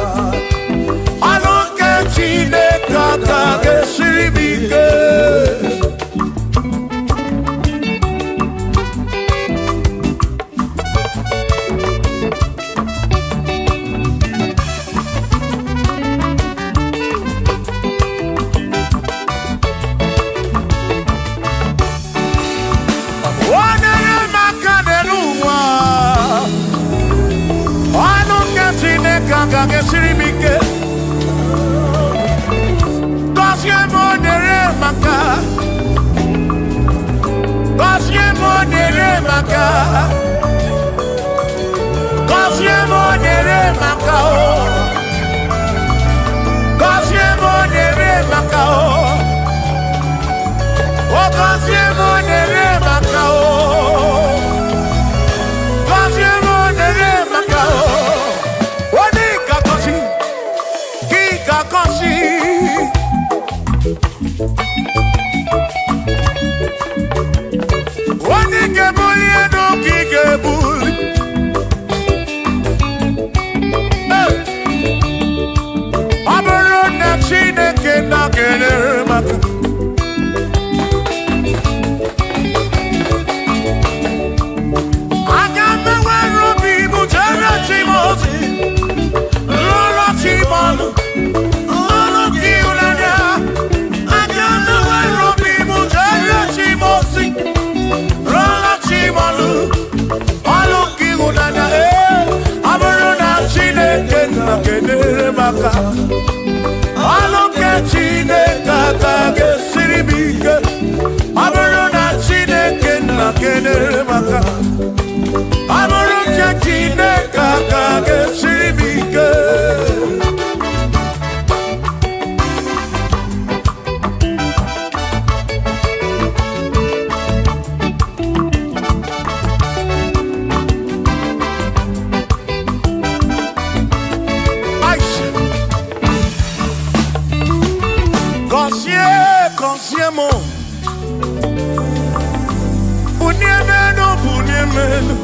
ọlụ nke Chineke ka ga-esiri m ike Siri mike Gosie monere maka Gosie monere maka Gosie monere maka Gosie monere maka Gosie monere maka Gosie monere maka One gebuli no kigebuli Aburo na Chineke na kenere maka Agame wero bibu jere chimozi Lolo chimolu kenere maka ọlụ nke Chineke ka ga-esiri m ike ọ bụrụ na Chineke na kenere maka ọ bụrụ nke Chineke ka ga-esiri m ike Consiemo Uniemenu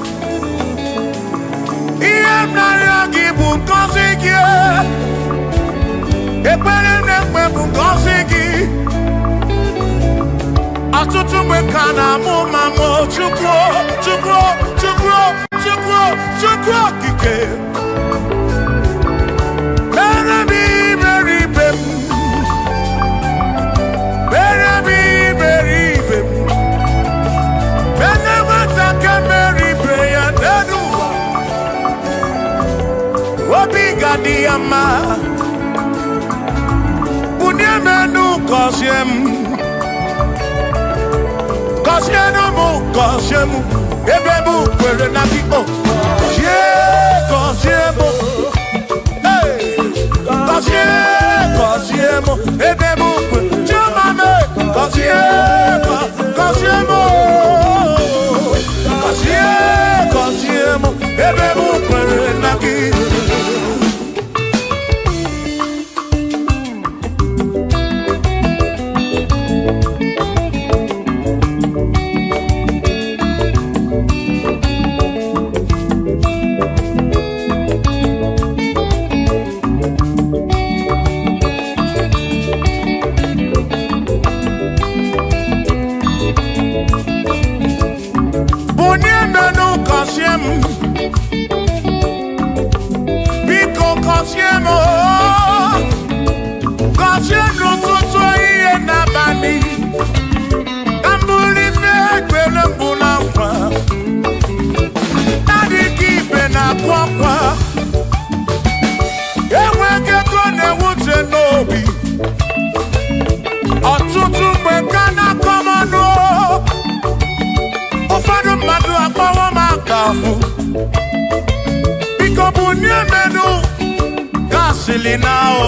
Iemnaria gibu konsigi Ekpere nekpe bu konsigi Atutu mekana mu mamo Chukwu kike Diama Uniemenu Kosiemu Ebebu kwere na biko Kosiemu Kosiemu Ebebu kwere Chumame Kosiemu Ebebu kwere na biko fufu. Biko bunye menu gasili now.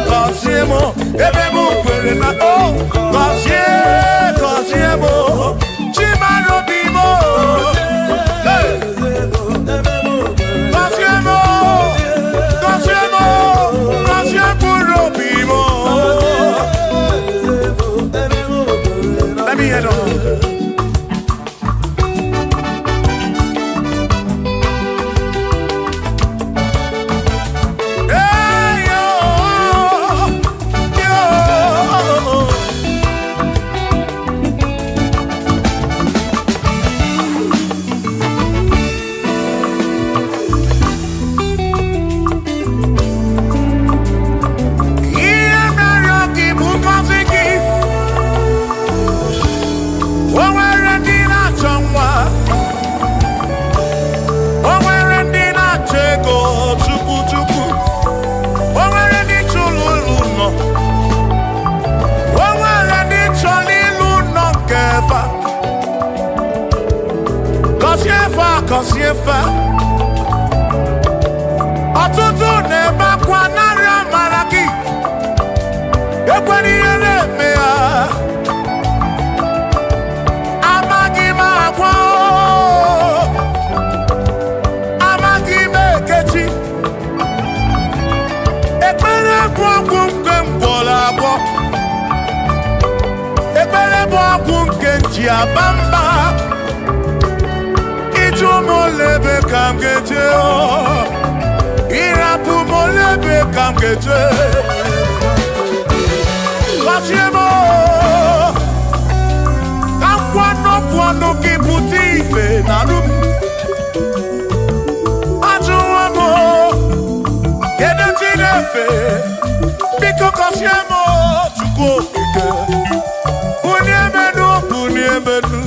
Kosiemo, ebe mu kwere na o. Kosiemo, chimaro bimo. Kosiemo bimo. Let me head on. Kosiefa ọtụtụ na-ebe akwa narị amara gị ekwere ihe na-eme ya amaghị m agwa amaghị m ekechi ekpere bụ ọgwụ nke mgbọrọ agwọ ekpere bụ ọgwụ nke nji aba mba molebe kam geje o irapu molebe kam geje Kosiemo kam kwano kibuti ife na rum ajuwamo kede tinefe biko Kosiemo chukwu okike uniemenu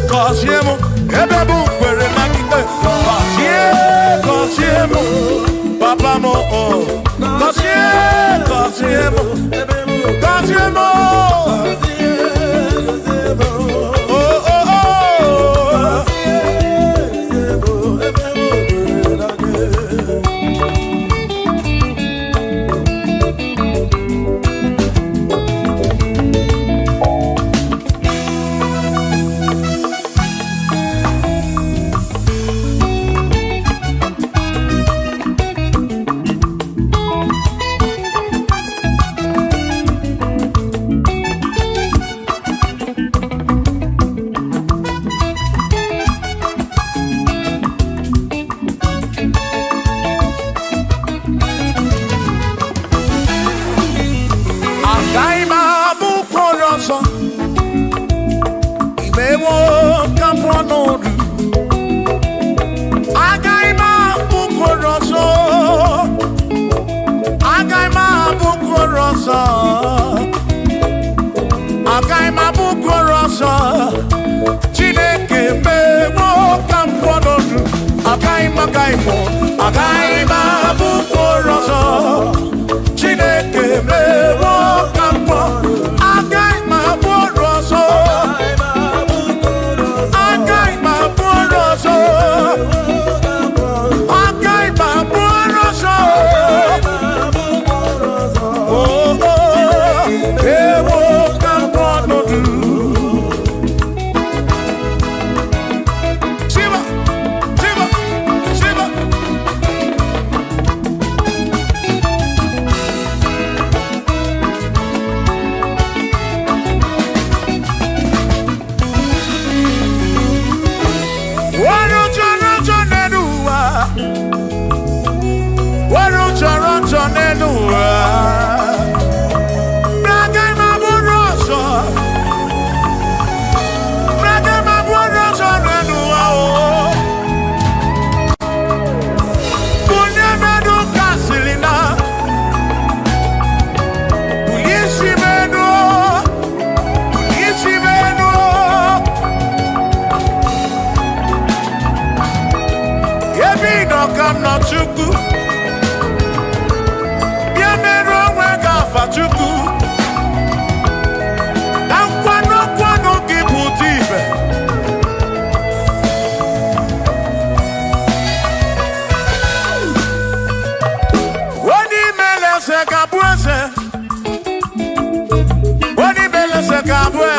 Kosiemo, ebe bu kwere na kike. Kosiemo, papa mo oh. Kosiemo, oh oh oh.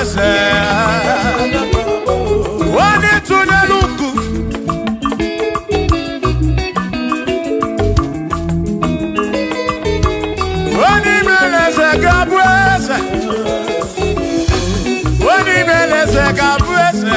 ese Wani tuneluku Wani meleze gabu ese Wani meleze gabu ese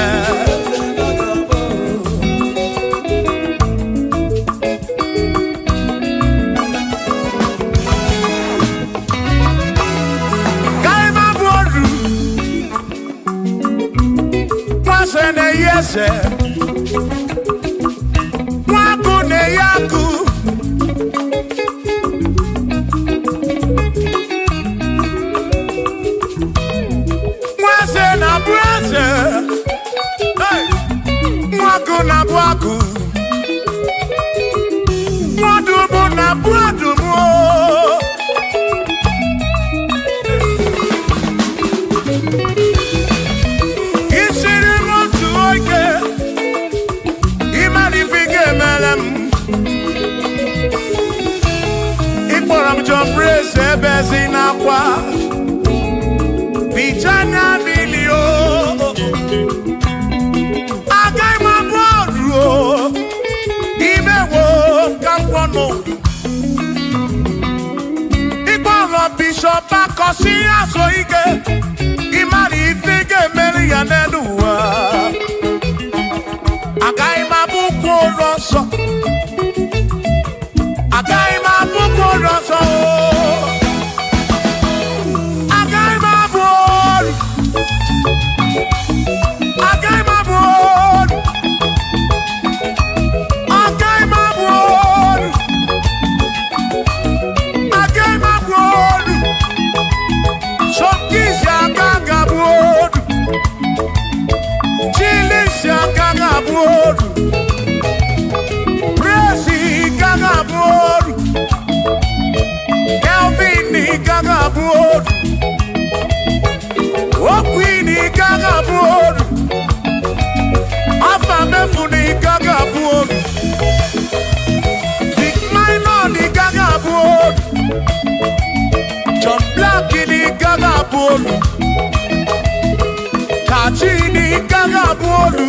Ne yese Mwaku ne yaku Mwase na bwase Mwaku na bwaku Mwadumu na bwadumu Praise bezina kwa Vijana milio Agai maboro Imewo kampono Igboro bishop akosi aso ike Imari ifige meri ya nenuwa Agai mabuko roso Agai mabuko roso Kachini gaga bolu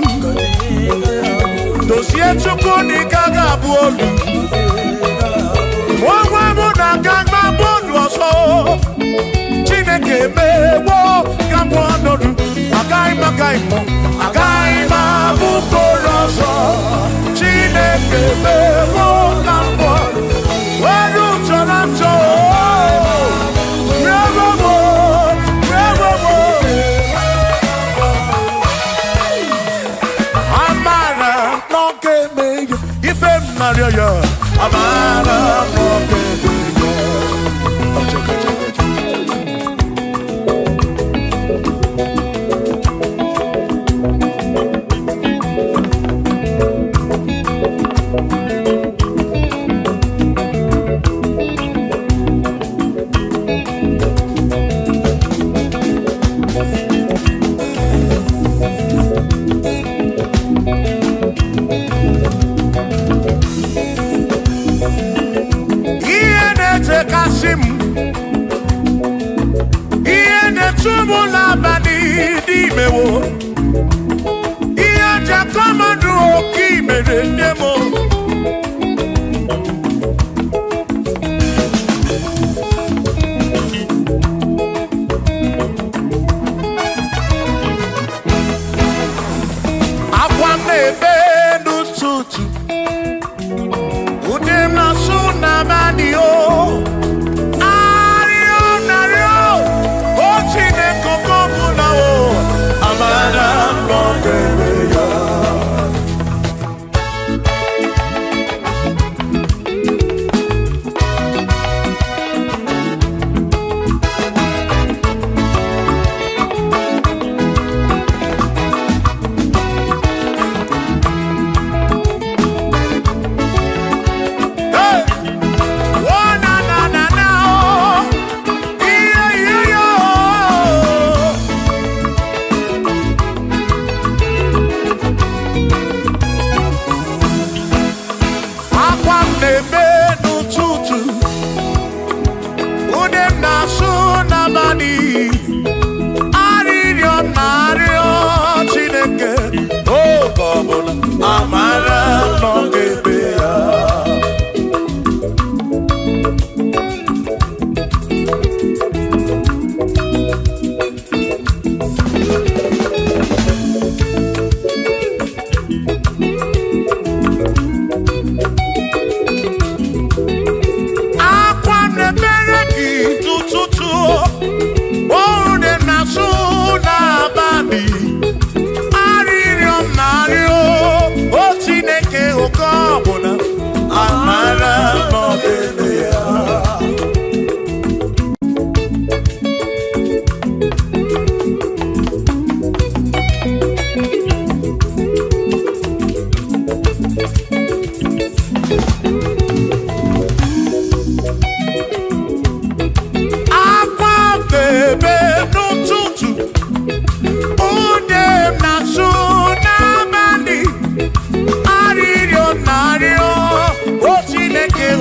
Dosie chukuni gaga bolu Mwa muna gaga bolu oso Chineke mewo gambo anodu Agai ma bukoroso Chineke mewo gambo Waru chorancho Amara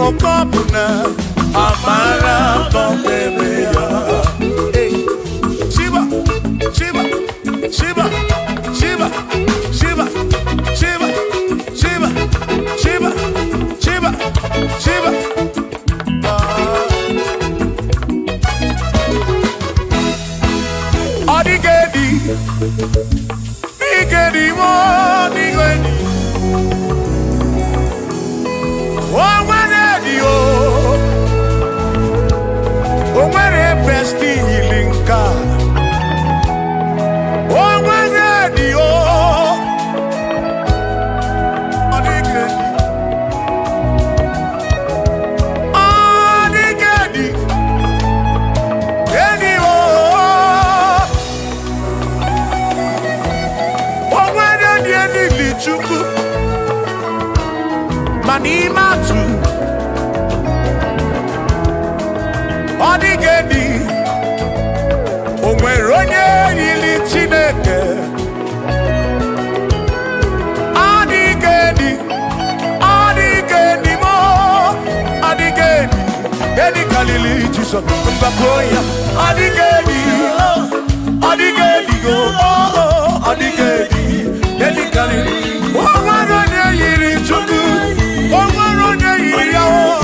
okopuna amara bombeya. Hey, Shiva, Shiva, Shiva, Shiva, Shiva, Shiva, Shiva, Shiva, Shiva, Shiva. Odigedi, Igedi, Odigedi. Oh, when a best healing God. Oh, when ready, oh, Manimatu Odigedi Onweronye yili Chineke Odigedi Odigedi mo Odigedi Edi kalili Jesus Mbakoya Odigedi Odigedi go Odigedi Edi kalili Onweronye yili Chukwu Onweronye yili Yawo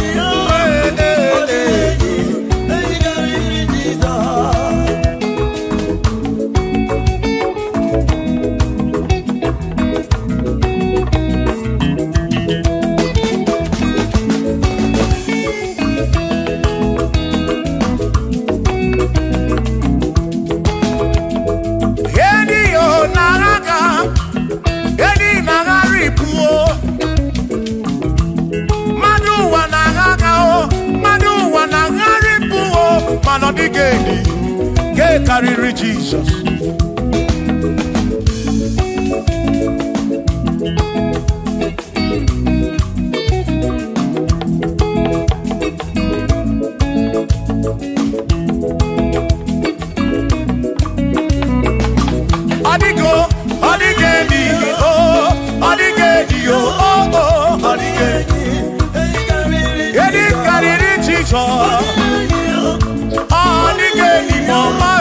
Odigedi, get carry Jesus. Odigo, Odigedi, oh, Odigedi, oh, Odigedi, get carry Jesus. Odigedi mama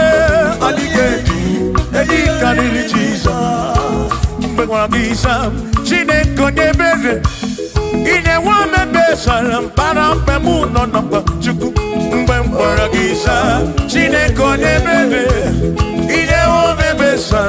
Odigedi Edi kariri Jesus Mbengwa bisa Chineke nyebere Ine wame besa Mpara mpe muno namba Chuku mbengwa gisa Chineke nyebere Ine wame besa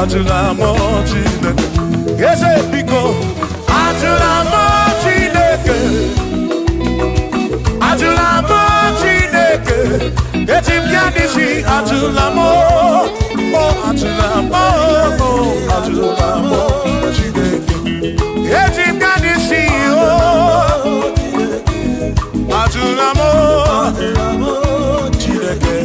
Atula mo Chineke, yes biko. Atula mo Chineke, Atula mo Chineke. Etim yanisi Atula mo, oh Atula mo, oh Atula mo Chineke. Etim yanisi oh, Atula mo Chineke.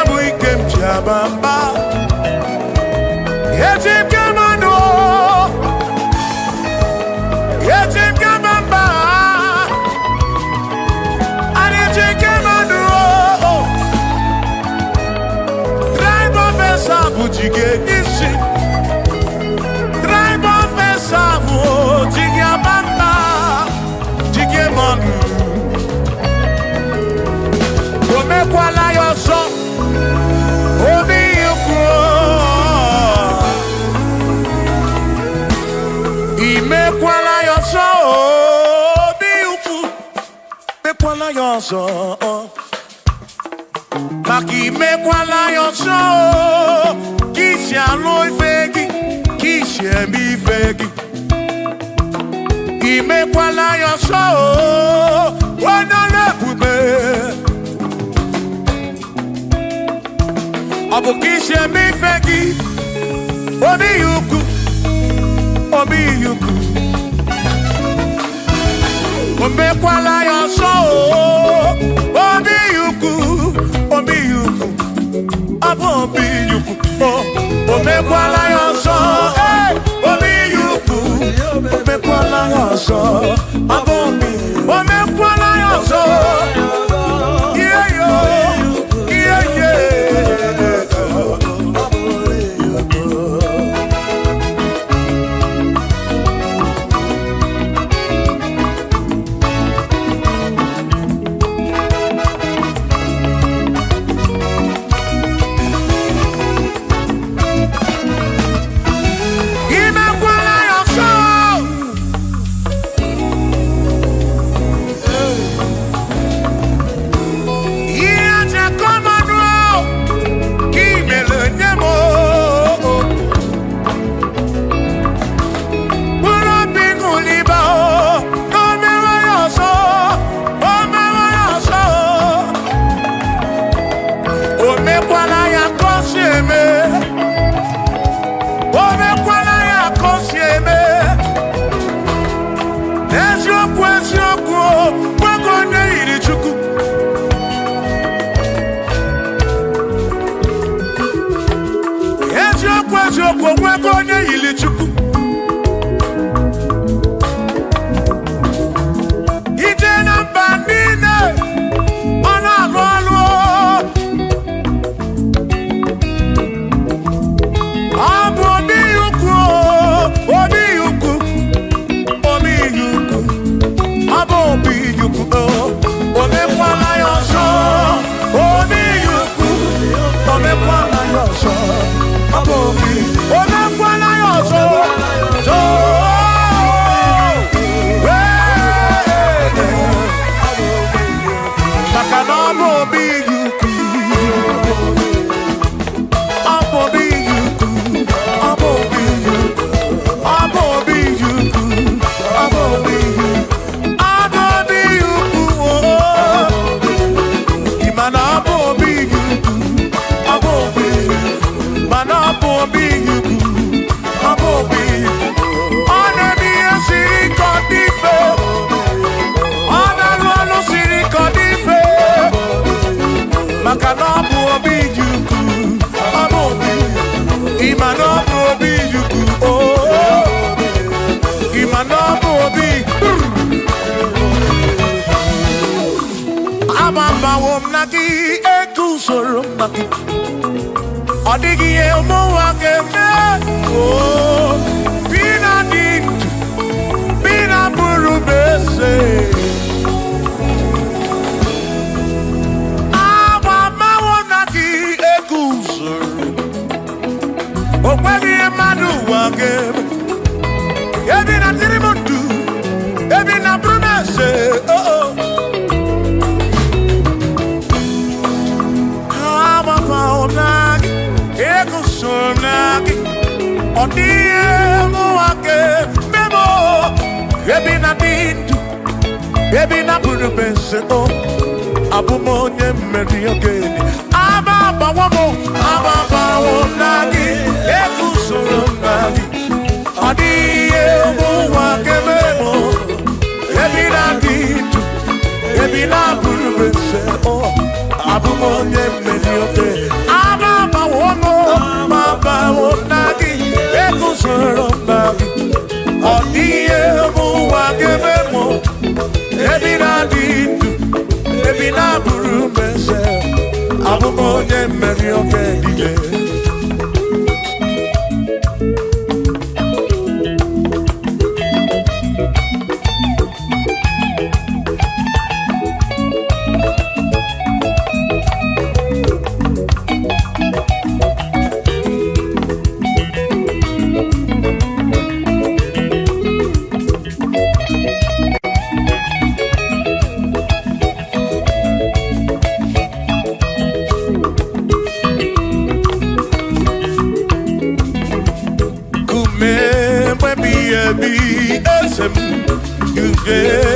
bu ikem chabamba Yetim kamano Yetim kamamba Yetim kamano Drive of a sabu jige nisi Drive of a sabu jige bamba Jige manu Ome kwala yo so Omi yukro Ime kwala yo so Omi yukro Me kwala yo so Maki me kwala yo so Kishi aloi fegi Kishi emi fegi Ime kwala yo so Wana lepube Abu kishe mi fegi Obi yuku Ombe kwala yoso Obi yuku Abu obi yuku Ombe kwala yoso Obi yuku Ombe kwala yoso Abu obi Ombe kwala yoso Yeah yo Odigi elmo akeme oh bina dit bina buru bese aba mawona ki ekusur okwali emadu akeme ebina tirimutu ebina buru bese oh aba mawona Sonaki, Odiemo ake memo, ebina bintu, ebina buru bense o, abumonye meri ogeni, ababa wamo nagi, ekusoro nagi, Odiemo ake memo, ebina bintu, ebina buru bense o, abumonye meri ogeni. na buru mese abumonye meri oke dije eh,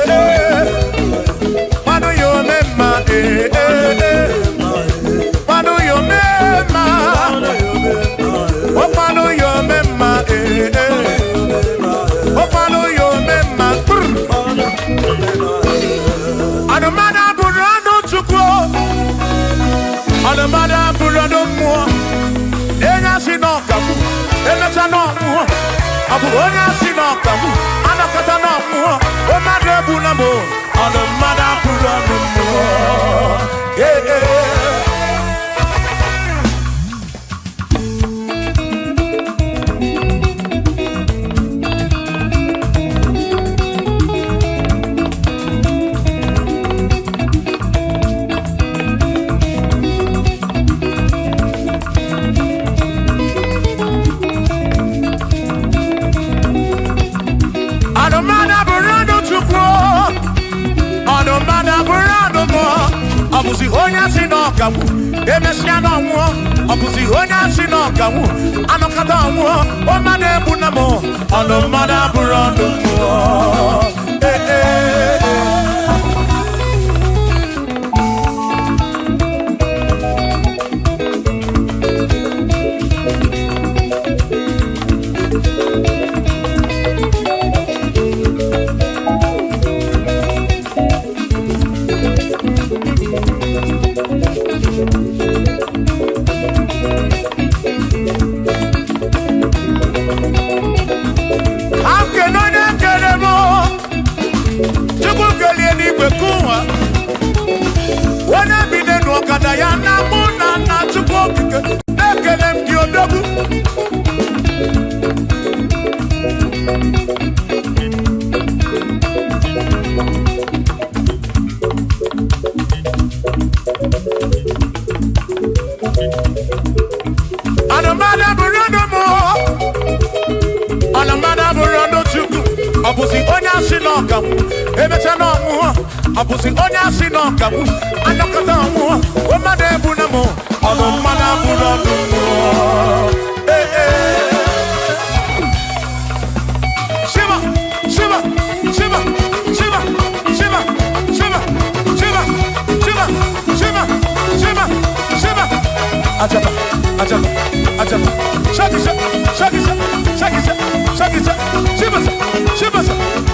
eh. Opano yo memma Opano yo memma Adamada burano chukwo Adamada burano mo Enya sinokamu Enya no Abu onya sinokamu Anakata no mo Omade bunamo Adamada burano mo Abusi onya sinokamu Emesiano mo Abusi onya sinokamu Anokata mo Omane bunamo Anomada burando mo Abusi onya sinokamu Emechano mo Abusi onya sinokamu Anokata mo Omade bunamo Anomada burando mo Shiva Shiva Shiva Shiva Shiva Shiva Shiva Shiva Shiva Shiva Shiva Ajaba Ajaba Ajaba Shakisa Shakisa Shakisa Shakisa Shiva Shiva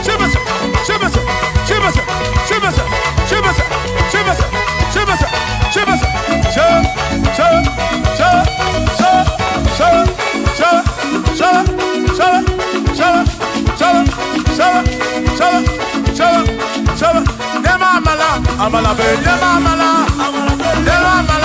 Shiva Shiva Shiva Shiva Shiva Shiva Shiva Shiva Amala be amala amala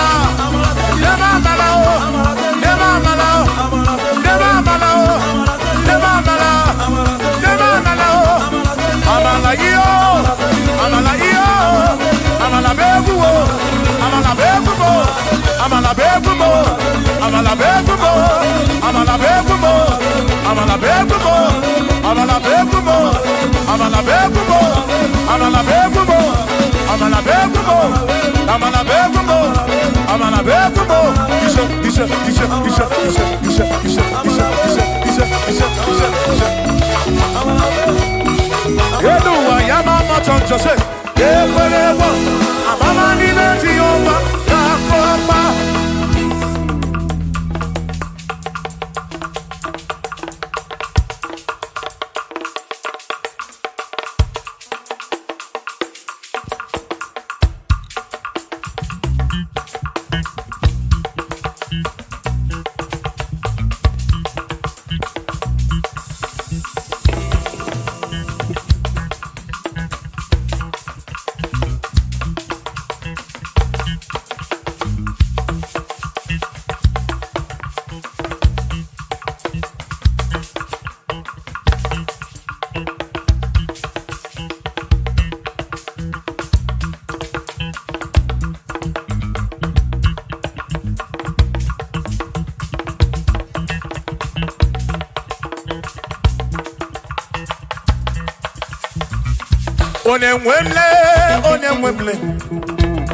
Onemwemle,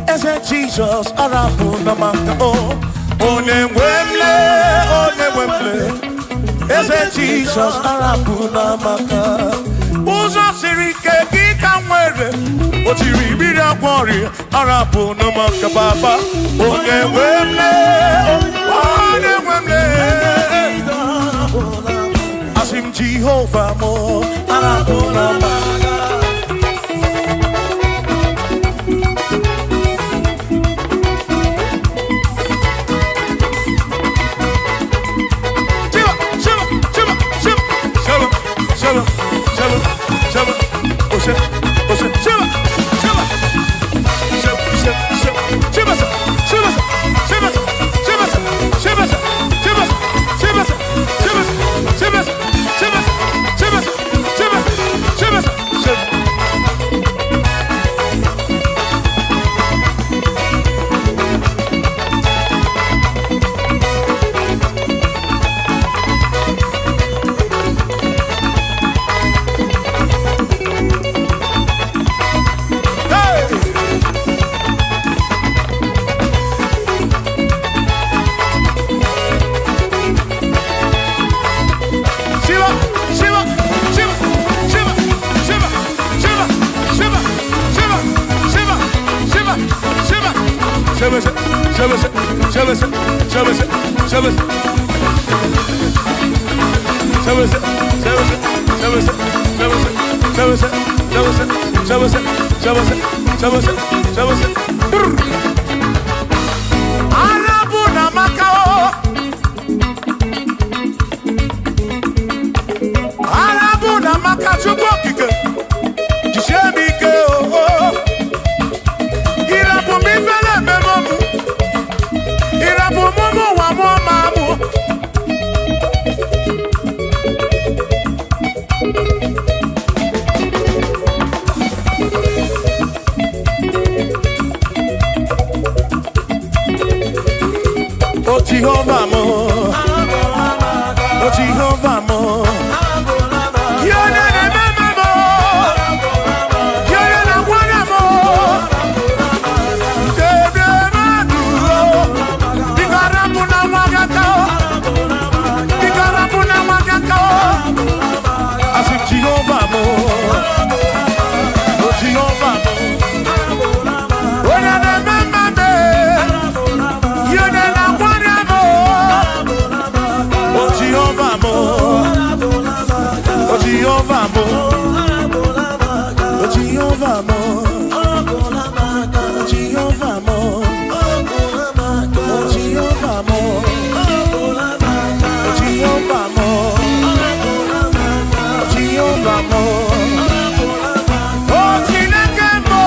ese Jesus arabu namaka oh. Onemwemle, ese Jesus arabu namaka. Uzo sirike kika mwere, otiri bira kwori arabu namaka baba. Onemwemle, Jehovah mo arabona maga. Jehovah mo, oh Jehovah mo, yona na mama mo, yona na wana mo, tebe madu, bigarabu na wagaka, bigarabu na wagaka, asu Jehovah mo, oh Jehovah mo, yona na mama me, yona na Jehovah mo, oh Jehovah mo, oh Jehovah mo, oh Jehovah mo, oh Jehovah mo, oh Jehovah mo, oh Jehovah mo, oh Chineke mo.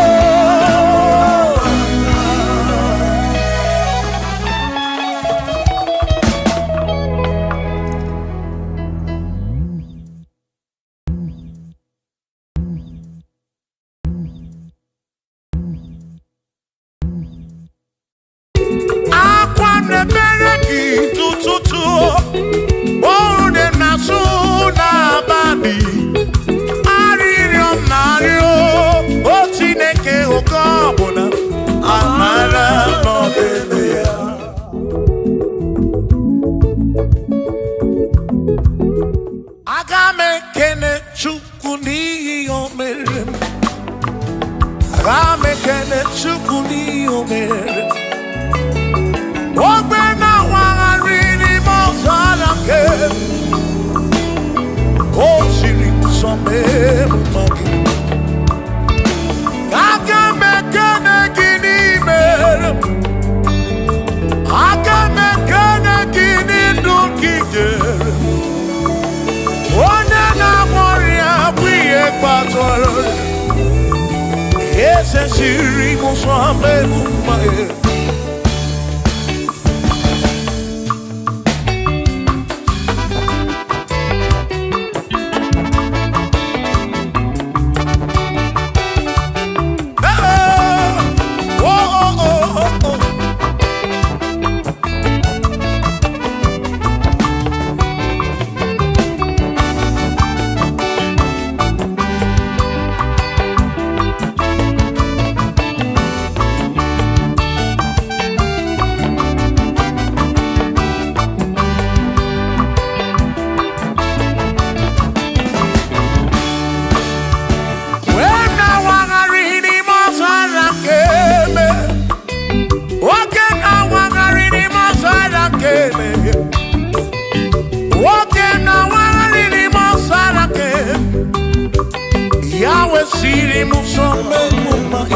siri muso mema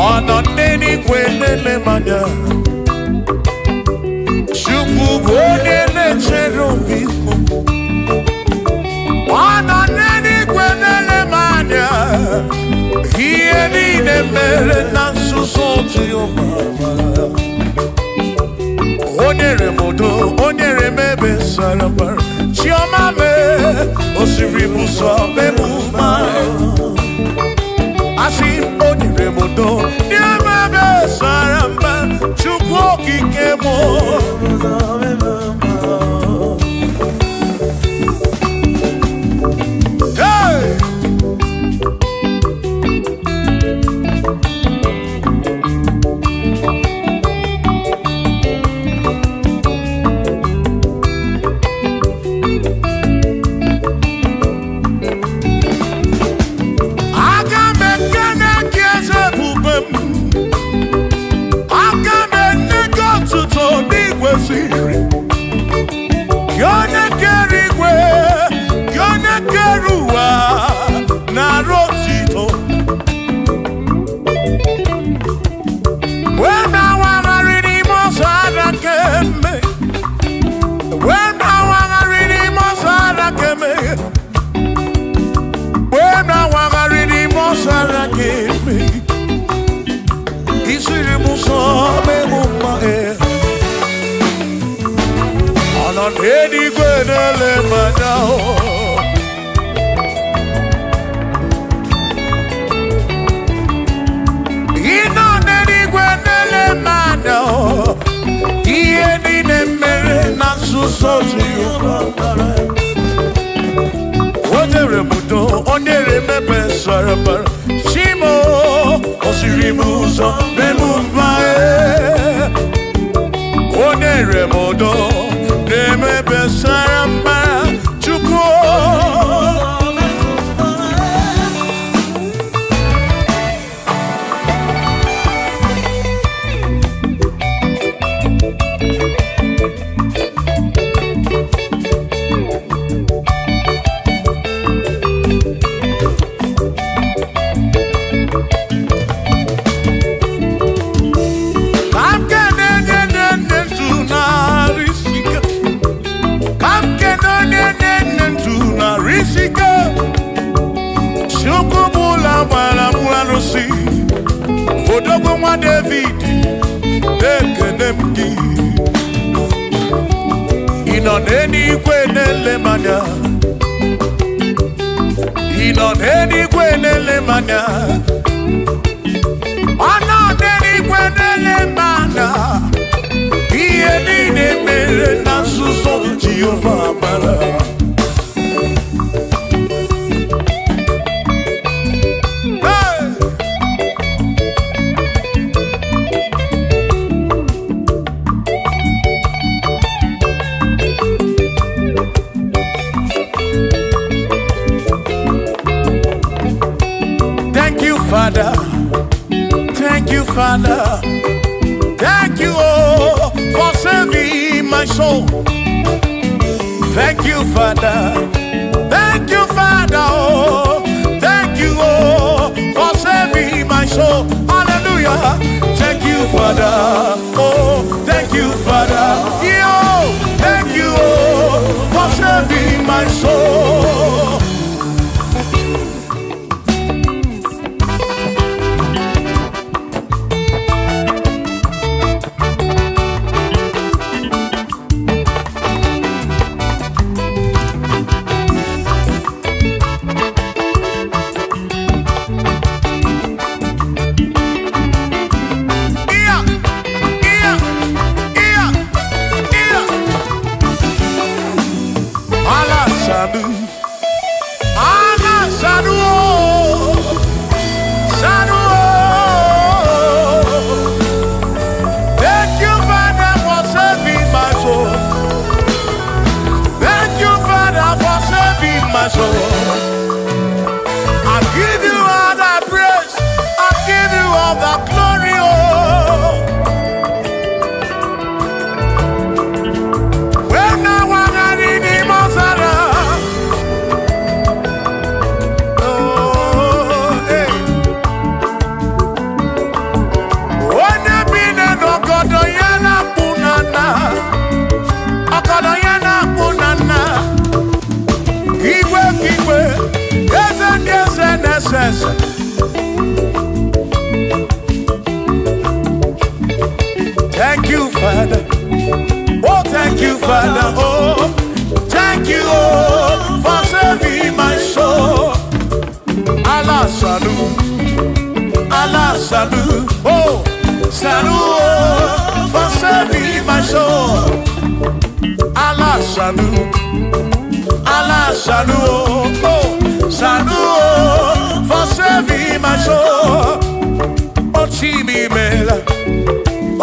ono neni kwenele manya Chukwu bonele cherobi ono neni kwenele manya Hiye nine mere nansuso Jehova Onyere modo, onyere mebe sarabar Chioma me, osiri muso memuma Asi onyere modo, nye mebe saramba Chukwu okike mo Hey! Onyere mebe sarabar Shimo osiri muso memumbae Onyere modo nemebe saramba Chukwu Odogwo nwa David ekene m gị ị nọ n'eluigwe na-ele m anya ị nọ n'eluigwe na-ele m anya ọ nọ n'eluigwe na-ele m anya ihe niile mere na nzuzo Jehova mara Father, thank you, Father, thank you, oh, for saving my soul. Thank you, Father, oh, thank you, oh, for saving my soul. Hallelujah. Thank you, Father, oh, thank you, Father, yo, thank you, oh, for saving my soul. Yes. Thank you, Father. Oh, thank you, Father. Oh, thank you, oh, for saving my soul. Allah salut, Allah salut. Oh, salut, oh, for saving my soul. Allah salut, Allah salut. Oh, salut, oh, for saving my soul. Oh, Chimi Mela.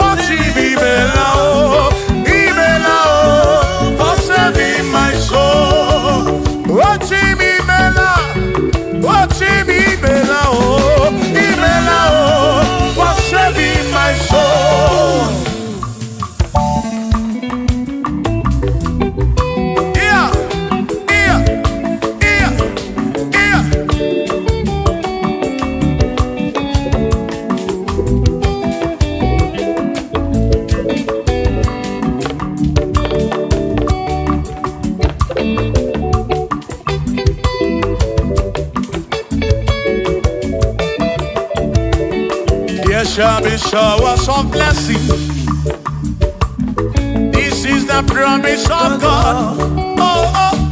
Oh, Chibibela, oh, Ibela, oh, for saving my soul. Oh, Chibibela, oh, Ibela, oh, for saving my soul. Yeah, yeah, yeah, yeah. There shall be showers of blessing. This is the promise of God. Oh, oh.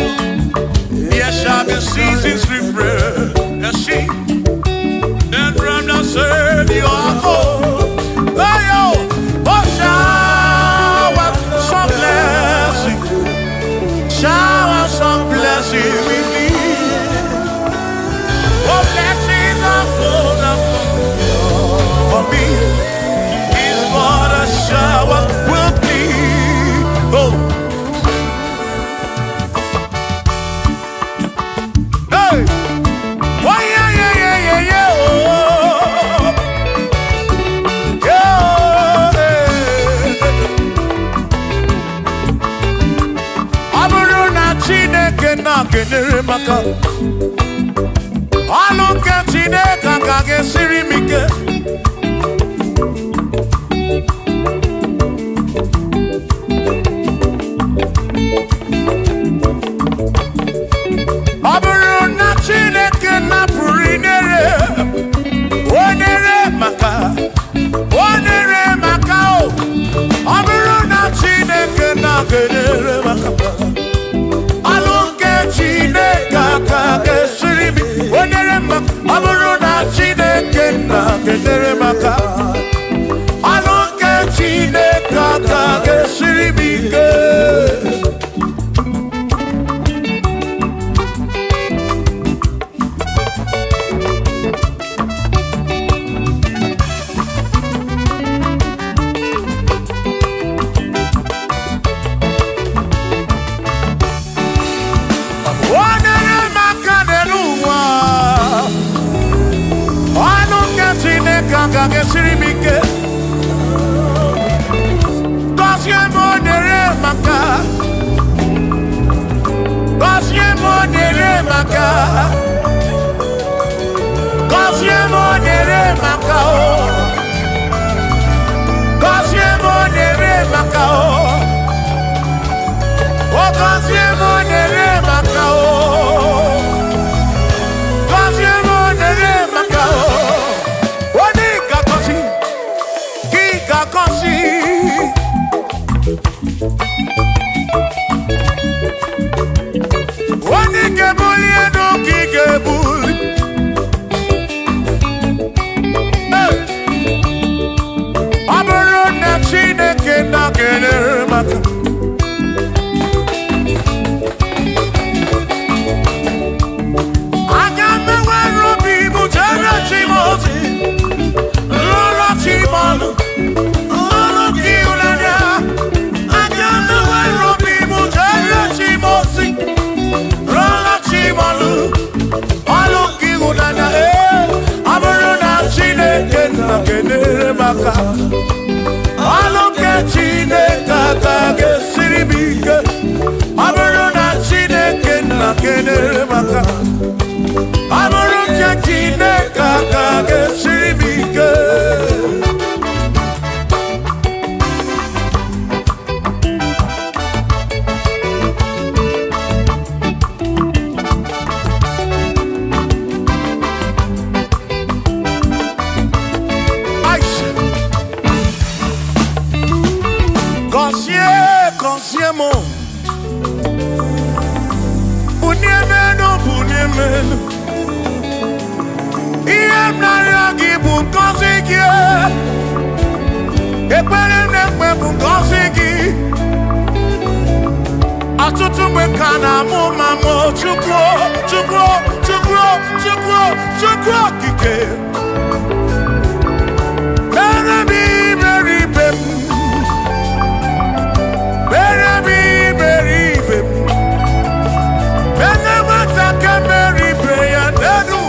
There shall be seasons refresh. The sheep that from the Savior. Oh, oh, oh, showers of blessing. Showers of blessing we need. Oh, blessings are full of for me is what a shower will be. Oh, hey, oh yeah, yeah, yeah, yeah, yeah. Oh, yeah. Aburu na Chineke na kenere maka. Alunke Chineke ka gesiri mike. consiemo. Bunyemeno, bunyemeno. Iem na yagi bunkosiki. Ekpere nekpe bunkosiki. Atutu mekana mo mamo chukwo, chukwo, chukwo, chukwo, chukwo kike. Baby, very baby. Baby, very baby. Whenever I can marry, pray and do.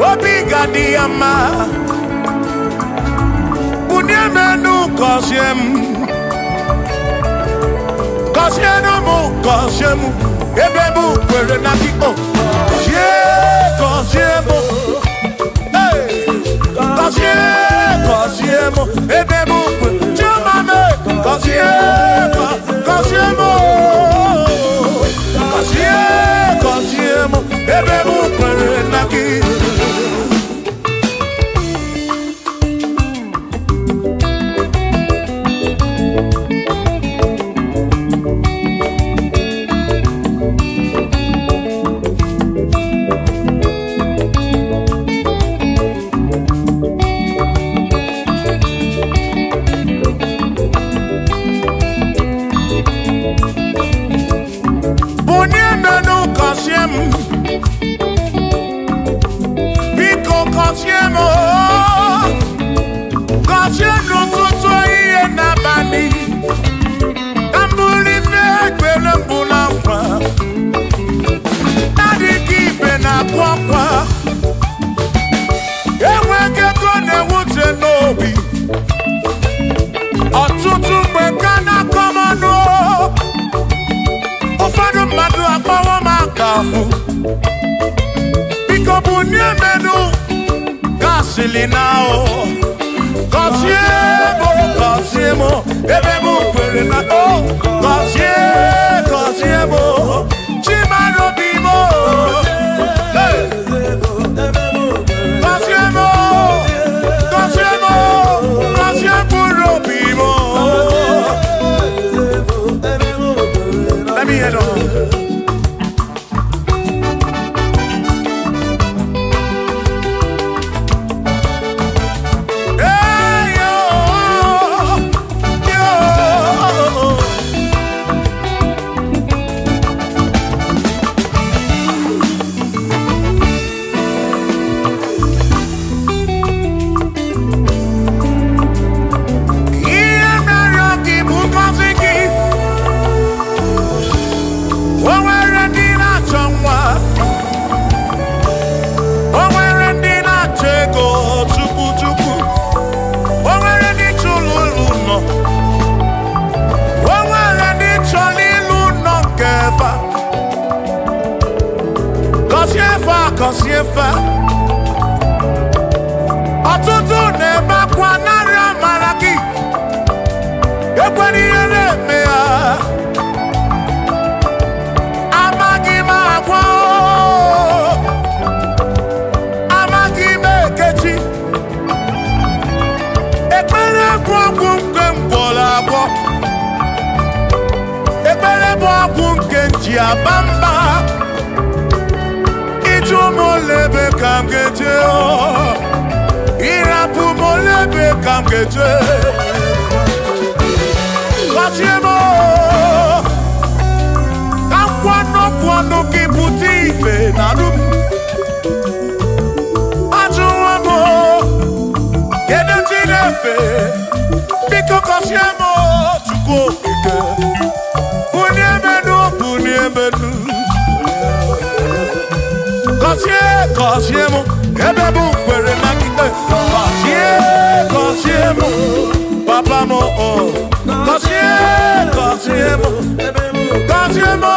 Obiga diama. Bunyemenu kosyem. Kosyemu. Ebemu kwere na ki o. Kosyemu. Kosyemu. Ebemu kwere. Chamame. Kosyemu. Ebemu kwere na ki. Now, Kosyemo, ebemu kwere na oh, Kosyemo, chimano bimo, Kosyemo bimo. Let me head on. Kosiefa Atutu neba kwa nara maraki Ekwani yele mea Amagi magwa Amagi mekechi Ekpere kwa kumke mkola kwa Ekpere kwa kumke njia bamba Molebe kamgeje o Irapu molebe kamgeje Kosyemo Kamkwano kiputi ife nanum Ajuwamo Kede chinefe Biko Kosyemo Chukwo kike Bunyemenu Kosyemo, ebebu kwere na kite. Kosyemo, papa mo oh. Kosyemo, Kosyemo.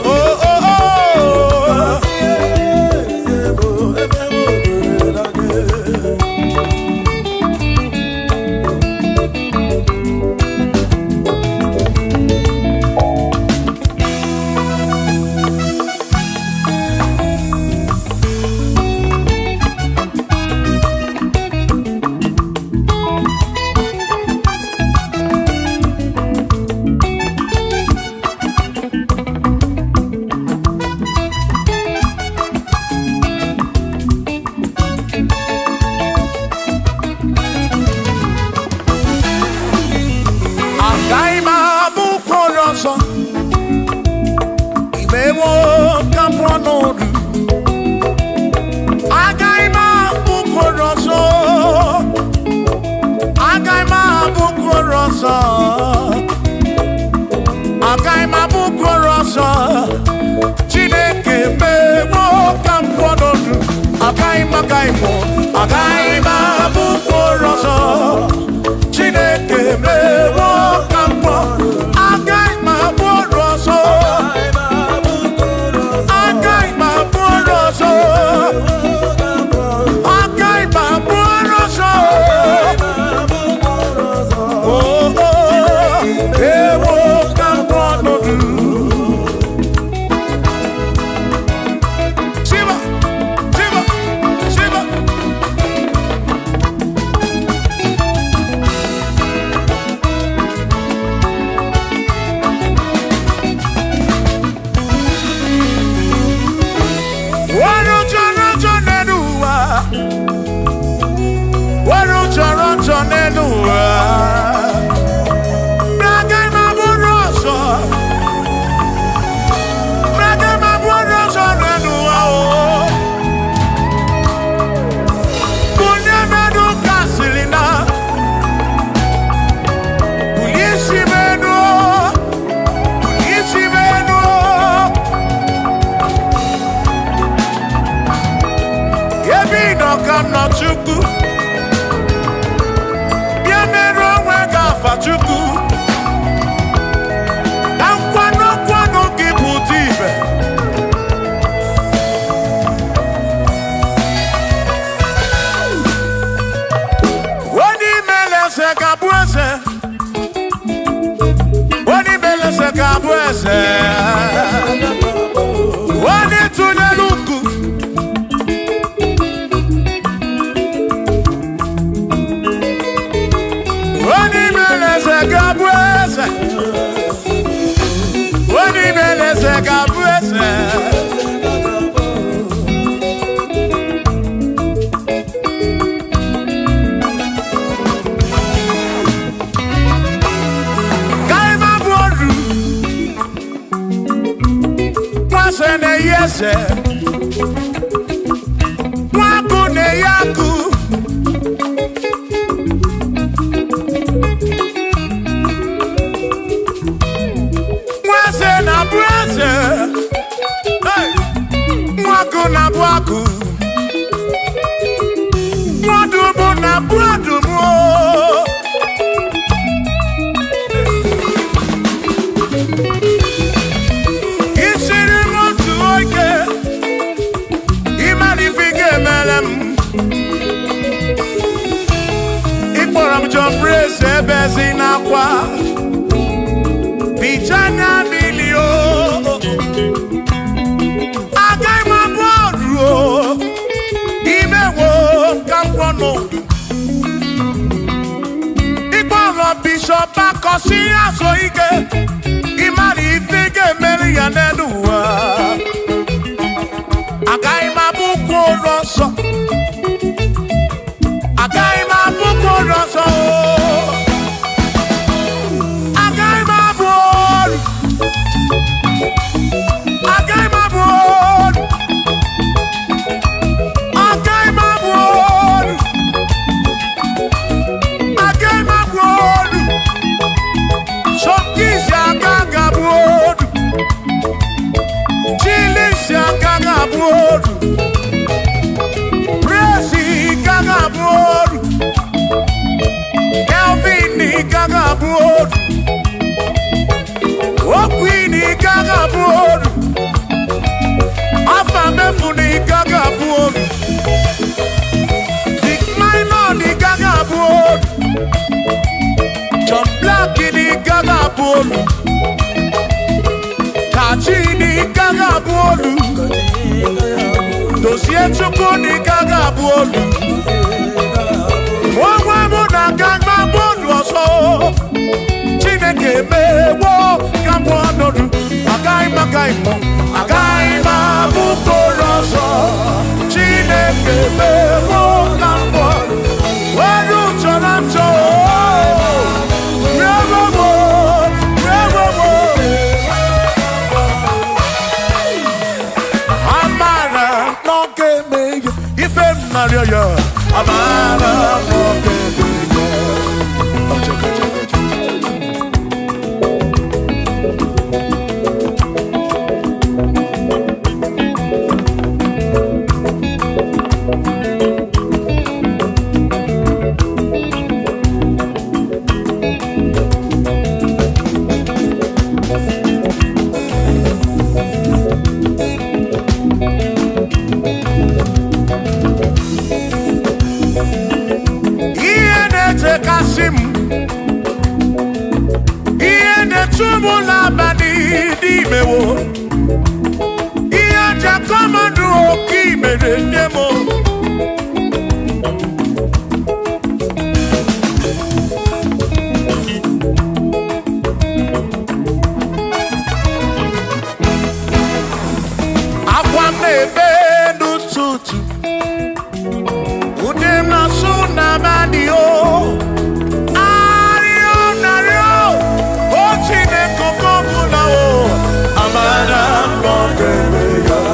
Oh oh oh. ọzọ agaghị m abụ okoro ọzọ Chineke mewo ka m pụọ n'ọdụ agaghị m abụ okoro ọzọ Chineke mewo ka m pụọ agaghị m abụ okoro ọzọ agaghị m abụ okoro ọzọ agaghị m abụ okoro ọzọ ewo ka m pụọ n'ọdụ Amara sim iye ne tumula bani di mewo iye ja komando ki mere nemo ebe n'ụtụtụ ude na so na bani o ario nario o Chineke kokobula o amara mbebe ya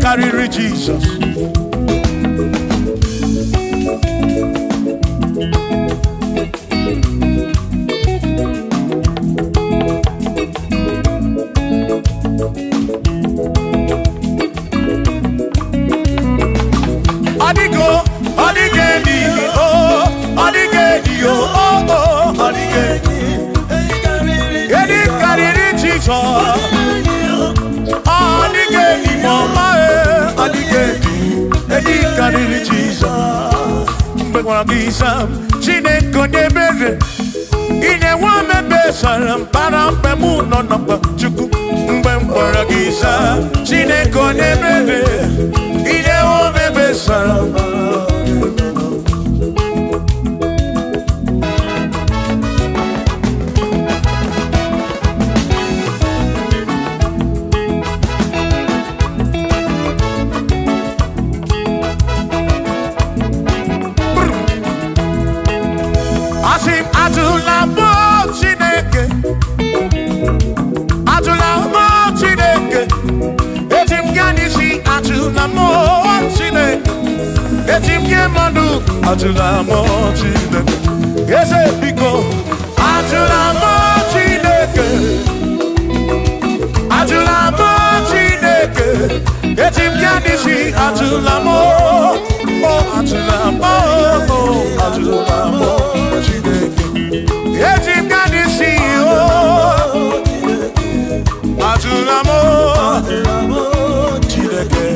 carry Jesus. Adigo, adigeni, oh, adigeni, oh, oh, adigeni. Any carry Jesus. Adigedi mama adigedi edi kariri Jesus mgbe gwara gị Sam Chineke onye ebere ine nwa mebesara mpara mpe mụ nọ n'ọkpa Chukwu mgbe m gwara gị Sam Chineke onye ebere ine nwa mebesara Ajula mo Chineke, eze biko. Ajula mo Chineke, ajula mo Chineke, etim yanisi ajula mo, oh ajula mo, oh ajula mo Chineke, etim yanisi oh, ajula mo Chineke.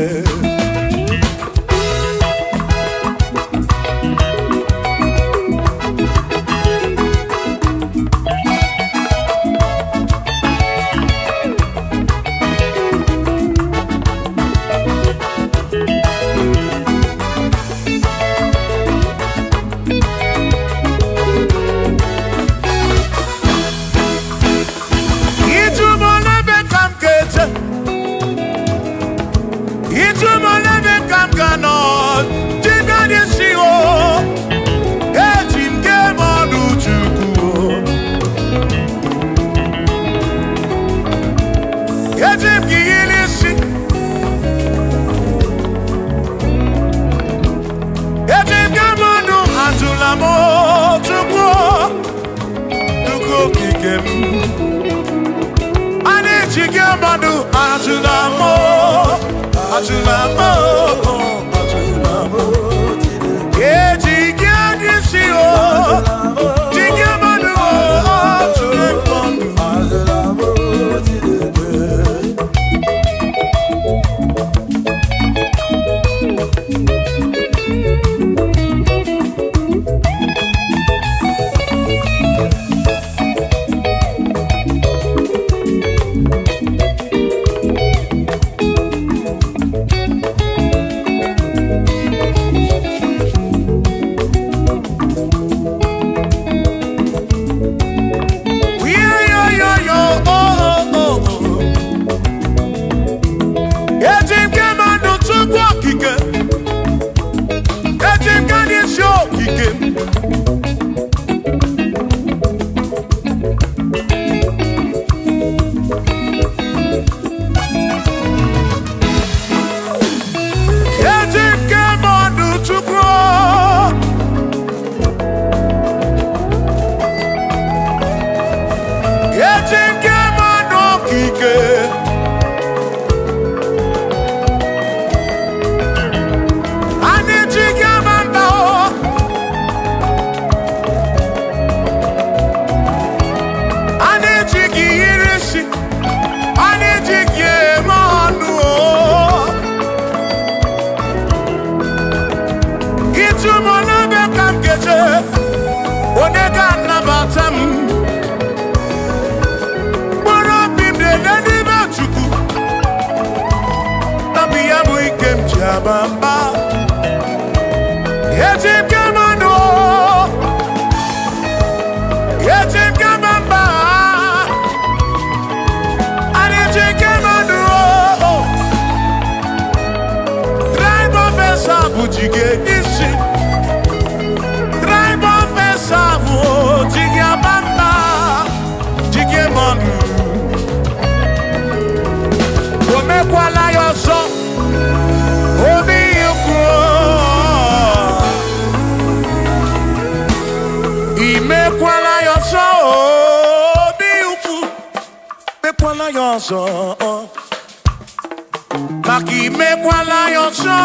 Maki mekwala yoso,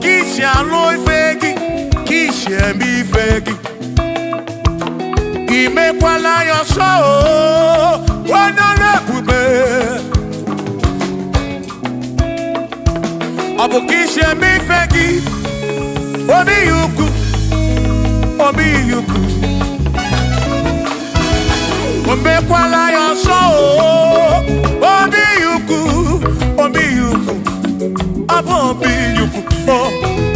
kisi aloi fegi, kisi embi fegi. Imekwala yoso, onye ebube ọ bụ ka isi eme ife gị obi ya ukwu obi ya ukwu o mekwala ya ọsọ obi ya ukwu obi ya ukwu ọ bụ obi ya ukwu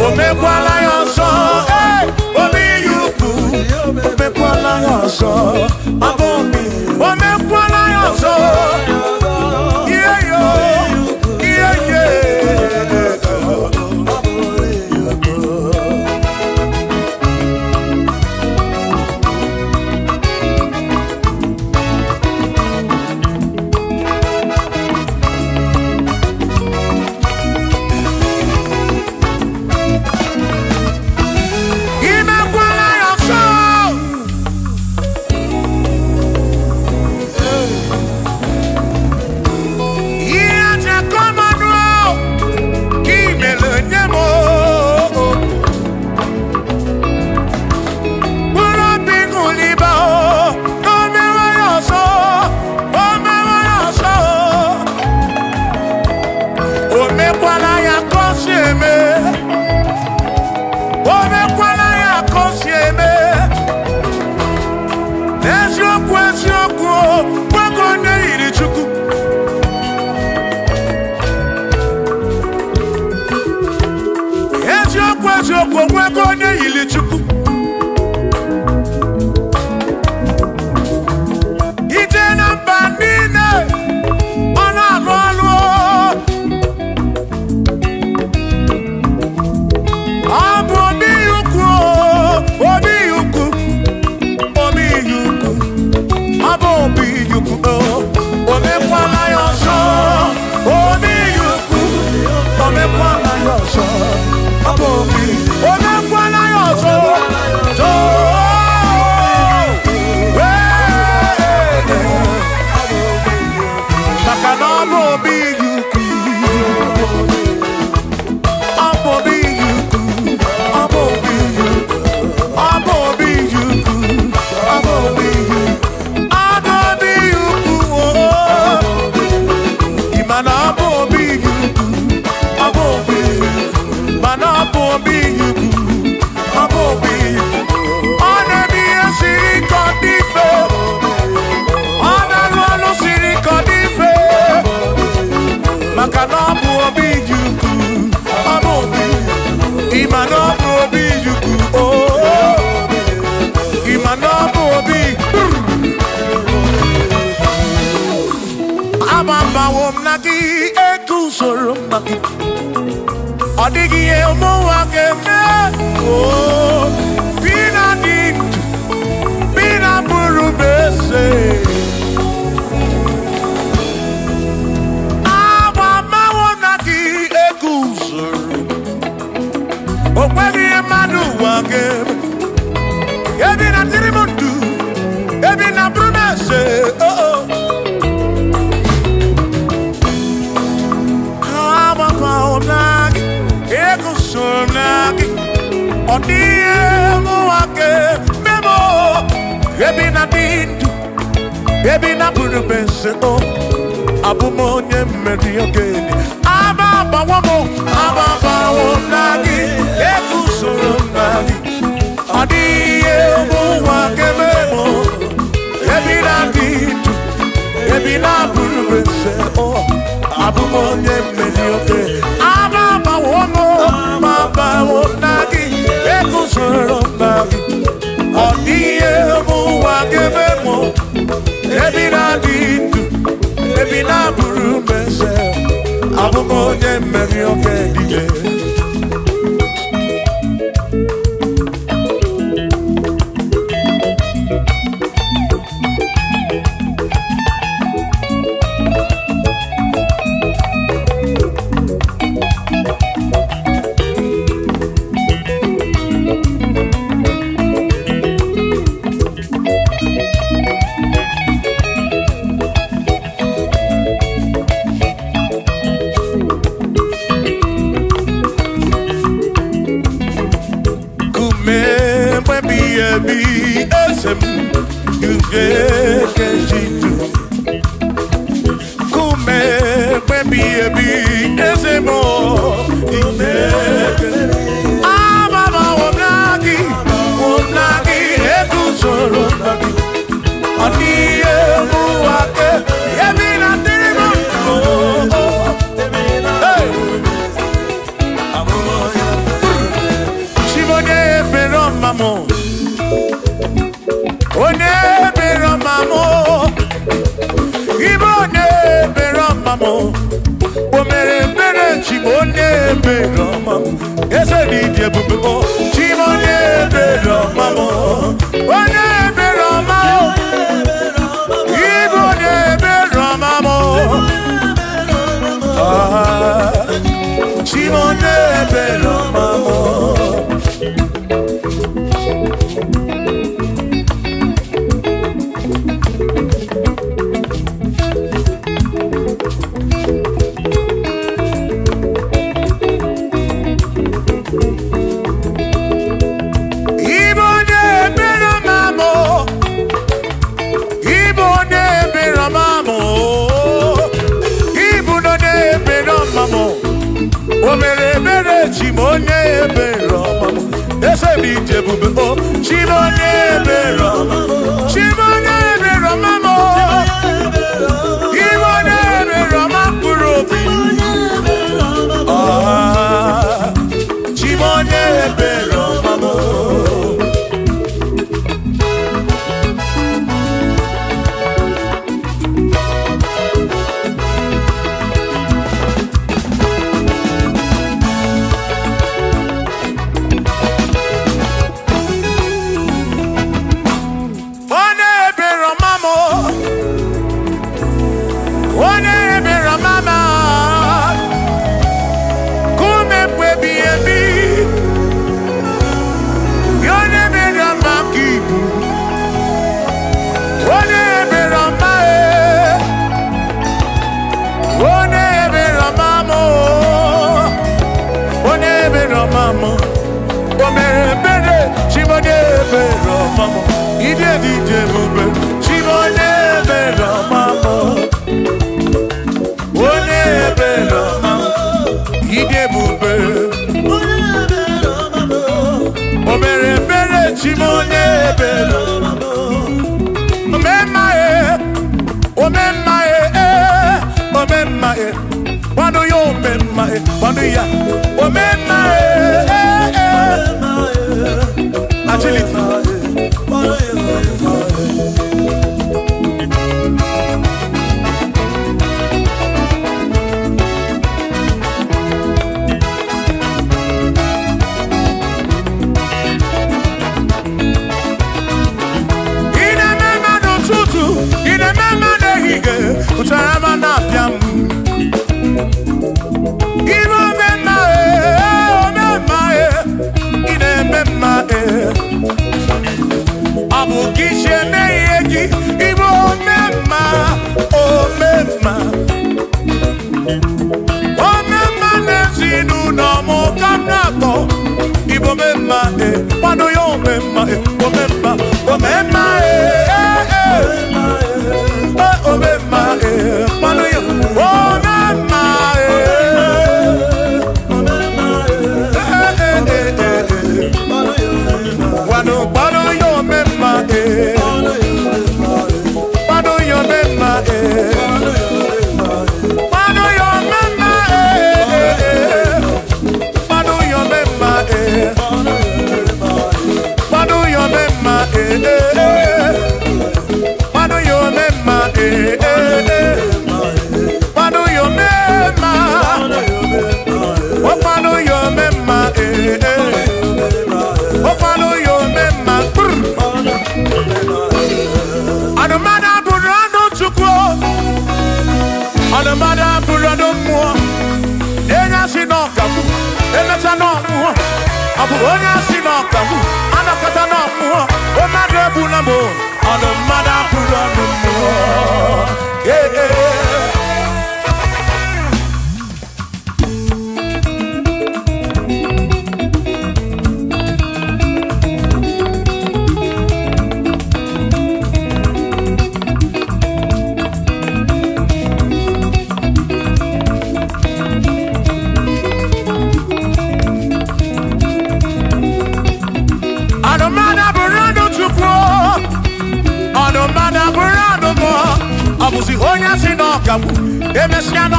o mekwala ya ọsọ obi ya ukwu o mekwala ya ọsọ ọ bụ obi o mekwala ya ọsọ be SM, you get you. ebi ezemo ineke amama wonagi ekuzoro nagi aniye muake yemina dirimo Shimone pero mamo one pero mamo Ibone pero mamo Omere mere chimone pero mamo Ese didye bubuko chimone pero mamo One pero mamo Ibone pero mamo Chimone pero mamo Chimone pero mamo ese dije bube o chimone pero chimone pero mamo chimone pero mapuro chimone pero mamo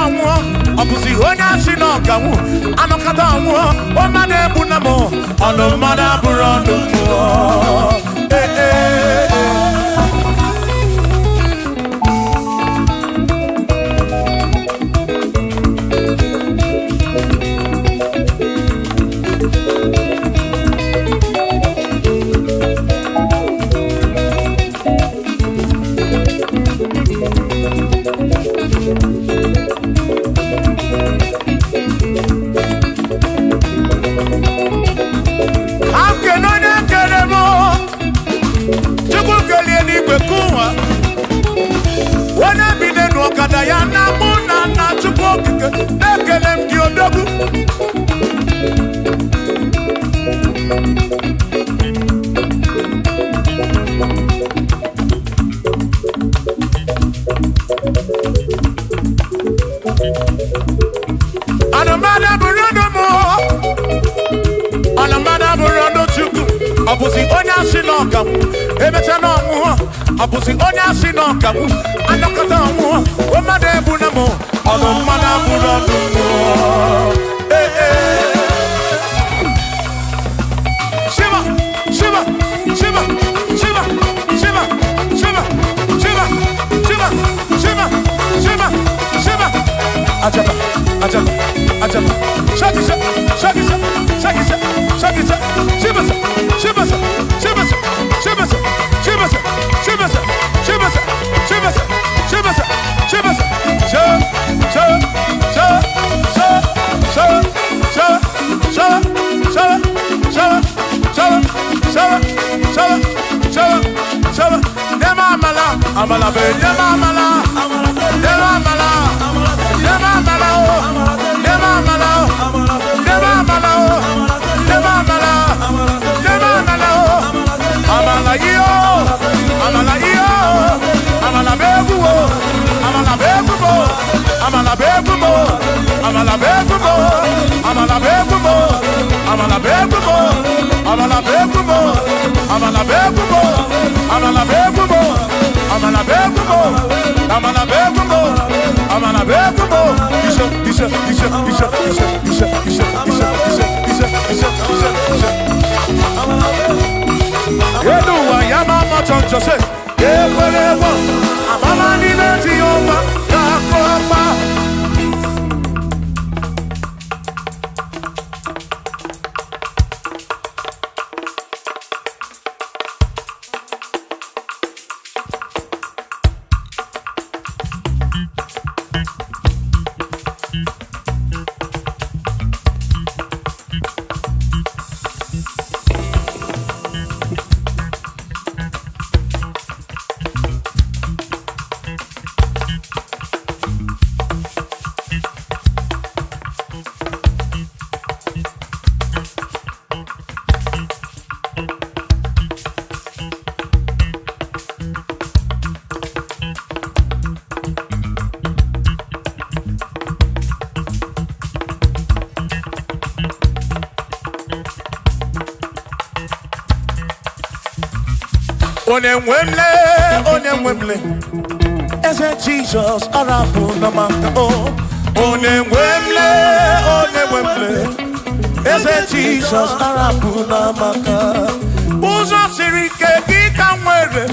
anwụọ ọ bụzi onye asị na ọganwụ anọkọta anwụọ ọ mmadụ ebu na mụ ọnụ mmadụ abụrụ ọnụ mmụọ ya na mụ na nna Chukwu okike na-ekele m gị odogwu anụmada bụrụ ọnụ mụ anụmada bụrụ ọnụ Chukwu ọ bụzi onye asị na ọganwụ emecha na ọnwụọ ọ bụzi onye asị na ọganwụ anọkọta ọnwụọ o mmadụ ebu na mụ ọnụ mmadụ abụrụ ọnụ mmụọ Shiva Shiva Shiva Shiva Shiva Shiva Shiva Shiva Shiva Shiva Shiva Ajaba Ajaba Ajaba Shakisa Shakisa Shakisa Shakisa Shiva Shiva Shiva Shiva Shiva Shiva Shiva Amala be amala amala amala Onemwemle, ese Jesus arabu na maka o. Onemwemle, ese Jesus arabu na maka. Uzo sirike kika mwere,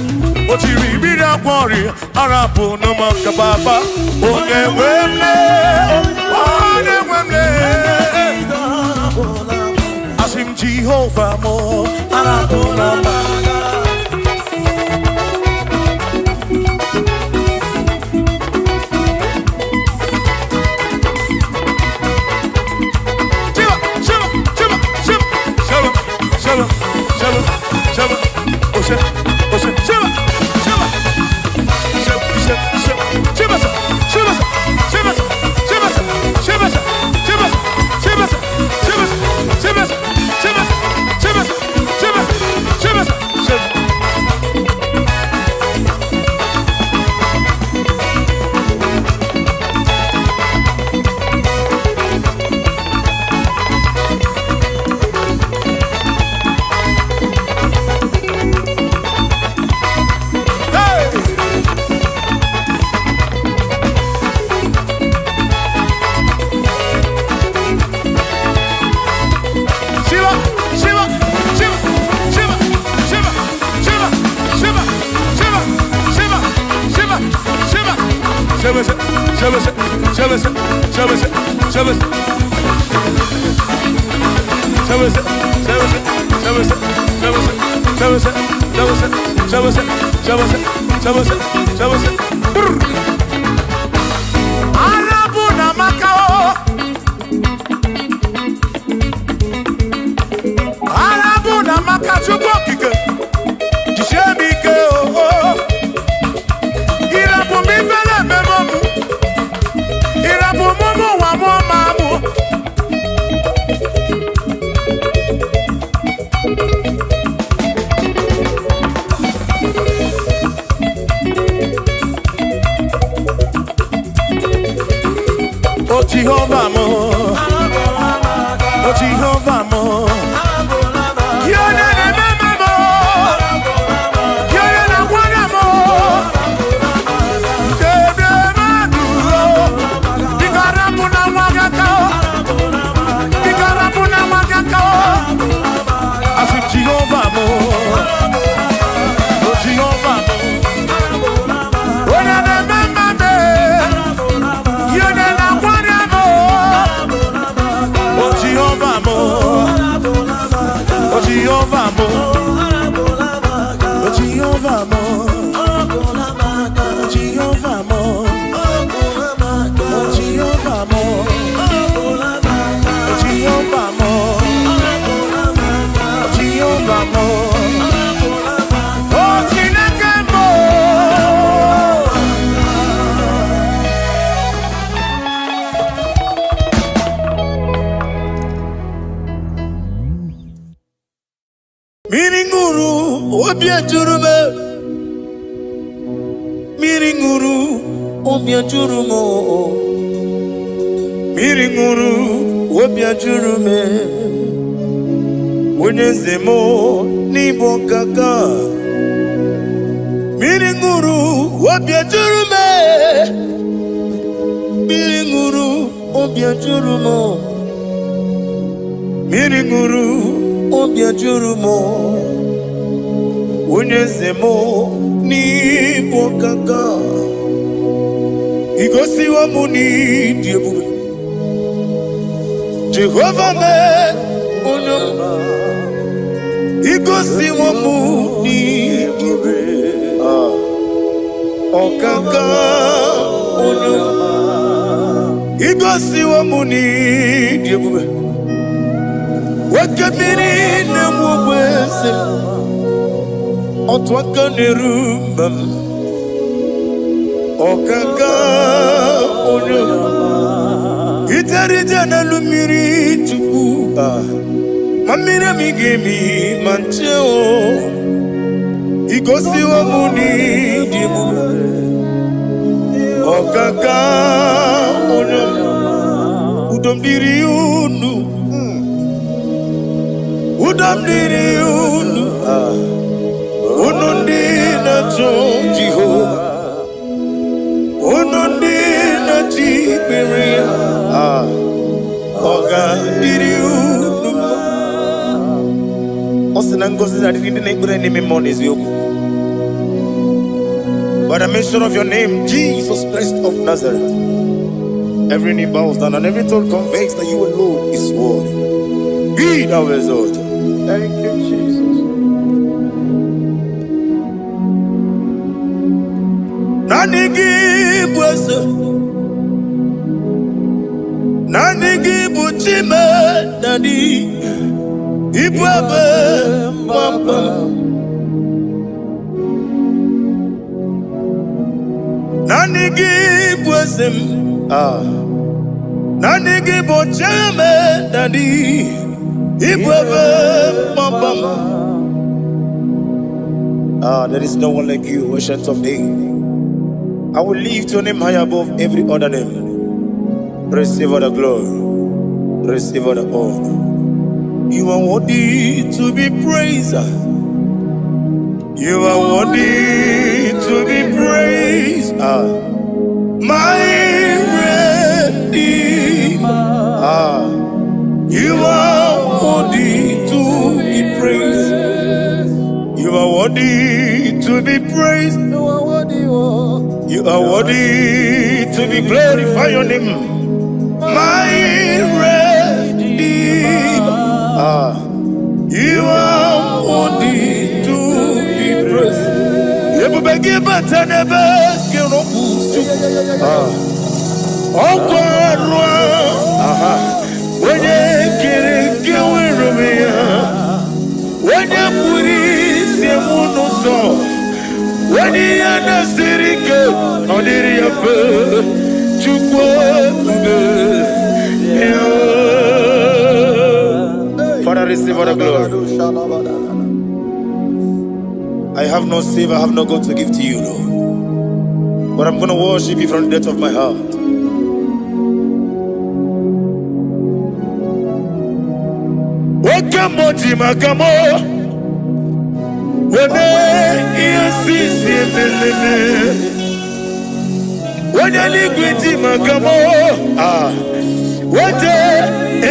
otiri bira kwori arabu na maka baba. Onemwemle, asim Jehovah mo arabu na maka. Jehovah mo, oh Jehovah mo, yone ne mama mo, yone na wana mo, kebe maduro, bigarabu na wagakao, asu Jehovah mo, oh Jehovah mo, yone ne mama me, yone na Jehovah mo, oh Jehovah mo, oh Jehovah mo, oh Jehovah mo, oh Jehovah mo, oh Jehovah mo, oh Jehovah mo, oh Chineke mo. Miringuru obia jurume, miringuru obia jurumo, miringuru obia jurume, unyezemo nibo kaka, miringuru obia jurume, miringuru obia jurumo, miringuru obia jurumo, unyezemo nibo kaka, igosi wa muni diebube, Jehovah me unyoma, igosi wa muni diebube, okaka unyoma, igosi wa muni diebube. Wakabiri na mwese otwaka nerumbam okaka onyoma itarija na lumiri tuku mamira migemi mancheo igosi wa muni dimu okaka onyoma udomdiri unu udamdiri unu unundi na Jehovah unundi na Tiberia oga diri unu osina ngozi za diri na ibure ni Melodies yoku. By the mention of your name, Jesus Christ of Nazareth, every knee bows down and every tongue confesses that you alone is worthy. Be thou exalted. Thank you, Jesus. Nanigi bwese, nanigi buchime, nani ibwebe mwamba. Nanigi bwese, nanigi buchime, nani there is no one like you, ancient of days. I will lift your name high above every other name. Receive all the glory, receive all the honor. You are worthy to be praised. You are worthy to be praised. My Redeemer. You are worthy to be praised. You are worthy to be praised. You are worthy. You You are worthy to be glorified your name. My Redeemer. You are worthy to be praised. You beg but I never get no oh God, when you get me, when you put it, so when you are not sitting on the Father, receive all the glory. I have no save, I have no God to give to you, Lord. But I'm going to worship you from the depth of my heart. Wakamo jimakamo, wene yasisi meleme, wene ligwiti makamo, wete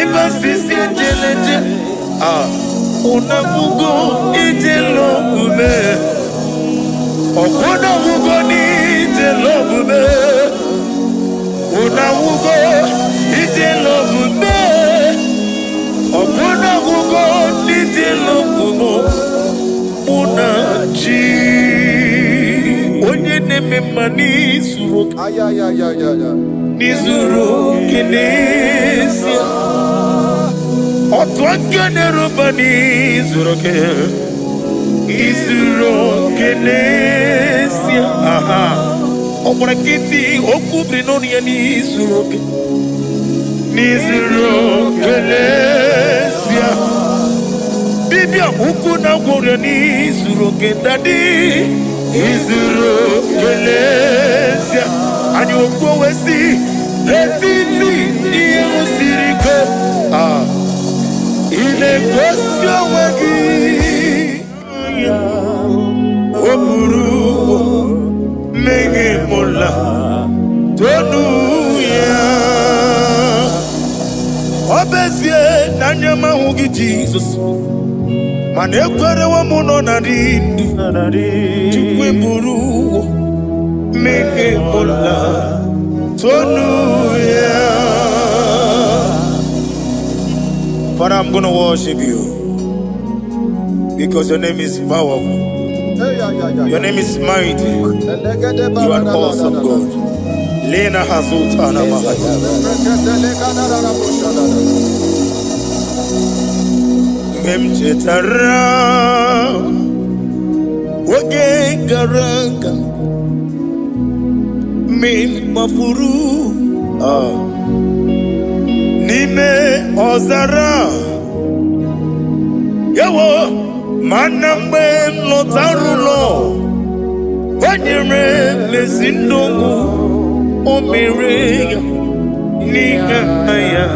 ebasisi jeleje, unamugo ijelo bume, okuna mugo ni ijelo bume, unamugo ijelo bume. Okuna gugo nitilo gumo unachi onye neme mani zuru nizuru kinesia otwakane rubani zuru ke izuru kinesia okrakiti okubri noni ya nizuru ke nizuru kelesia bibia ukuna gore nizuru kendadi nizuru kelesia ani okowesi letiti iye usiriko ile kwesio wagi oburu mege mola tonu ya obezie nanyama hugi Jesus mane kwere wa muno na dindu chukwe buru mege mola tonu ya. Father, I'm going to worship you because your name is powerful. Your name is mighty. You are awesome God. Lena Hazutana Mahaya. Memchetara Wage Garanga Min Mafuru Nime Ozara Yawo Manambe Lotarulo Wanyere Mesindongo Omirega Nigaya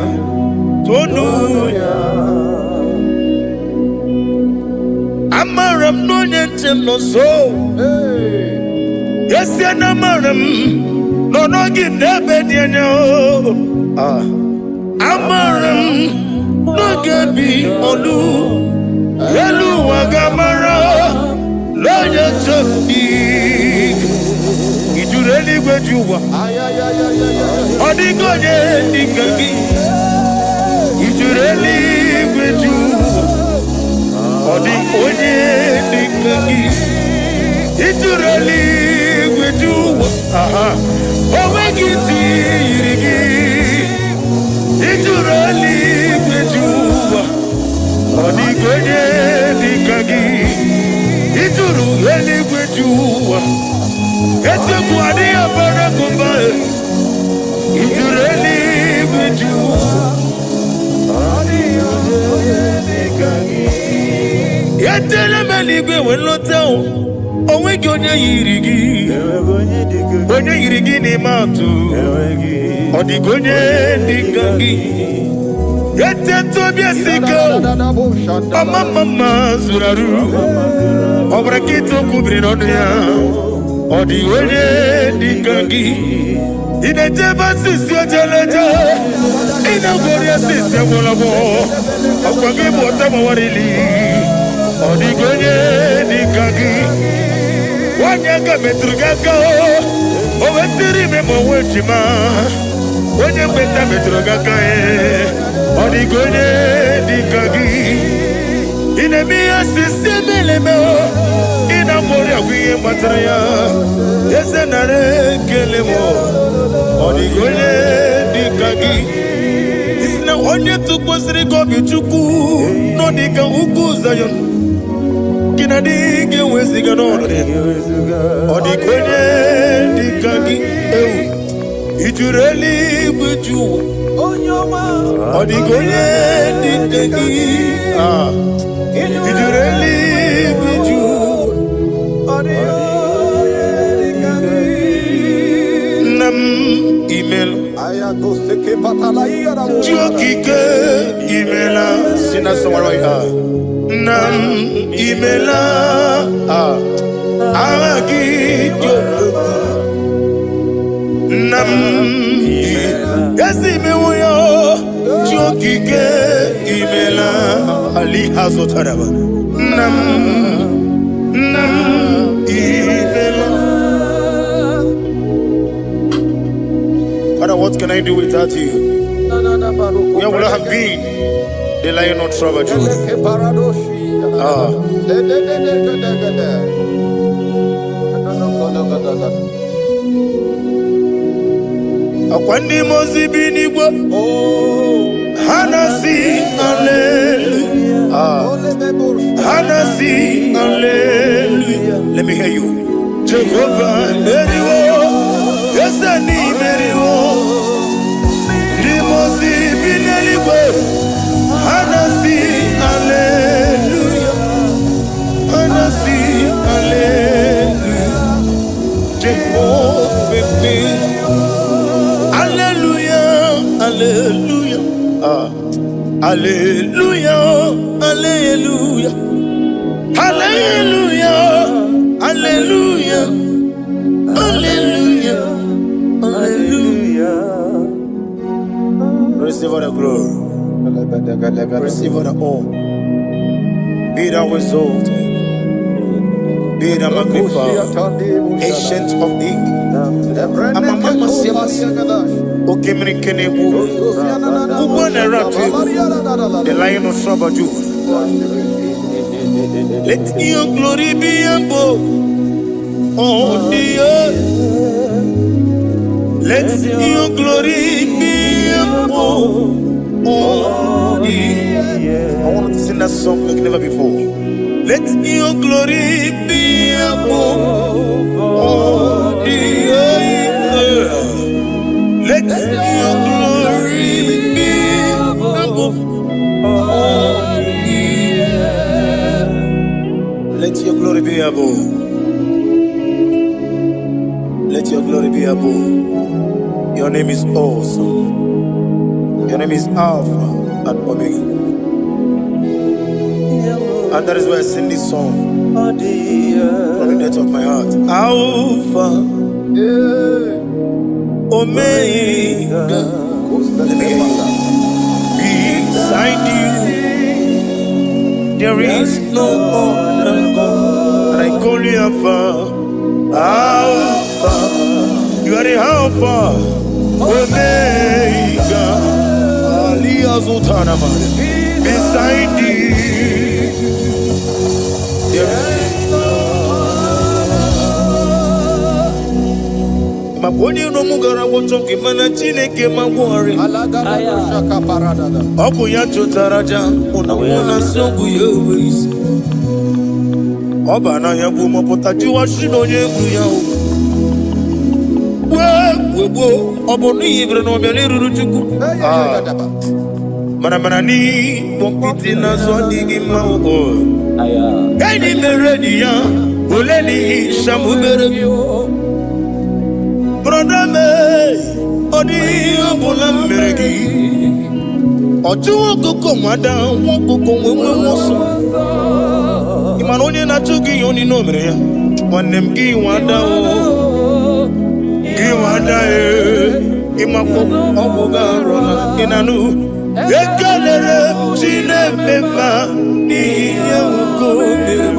Tonuya Amaram no nyentem no so Yes yanamaram no no give nebe dianya Amaram no gebi olu Elu wagamara lo yechobi Ijureli gwejuwa Odigonye nikagi Ijureli gwejuwa Odigonye nikagi Ijureli gwejuwa Owegiti yirigi Ijureli gwejuwa Odigonye nikagi Ijureli gwejuwa Eti kuadi abara kumbae Ijureli gwejuwa Yetele meligwe wenlotao Owegi onye yirigi ni matu Odigonye nikangi Yete tobia siko Mama zuraru Obrakito kubri nodia Odigonye nikangi Ineteba sisi ojeleja Inagoria sisi amolabo Okwangi mwota mawarili Odigonye nikangi Wanyaga Metrogaka, Ovetiri Memo, when you met a Metrogaka, Odigone, Dikagi, in a mere system, in a Moria, we Matria, yes, and a Kelemo, Odigone, Dikagi. It's now on you to Costa Chuku, no Dika Uku Zion. Kinadige weziganone Odigone Dikagi Ijureli buju Odigone Dikagi Ijureli buju Nam email Jokike email Sina Samaraya Nam imela Agi Nam Yasi mewoyo Jokike imela Ali Hazotaraba Nam imela. Father, what can I do without you? Where would I have been? The Lion of Trouble, Akwandi mozibi nigwa Hanasi hallelujah Hanasi hallelujah. Let me hear you. Jehovah Meriwo Yesani Meriwo Limozibi nigwa Hanasi hallelujah Hanasi hallelujah Jehovah Hallelujah Hallelujah Hallelujah Hallelujah Hallelujah Hallelujah Hallelujah Hallelujah. Receive all the glory. Receive all the honor. Be thou exalted. Be thou magnified. Ancient of days. Amama Siamas. Okemri Kenebu. The Lion of Sabaju. Let your glory be above on the earth. Let your glory be above. I want to sing that song like never before. Let your glory be above all the earth. Let your glory be above all the earth. Let your glory be above. Let your glory be above. Your name is awesome. Your name is Alpha and Omega. And that is why I sing this song from the depth of my heart. Alpha, Omega. Let me hear you. Beside you, there is no other God. And I call you Alpha. Alpha, you are the Alpha, Omega. Beside you, there is no Maponi no mugara wocho kimana chineke magwari. Oku ya chotaraja una songu yewis. Oba na ya gumo potaji wa shino yengu ya o. Webo obonu ibre no bele ruruchuku. Mana ni pompiti na zodi ma o. Gani meredia oleni shamu berebio. Brother me odi obula meregi. Oju koko mada won koko wemoso. Imanonye na chugi yoni no mere ya. Onem gi wada o. Gi wada e. Imako obuga rona inanu. Ekelere chinemema ni yewuko mere.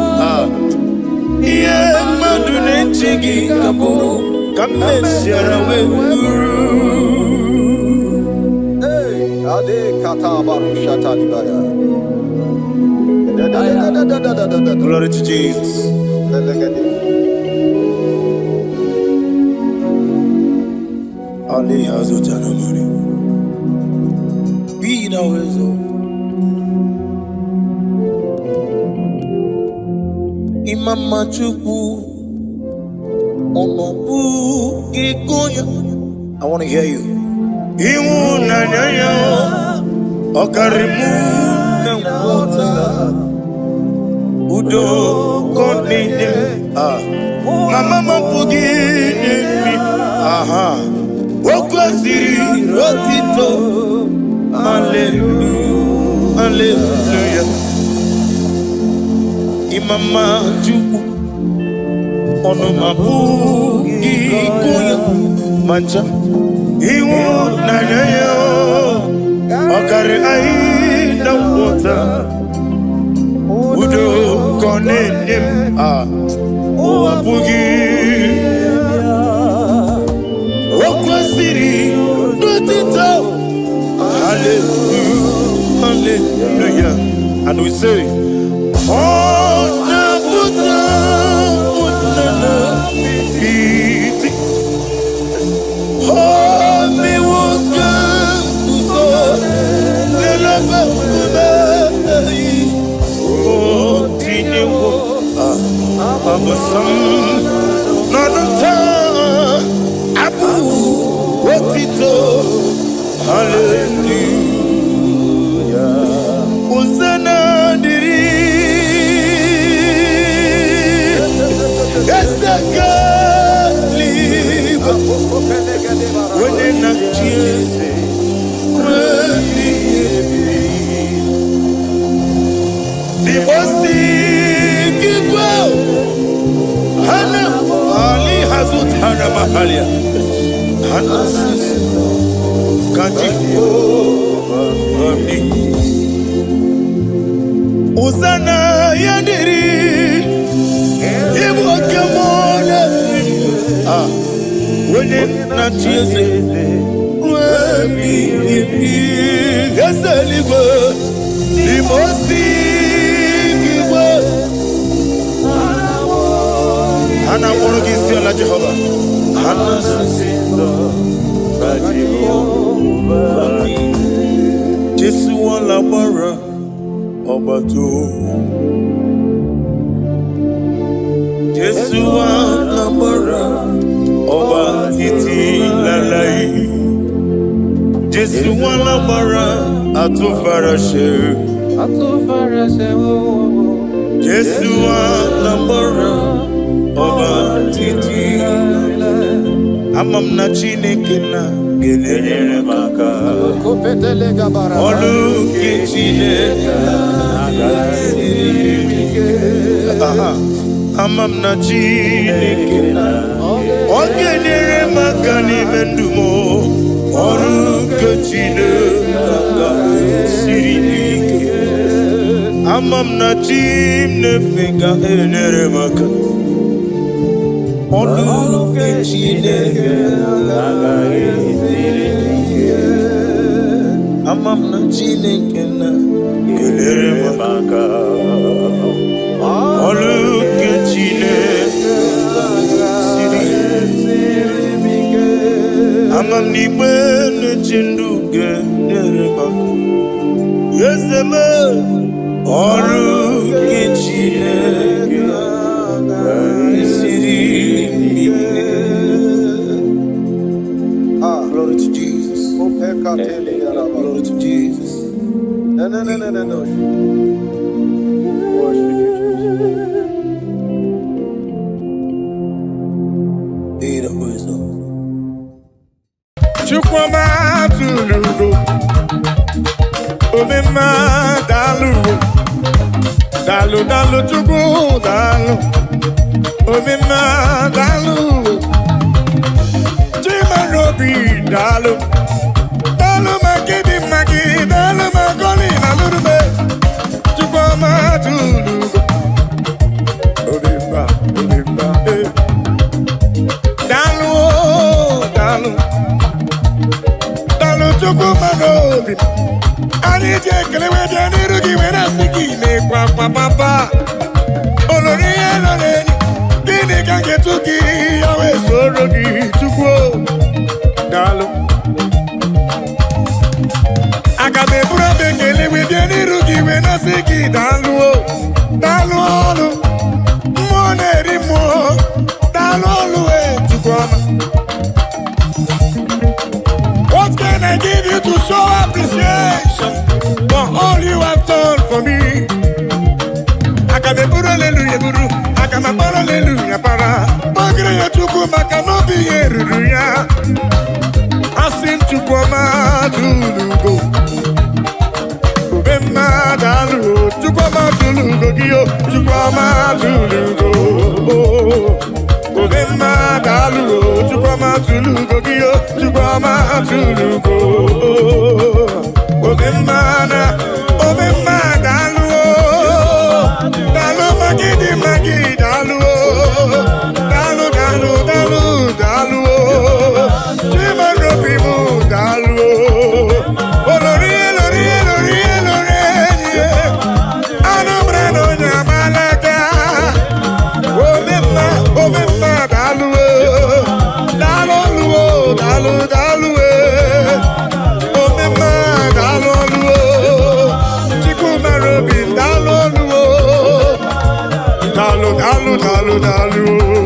Iye ma mmadụ na-eche gị ka bụrụ ka mmesiara wee bụrụ. Ade kata baru shata libaya. Glory to Jesus. Ali hazutana mari. Be thou exalted. Imama Chukwu Onobu Gikoya. I want to hear you. Iwu na nyanya Okarimu na wota Udo konene. Mama mampugi nemi. Aha. Okwasiri rotito. Hallelujah. Hallelujah. Imama Chukwu Onomabu Gikoya Mancha Iwu na nyanya Okari ayi na wota Udo konenem Owapugi Okwasiri Nutito. Hallelujah. Hallelujah. And we say Oh na puta na biti. Oh mi woka kuso nela bakuna. Oh tinewo abasam nanata abu wotito. Hallelujah. Hosanna diri. Esakali. When na chiese. The bossy kikwa. Hana Ali hazut hana mahalia. Hana Kajiko Ami Hosanna yandiri Ibu kamona Wene na chiese Wemi Gasaligo Limosi Kiwa Hana wono kisi ala Jehova Hana sisindo Jesu wala bara Obato Jesu wala bara Oba titi lalai Jesu wala bara Atufarashe Jesu wala bara Oba titi Amam na Chineke na gelere maka Olu ke Chineke Amam na Chineke na gelere maka ni mendumo Olu ke Chineke sirike Amam na Chineke gelere maka Olu ke Chineke Amam na Chineke na gelere maka Olu ke Chineke Amam ni bene chindu gelere maka Yeseme Olu ke Chineke Glory to Jesus. Glory to Jesus. No. Worship you, Jesus. Be the wisdom. Chukwuma tulugo Omema dalugo Dalu chukwu dalu Omema dalugo Chimarobi dalu Dalu magidi Dalu magoli na lurube Chukwuma tulugo Omema obi anyị ji ekele wee bịa n'iru gị wee na-asị gị na-ekwa papa olori ihe lọrọ enyi gịnị ka ga-etu gị ya wee soro gị Chukwu daalụ aga m eburu ebe ekele wee bịa n'iru gị wee na-asị gị daalụ daalụ ọlụ mmụọ na-eri mmụọ daalụ ọlụ Chukwu ọma. What can I give you to show appreciation for all you have done for me? I can be hallelujah, buru. I can be hallelujah, para. Magre ya Chukwu maka no be eruru ya. Asim Chukwu ọma tulugo. Ubemma dalu, Chukwu ọma tulugo giyo. Chukwu ọma tulugo. Ubemma dalu, Chukwu ọma tulugo giyo. Chukwu ọma tulugo. Ubemma dalu. Dalu magidi dalu. Dalu. Chimaro pimu dalu. Olori. Anobrano nyamalaka. Omemma dalu. Dalu. Omemma dalu. Chikumaro bin dalu. Dalu.